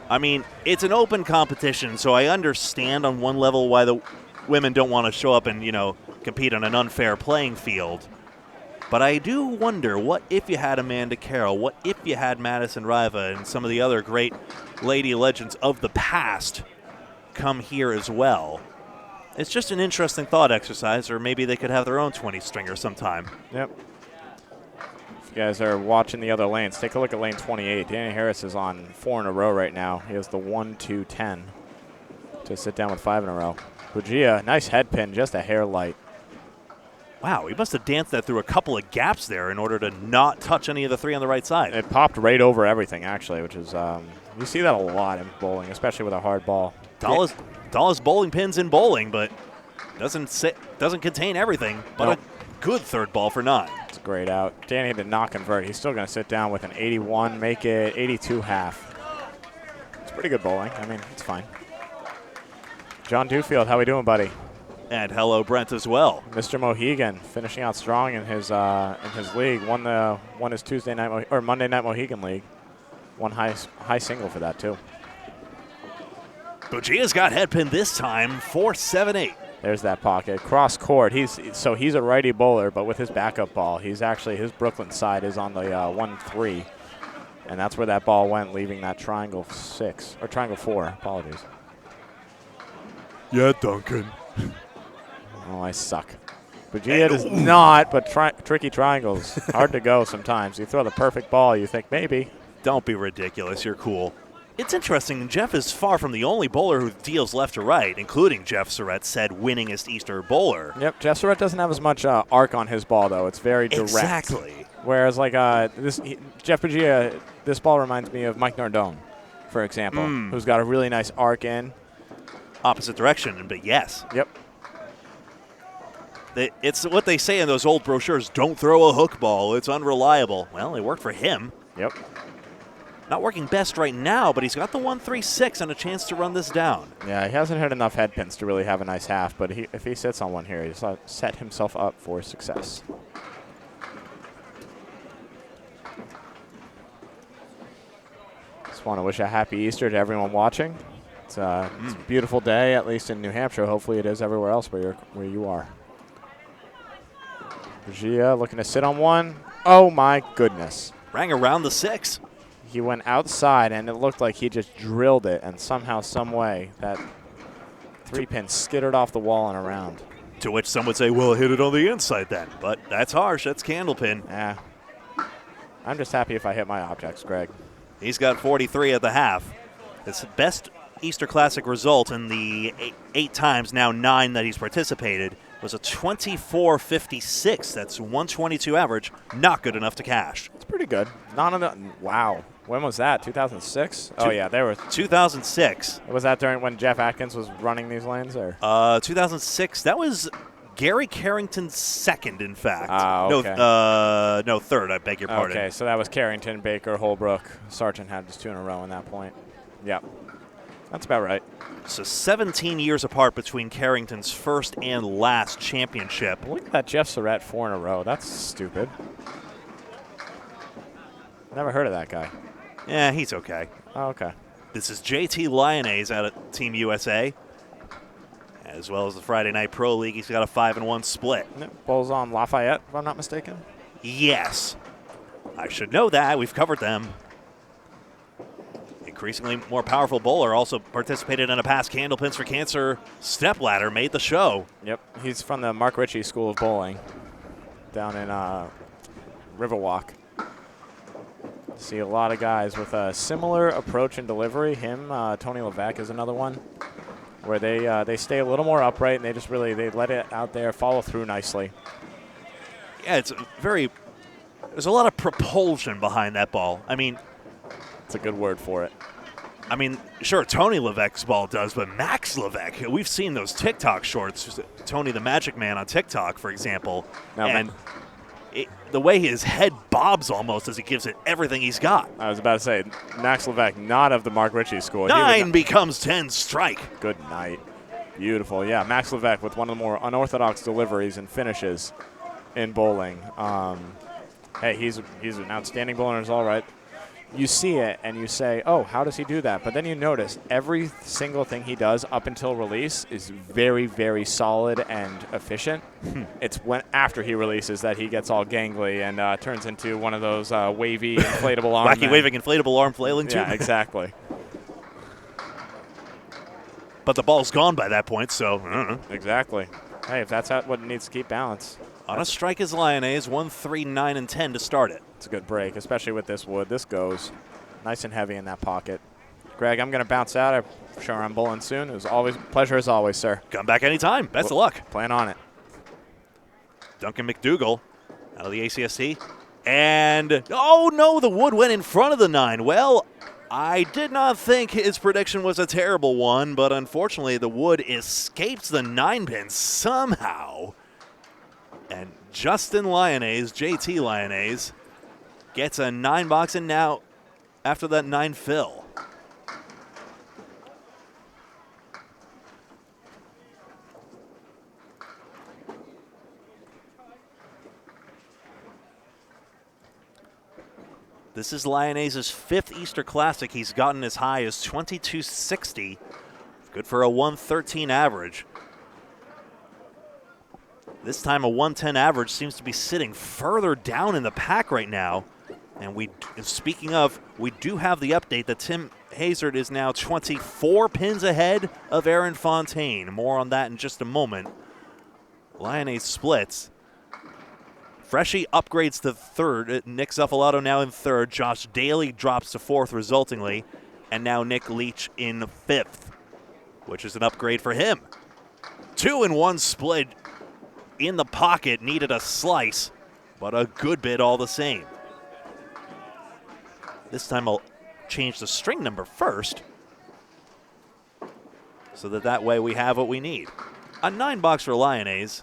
I mean, it's an open competition, so I understand on one level why the women don't want to show up and, compete on an unfair playing field. But I do wonder, what if you had Amanda Carroll? What if you had Madison Riva and some of the other great lady legends of the past come here as well? It's just an interesting thought exercise, or maybe they could have their own 20-stringer sometime. Yep. If you guys are watching the other lanes, take a look at lane 28. Danny Harris is on 4 in a row right now. He has the 1, 2, 10 to sit down with 5 in a row. Gouillart, nice head pin, just a hair light. Wow, he must have danced that through a couple of gaps there in order to not touch any of the 3 on the right side. It popped right over everything, actually, which is, you see that a lot in bowling, especially with a hard ball. Tallest bowling pins in bowling, but doesn't contain everything, but a good third ball for 9. It's grayed out. Danny did not convert. He's still going to sit down with an 81, make it 82 half. It's pretty good bowling. I mean, it's fine. John Dewfield, how we doing, buddy? And hello, Brent, as well. Mr. Mohegan finishing out strong in his league. Won his Monday Night Mohegan League. One high single for that too. Gouillart's got headpin this time, 4-7-8. There's that pocket. Cross court. He's a righty bowler, but with his backup ball, his Brooklyn side is on the 1-3. And that's where that ball went, leaving that triangle 6, or triangle 4, apologies. Yeah, Duncan. Oh, I suck. Gouillart is not, but tricky triangles. Hard to go sometimes. You throw the perfect ball, you think maybe. Don't be ridiculous. You're cool. It's interesting. Jeff is far from the only bowler who deals left to right, including Jeff Surratt, said winningest Easter bowler. Yep, Jeff Surratt doesn't have as much arc on his ball, though. It's very direct. Exactly. Whereas, like, Jeff Gouillart, this ball reminds me of Mike Nardone, for example, who's got a really nice arc in. Opposite direction, but yes. Yep. It's what they say in those old brochures, don't throw a hook ball, it's unreliable. Well, it worked for him. Yep. Not working best right now, but he's got the 1-3-6 and a chance to run this down. Yeah, he hasn't hit enough head pins to really have a nice half, but if he sits on one here, he's set himself up for success. Just want to wish a happy Easter to everyone watching. It's a beautiful day, at least in New Hampshire. Hopefully it is everywhere else where you are. Gouillart looking to sit on one. Oh, my goodness. Rang around the 6. He went outside, and it looked like he just drilled it, and somehow, some way, that 3-pin skittered off the wall and around. To which some would say, well, hit it on the inside then. But that's harsh. That's Candlepin. Yeah. I'm just happy if I hit my objects, Greg. He's got 43 at the half. It's the best Easter Classic result in the 8 times, now 9 that he's participated, was a 24.56. That's 122 average. Not good enough to cash. It's pretty good. Wow. When was that? 2006? Oh, yeah. There was 2006. Was that during when Jeff Atkins was running these lanes? Or 2006. That was Gary Carrington's second, in fact. Okay. No, third. I beg your pardon. Okay, so that was Carrington, Baker, Holbrook. Sargent had just 2 in a row in that point. Yep. That's about right. So 17 years apart between Carrington's first and last championship. Look at that Jeff Surratt 4 in a row. That's stupid. Never heard of that guy. Yeah, he's okay. Oh, okay. This is JT Lyonnaise out at Team USA, as well as the Friday Night Pro League. He's got a 5-1 split. Bowls on Lafayette, if I'm not mistaken. Yes. I should know that. We've covered them. Increasingly more powerful bowler, also participated in a past Candlepins for Cancer stepladder, made the show. Yep, he's from the Mark Ritchie School of Bowling down in Riverwalk. See a lot of guys with a similar approach and delivery. Tony Levesque is another one where they stay a little more upright and they just really they let it out there, follow through nicely. Yeah, there's a lot of propulsion behind that ball. I mean, it's a good word for it. I mean, sure, Tony Levesque's ball does, but Max Levesque, we've seen those TikTok shorts, Tony the Magic Man on TikTok, for example, and the way his head bobs almost as he gives it everything he's got. I was about to say, Max Levesque, not of the Mark Ritchie school. 9 becomes 10 strike. Good night. Beautiful. Yeah, Max Levesque with one of the more unorthodox deliveries and finishes in bowling. Hey, he's an outstanding bowler. It's all right. You see it and you say, oh, how does he do that? But then you notice every single thing he does up until release is very, very solid and efficient. It's after he releases that he gets all gangly and turns into one of those wavy inflatable arm wacky waving inflatable arm flailing tube. Yeah, exactly. But the ball's gone by that point, so I don't know. Exactly. Hey, if that's what it needs to keep balance. On a strike is Lyonnaise, 1, 3, 9, and 10 to start it. It's a good break, especially with this wood. This goes nice and heavy in that pocket. Greg, I'm going to bounce out. I'm sure I'm bowling soon. It was always pleasure as always, sir. Come back anytime. Best of luck. Plan on it. Duncan McDougall out of the ACST. And, oh no, the wood went in front of the 9. Well, I did not think his prediction was a terrible one, but unfortunately the wood escapes the 9 pin somehow. And Justin Lyonnaise, JT Lyonnaise, gets a 9 box, and now after that 9 fill. This is Lyonnaise's 5th Easter Classic. He's gotten as high as 2260. Good for a 113 average. This time a 110 average seems to be sitting further down in the pack right now. And speaking of, we do have the update that Tim Hazard is now 24 pins ahead of Aaron Fontaine. More on that in just a moment. Lyonnaise splits. Freshie upgrades to 3rd. Nick Zuffalato now in 3rd. Josh Daly drops to 4th resultingly. And now Nick Leach in 5th, which is an upgrade for him. 2-1 split in the pocket. Needed a slice, but a good bit all the same. This time I'll change the string number first so that way we have what we need. A 9 box for Lyonnaise.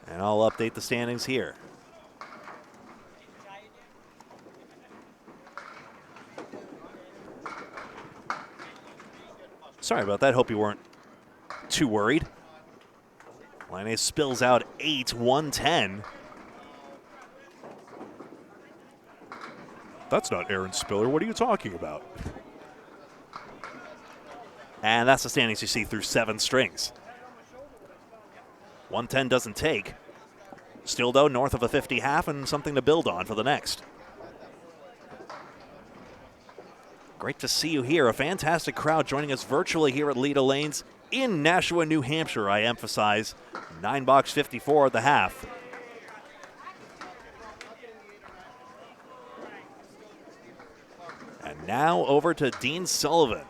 And I'll update the standings here. Sorry about that. Hope you weren't too worried. Lyonnaise spills out 8, 110. That's not Aaron Spiller. What are you talking about? And that's the standings you see through 7 strings. 110 doesn't take. Still, though, north of a 50 half and something to build on for the next. Great to see you here. A fantastic crowd joining us virtually here at Leda Lanes in Nashua, New Hampshire, I emphasize. 9 box 54 at the half. And now over to Dean Sullivan.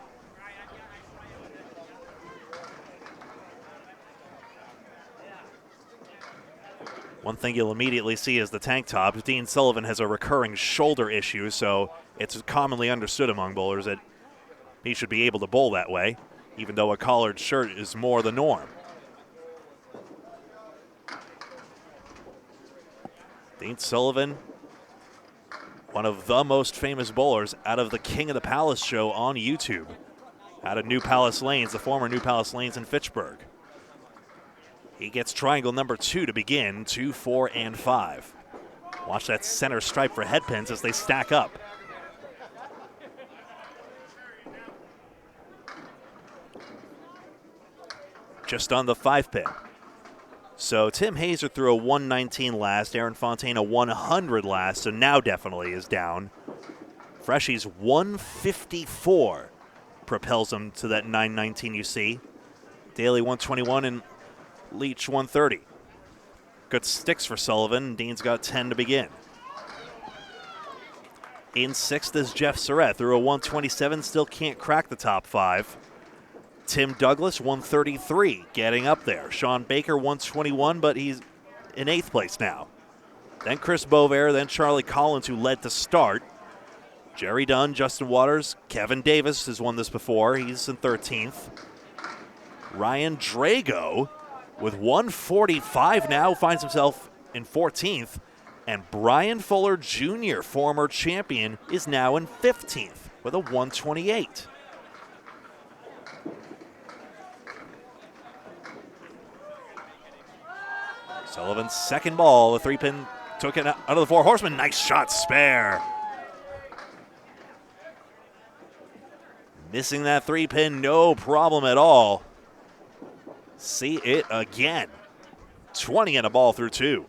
One thing you'll immediately see is the tank top. Dean Sullivan has a recurring shoulder issue, so it's commonly understood among bowlers that he should be able to bowl that way, even though a collared shirt is more the norm. Dean Sullivan, one of the most famous bowlers out of the King of the Palace show on YouTube, out of New Palace Lanes, the former New Palace Lanes in Fitchburg. He gets triangle number 2 to begin, 2, 4, and 5. Watch that center stripe for head pins as they stack up. Just on the 5 pin. So Tim Hazard threw a 119 last, Aaron Fontaine a 100 last, so now definitely is down. Freshie's 154 propels him to that 919 you see. Daly 121 and Leach 130. Good sticks for Sullivan. Dean's got 10 to begin. In 6th is Jeff Surratt. Threw a 127, still can't crack the top 5. Tim Douglas, 133, getting up there. Sean Baker, 121, but he's in 8th place now. Then Chris Bovair, then Charlie Collins, who led to start. Jerry Dunn, Justin Waters, Kevin Davis has won this before. He's in 13th. Ryan Drago, with 145 now, finds himself in 14th. And Brian Fuller Jr., former champion, is now in 15th with a 128. Sullivan's second ball, the 3-pin took it out of the 4 horsemen. Nice shot, spare. Missing that 3-pin, no problem at all. See it again. 20 and a ball through 2.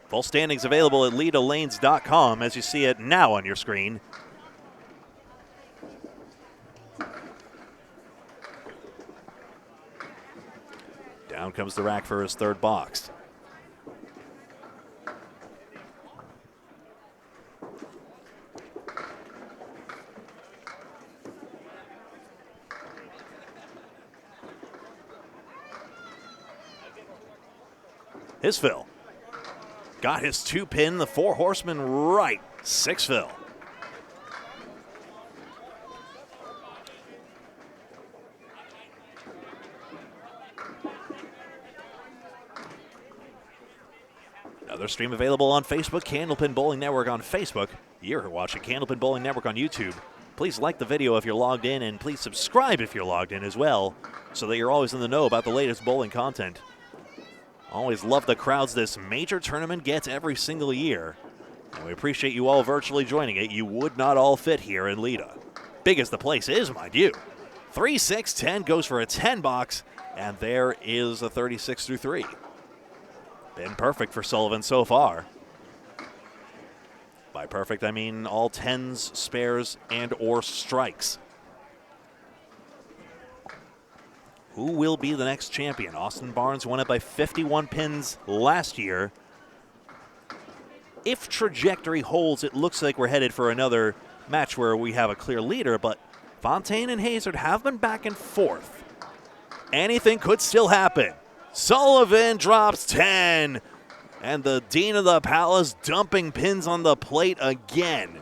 Full standings available at LedaLanes.com as you see it now on your screen. Down comes the rack for his 3rd box. His fill. Got his 2-pin, the 4 horsemen right 6 fill. Another stream available on Facebook, Candlepin Bowling Network on Facebook. You're watching Candlepin Bowling Network on YouTube. Please like the video if you're logged in, and please subscribe if you're logged in as well, so that you're always in the know about the latest bowling content. Always love the crowds this major tournament gets every single year. And we appreciate you all virtually joining it. You would not all fit here in Leda. Big as the place is, mind you. 3, 6, 10 goes for a 10 box, and there is a 36 through 3. Been perfect for Sullivan so far. By perfect, I mean all 10s, spares, and or strikes. Who will be the next champion? Austin Barnes won it by 51 pins last year. If trajectory holds, it looks like we're headed for another match where we have a clear leader, but Fontaine and Hazard have been back and forth. Anything could still happen. Sullivan drops 10. And the Dean of the Palace dumping pins on the plate again.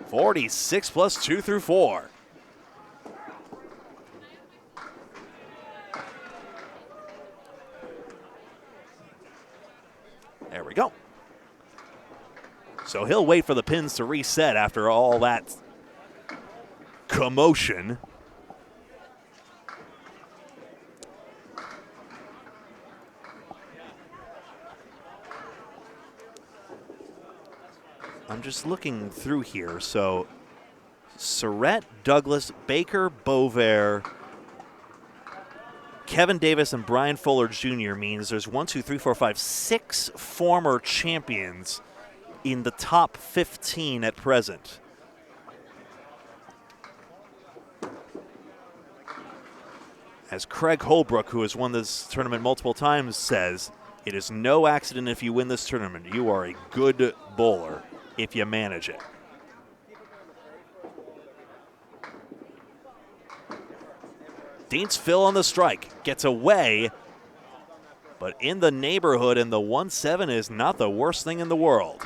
46 plus 2 through 4. There we go. So he'll wait for the pins to reset after all that commotion. I'm just looking through here. So Surratt, Douglas, Baker, Bovair, Kevin Davis, and Brian Fuller Jr. means there's 6 former champions in the top 15 at present. As Craig Holbrook, who has won this tournament multiple times, says, it is no accident if you win this tournament. You are a good bowler if you manage it. Dean's Phil on the strike, gets away, but in the neighborhood, and the 1-7 is not the worst thing in the world.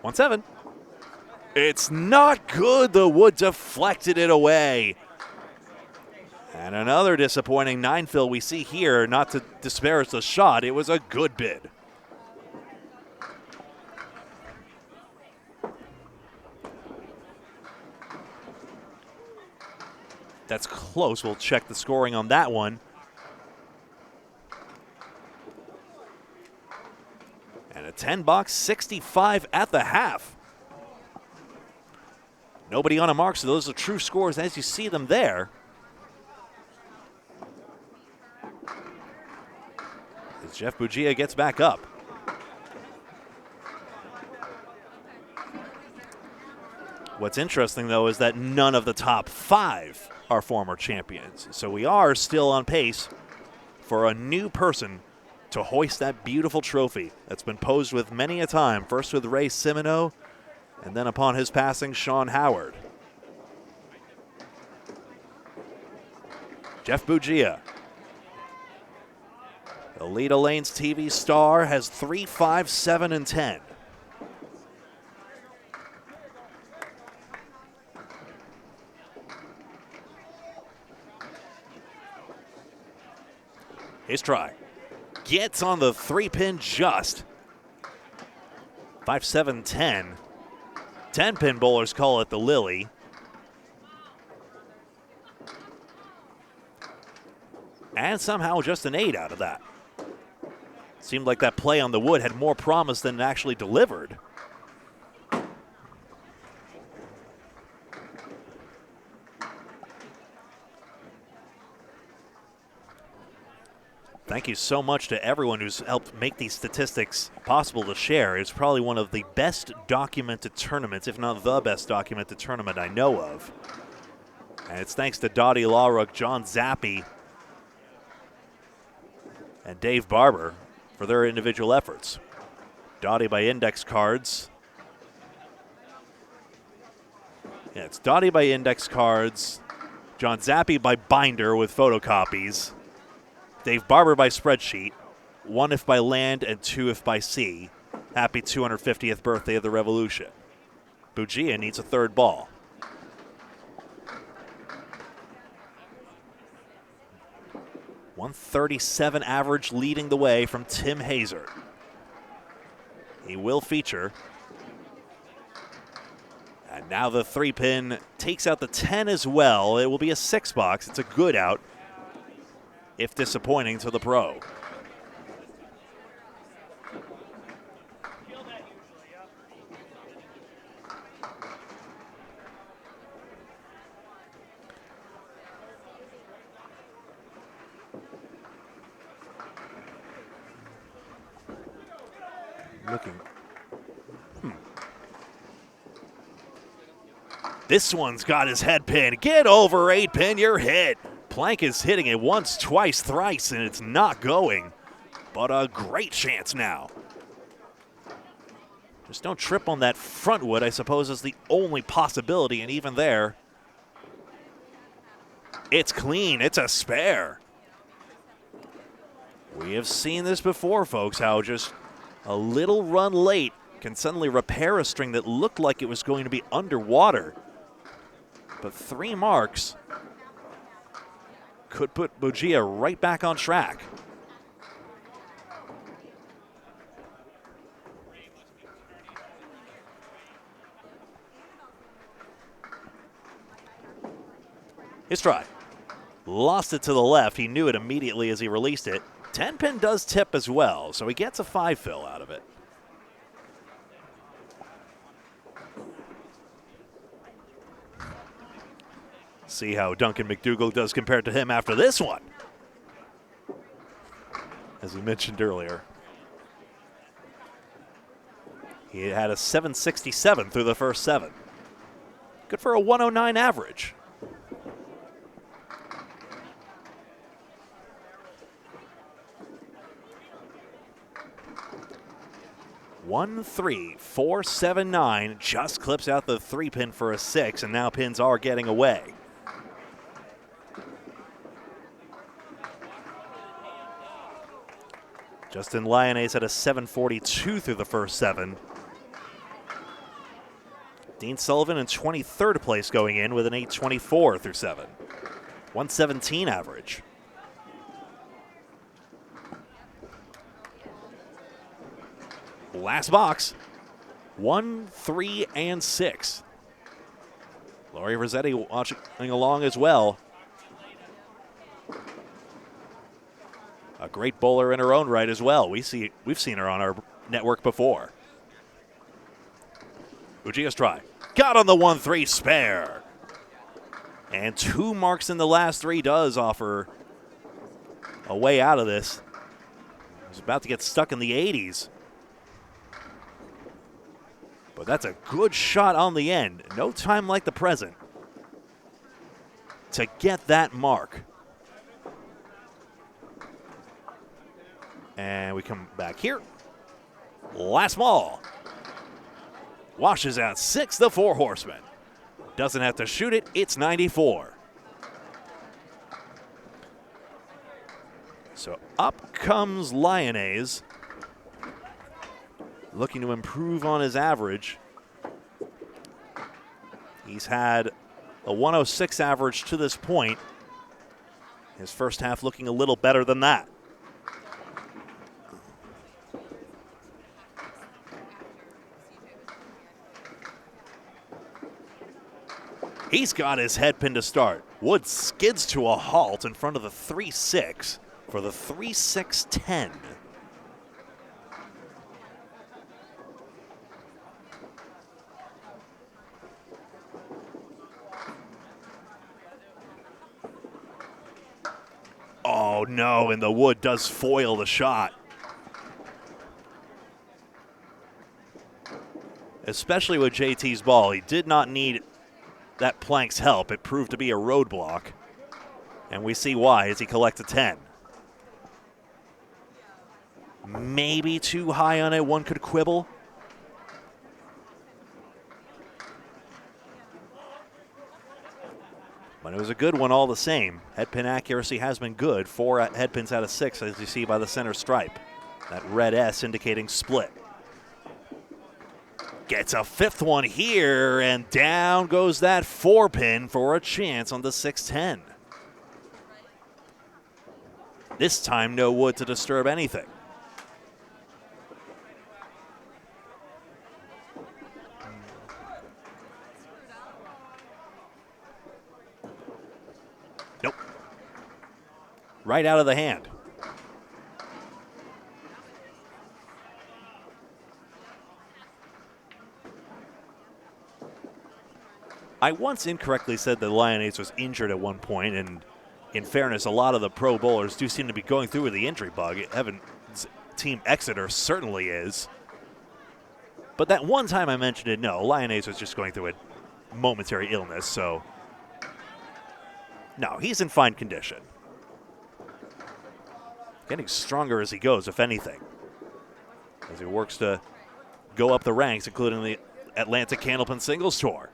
One 7. It's not good. The wood deflected it away. And another disappointing 9 fill we see here. Not to disparage the shot, it was a good bid. That's close. We'll check the scoring on that one. And a 10 box, 65 at the half. Nobody on a mark, so those are true scores as you see them there. As Jeff Bugia gets back up. What's interesting, though, is that none of the top 5 are former champions. So we are still on pace for a new person to hoist that beautiful trophy that's been posed with many a time, first with Ray Simino, and then upon his passing, Sean Howard. Jeff Bugia, the Leda Lanes TV star, has 3, 5, 7, and 10. His try. Gets on the 3-pin just. 5, 7, 10. 10-pin bowlers call it the Lily. And somehow just an 8 out of that. Seemed like that play on the wood had more promise than it actually delivered. Thank you so much to everyone who's helped make these statistics possible to share. It's probably one of the best documented tournaments, if not the best documented tournament I know of. And it's thanks to Dottie Lawrook, John Zappi, and Dave Barber for their individual efforts. Dottie by index cards. Yeah, it's Dottie by index cards, John Zappi by binder with photocopies. Dave Barber by spreadsheet. 1 if by land and 2 if by sea. Happy 250th birthday of the Revolution. Gouillart needs a third ball. .137 average leading the way from Tim Hazard. He will feature. And now the 3-pin takes out the 10 as well. It will be a 6-box. It's a good out, if disappointing to the pro. Looking. This one's got his head pin. Get over 8-pin, you're hit. Plank is hitting it once, twice, thrice, and it's not going. But a great chance now. Just don't trip on that front wood, I suppose, is the only possibility, and even there, it's clean, it's a spare. We have seen this before, folks, how just a little run late can suddenly repair a string that looked like it was going to be underwater. But 3 marks could put Gouillart right back on track. His try. Lost it to the left. He knew it immediately as he released it. 10-pin does tip as well, so he gets a 5-fill out of it. See how Duncan McDougall does compared to him after this one. As we mentioned earlier, he had a 767 through the first 7. Good for a 109 average. One, 3, 4, 7, 9 just clips out the 3-pin for a 6, and now pins are getting away. Justin Lyonnaise had a 742 through the first 7. Dean Sullivan in 23rd place going in with an 824 through 7. 117 average. Last box. 1, 3, and 6. Laurie Rossetti watching along as well. A great bowler in her own right as well. We've seen her on our network before. Gouillart's try. Got on the 1-3 spare. And 2 marks in the last 3 does offer a way out of this. He's about to get stuck in the 80s. But that's a good shot on the end. No time like the present to get that mark. And we come back here. Last ball. Washes out 6, the 4 horsemen. Doesn't have to shoot it, it's 94. So up comes Lyonnaise, looking to improve on his average. He's had a 106 average to this point. His first half looking a little better than that. He's got his head pin to start. Wood skids to a halt in front of the 3-6 for the 3-6-10. Oh no, and the wood does foil the shot. Especially with JT's ball, he did not need that plank's help. It proved to be a roadblock, and we see why as he collects a 10. Maybe too high on it, one could quibble. But it was a good one all the same. Headpin accuracy has been good. 4 headpins out of 6, as you see by the center stripe. That red S indicating split. Gets a 5th one here, and down goes that 4-pin for a chance on the 610. This time, no wood to disturb anything. Nope. Right out of the hand. I once incorrectly said that Lyonnaise was injured at one point, and in fairness, a lot of the pro bowlers do seem to be going through with the injury bug. Evan's team Exeter certainly is. But that one time I mentioned it, no, Lyonnaise was just going through a momentary illness, so no, he's in fine condition. Getting stronger as he goes, if anything, as he works to go up the ranks, including the Atlantic Candlepin Singles Tour.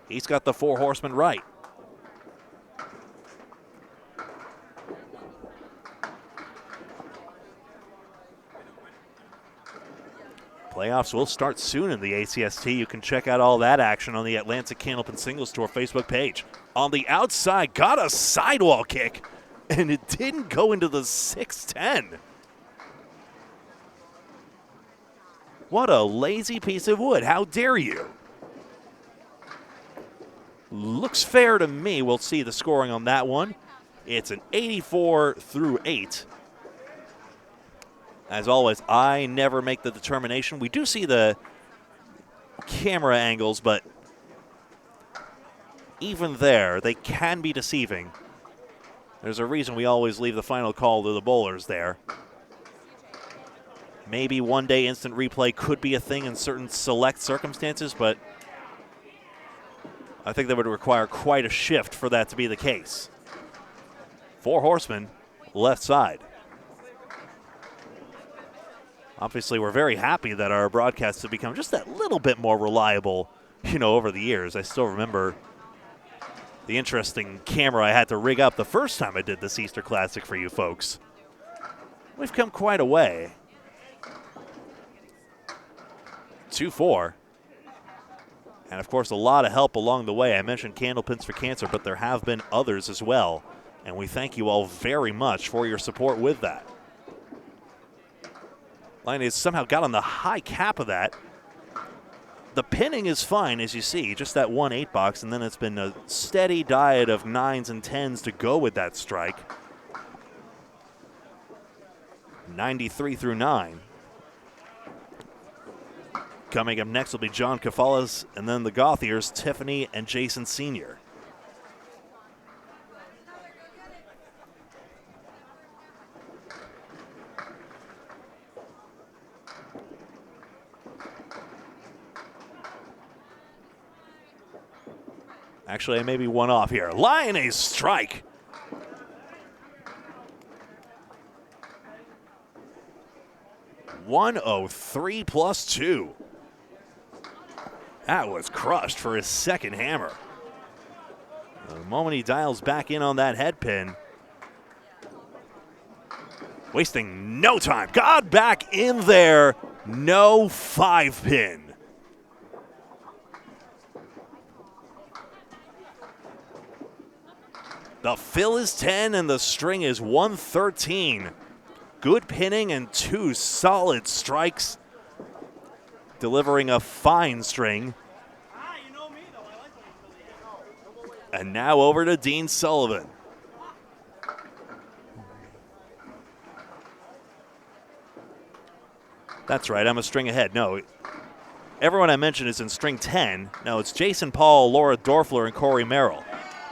He's got the 4 horsemen right. Playoffs will start soon in the ACST. You can check out all that action on the Atlantic Candlepin Singles Tour Facebook page. On the outside, got a sidewall kick, and it didn't go into the 610. What a lazy piece of wood. How dare you? Looks fair to me. We'll see the scoring on that one. It's an 84-8. As always, I never make the determination. We do see the camera angles, but even there, they can be deceiving. There's a reason we always leave the final call to the bowlers there. Maybe one day instant replay could be a thing in certain select circumstances, but I think that would require quite a shift for that to be the case. 4 horsemen, left side. Obviously, we're very happy that our broadcasts have become just that little bit more reliable, over the years. I still remember the interesting camera I had to rig up the first time I did this Easter Classic for you folks. We've come quite a way. 2-4. And, of course, a lot of help along the way. I mentioned Candlepins for Cancer, but there have been others as well. And we thank you all very much for your support with that. Lyonnaise somehow got on the high cap of that. The pinning is fine, as you see, just that 1-8 box, and then it's been a steady diet of 9s and 10s to go with that strike. 93-9. Coming up next will be John Cafalas, and then the Gothiers, Tiffany and Jason Sr. Actually, I may be one off here. Lyonnaise strike. .103 plus 2. That was crushed for his second hammer. The moment he dials back in on that head pin, wasting no time. Got back in there. No 5-pin. The fill is 10 and the string is 113. Good pinning and 2 solid strikes, delivering a fine string. And now over to Dean Sullivan. That's right, I'm a string ahead. No, everyone I mentioned is in string 10. No, it's Jason Paul, Laura Dorfler, and Corey Merrill.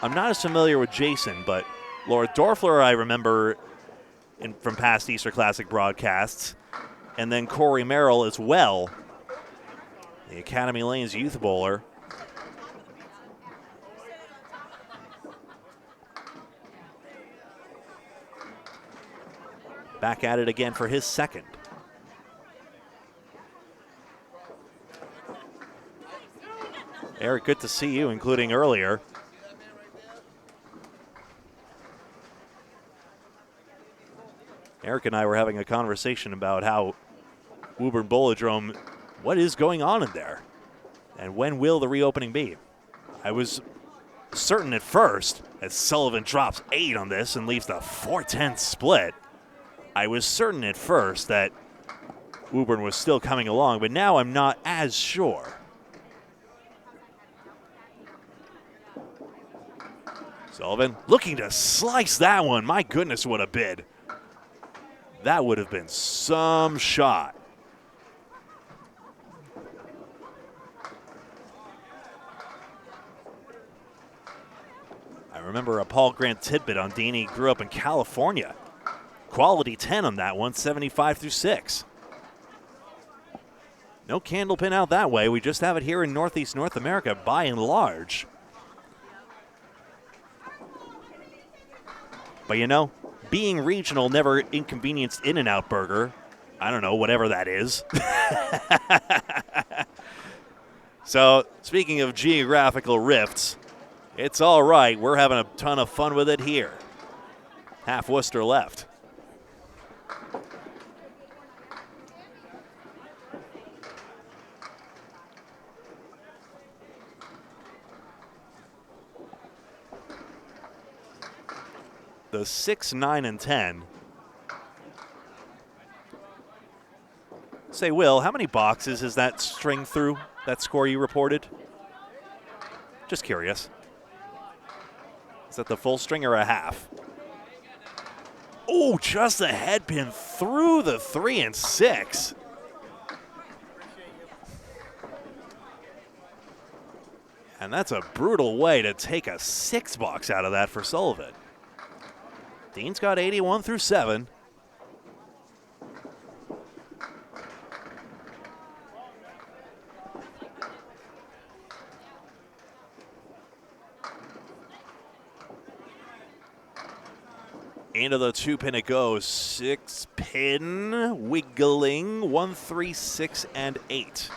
I'm not as familiar with Jason, but Laura Dorfler I remember from past Easter Classic broadcasts, and then Corey Merrill as well, the Academy Lanes youth bowler. Back at it again for his second. Eric, good to see you, including earlier. Eric and I were having a conversation about how Woburn Bolodrome, what is going on in there? And when will the reopening be? I was certain at first, as Sullivan drops 8 on this and leaves the 4-10 split, I was certain at first that Woburn was still coming along, but now I'm not as sure. Sullivan looking to slice that one. My goodness, what a bid. That would have been some shot. I remember a Paul Grant tidbit on Dean. He grew up in California. Quality 10 on that one, 75 through 6. No Candlepin out that way. We just have it here in Northeast North America by and large. But you know, being regional never inconvenienced In-N-Out Burger. I don't know, whatever that is. So, speaking of geographical rifts, it's all right. We're having a ton of fun with it here. Half Worcester left. The 6, 9, and 10. Say, Will, how many boxes is that string through, that score you reported? Just curious. Is that the full string or a half? Oh, just a head pin through the 3 and 6. And that's a brutal way to take a 6 box out of that for Sullivan. Dean's got 81 through 7. Into the 2-pin it goes. 6-pin, wiggling, 1, 3, 6, and 8.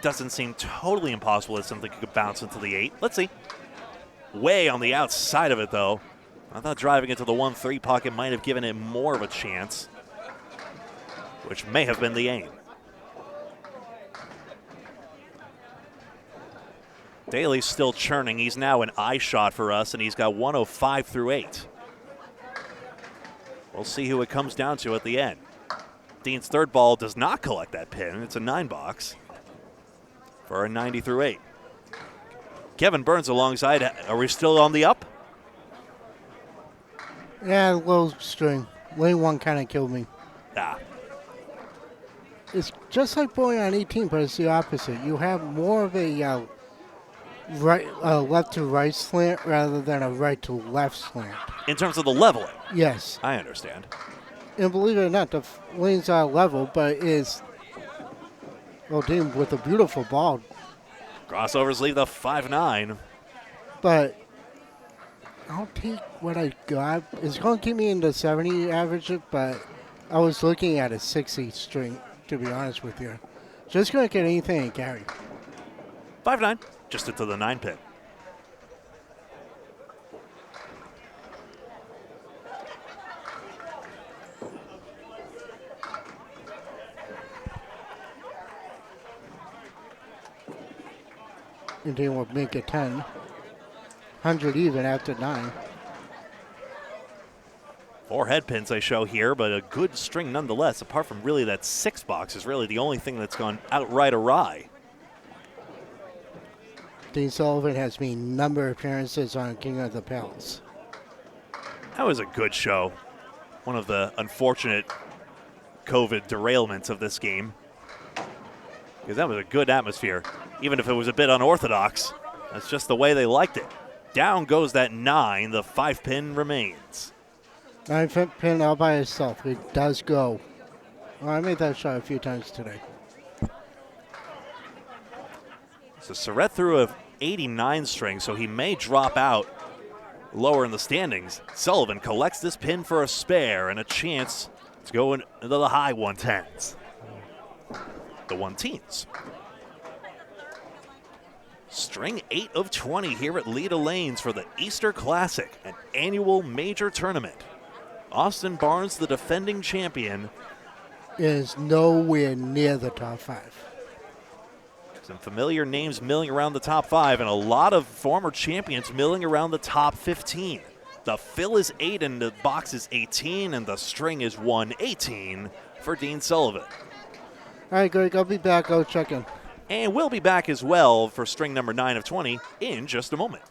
Doesn't seem totally impossible that something could bounce into the 8. Let's see. Way on the outside of it, though. I thought driving into the 1-3 pocket might have given it more of a chance, which may have been the aim. Daly's still churning. He's now an eye shot for us, and he's got 105 through 8. We'll see who it comes down to at the end. Dean's third ball does not collect that pin. It's a 9 box for a 90 through 8. Kevin Burns alongside. Are we still on the up? Yeah, low string. Lane 1 kind of killed me. Ah. It's just like bowling on 18, but it's the opposite. You have more of a left to right slant rather than a right to left slant. In terms of the leveling? Yes. I understand. And believe it or not, the lanes are level, but is Dean with a beautiful ball. Crossovers leave the 5-9. But I'll take what I got. It's going to keep me in the 70 average, but I was looking at a 60 string, to be honest with you. Just going to get anything and carry. 5-9, just into the 9 pin. And then we'll make it 10. 100 even after 9. 4 head pins I show here, but a good string nonetheless. Apart from really that 6 box is really the only thing that's gone outright awry. Dean Sullivan has made a number of appearances on King of the Palace. That was a good show. One of the unfortunate COVID derailments of this game. Because that was a good atmosphere. Even if it was a bit unorthodox, that's just the way they liked it. Down goes that 9. The 5-pin remains. 9-pin all by itself. It does go. Well, I made that shot a few times today. So Surratt threw a 89 string, so he may drop out lower in the standings. Sullivan collects this pin for a spare and a chance to go into the high 110s. The 1-teens. String 8 of 20 here at Leda Lanes for the Easter Classic, an annual major tournament. Austin Barnes, the defending champion, is nowhere near the top 5. some familiar names milling around the top 5 and a lot of former champions milling around the top 15. The fill is 8 and the box is 18 and the string is 118 for Dean Sullivan. All right, Greg, I'll be back. I'll check in. And we'll be back as well for string number 9 of 20 in just a moment.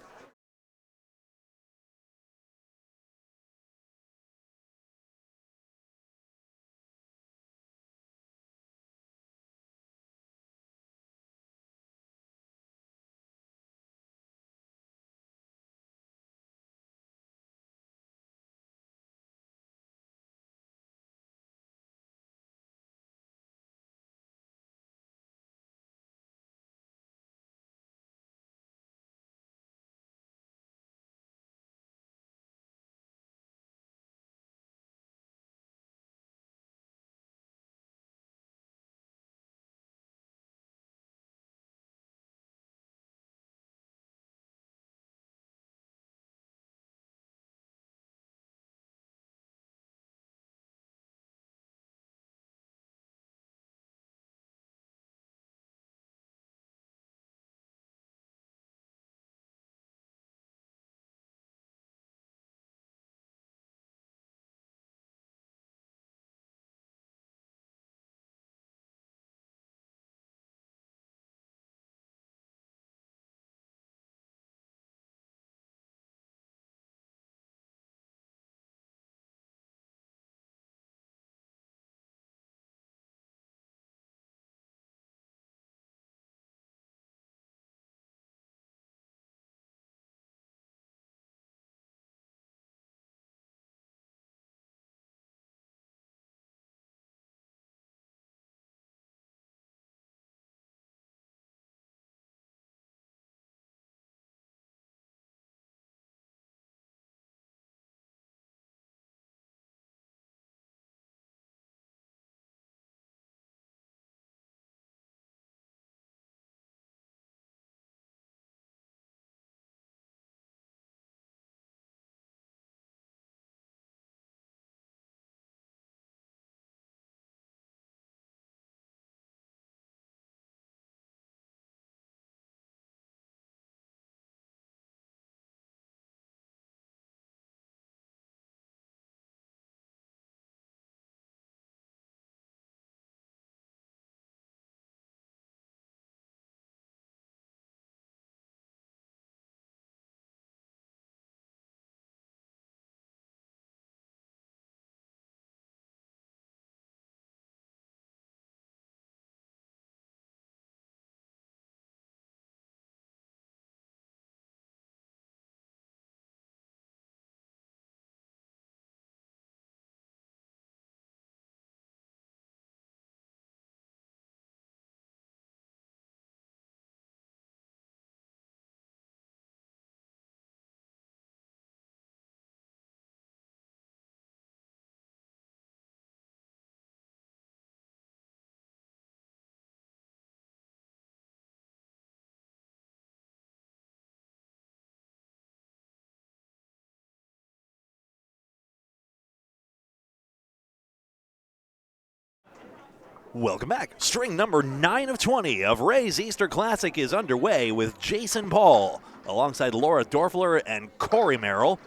Welcome back. String number 9 of 20 of Ray's Easter Classic is underway with Jason Paul alongside Laura Dorfler and Corey Merrill.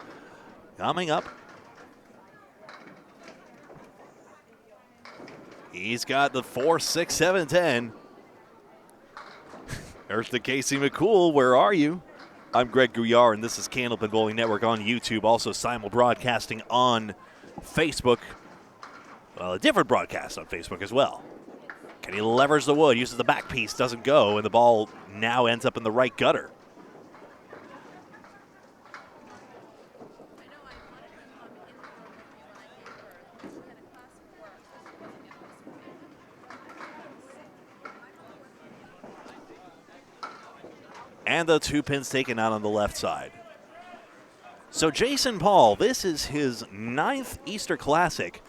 Coming up, he's got the 4, 6, 7, 10. There's the Casey McCool. Where are you? I'm Greg Gouillart, and this is Candlepin Bowling Network on YouTube, also simul-broadcasting on Facebook. Well, a different broadcast on Facebook as well. Kenny levers the wood, uses the back piece, doesn't go, and the ball now ends up in the right gutter. And the 2 pins taken out on the left side. So Jason Paul, this is his 9th Easter Classic.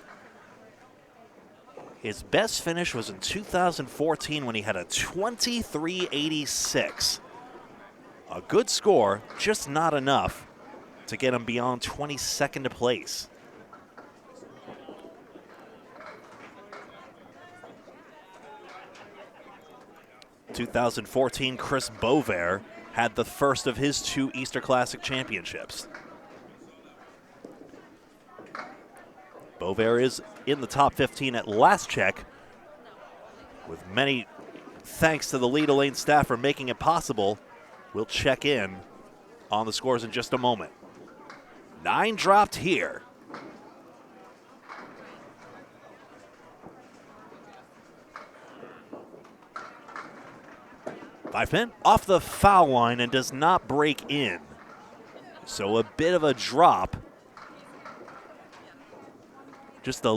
His best finish was in 2014 when he had a 23.86. A good score, just not enough to get him beyond 22nd place. In 2014, Chris Bovair had the first of his 2 Easter Classic championships. Bovair is in the top 15 at last check, with many thanks to the Leda Lane staff for making it possible. We'll check in on the scores in just a moment. 9 dropped here. Five pin off the foul line and does not break in. So a bit of a drop. Just the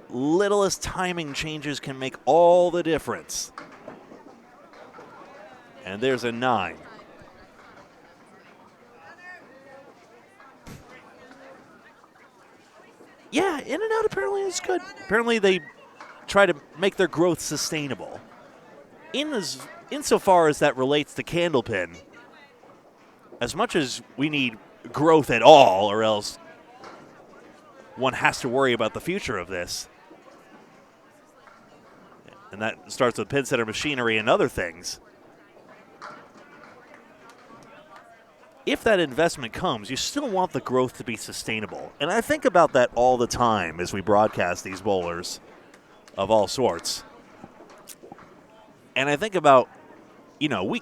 littlest timing changes can make all the difference. And there's a 9. Yeah, in and out apparently is good. Apparently they try to make their growth sustainable. Insofar as that relates to Candlepin, as much as we need growth at all, or else one has to worry about the future of this, and that starts with pin center machinery and other things. If that investment comes, you still want the growth to be sustainable. And I think about that all the time as we broadcast these bowlers of all sorts. And I think about, we're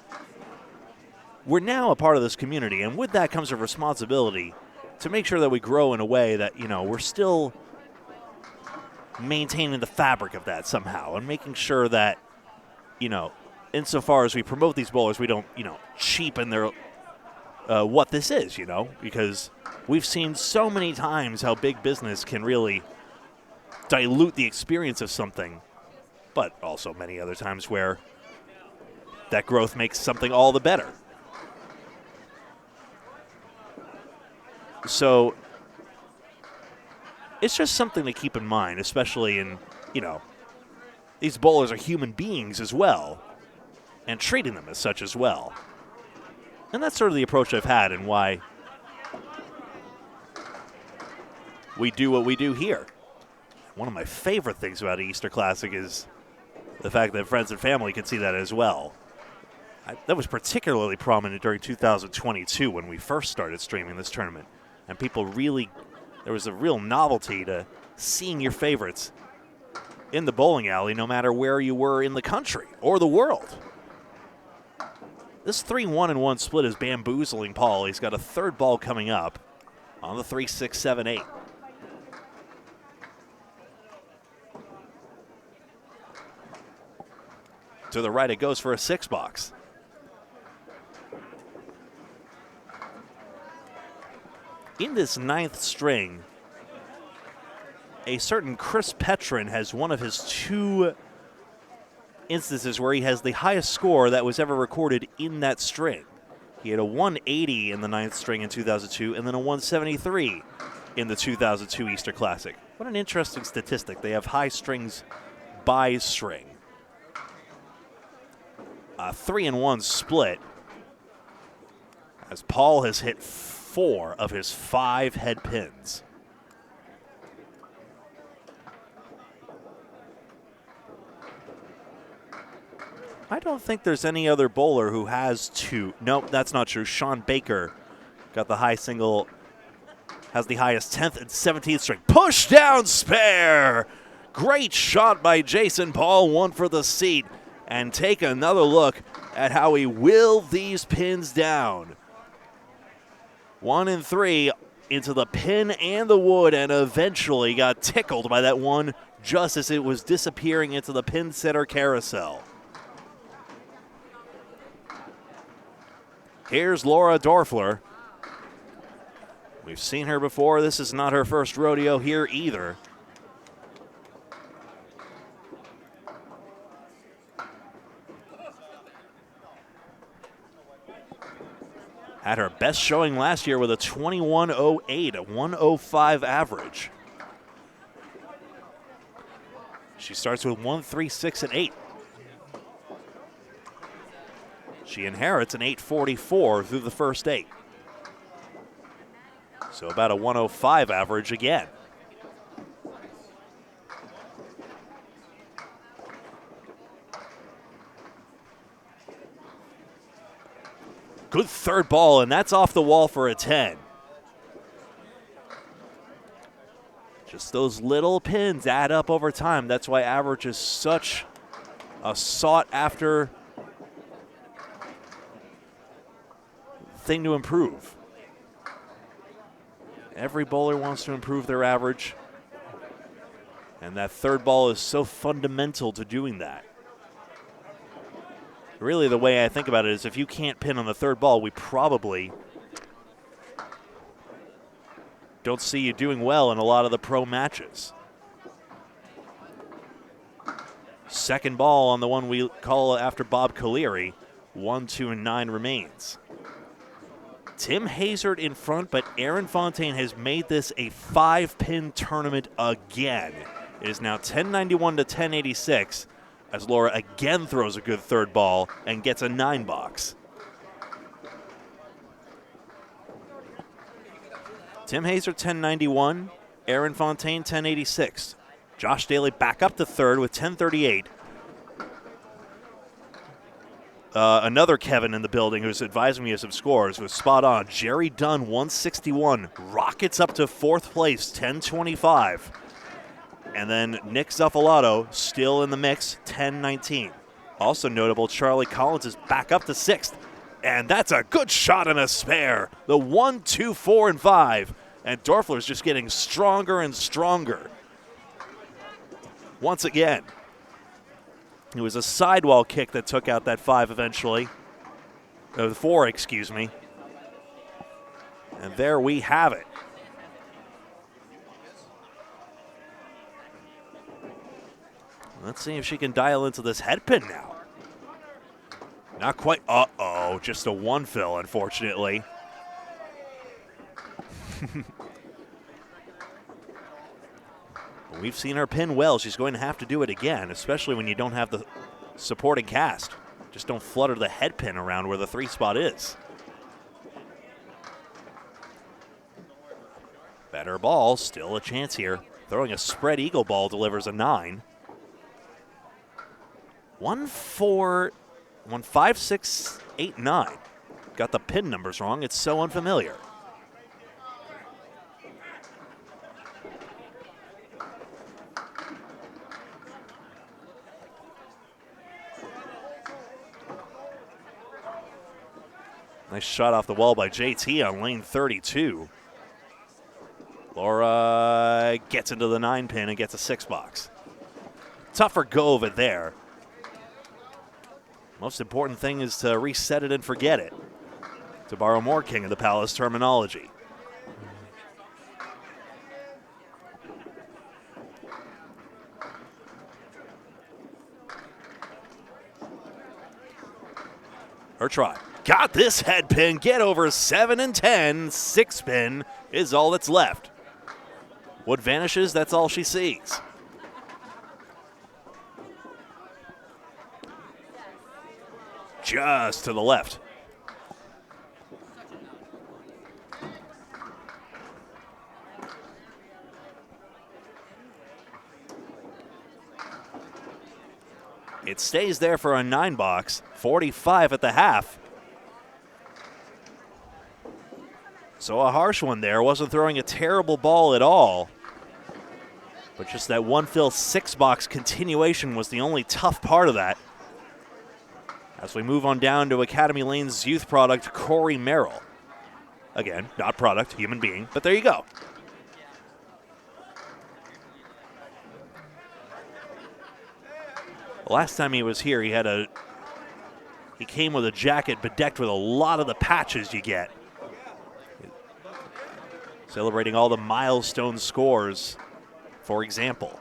now a part of this community, and with that comes a responsibility to make sure that we grow in a way that, we're still maintaining the fabric of that somehow, and making sure that, insofar as we promote these bowlers, we don't, cheapen their what this is, because we've seen so many times how big business can really dilute the experience of something, but also many other times where that growth makes something all the better. So it's just something to keep in mind, especially in, these bowlers are human beings as well, and treating them as such as well. And that's sort of the approach I've had and why we do what we do here. One of my favorite things about Easter Classic is the fact that friends and family can see that as well. That was particularly prominent during 2022 when we first started streaming this tournament. And people really, there was a real novelty to seeing your favorites in the bowling alley no matter where you were in the country or the world. This 3-1-1 split is bamboozling Paul. He's got a third ball coming up on the 3, 6, 7, 8. To the right, it goes for a 6 box. In this 9th string, a certain Chris Petrin has one of his 2 instances where he has the highest score that was ever recorded in that string. He had a 180 in the 9th string in 2002 and then a 173 in the 2002 Easter Classic. What an interesting statistic. They have high strings by string. A 3-1 split as Paul has hit 4 of his 5 head pins. I don't think there's any other bowler who has 2. Nope, that's not true. Sean Baker got the high single, has the highest 10th and 17th string. Push down spare. Great shot by Jason Paul, one for the seat. And take another look at how he willed these pins down. 1 and 3 into the pin and the wood, and eventually got tickled by that one just as it was disappearing into the pin setter carousel. Here's Laura Dorfler. We've seen her before. This is not her first rodeo here either. Had her best showing last year with a 21.08, a 105 average. She starts with 1, 3, 6, and 8. She inherits an 844 through the first 8. So about a 105 average again. Good third ball, and that's off the wall for a 10. Just those little pins add up over time. That's why average is such a sought-after thing to improve. Every bowler wants to improve their average, and that third ball is so fundamental to doing that. Really, the way I think about it is if you can't pin on the third ball, we probably don't see you doing well in a lot of the pro matches. Second ball on the one we call after Bob Colery. 1, 2, and 9 remains. Tim Hazard in front, but Aaron Fontaine has made this a 5-pin tournament again. It is now 1091 to 1086 as Laura again throws a good third ball and gets a 9 box. Tim Hazard 1091, Aaron Fontaine 1086. Josh Daly back up to third with 1038. Another Kevin in the building who's advising me of some scores was spot on. Jerry Dunn 161, rockets up to fourth place 1025. And then Nick Zuffalato still in the mix 1019. Also notable, Charlie Collins is back up to sixth. And that's a good shot and a spare. The 1, 2, 4, and 5. And Dorfler's just getting stronger and stronger. Once again. It was a sidewall kick that took out that 5 eventually. The 4, excuse me. And there we have it. Let's see if she can dial into this head pin now. Not quite. Uh-oh, just a 1 fill, unfortunately. We've seen her pin well. She's going to have to do it again, especially when you don't have the supporting cast. Just don't flutter the head pin around where the 3 spot is. Better ball, still a chance here. Throwing a spread eagle ball delivers a 9. 1, 4, 1, 5, 6, 8, 9. Got the pin numbers wrong. It's so unfamiliar. Nice shot off the wall by JT on lane 32. Laura gets into the 9 pin and gets a 6 box. Tougher go of it there. Most important thing is to reset it and forget it, to borrow more King of the Palace terminology. Her try. Got this head pin. Get over 7 and 10. 6 pin is all that's left. What vanishes, that's all she sees. Just to the left. It stays there for a 9 box, 45 at the half. So a harsh one there. Wasn't throwing a terrible ball at all. But just that 1 fill 6 box continuation was the only tough part of that. As we move on down to Academy Lane's youth product, Corey Merrill. Again, not product, human being, but there you go. The last time he was here, he came with a jacket bedecked with a lot of the patches you get. Celebrating all the milestone scores, for example.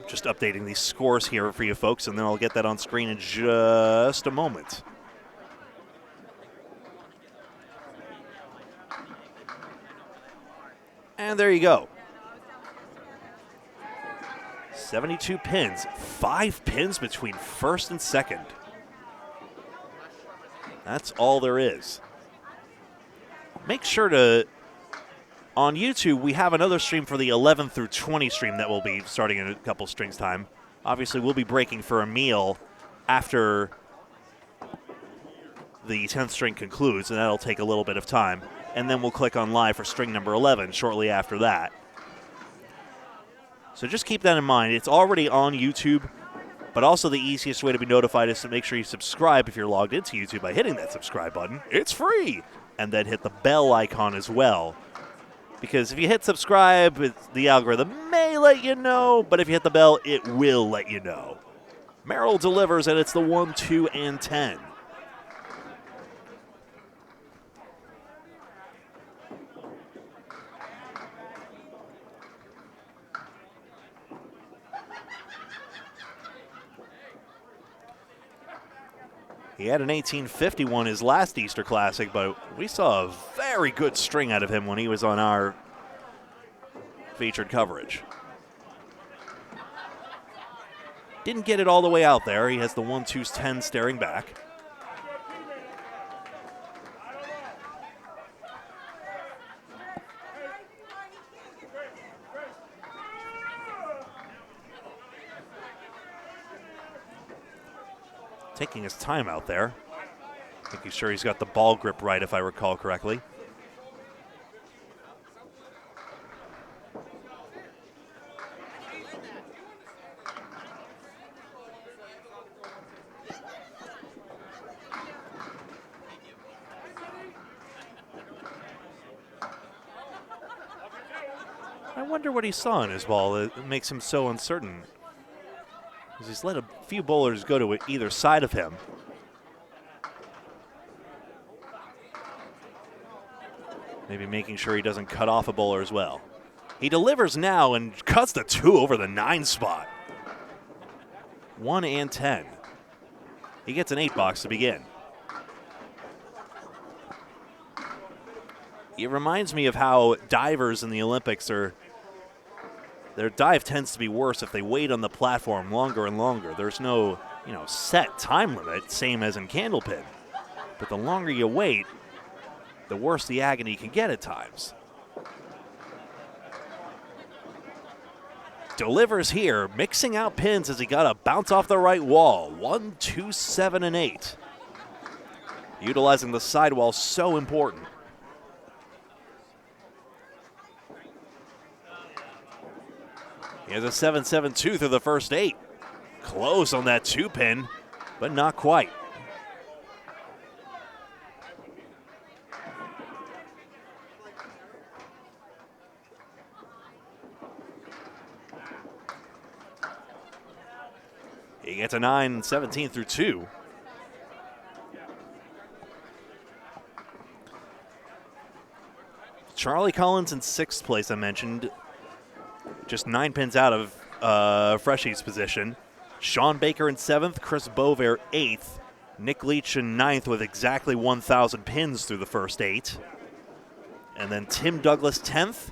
Just updating these scores here for you folks, and then I'll get that on screen in just a moment. And there you go. 72 pins, 5 pins between first and second. That's all there is. Make sure to, on YouTube, we have another stream for the 11 through 20 stream that will be starting in a couple strings time. Obviously, we'll be breaking for a meal after the 10th string concludes, and that'll take a little bit of time. And then we'll click on live for string number 11 shortly after that. So just keep that in mind. It's already on YouTube, but also the easiest way to be notified is to make sure you subscribe if you're logged into YouTube by hitting that subscribe button. It's free. And then hit the bell icon as well. Because if you hit subscribe, the algorithm may let you know, but if you hit the bell, it will let you know. Merrill delivers, and it's the 1, 2, and 10. He had an 1851 his last Easter Classic, but we saw a very good string out of him when he was on our featured coverage. Didn't get it all the way out there. He has the 1, 2, 10 staring back. Taking his time out there. Making sure he's got the ball grip right, if I recall correctly. I wonder what he saw in his ball that makes him so uncertain. He's let a few bowlers go to either side of him. Maybe making sure he doesn't cut off a bowler as well. He delivers now and cuts the 2 over the 9 spot. 1 and 10. He gets an 8 box to begin. It reminds me of how divers in the Olympics are. Their dive tends to be worse if they wait on the platform longer and longer. There's no, set time limit, same as in Candlepin. But the longer you wait, the worse the agony can get at times. Delivers here, mixing out pins as he got a bounce off the right wall. 1, 2, 7, and 8. Utilizing the sidewall so important. He has a 7-7-2 through the first 8. Close on that 2-pin, but not quite. He gets a 9-17 through 2. Charlie Collins in 6th place, I mentioned. Just 9 pins out of Freshy's position. Sean Baker in 7th, Chris Bover 8th. Nick Leach in 9th with exactly 1,000 pins through the first 8. And then Tim Douglas 10th.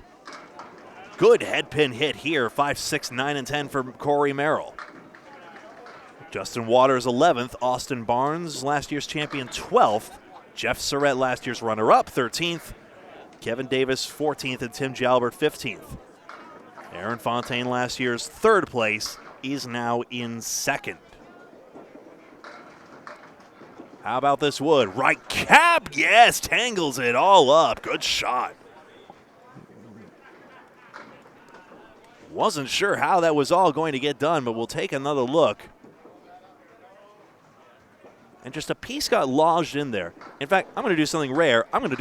Good head pin hit here, 5, 6, 9, and 10 for Corey Merrill. Justin Waters 11th, Austin Barnes, last year's champion 12th. Jeff Surratt, last year's runner-up 13th. Kevin Davis 14th and Tim Jalbert 15th. Aaron Fontaine, last year's 3rd place, is now in 2nd. How about this wood? Right cap, yes, tangles it all up. Good shot. Wasn't sure how that was all going to get done, but we'll take another look. And just a piece got lodged in there. In fact, I'm going to do something rare. I'm going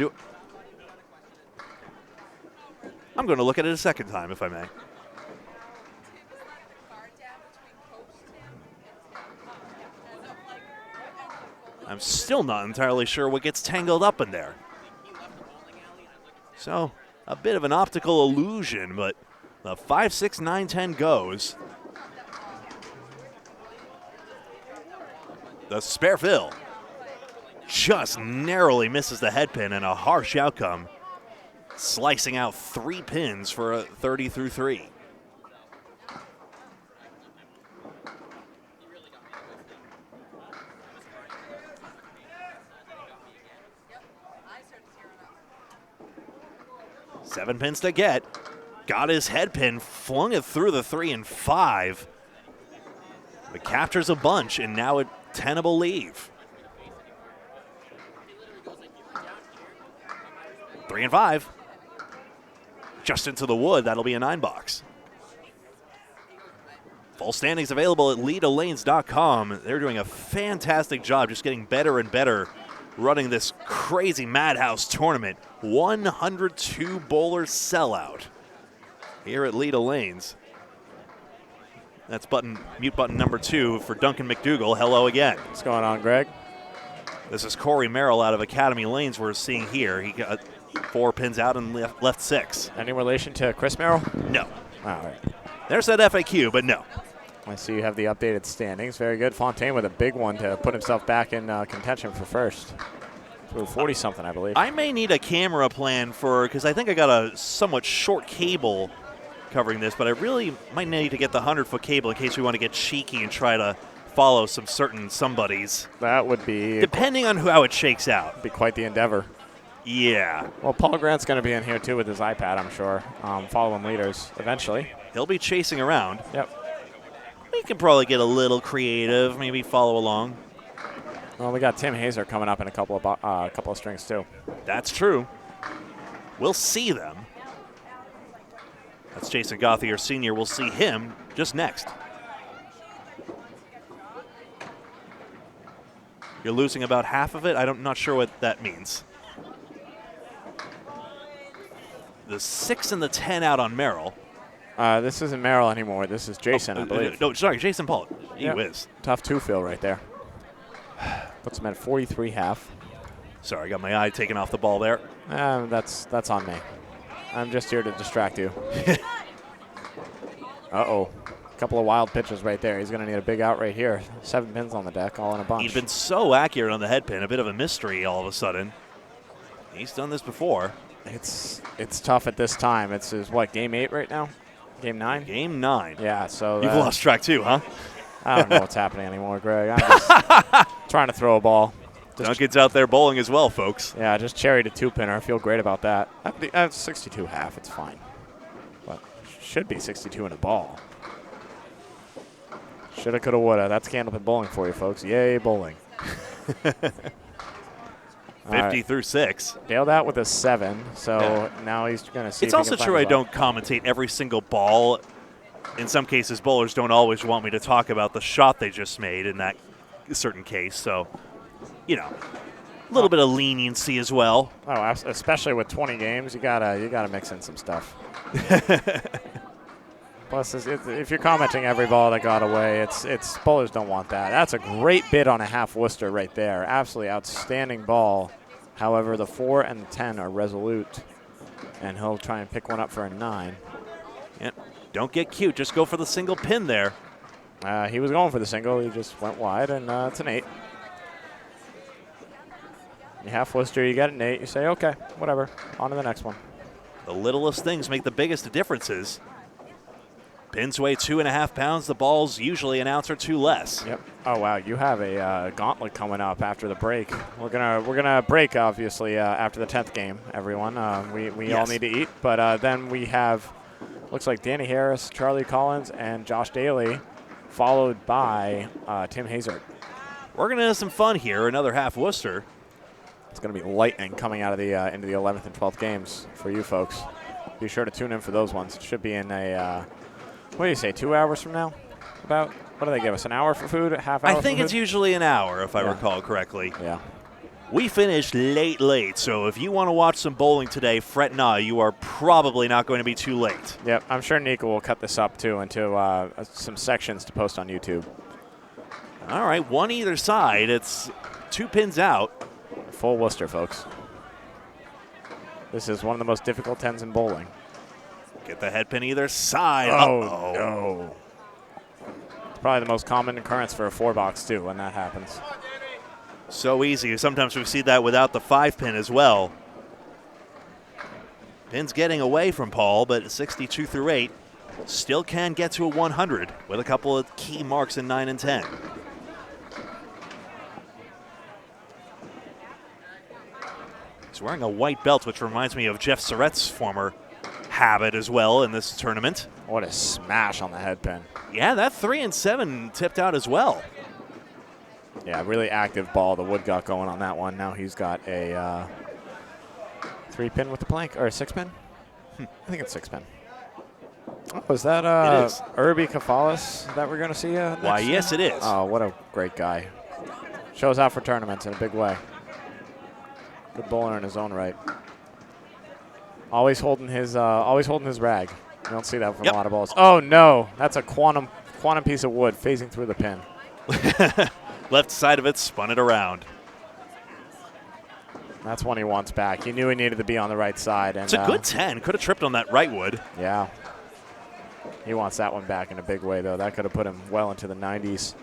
to look at it a second time, if I may. I'm still not entirely sure what gets tangled up in there. So, a bit of an optical illusion, but the 5, 6, 9, 10 goes. The spare fill just narrowly misses the head pin, and a harsh outcome slicing out 3 pins for a 30 through 3. Seven pins to get. Got his head pin, flung it through the 3 and 5. But captures a bunch, and now a tenable leave. 3 and 5. Just into the wood. That'll be a 9-box. Full standings available at LedaLanes.com. They're doing a fantastic job just getting better and better running this crazy madhouse tournament. 102 bowler sellout here at Leda Lanes. That's mute button number 2 for Duncan McDougall. Hello again. What's going on, Greg? This is Corey Merrill out of Academy Lanes we're seeing here. He got 4 pins out and left 6. Any relation to Chris Merrill? No. All right. There's that FAQ, but no. I see you have the updated standings. Very good. Fontaine with a big one to put himself back in contention for first. 40-something, I believe. I may need a camera plan because I think I got a somewhat short cable covering this, but I really might need to get the 100-foot cable in case we want to get cheeky and try to follow some certain somebodies. That would be... Depending on how it shakes out. Be quite the endeavor. Yeah. Well, Paul Grant's going to be in here, too, with his iPad, I'm sure, following leaders eventually. He'll be chasing around. Yep. We can probably get a little creative, maybe follow along. Well, we got Tim Hazer coming up in a couple of strings, too. That's true. We'll see them. That's Jason Gauthier Sr. We'll see him just next. You're losing about half of it? I'm not sure what that means. The 6 and the 10 out on Merrill. This isn't Merrill anymore. This is Jason, I believe. No, sorry, Jason Paul. He whiz. Tough 2-fill right there. Puts him at 43.5. Sorry, I got my eye taken off the ball there. That's on me. I'm just here to distract you. Uh-oh. A couple of wild pitches right there. He's going to need a big out right here. 7 pins on the deck, all in a bunch. He's been so accurate on the head pin, a bit of a mystery all of a sudden. He's done this before. It's tough at this time. It's game 8 right now? Game 9? Game 9. Yeah, so... You've lost track too, huh? I don't know what's happening anymore, Greg. I'm just trying to throw a ball. Duncan's out there bowling as well, folks. Yeah, just cherry to 2-pinner. I feel great about that. That's 62.5. It's fine. But should be 62 in a ball. Shoulda, coulda, woulda. That's Candlepin bowling for you, folks. Yay, bowling. 50 through 6. Nailed out with a 7, so now he's going to see. It's also true I don't commentate every single ball. In some cases, bowlers don't always want me to talk about the shot they just made in that certain case. So, a little bit of leniency as well. Oh, especially with 20 games, you gotta mix in some stuff. Plus, if you're commenting every ball that got away, it's bowlers don't want that. That's a great bid on a half Worcester right there. Absolutely outstanding ball. However, the 4 and the 10 are resolute, and he'll try and pick one up for a 9. Yep. Don't get cute. Just go for the single pin there. He was going for the single. He just went wide, and it's an 8. You half Worcester, you get an 8. You say, okay, whatever. On to the next one. The littlest things make the biggest differences. Pins weigh 2.5 pounds. The ball's usually an ounce or 2 less. Yep. Oh wow, you have a gauntlet coming up after the break. We're gonna break obviously after the 10th game. Everyone, we all need to eat, but then we have looks like Danny Harris, Charlie Collins, and Josh Daly, followed by Tim Hazer. We're gonna have some fun here. Another half Worcester. It's gonna be lightning coming out of the into the 11th and 12th games for you folks. Be sure to tune in for those ones. It should be in a. What do you say, 2 hours from now? About, what do they give us, an hour for food, a half hour I think for it's food? Usually an hour, if I recall correctly. Yeah. We finished late, so if you want to watch some bowling today, fret not. You are probably not going to be too late. Yep, I'm sure Nico will cut this up, too, into some sections to post on YouTube. All right, one either side. It's 2 pins out. Full Worcester, folks. This is one of the most difficult 10s in bowling. Get the head pin either side. Oh, no. It's probably the most common occurrence for a 4-box, too, when that happens. So easy. Sometimes we see that without the 5 pin as well. Pin's getting away from Paul, but 62 through 8 still can get to a 100 with a couple of key marks in 9 and 10. He's wearing a white belt, which reminds me of Jeff Surrett's former habit as well in this tournament. What a smash on the head pin. Yeah, that 3 and 7 tipped out as well. Yeah, really active ball the Wood got going on that one. Now he's got a 3-pin with the plank, or a 6-pin? I think it's 6-pin. Oh, is that It is. Irby Kafalis that we're going to see next Why, yes, it is. Oh, what a great guy. Shows out for tournaments in a big way. Good bowler in his own right. Always holding his rag. You don't see that from a lot of balls. Oh, no. That's a quantum piece of wood phasing through the pin. Left side of it, spun it around. That's one he wants back. He knew he needed to be on the right side. And, It's a good 10. Could have tripped on that right wood. Yeah. He wants that one back in a big way, though. That could have put him well into the 90s,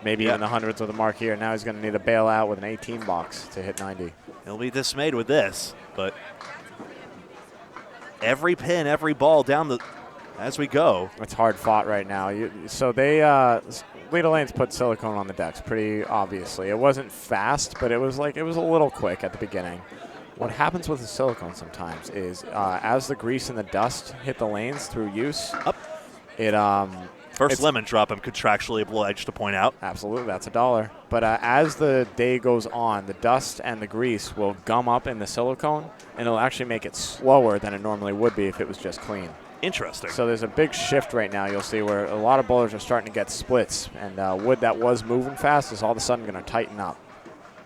maybe even the hundreds with a mark here. Now he's going to need a bailout with an 18 box to hit 90. He'll be dismayed with this, but every pin, every ball down as we go. It's hard fought right now. So they Leda Lanes put silicone on the decks pretty obviously. It wasn't fast, but it was a little quick at the beginning. What happens with the silicone sometimes is as the grease and the dust hit the lanes through use, First lemon drop, I'm contractually obliged to point out. Absolutely, that's $1. But as the day goes on, the dust and the grease will gum up in the silicone, and it'll actually make it slower than it normally would be if it was just clean. Interesting. So there's a big shift right now, you'll see, where a lot of bowlers are starting to get splits, and wood that was moving fast is all of a sudden going to tighten up.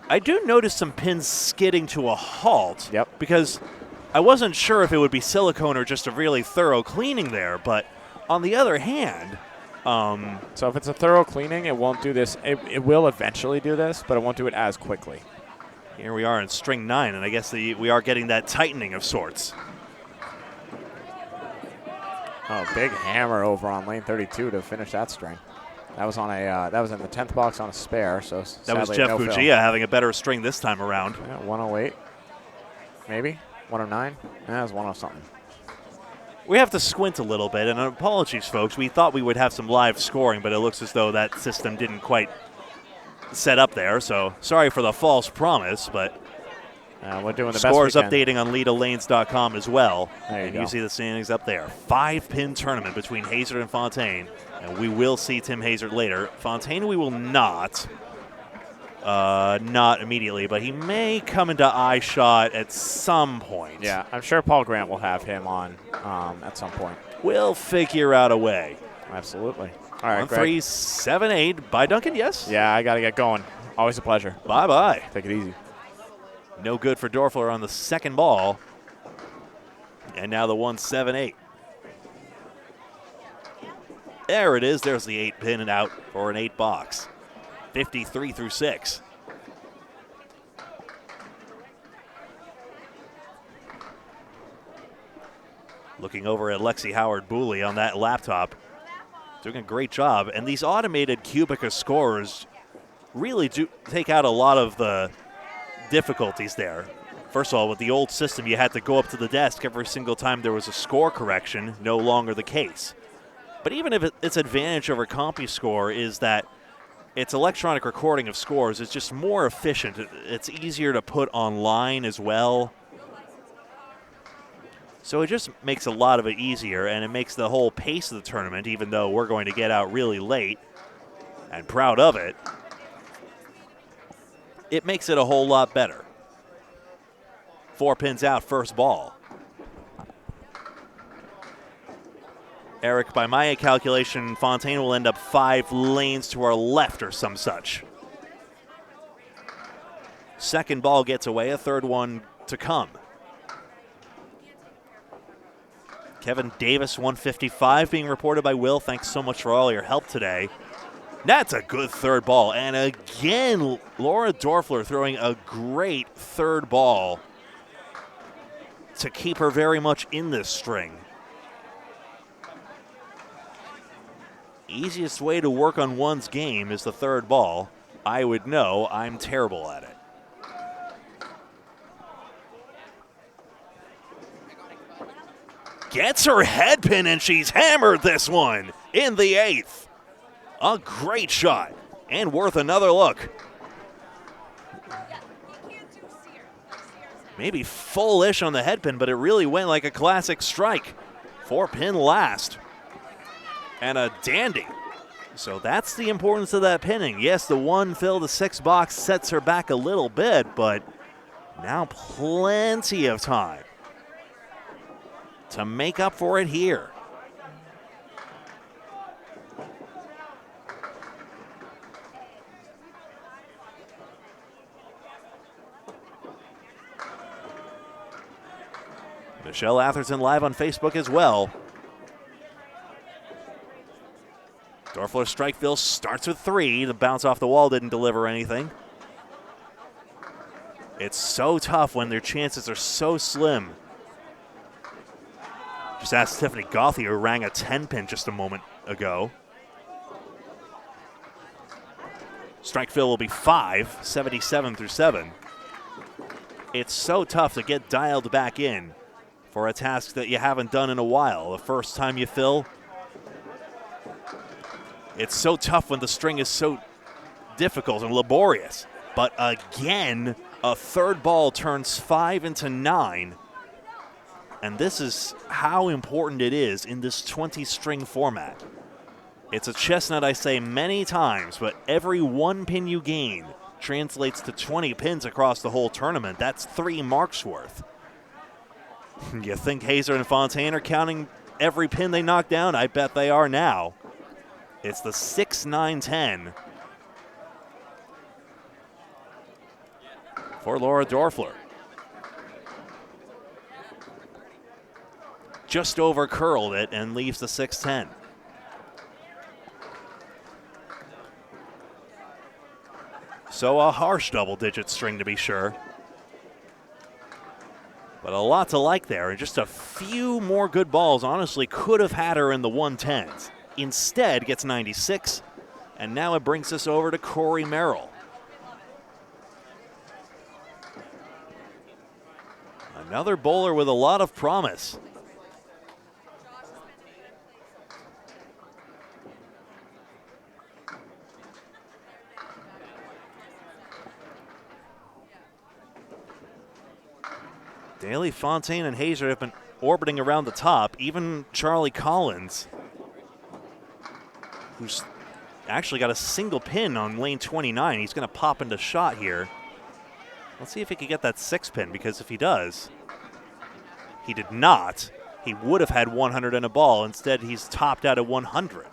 I do notice some pins skidding to a halt. Yep. Because I wasn't sure if it would be silicone or just a really thorough cleaning there, but on the other hand, so if it's a thorough cleaning, it won't do this. It will eventually do this, but it won't do it as quickly. Here we are in string 9, and I guess we are getting that tightening of sorts. Oh, big hammer over on lane 32 to finish that string. That was on that was in the 10th box on a spare. So that was Jeff Gouillart having a better string this time around. Yeah, 108, maybe 109. That was 10 something. We have to squint a little bit, and apologies, folks. We thought we would have some live scoring, but it looks as though that system didn't quite set up there. So sorry for the false promise, but we're doing the scores best we can. updating on LedaLanes.com as well. There you go. You see the standings up there. 5-pin tournament between Hazard and Fontaine, and we will see Tim Hazard later. Fontaine we will not. Not immediately, but he may come into eye shot at some point. Yeah, I'm sure Paul Grant will have him on at some point. We'll figure out a way. Absolutely. All right, 1-3-7-8 by Duncan, yes? Yeah, I got to get going. Always a pleasure. Bye-bye. Take it easy. No good for Dorfler on the second ball. And now the 1-7-8. There it is. There's the 8-pin and out for an 8 box. 53 through 6. Looking over at Lexi Howard-Booley on that laptop. Doing a great job. And these automated Cubica scores really do take out a lot of the difficulties there. First of all, with the old system, you had to go up to the desk every single time there was a score correction. No longer the case. But even if its advantage over CompuScore is that its electronic recording of scores is just more efficient. It's easier to put online as well. So it just makes a lot of it easier, and it makes the whole pace of the tournament, even though we're going to get out really late and proud of it, it makes it a whole lot better. 4 pins out, first ball. Eric, by my calculation, Fontaine will end up 5 lanes to our left or some such. Second ball gets away, a third one to come. Kevin Davis, 155, being reported by Will. Thanks so much for all your help today. That's a good third ball. And again, Laura Dorfler throwing a great third ball to keep her very much in this string. Easiest way to work on one's game is the third ball. I would know. I'm terrible at it. gets her head pin, and she's hammered this one in the 8th. A great shot, and worth another look. Maybe full-ish on the head pin, but it really went like a classic strike. 4-pin last. And a dandy. So that's the importance of that pinning. Yes, the one fill, the 6 box sets her back a little bit, but now plenty of time to make up for it here. Michelle Atherton live on Facebook as well. Dorfler's strike fill starts with 3. The bounce off the wall didn't deliver anything. It's so tough when their chances are so slim. Just ask Tiffany Gothy, who rang a 10-pin just a moment ago. Strike fill will be 5, 77 through 7. It's so tough to get dialed back in for a task that you haven't done in a while. The first time you fill, it's so tough when the string is so difficult and laborious. But again, a third ball turns 5 into 9. And this is how important it is in this 20-string format. It's a chestnut I say many times, but every 1 pin you gain translates to 20 pins across the whole tournament. That's 3 marks worth. You think Hazer and Fontaine are counting every pin they knock down? I bet they are now. It's the 6, 9, 10 for Laura Dorfler. Just over curled it and leaves the 6-10. So a harsh double-digit string to be sure. But a lot to like there, and just a few more good balls honestly could have had her in the 110s. Instead, gets 96, and now it brings us over to Corey Merrill. Another bowler with a lot of promise. Daly, Fontaine, and Hazer have been orbiting around the top. Even Charlie Collins, who's actually got a single pin on lane 29. He's going to pop into shot here. Let's see if he can get that 6-pin, because if he does, he did not. He would have had 100 in a ball. Instead, he's topped out at 100.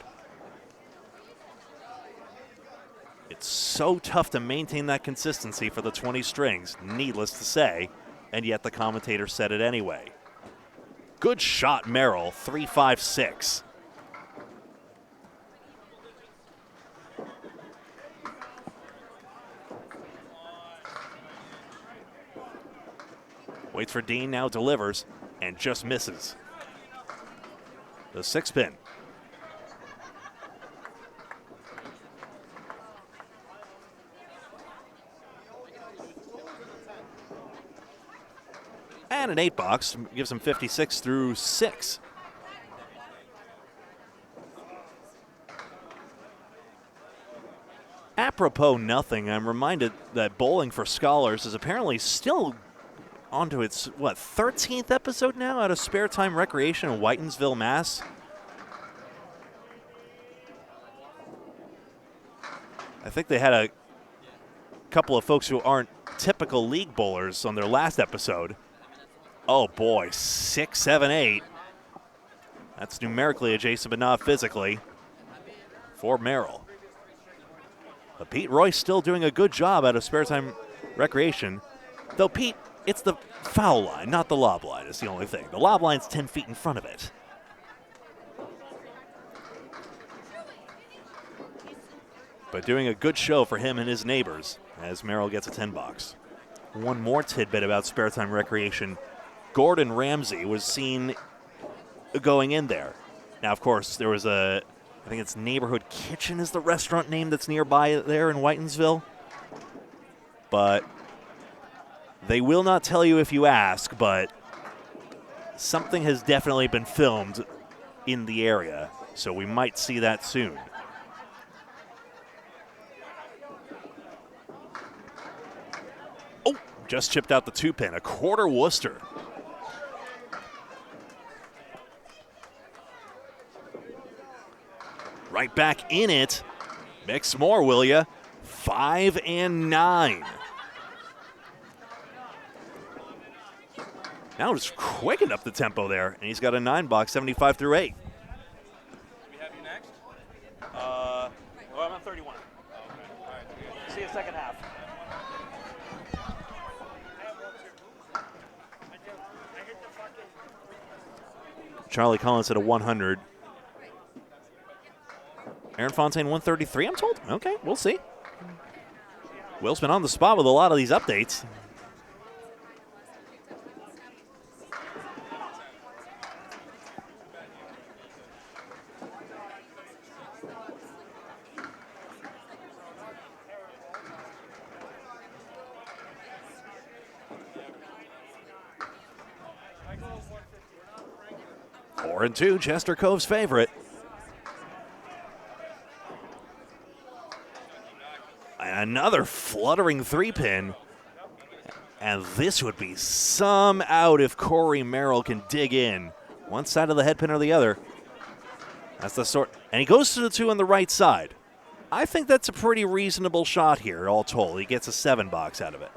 It's so tough to maintain that consistency for the 20 strings, needless to say. And yet the commentator said it anyway. Good shot, Merrill, 3-5-6. Waits for Dean, now delivers, and just misses. The 6-pin. And an 8-box gives him 56 through 6. Apropos nothing, I'm reminded that Bowling for Scholars is apparently still onto its, 13th episode now out of Spare Time Recreation in Whitensville, Mass. I think they had a couple of folks who aren't typical league bowlers on their last episode. Oh boy, 6, 7, 8. That's numerically adjacent, but not physically for Merrill. But Pete Royce still doing a good job out of Spare Time Recreation. Though, Pete, it's the foul line, not the lob line, is the only thing. The lob line's 10 feet in front of it. But doing a good show for him and his neighbors as Merrill gets a 10-box. One more tidbit about Spare Time Recreation. Gordon Ramsay was seen going in there. Now, of course, there was I think it's Neighborhood Kitchen is the restaurant name that's nearby there in Whitensville. But they will not tell you if you ask, but something has definitely been filmed in the area, so we might see that soon. Oh, just chipped out the 2-pin, a quarter Worcester. Right back in it. Mix more, will ya? 5 and 9. Now just quickened up the tempo there, and he's got a 9-box, 75 through 8. We have you next? Well, I'm on 31. Okay. All right. See you second half. Charlie Collins at a 100. Aaron Fontaine 133, I'm told. Okay, we'll see. Will's been on the spot with a lot of these updates. Four and 2, Chester Cove's favorite. Another fluttering 3-pin. And this would be some out if Corey Merrill can dig in. One side of the head pin or the other. That's the sort. And he goes to the 2 on the right side. I think that's a pretty reasonable shot here, all told. He gets a 7-box out of it.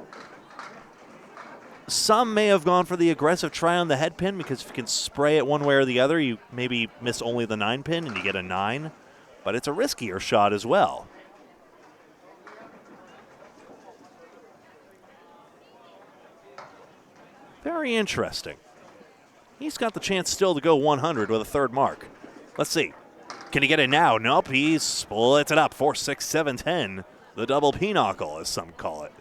Some may have gone for the aggressive try on the head pin because if you can spray it one way or the other, you maybe miss only the 9-pin and you get a 9. But it's a riskier shot as well. Very interesting. He's got the chance still to go 100 with a third mark. Let's see. Can he get it now? Nope, he splits it up. 4, 6, 7, 10. The double pinochle, as some call it.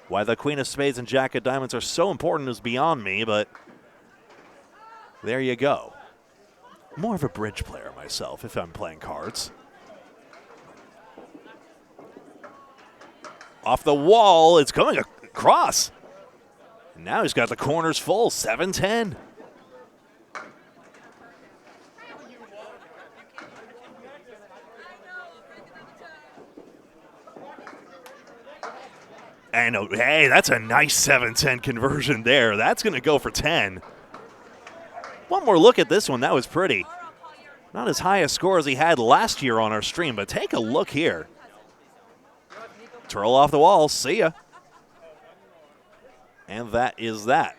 Why the Queen of Spades and Jack of Diamonds are so important is beyond me, but there you go. More of a bridge player myself if I'm playing cards. Off the wall, it's going across. Now he's got the corners full, 7-10. And hey, that's a nice 7-10 conversion there. That's going to go for 10. One more look at this one. That was pretty. Not as high a score as he had last year on our stream, but take a look here. Twirl off the wall. See ya. And that is that.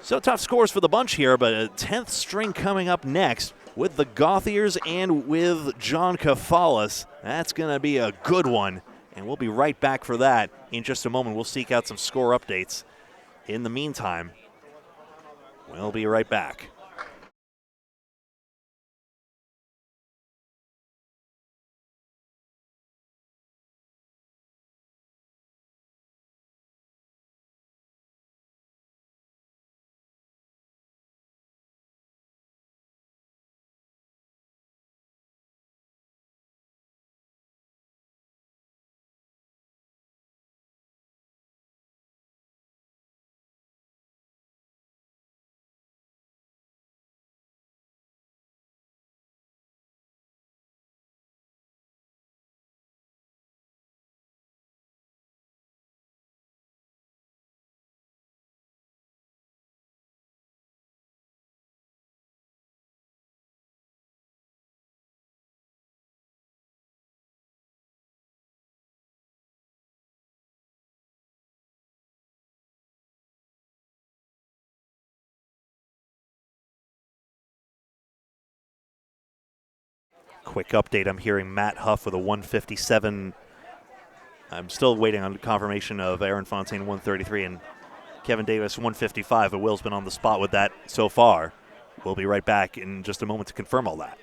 So tough scores for the bunch here, but a 10th string coming up next with the Gothiers and with John Kafalis. That's going to be a good one, and we'll be right back for that in just a moment. We'll seek out some score updates. In the meantime, we'll be right back. Quick update, I'm hearing Matt Huff with a 157. I'm still waiting on confirmation of Aaron Fontaine 133 and Kevin Davis 155, but Will's been on the spot with that so far. We'll be right back in just a moment to confirm all that.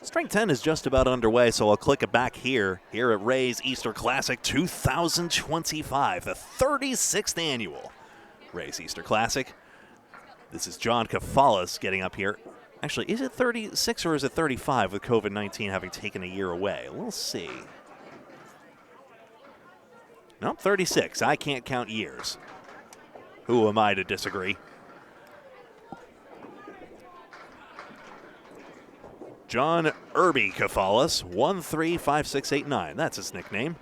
String 10 is just about underway, so I'll click it back here at Ray's Easter Classic 2025, the 36th annual Ray's Easter Classic. This is John Kafalis getting up here. Actually, is it 36 or is it 35 with COVID-19 having taken a year away? We'll see. Nope, 36. I can't count years. Who am I to disagree? John Irby Kafalis, 135689. That's his nickname.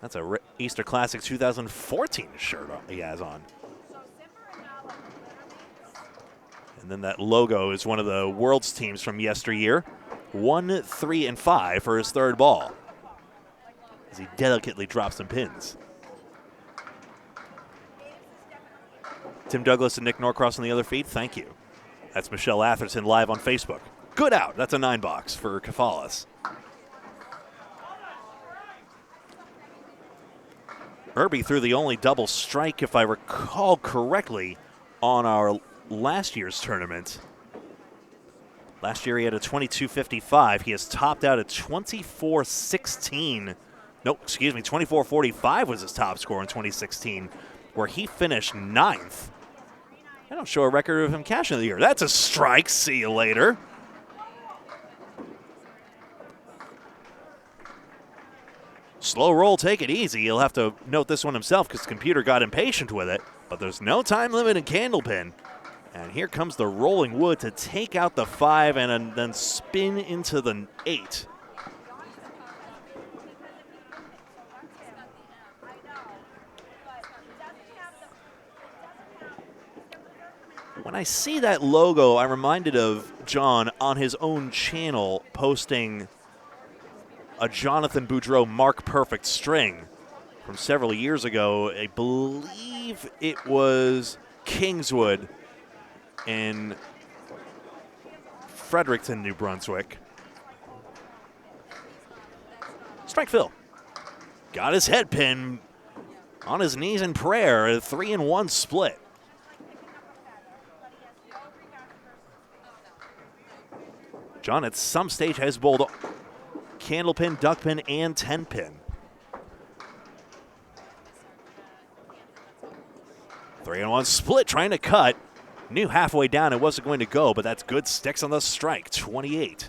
That's a Easter Classic 2014 shirt he has on. And then that logo is one of the world's teams from yesteryear. 1, 3, and 5 for his third ball, as he delicately drops some pins. Tim Douglas and Nick Norcross on the other feed, thank you. That's Michelle Atherton live on Facebook. Good out. That's a 9-box for Kafalis. Irby threw the only double strike, if I recall correctly, on our last year's tournament. Last year he had a 22.55. He has topped out at 24.16. Nope, excuse me, 24.45 was his top score in 2016, where he finished 9th. I don't show a record of him cashing the year. That's a strike. See you later. Slow roll, take it easy. He'll have to note this one himself because the computer got impatient with it. But there's no time limit in Candlepin. And here comes the rolling wood to take out the 5 and then spin into the 8. When I see that logo, I'm reminded of John on his own channel posting a Jonathan Boudreau Mark Perfect string from several years ago. I believe it was Kingswood in Fredericton, New Brunswick. Strike Phil. Got his head pin on his knees in prayer. A 3-1 split. John at some stage has bowled Candlepin, Duckpin, and 10-pin. 3-1 split, trying to cut. Knew halfway down it wasn't going to go, but that's good. Sticks on the strike, 28.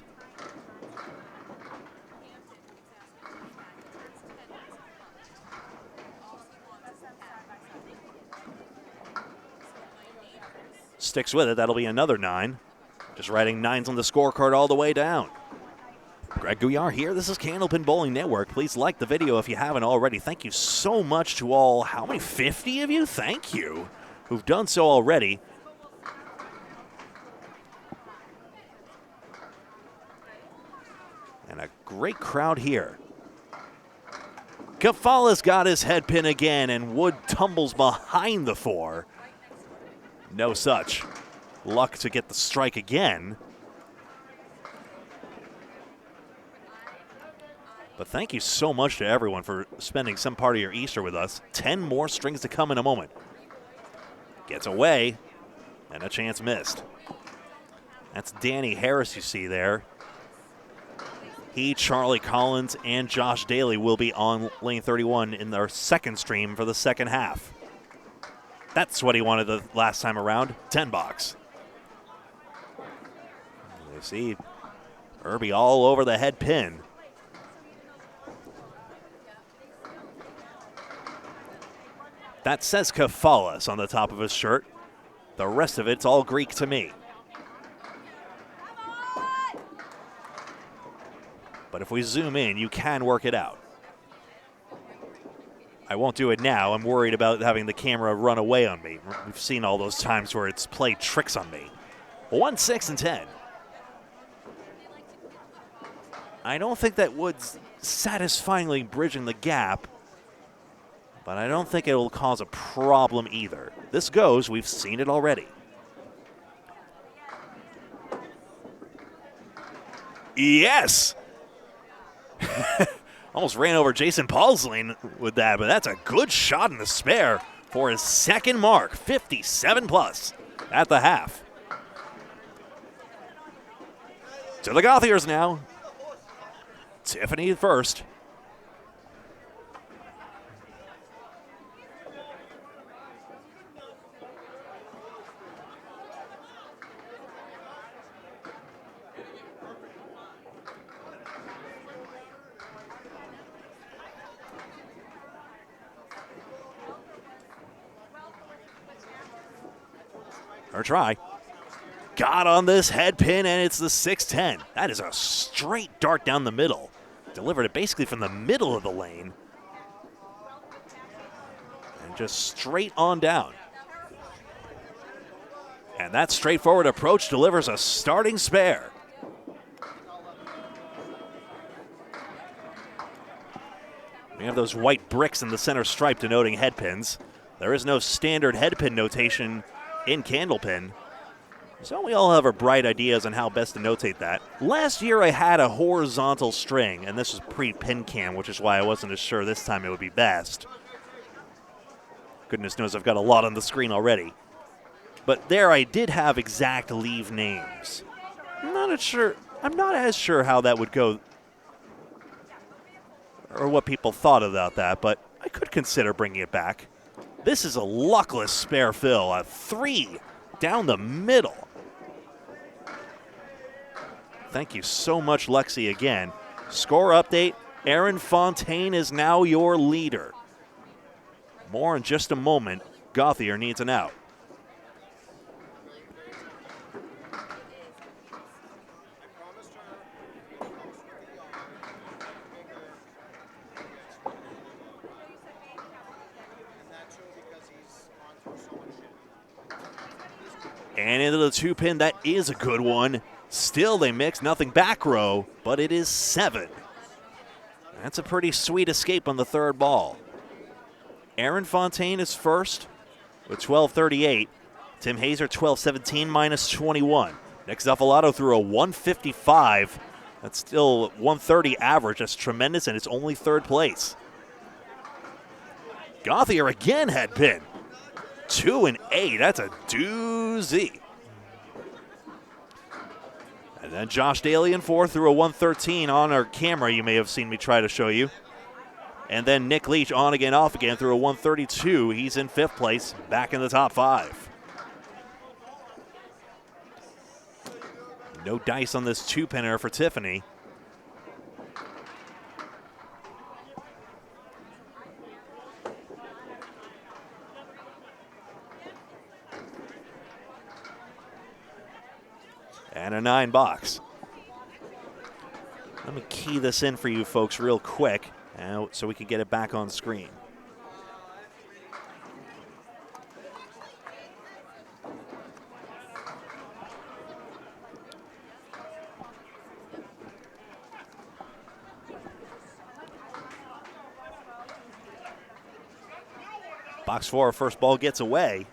Sticks with it. That'll be another 9. Just writing 9s on the scorecard all the way down. Greg Gouillart here. This is Candlepin Bowling Network. Please like the video if you haven't already. Thank you so much to all, how many, 50 of you? Thank you, who've done so already. And a great crowd here. Kafalis got his head pin again, and Wood tumbles behind the 4. No such luck to get the strike again. But thank you so much to everyone for spending some part of your Easter with us. 10 more strings to come in a moment. Gets away, and a chance missed. That's Danny Harris you see there. He, Charlie Collins, and Josh Daly will be on lane 31 in their second stream for the second half. That's what he wanted the last time around, 10-box. You see Irby all over the head pin. That says Kafalis on the top of his shirt. The rest of it's all Greek to me. But if we zoom in, you can work it out. I won't do it now. I'm worried about having the camera run away on me. We've seen all those times where it's played tricks on me. 1, 6, and 10. I don't think that Wood's satisfyingly bridging the gap, but I don't think it will cause a problem either. This goes, we've seen it already. Yes! Almost ran over Jason Paulsling with that, but that's a good shot in the spare for his second mark, 57 plus at the half. To the Gauthiers now. Tiffany first. Her try. Got on this head pin, and it's the 610. That is a straight dart down the middle. Delivered it basically from the middle of the lane. And just straight on down. And that straightforward approach delivers a starting spare. We have those white bricks in the center stripe denoting head pins. There is no standard head pin notation in Candlepin. So we all have our bright ideas on how best to notate that. Last year I had a horizontal string, and this was pre-pin cam, which is why I wasn't as sure this time it would be best. Goodness knows I've got a lot on the screen already. But there I did have exact leave names. I'm not as sure how that would go or what people thought about that, but I could consider bringing it back. This is a luckless spare fill, a 3 down the middle. Thank you so much, Lexi, again. Score update, Aaron Fontaine is now your leader. More in just a moment. Gauthier needs an out. And into the 2-pin, that is a good one. Still they mix, nothing back row, but it is 7. That's a pretty sweet escape on the third ball. Aaron Fontaine is first with 12.38. Tim Hazer 12.17 minus 21. Nick Zuffalato threw a 155. That's still 130 average. That's tremendous, and it's only third place. Gauthier again head pin. 2 and 8. That's a doozy. And then Josh Daly in fourth through a 113 on our camera. You may have seen me try to show you. And then Nick Leach on again, off again through a 132. He's in fifth place, back in the top 5. No dice on this 2-pinner for Tiffany. And a 9 box. Let me key this in for you folks real quick so we can get it back on screen. Box 4, first ball gets away.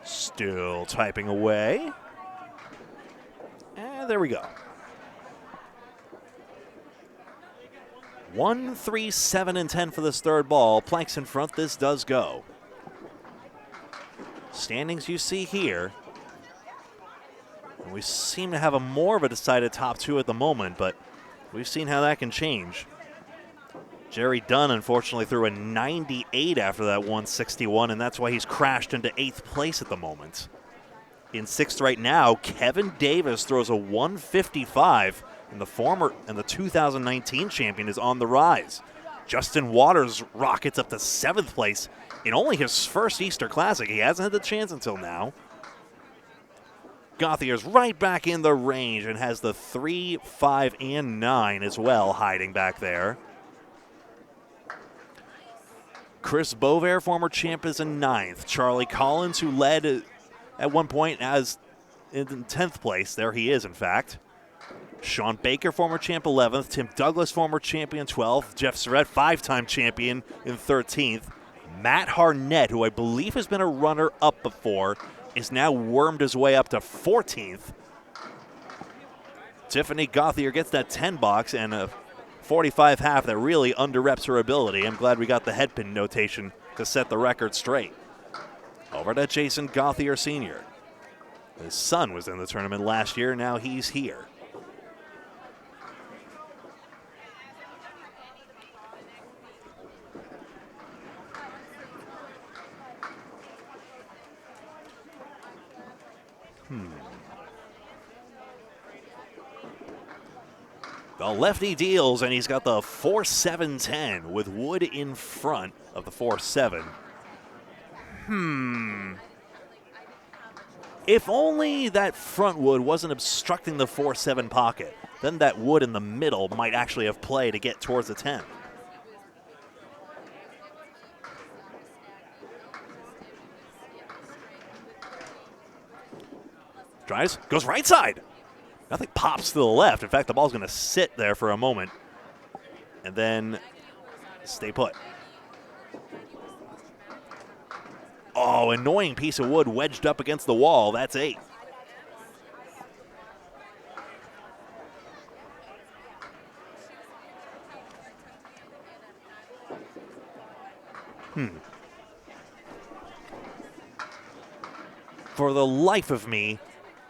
Still typing away. And there we go. 1, 3, 7, and 10 for this third ball. Planks in front, this does go. Standings you see here. And we seem to have a more of a decided top 2 at the moment, but we've seen how that can change. Jerry Dunn, unfortunately, threw a 98 after that 161, and that's why he's crashed into 8th place at the moment. In 6th right now, Kevin Davis throws a 155, and the 2019 champion is on the rise. Justin Waters rockets up to 7th place in only his first Easter Classic. He hasn't had the chance until now. Gauthier's right back in the range and has the 3, 5, and 9 as well hiding back there. Chris Bovair, former champ, is in 9th. Charlie Collins, who led at one point as in 10th place. There he is, in fact. Sean Baker, former champ, 11th. Tim Douglas, former champion, 12th. Jeff Surratt, 5-time champion, in 13th. Matt Harnett, who I believe has been a runner-up before, is now wormed his way up to 14th. Tiffany Gauthier gets that 10 box and a 45 half that really underreps her ability. I'm glad we got the headpin notation to set the record straight. Over to Jason Gauthier Sr. His son was in the tournament last year, now he's here. The lefty deals, and he's got the 4-7-10 with wood in front of the 4-7. If only that front wood wasn't obstructing the 4-7 pocket, then that wood in the middle might actually have play to get towards the 10. Drives, goes right side. Nothing pops to the left. In fact, the ball's going to sit there for a moment and then stay put. Oh, annoying piece of wood wedged up against the wall. That's 8. For the life of me,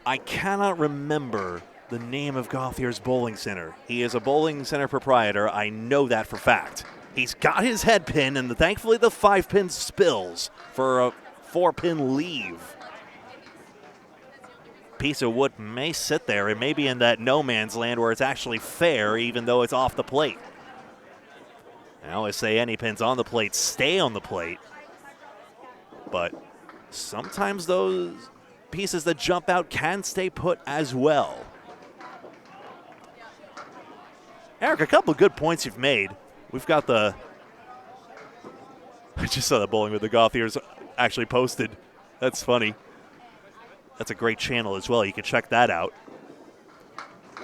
I cannot remember the name of Gauthier's bowling center. He is a bowling center proprietor. I know that for fact. He's got his head pin, and thankfully the 5-pin spills for a 4-pin leave. Piece of wood may sit there. It may be in that no man's land where it's actually fair, even though it's off the plate. I always say any pins on the plate stay on the plate, but sometimes those pieces that jump out can stay put as well. Eric, a couple of good points you've made. We've got the... I just saw the Bowling with the Gauthiers actually posted. That's funny. That's a great channel as well. You can check that out.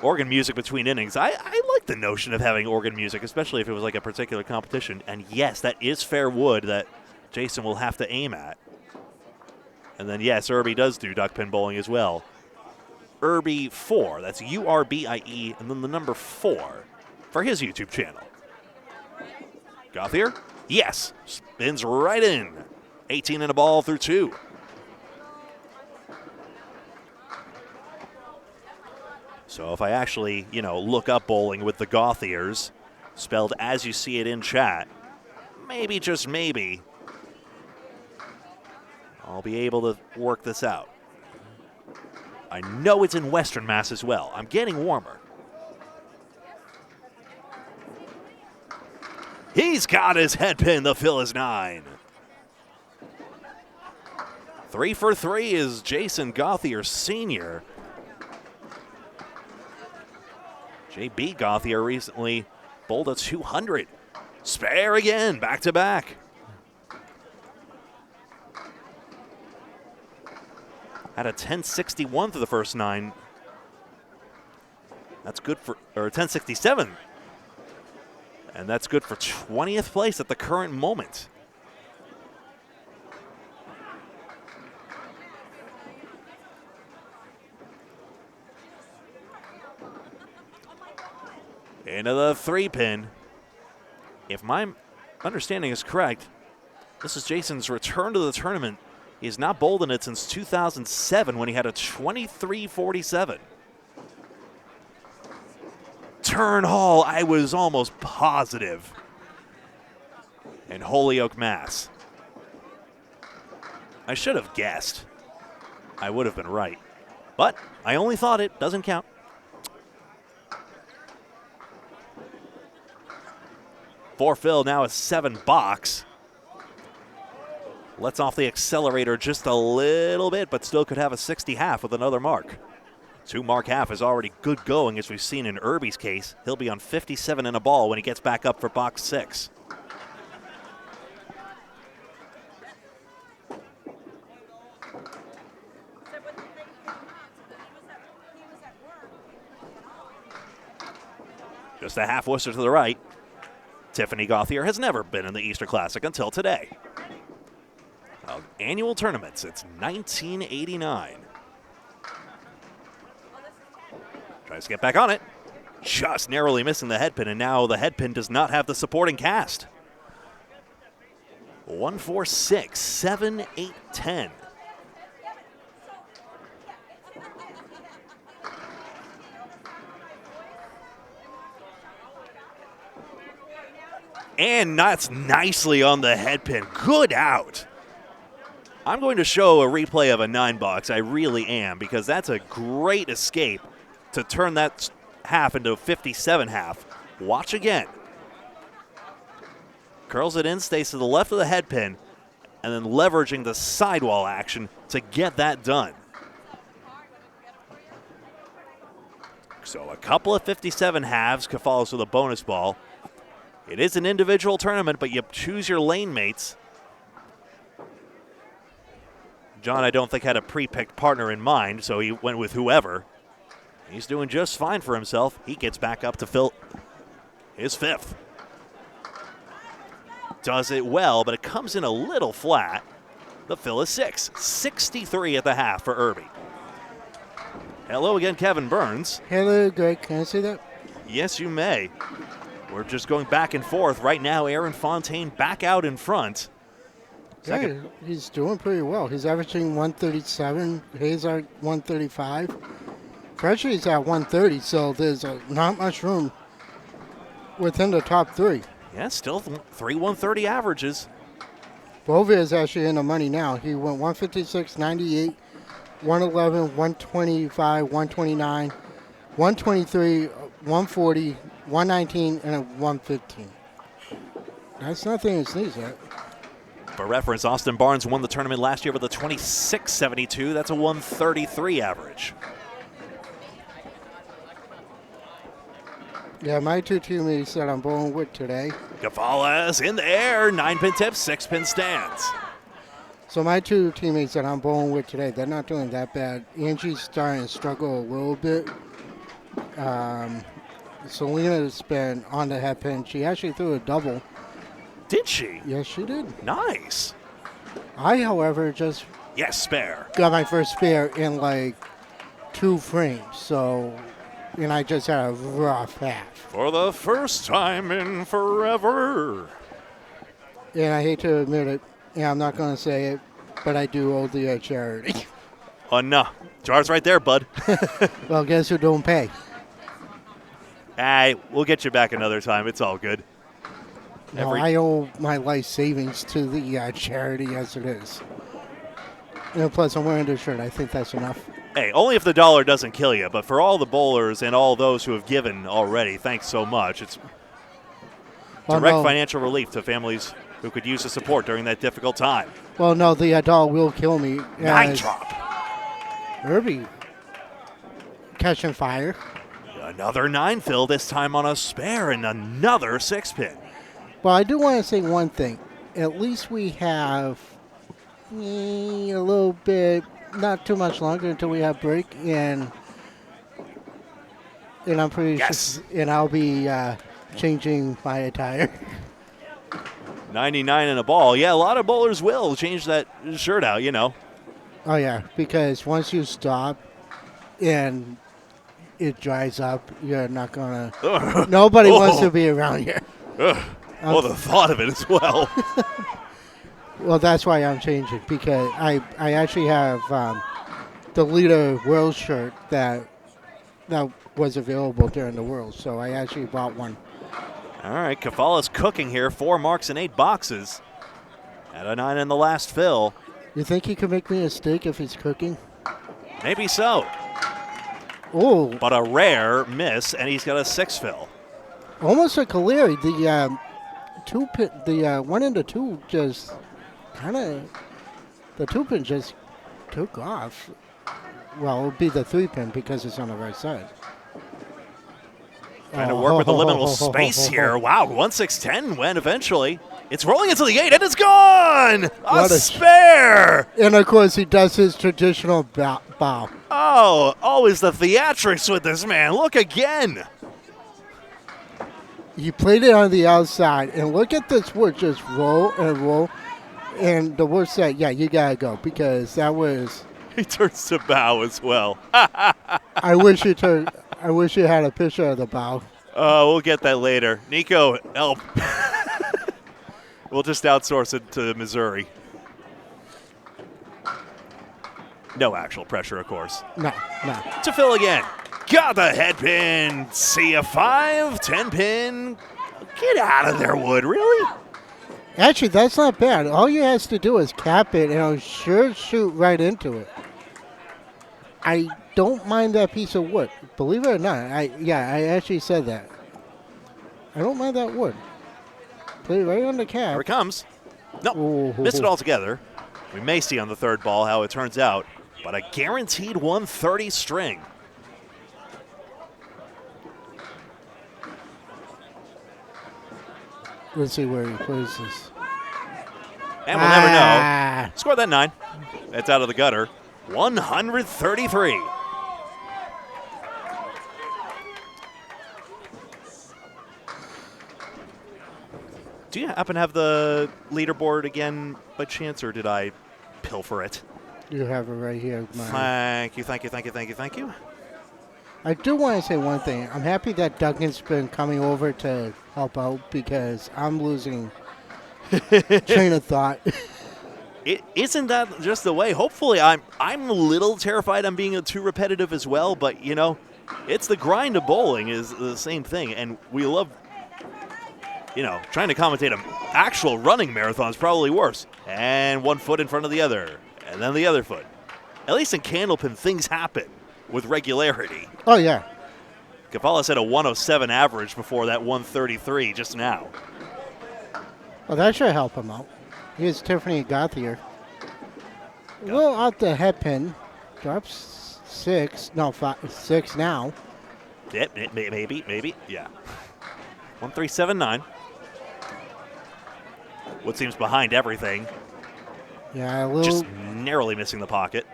Organ music between innings. I like the notion of having organ music, especially if it was like a particular competition. And yes, that is fair wood that Jason will have to aim at. And then, yes, Irby does do duck pin bowling as well. Irby 4, that's URBIE, and then the number 4 for his YouTube channel. Gauthier, yes, spins right in. 18 and a ball through 2. So if I actually, look up bowling with the Gauthiers, spelled as you see it in chat, maybe, just maybe, I'll be able to work this out. I know it's in Western Mass as well. I'm getting warmer. He's got his head pin. The fill is 9. 3 for 3 is Jason Gauthier Sr. JB Gauthier recently bowled a 200. Spare again, back to back. Had a 1061 through the first 9. That's good for, or 1067. And that's good for 20th place at the current moment. Into the 3-pin. If my understanding is correct, this is Jason's return to the tournament. He has not bowled in it since 2007 when he had a 23-47. Turn Hall, I was almost positive. In Holyoke, Mass. I should have guessed. I would have been right. But I only thought it. Doesn't count. For Phil, now a 7 box. Lets off the accelerator just a little bit, but still could have a 60 half with another mark. 2 mark half is already good going, as we've seen in Irby's case. He'll be on 57 and a ball when he gets back up for box 6. Just a half Worcester to the right. Tiffany Gauthier has never been in the Easter Classic until today. annual tournament since 1989. Tries to get back on it. Just narrowly missing the head pin, and now the head pin does not have the supporting cast. 1, 4, 6, 7, 8, 10. And that's nicely on the head pin. Good out. I'm going to show a replay of a 9-box. I really am, because that's a great escape to turn that half into a 57 half. Watch again. Curls it in, stays to the left of the head pin, and then leveraging the sidewall action to get that done. So a couple of 57 halves follows with a bonus ball. It is an individual tournament, but you choose your lane mates. John, I don't think, had a pre-picked partner in mind, so he went with whoever. He's doing just fine for himself. He gets back up to fill his 5th. Does it well, but it comes in a little flat. The fill is 6. 63 at the half for Irby. Hello again, Kevin Burns. Hello, Greg. Can I say that? Yes, you may. We're just going back and forth. Right now, Aaron Fontaine back out in front. Yeah, he's doing pretty well. He's averaging 137. Hayes at 135. Freshy's at 130, so there's not much room within the top 3. Yeah, still 3 130 averages. Bovia is actually in the money now. He went 156, 98, 111, 125, 129, 123, 140, 119, and a 115. That's nothing to sneeze at. For reference, Austin Barnes won the tournament last year with a 26.72. That's a 133 average. Yeah, my 2 teammates that I'm bowling with today. Gavala's in the air, 9-pin tips, 6-pin stands. So my 2 teammates that I'm bowling with today, they're not doing that bad. Angie's starting to struggle a little bit. Selena's been on the head pin. She actually threw a double. Did she? Yes, she did. Nice. I, however, just Yes, spare. got my first spare in like 2 frames. So, and I just had a rough half. For the first time in forever. And I hate to admit it, and I'm not going to say it, but I do owe the charity. Oh, no. Jar's right there, bud. Well, guess who don't pay? We'll get you back another time. It's all good. No, I owe my life savings to the charity as it is. And plus, I'm wearing this shirt. I think that's enough. Hey, only if the dollar doesn't kill you. But for all the bowlers and all those who have given already, thanks so much. It's direct financial relief to families who could use the support during that difficult time. Well, no, the dollar will kill me. 9 drop. Irby catching fire. Another 9 fill, this time on a spare, and another 6-pin. Well, I do want to say one thing. At least we have a little bit, not too much longer until we have break, and I'm pretty sure, and I'll be changing my attire. 99 and a ball. Yeah, a lot of bowlers will change that shirt out, you know. Oh, yeah, because once you stop and it dries up, you're not going to... Nobody wants to be around here. The thought of it as well. Well, that's why I'm changing, because I actually have the Leda World shirt that was available during the World, so I actually bought one. All right, Kafala's cooking here. 4 marks and 8 boxes. At a 9 in the last fill. You think he could make me a steak if he's cooking? Maybe so. Oh. But a rare miss, and he's got a 6 fill. Almost a Caleri. The 1 and the 2 just kind of, the 2-pin just took off. Well, it would be the 3-pin because it's on the right side. Trying to work with the liminal space here. Wow, 1-6-10 went eventually. It's rolling into the 8, and it's gone! A spare! And, of course, he does his traditional bow. Oh, always the theatrics with this man. Look again. He played it on the outside, and look at this wood just roll and roll. And the wolf said, yeah, you got to go because that was. He turns to bow as well. I wish you had a picture of the bow. We'll get that later. Nico, help. We'll just outsource it to Missouri. No actual pressure, of course. No. To Phil again. Got the head pin. See a 5, 10 pin. Get out of there, Wood. Really? Actually, that's not bad. All you has to do is cap it, and it'll sure shoot right into it. I don't mind that piece of wood. Believe it or not. I actually said that. I don't mind that wood. Put it right on the cap. Here it comes. No, Ooh. missed it altogether. We may see on the third ball how it turns out, but a guaranteed 130 string. Let's see where he places. And we'll never know. Score that 9. It's out of the gutter. 133. Do you happen to have the leaderboard again by chance, or did I pilfer it? You have it right here. Thank you. I do want to say one thing. I'm happy that Duncan's been coming over to help out because I'm losing train of thought. Isn't that just the way? Hopefully, I'm a little terrified I'm being too repetitive as well, but, you know, it's the grind of bowling is the same thing, and we love, you know, trying to commentate an actual running marathon is probably worse. And one foot in front of the other, and then the other foot. At least in Candlepin, things happen with regularity. Oh, yeah. Kapala said a 107 average before that 133 just now. Well, that should help him out. Here's Tiffany Gouillart. Well, out the head pin. Drops 6 now. Yeah, maybe. Yeah. 1379. What seems behind everything. Yeah, a little. Just narrowly missing the pocket.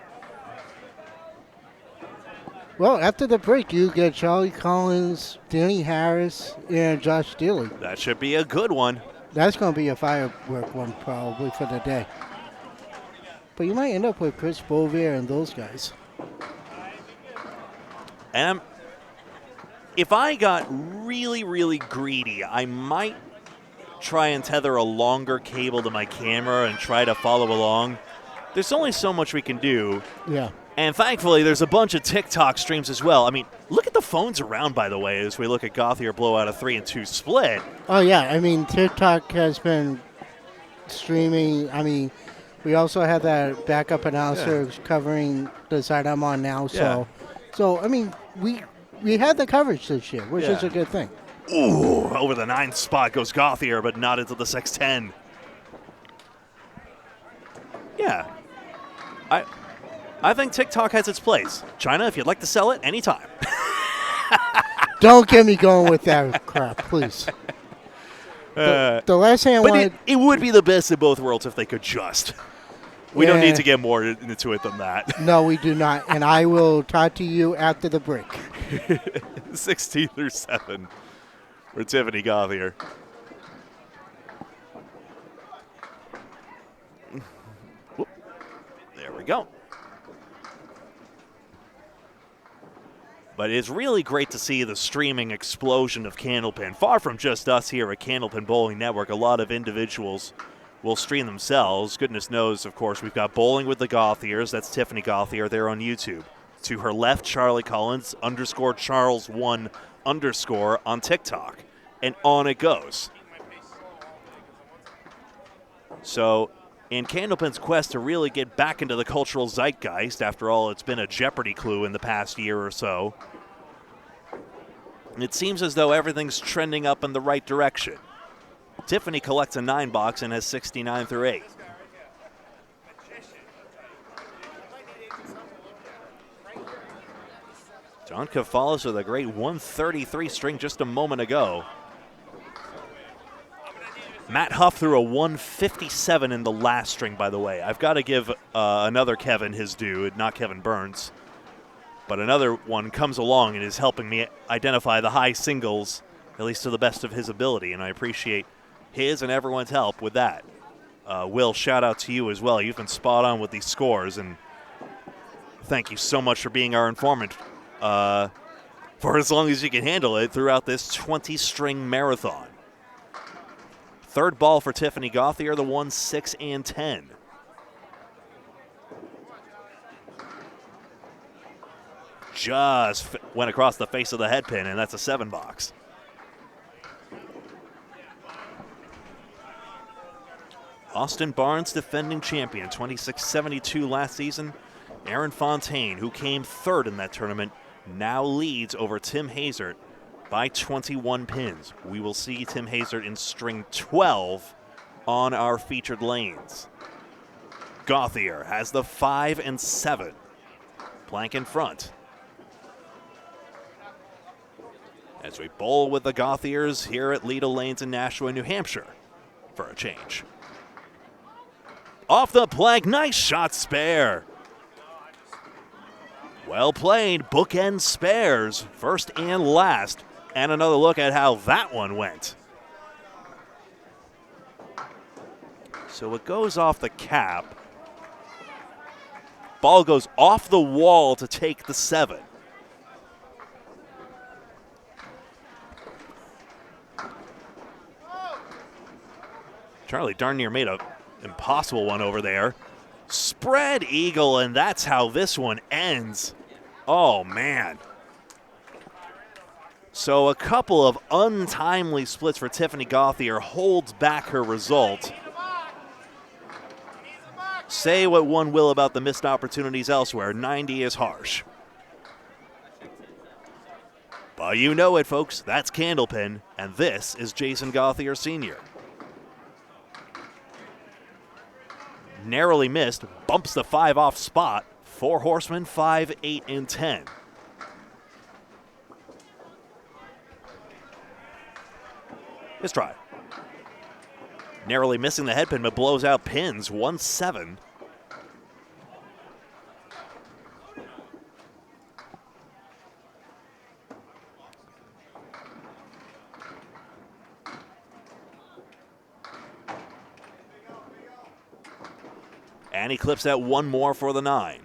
Well, after the break, you get Charlie Collins, Danny Harris, and Josh Steele. That should be a good one. That's going to be a firework one probably for the day. But you might end up with Chris Bovier and those guys. And if I got really, really greedy, I might try and tether a longer cable to my camera and try to follow along. There's only so much we can do. Yeah. And thankfully, there's a bunch of TikTok streams as well. I mean, look at the phones around, by the way, as we look at Gouillart blow out a 3-2 split. Oh, yeah. I mean, TikTok has been streaming. I mean, we also have that backup announcer covering the side I'm on now. So I mean, we had the coverage this year, which is a good thing. Ooh, over the 9 spot goes Gouillart, but not into the 6-10. Yeah. I think TikTok has its place. China, if you'd like to sell it, anytime. Don't get me going with that crap, please. The last thing I wanted... It would be the best of both worlds if they could just. We don't need to get more into it than that. No, we do not. And I will talk to you after the break. 16-7 for Tiffany Gouillart. Whoop. There we go. But it's really great to see the streaming explosion of Candlepin. Far from just us here at Candlepin Bowling Network, a lot of individuals will stream themselves. Goodness knows, of course, we've got Bowling with the Gouillarts. That's Tiffany Gouillart there on YouTube. To her left, Charlie Collins, _Charles1_ on TikTok. And on it goes. So, in Candlepin's quest to really get back into the cultural zeitgeist, after all, it's been a Jeopardy clue in the past year or so, it seems as though everything's trending up in the right direction. Tiffany collects a 9 box and has 69 through 8. John Kafalis with a great 133 string just a moment ago. Matt Huff threw a 157 in the last string, by the way. I've got to give another Kevin his due, not Kevin Burns. But another one comes along and is helping me identify the high singles, at least to the best of his ability, and I appreciate his and everyone's help with that. Will, shout out to you as well. You've been spot on with these scores, and thank you so much for being our informant for as long as you can handle it throughout this 20-string marathon. Third ball for Tiffany Gauthier, the 1, 6, and 10. Just went across the face of the head pin, and that's a 7 box. Austin Barnes, defending champion, 26-72 last season. Aaron Fontaine, who came third in that tournament, now leads over Tim Hazard by 21 pins. We will see Tim Hazard in string 12 on our featured lanes. Gauthier has the 5 and 7. Plank in front. As we bowl with the Gauthiers here at Leda Lanes in Nashua, New Hampshire, for a change. Off the plank, nice shot spare. Well played, bookend spares, first and last. And another look at how that one went. So it goes off the cap. Ball goes off the wall to take the 7. Charlie darn near made a impossible one over there. Spread eagle, and that's how this one ends. Oh, man. So a couple of untimely splits for Tiffany Gauthier holds back her result. Say what one will about the missed opportunities elsewhere, 90 is harsh. But you know it, folks. That's Candlepin, and this is Jason Gauthier Sr. Narrowly missed, bumps the 5 off spot. 4 horsemen, 5, 8, and 10. His try. Narrowly missing the headpin, but blows out pins, 1, 7. And he clips that one more for the 9.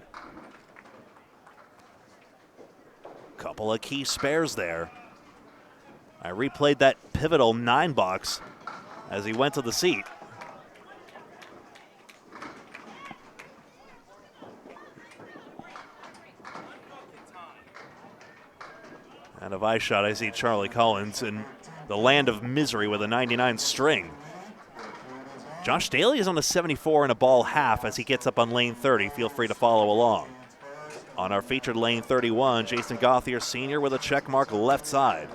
Couple of key spares there. I replayed that pivotal 9 box as he went to the seat. And a vice shot, I see Charlie Collins in the land of misery with a 99 string. Josh Daly is on a 74 and a ball half as he gets up on lane 30. Feel free to follow along. On our featured lane 31, Jason Gauthier Sr. with a check mark left side.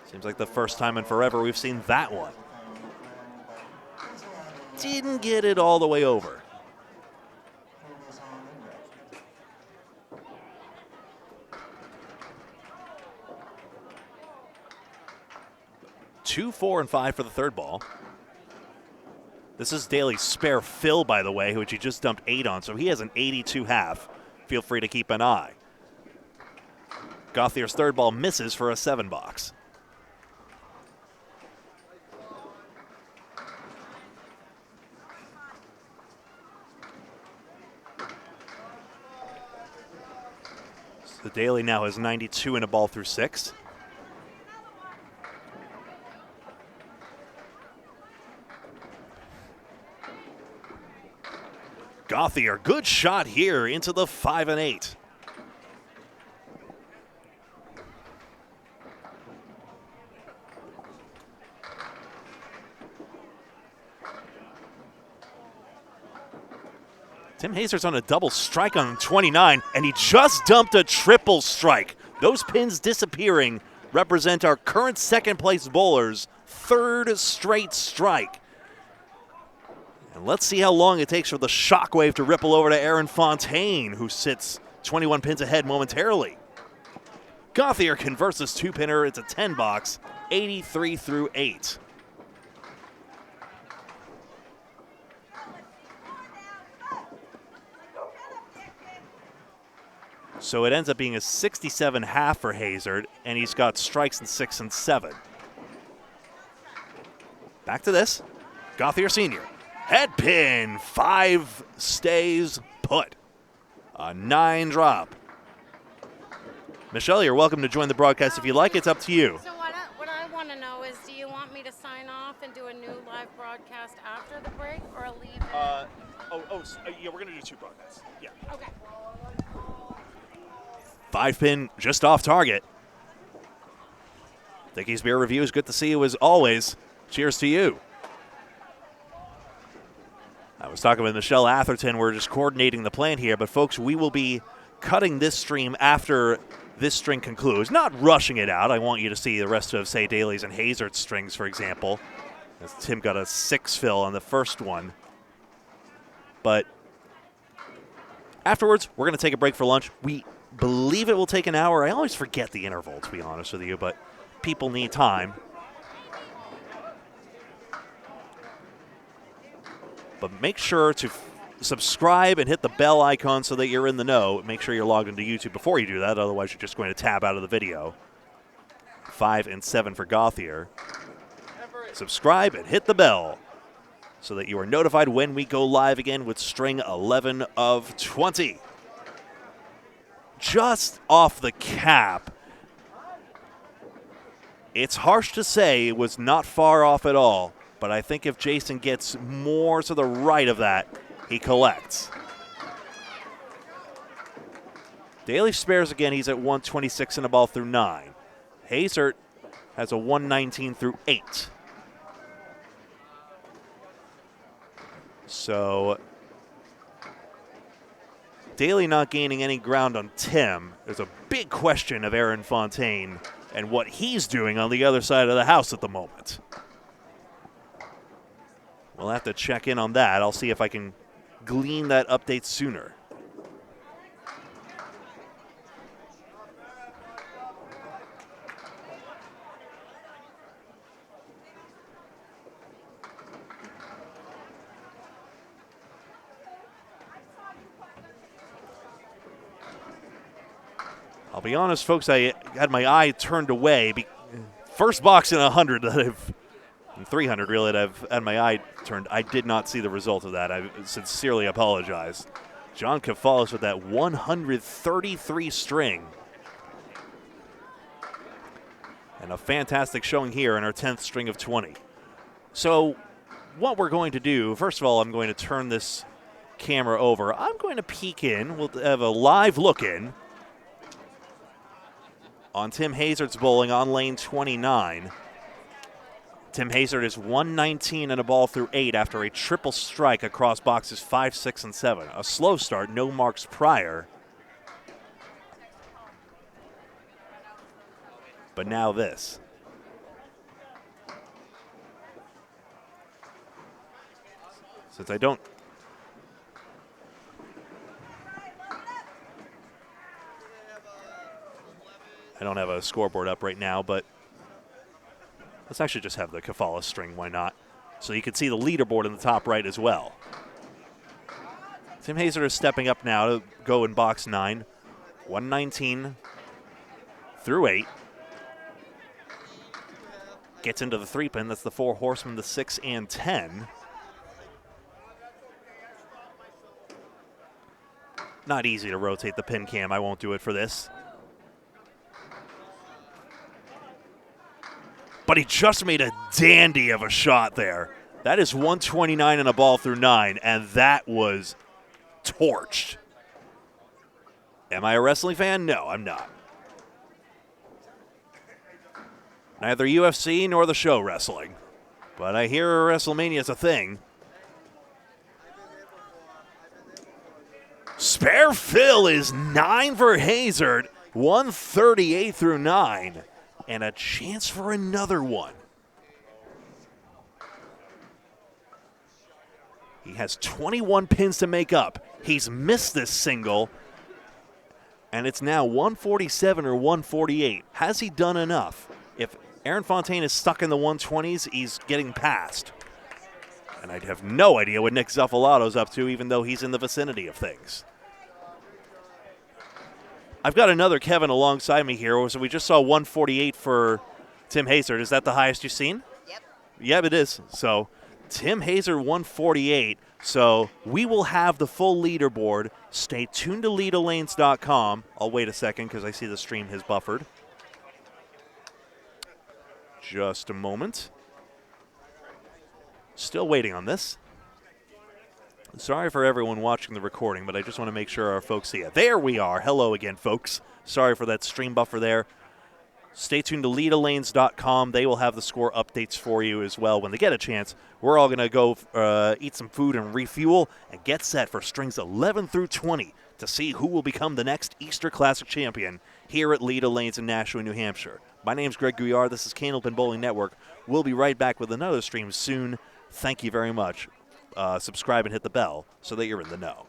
Seems like the first time in forever we've seen that one. Didn't get it all the way over. Two, 4, and 5 for the third ball. This is Daly's spare fill, by the way, which he just dumped 8 on, so he has an 82 half. Feel free to keep an eye. Gauthier's third ball misses for a 7 box. So Daly now has 92 and a ball through 6. Gauthier, good shot here into the 5 and 8. Tim Hazard's on a double strike on 29, and he just dumped a triple strike. Those pins disappearing represent our current second place bowler's 3rd straight strike. And let's see how long it takes for the shockwave to ripple over to Aaron Fontaine, who sits 21 pins ahead momentarily. Gauthier converts this 2-pinner. It's a 10 box, 83 through 8. So it ends up being a 67 half for Hazard, and he's got strikes in 6 and 7. Back to this. Gauthier Sr. Head pin, 5 stays put. A 9 drop. Michelle, you're welcome to join the broadcast if you like. It's up to you. So what I want to know is, do you want me to sign off and do a new live broadcast after the break, or leave it? Yeah, we're going to do 2 broadcasts. Yeah. Okay. 5 pin just off target. Dickey's Beer Review is good to see you as always. Cheers to you. I was talking with Michelle Atherton. We're just coordinating the plan here, but folks, we will be cutting this stream after this string concludes. Not rushing it out. I want you to see the rest of, say, Daly's and Hazard's strings, for example. As Tim got a 6 fill on the first one. But afterwards, we're going to take a break for lunch. We believe it will take an hour. I always forget the interval, to be honest with you, but people need time. But make sure to subscribe and hit the bell icon so that you're in the know. Make sure you're logged into YouTube before you do that. Otherwise, you're just going to tab out of the video. 5 and 7 for Gouillart. Subscribe and hit the bell so that you are notified when we go live again with string 11 of 20. Just off the cap. It's harsh to say it was not far off at all, but I think if Jason gets more to the right of that, he collects. Daly spares again. He's at 126 and a ball through 9. Hazard has a 119 through 8. So Daly not gaining any ground on Tim. There's a big question of Aaron Fontaine and what he's doing on the other side of the house at the moment. We'll have to check in on that. I'll see if I can glean that update sooner. I'll be honest, folks, I had my eye turned away. First box in 100 that I've, in 300 really, that I've had my eye turned. I did not see the result of that. I sincerely apologize. John Kafalis with that 133 string. And a fantastic showing here in our 10th string of 20. So what we're going to do, first of all, I'm going to turn this camera over. I'm going to peek in. We'll have a live look in on Tim Hazard's bowling on lane 29. Tim Hazard is 119 and a ball through 8 after a triple strike across boxes 5, 6, and 7. A slow start, no marks prior. But now this. Since I don't have a scoreboard up right now, but let's actually just have the Kafalis string. Why not? So you can see the leaderboard in the top right as well. Tim Hazard is stepping up now to go in box 9. 119 through 8. Gets into the 3-pin. That's the 4 horsemen, the 6 and 10. Not easy to rotate the pin cam. I won't do it for this. But he just made a dandy of a shot there. That is 129 and a ball through 9, and that was torched. Am I a wrestling fan? No, I'm not. Neither UFC nor the show wrestling. But I hear WrestleMania is a thing. Spare fill is 9 for Hazard, 138 through 9. And a chance for another one. He has 21 pins to make up. He's missed this single, and it's now 147 or 148. Has he done enough? If Aaron Fontaine is stuck in the 120s, he's getting past. And I'd have no idea what Nick Zuffalato's up to, even though he's in the vicinity of things. I've got another Kevin alongside me here. So we just saw 148 for Tim Hazard. Is that the highest you've seen? Yep. Yeah, it is. So Tim Hazer 148. So we will have the full leaderboard. Stay tuned to LedaLanes.com. I'll wait a second because I see the stream has buffered. Just a moment. Still waiting on this. Sorry for everyone watching the recording, but I just want to make sure our folks see it. There we are. Hello again, folks. Sorry for that stream buffer there. Stay tuned to LedaLanes.com. They will have the score updates for you as well when they get a chance. We're all going to go eat some food and refuel and get set for strings 11 through 20 to see who will become the next Easter Classic champion here at Leda Lanes in Nashua, New Hampshire. My name's Greg Gouillart. This is Candlepin Bowling Network. We'll be right back with another stream soon. Thank you very much. Subscribe and hit the bell so that you're in the know.